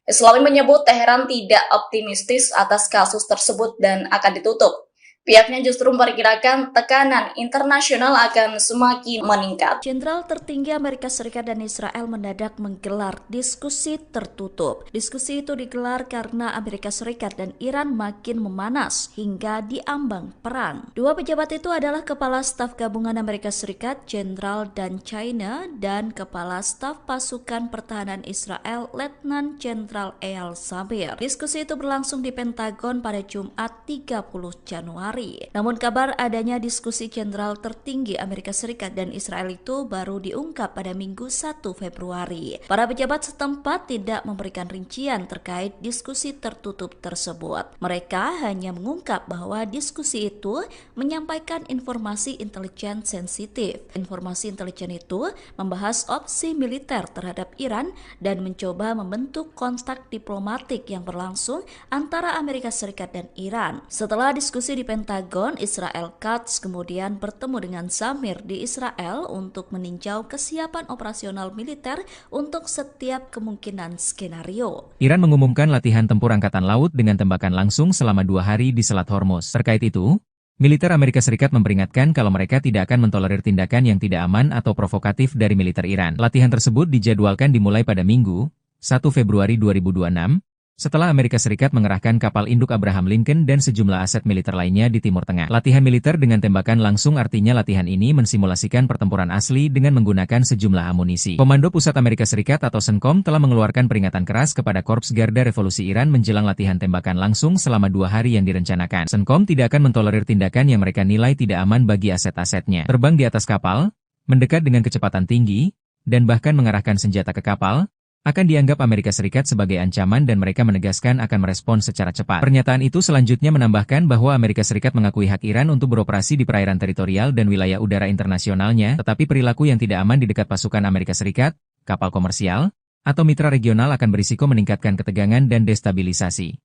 Eslami menyebut Teheran tidak optimistis atas kasus tersebut dan akan ditutup. Pihaknya justru memperkirakan tekanan internasional akan semakin meningkat. Jenderal tertinggi Amerika Serikat dan Israel mendadak menggelar diskusi tertutup. Diskusi itu digelar karena Amerika Serikat dan Iran makin memanas hingga diambang perang. Dua pejabat itu adalah Kepala Staf Gabungan Amerika Serikat Jenderal Dan China dan Kepala Staf Pasukan Pertahanan Israel Letnan Jenderal Eyal Zamir. Diskusi itu berlangsung di Pentagon pada Jumat 30 Januari. Namun kabar adanya diskusi jenderal tertinggi Amerika Serikat dan Israel itu baru diungkap pada Minggu 1 Februari. Para pejabat setempat tidak memberikan rincian terkait diskusi tertutup tersebut. Mereka hanya mengungkap bahwa diskusi itu menyampaikan informasi intelijen sensitif. Informasi intelijen itu membahas opsi militer terhadap Iran dan mencoba membentuk kontak diplomatik yang berlangsung antara Amerika Serikat dan Iran. Setelah diskusi di Pentagon, Israel Katz kemudian bertemu dengan Zamir di Israel untuk meninjau kesiapan operasional militer untuk setiap kemungkinan skenario. Iran mengumumkan latihan tempur angkatan laut dengan tembakan langsung selama 2 hari di Selat Hormuz. Terkait itu, militer Amerika Serikat memperingatkan kalau mereka tidak akan mentolerir tindakan yang tidak aman atau provokatif dari militer Iran. Latihan tersebut dijadwalkan dimulai pada Minggu, 1 Februari 2026, setelah Amerika Serikat mengerahkan kapal induk Abraham Lincoln dan sejumlah aset militer lainnya di Timur Tengah. Latihan militer dengan tembakan langsung artinya latihan ini mensimulasikan pertempuran asli dengan menggunakan sejumlah amunisi. Komando Pusat Amerika Serikat atau CENTCOM telah mengeluarkan peringatan keras kepada Korps Garda Revolusi Iran menjelang latihan tembakan langsung selama 2 hari yang direncanakan. CENTCOM tidak akan mentolerir tindakan yang mereka nilai tidak aman bagi aset-asetnya. Terbang di atas kapal, mendekat dengan kecepatan tinggi, dan bahkan mengarahkan senjata ke kapal, akan dianggap Amerika Serikat sebagai ancaman dan mereka menegaskan akan merespons secara cepat. Pernyataan itu selanjutnya menambahkan bahwa Amerika Serikat mengakui hak Iran untuk beroperasi di perairan teritorial dan wilayah udara internasionalnya, tetapi perilaku yang tidak aman di dekat pasukan Amerika Serikat, kapal komersial, atau mitra regional akan berisiko meningkatkan ketegangan dan destabilisasi.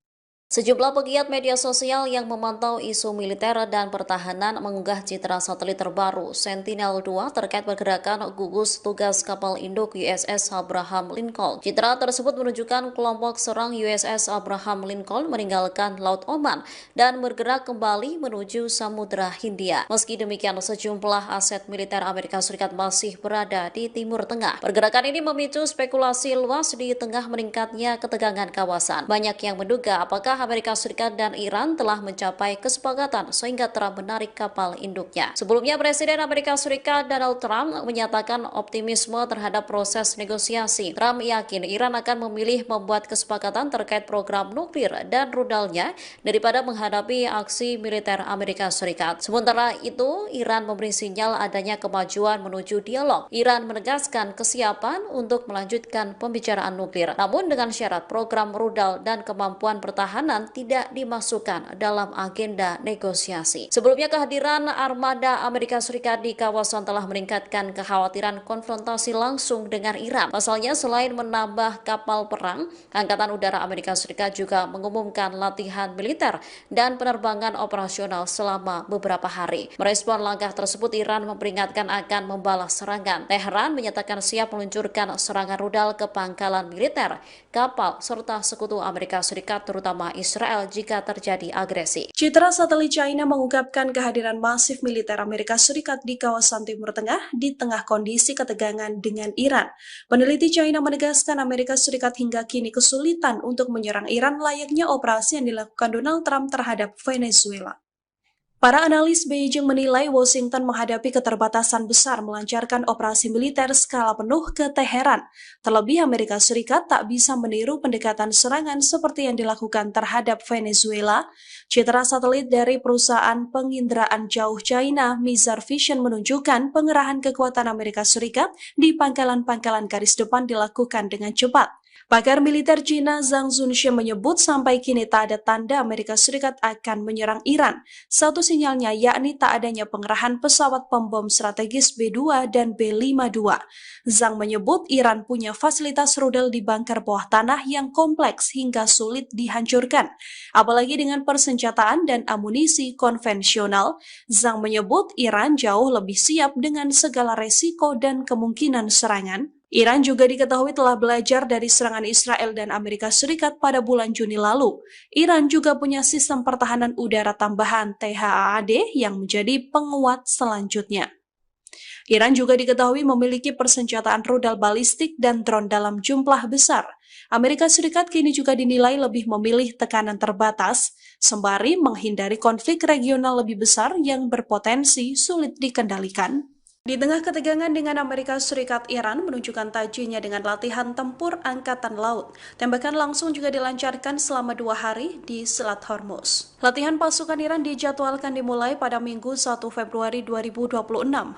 Sejumlah pegiat media sosial yang memantau isu militer dan pertahanan mengunggah citra satelit terbaru Sentinel-2 terkait pergerakan gugus tugas kapal induk USS Abraham Lincoln. Citra tersebut menunjukkan kelompok serang USS Abraham Lincoln meninggalkan Laut Oman dan bergerak kembali menuju Samudra Hindia. Meski demikian, sejumlah aset militer Amerika Serikat masih berada di Timur Tengah. Pergerakan ini memicu spekulasi luas di tengah meningkatnya ketegangan kawasan. Banyak yang menduga apakah Amerika Serikat dan Iran telah mencapai kesepakatan sehingga Trump menarik kapal induknya. Sebelumnya, Presiden Amerika Serikat Donald Trump menyatakan optimisme terhadap proses negosiasi. Trump yakin Iran akan memilih membuat kesepakatan terkait program nuklir dan rudalnya daripada menghadapi aksi militer Amerika Serikat. Sementara itu, Iran memberi sinyal adanya kemajuan menuju dialog. Iran menegaskan kesiapan untuk melanjutkan pembicaraan nuklir, namun dengan syarat program rudal dan kemampuan pertahanan tidak dimasukkan dalam agenda negosiasi. Sebelumnya, kehadiran armada Amerika Serikat di kawasan telah meningkatkan kekhawatiran konfrontasi langsung dengan Iran. Pasalnya, selain menambah kapal perang, Angkatan Udara Amerika Serikat juga mengumumkan latihan militer dan penerbangan operasional selama beberapa hari. Merespon langkah tersebut, Iran memperingatkan akan membalas serangan. Teheran menyatakan siap meluncurkan serangan rudal ke pangkalan militer, kapal, serta sekutu Amerika Serikat terutama Israel jika terjadi agresi. Citra satelit China mengungkapkan kehadiran masif militer Amerika Serikat di kawasan Timur Tengah di tengah kondisi ketegangan dengan Iran. Peneliti China menegaskan Amerika Serikat hingga kini kesulitan untuk menyerang Iran layaknya operasi yang dilakukan Donald Trump terhadap Venezuela. Para analis Beijing menilai Washington menghadapi keterbatasan besar melancarkan operasi militer skala penuh ke Teheran. Terlebih Amerika Serikat tak bisa meniru pendekatan serangan seperti yang dilakukan terhadap Venezuela. Citra satelit dari perusahaan penginderaan jauh China, Mizar Vision, menunjukkan pengerahan kekuatan Amerika Serikat di pangkalan-pangkalan garis depan dilakukan dengan cepat. Pakar militer Cina Zhang Zunxie menyebut sampai kini tak ada tanda Amerika Serikat akan menyerang Iran. Satu sinyalnya yakni tak adanya pengerahan pesawat pembom strategis B-2 dan B-52. Zhang menyebut Iran punya fasilitas rudal di bunker bawah tanah yang kompleks hingga sulit dihancurkan. Apalagi dengan persenjataan dan amunisi konvensional, Zhang menyebut Iran jauh lebih siap dengan segala resiko dan kemungkinan serangan. Iran juga diketahui telah belajar dari serangan Israel dan Amerika Serikat pada bulan Juni lalu. Iran juga punya sistem pertahanan udara tambahan THAAD yang menjadi penguat selanjutnya. Iran juga diketahui memiliki persenjataan rudal balistik dan drone dalam jumlah besar. Amerika Serikat kini juga dinilai lebih memilih tekanan terbatas, sembari menghindari konflik regional lebih besar yang berpotensi sulit dikendalikan. Di tengah ketegangan dengan Amerika Serikat, Iran menunjukkan tajinya dengan latihan tempur Angkatan Laut. Tembakan langsung juga dilancarkan selama 2 hari di Selat Hormuz. Latihan pasukan Iran dijadwalkan dimulai pada Minggu 1 Februari 2026.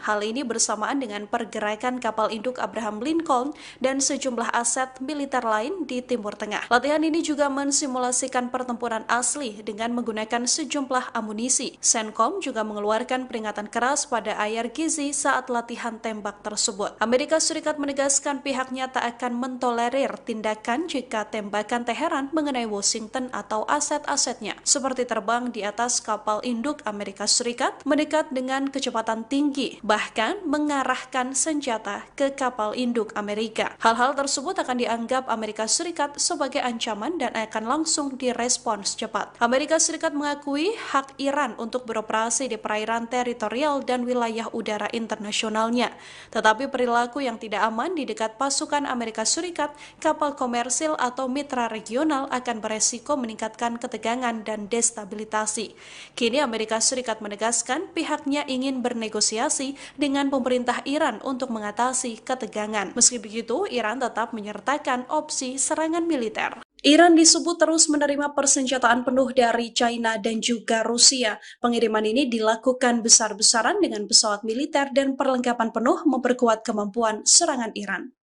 Hal ini bersamaan dengan pergerakan kapal induk Abraham Lincoln dan sejumlah aset militer lain di Timur Tengah. Latihan ini juga mensimulasikan pertempuran asli dengan menggunakan sejumlah amunisi. CENTCOM juga mengeluarkan peringatan keras pada Ayar Gizi saat latihan tembak tersebut. Amerika Serikat menegaskan pihaknya tak akan mentolerir tindakan jika tembakan Teheran mengenai Washington atau aset-asetnya, seperti terbang di atas kapal induk Amerika Serikat mendekat dengan kecepatan tinggi, bahkan mengarahkan senjata ke kapal induk Amerika. Hal-hal tersebut akan dianggap Amerika Serikat sebagai ancaman dan akan langsung direspons cepat. Amerika Serikat mengakui hak Iran untuk beroperasi di perairan teritorial dan wilayah udara internasionalnya. Tetapi perilaku yang tidak aman di dekat pasukan Amerika Serikat, kapal komersil atau mitra regional akan beresiko meningkatkan ketegangan dan destabilitasi. Kini Amerika Serikat menegaskan pihaknya ingin bernegosiasi dengan pemerintah Iran untuk mengatasi ketegangan. Meski begitu, Iran tetap menyertakan opsi serangan militer. Iran disebut terus menerima persenjataan penuh dari China dan juga Rusia. Pengiriman ini dilakukan besar-besaran dengan pesawat militer dan perlengkapan penuh memperkuat kemampuan serangan Iran.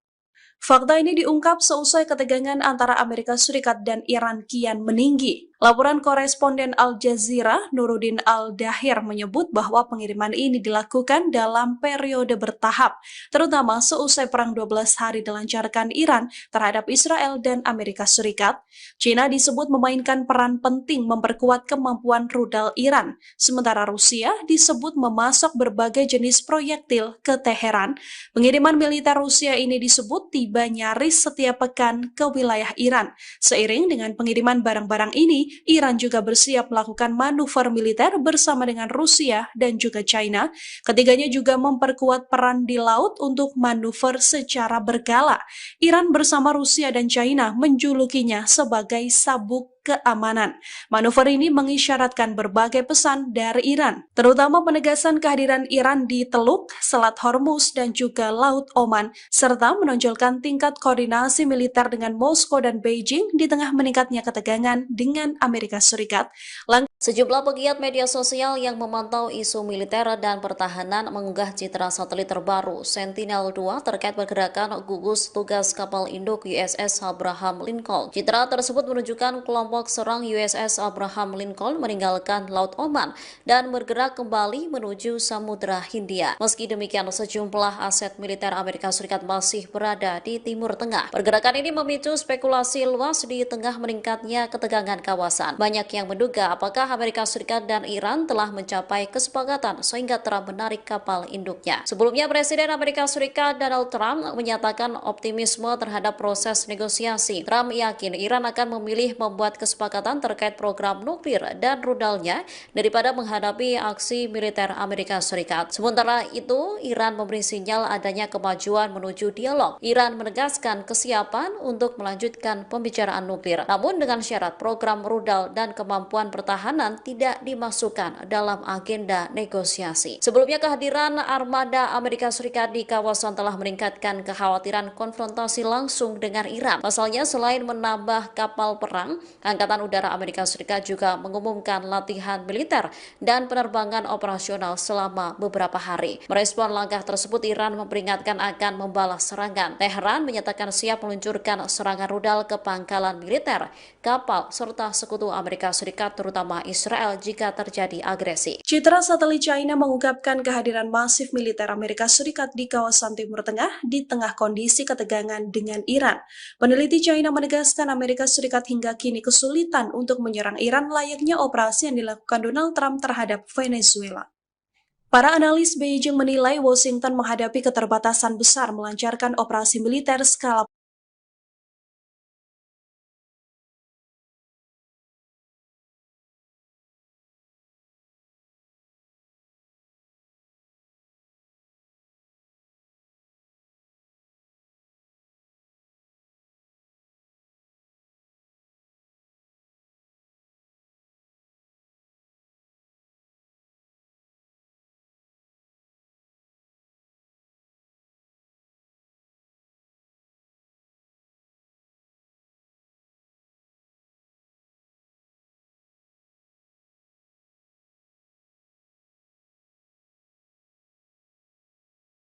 Fakta ini diungkap seusai ketegangan antara Amerika Serikat dan Iran kian meninggi. Laporan koresponden Al Jazeera, Nuruddin Al-Dahir menyebut bahwa pengiriman ini dilakukan dalam periode bertahap, terutama seusai perang 12 hari dilancarkan Iran terhadap Israel dan Amerika Serikat. China disebut memainkan peran penting memperkuat kemampuan rudal Iran, sementara Rusia disebut memasok berbagai jenis proyektil ke Teheran. Pengiriman militer Rusia ini disebut tiba nyaris setiap pekan ke wilayah Iran. Seiring dengan pengiriman barang-barang ini, Iran juga bersiap melakukan manuver militer bersama dengan Rusia dan juga China. Ketiganya juga memperkuat peran di laut untuk manuver secara berkala. Iran bersama Rusia dan China menjulukinya sebagai sabuk keamanan. Manuver ini mengisyaratkan berbagai pesan dari Iran, terutama penegasan kehadiran Iran di Teluk, Selat Hormuz, dan juga Laut Oman, serta menonjolkan tingkat koordinasi militer dengan Moskow dan Beijing di tengah meningkatnya ketegangan dengan Amerika Serikat. Sejumlah pegiat media sosial yang memantau isu militer dan pertahanan mengunggah citra satelit terbaru Sentinel-2 terkait pergerakan gugus tugas kapal induk USS Abraham Lincoln. Citra tersebut menunjukkan kelompok serang USS Abraham Lincoln meninggalkan Laut Oman dan bergerak kembali menuju Samudra Hindia. Meski demikian, sejumlah aset militer Amerika Serikat masih berada di Timur Tengah. Pergerakan ini memicu spekulasi luas di tengah meningkatnya ketegangan kawasan. Banyak yang menduga apakah Amerika Serikat dan Iran telah mencapai kesepakatan sehingga Trump menarik kapal induknya. Sebelumnya, Presiden Amerika Serikat Donald Trump menyatakan optimisme terhadap proses negosiasi. Trump yakin Iran akan memilih membuat kesepakatan terkait program nuklir dan rudalnya daripada menghadapi aksi militer Amerika Serikat. Sementara itu, Iran memberi sinyal adanya kemajuan menuju dialog. Iran menegaskan kesiapan untuk melanjutkan pembicaraan nuklir, namun dengan syarat program rudal dan kemampuan pertahanan tidak dimasukkan dalam agenda negosiasi. Sebelumnya, kehadiran armada Amerika Serikat di kawasan telah meningkatkan kekhawatiran konfrontasi langsung dengan Iran. Pasalnya, selain menambah kapal perang, Angkatan Udara Amerika Serikat juga mengumumkan latihan militer dan penerbangan operasional selama beberapa hari. Merespon langkah tersebut, Iran memperingatkan akan membalas serangan. Teheran menyatakan siap meluncurkan serangan rudal ke pangkalan militer, kapal, serta sekutu Amerika Serikat terutama Israel jika terjadi agresi. Citra satelit China mengungkapkan kehadiran masif militer Amerika Serikat di kawasan Timur Tengah di tengah kondisi ketegangan dengan Iran. Peneliti China menegaskan Amerika Serikat hingga kini kesulitan untuk menyerang Iran layaknya operasi yang dilakukan Donald Trump terhadap Venezuela. Para analis Beijing menilai Washington menghadapi keterbatasan besar melancarkan operasi militer skala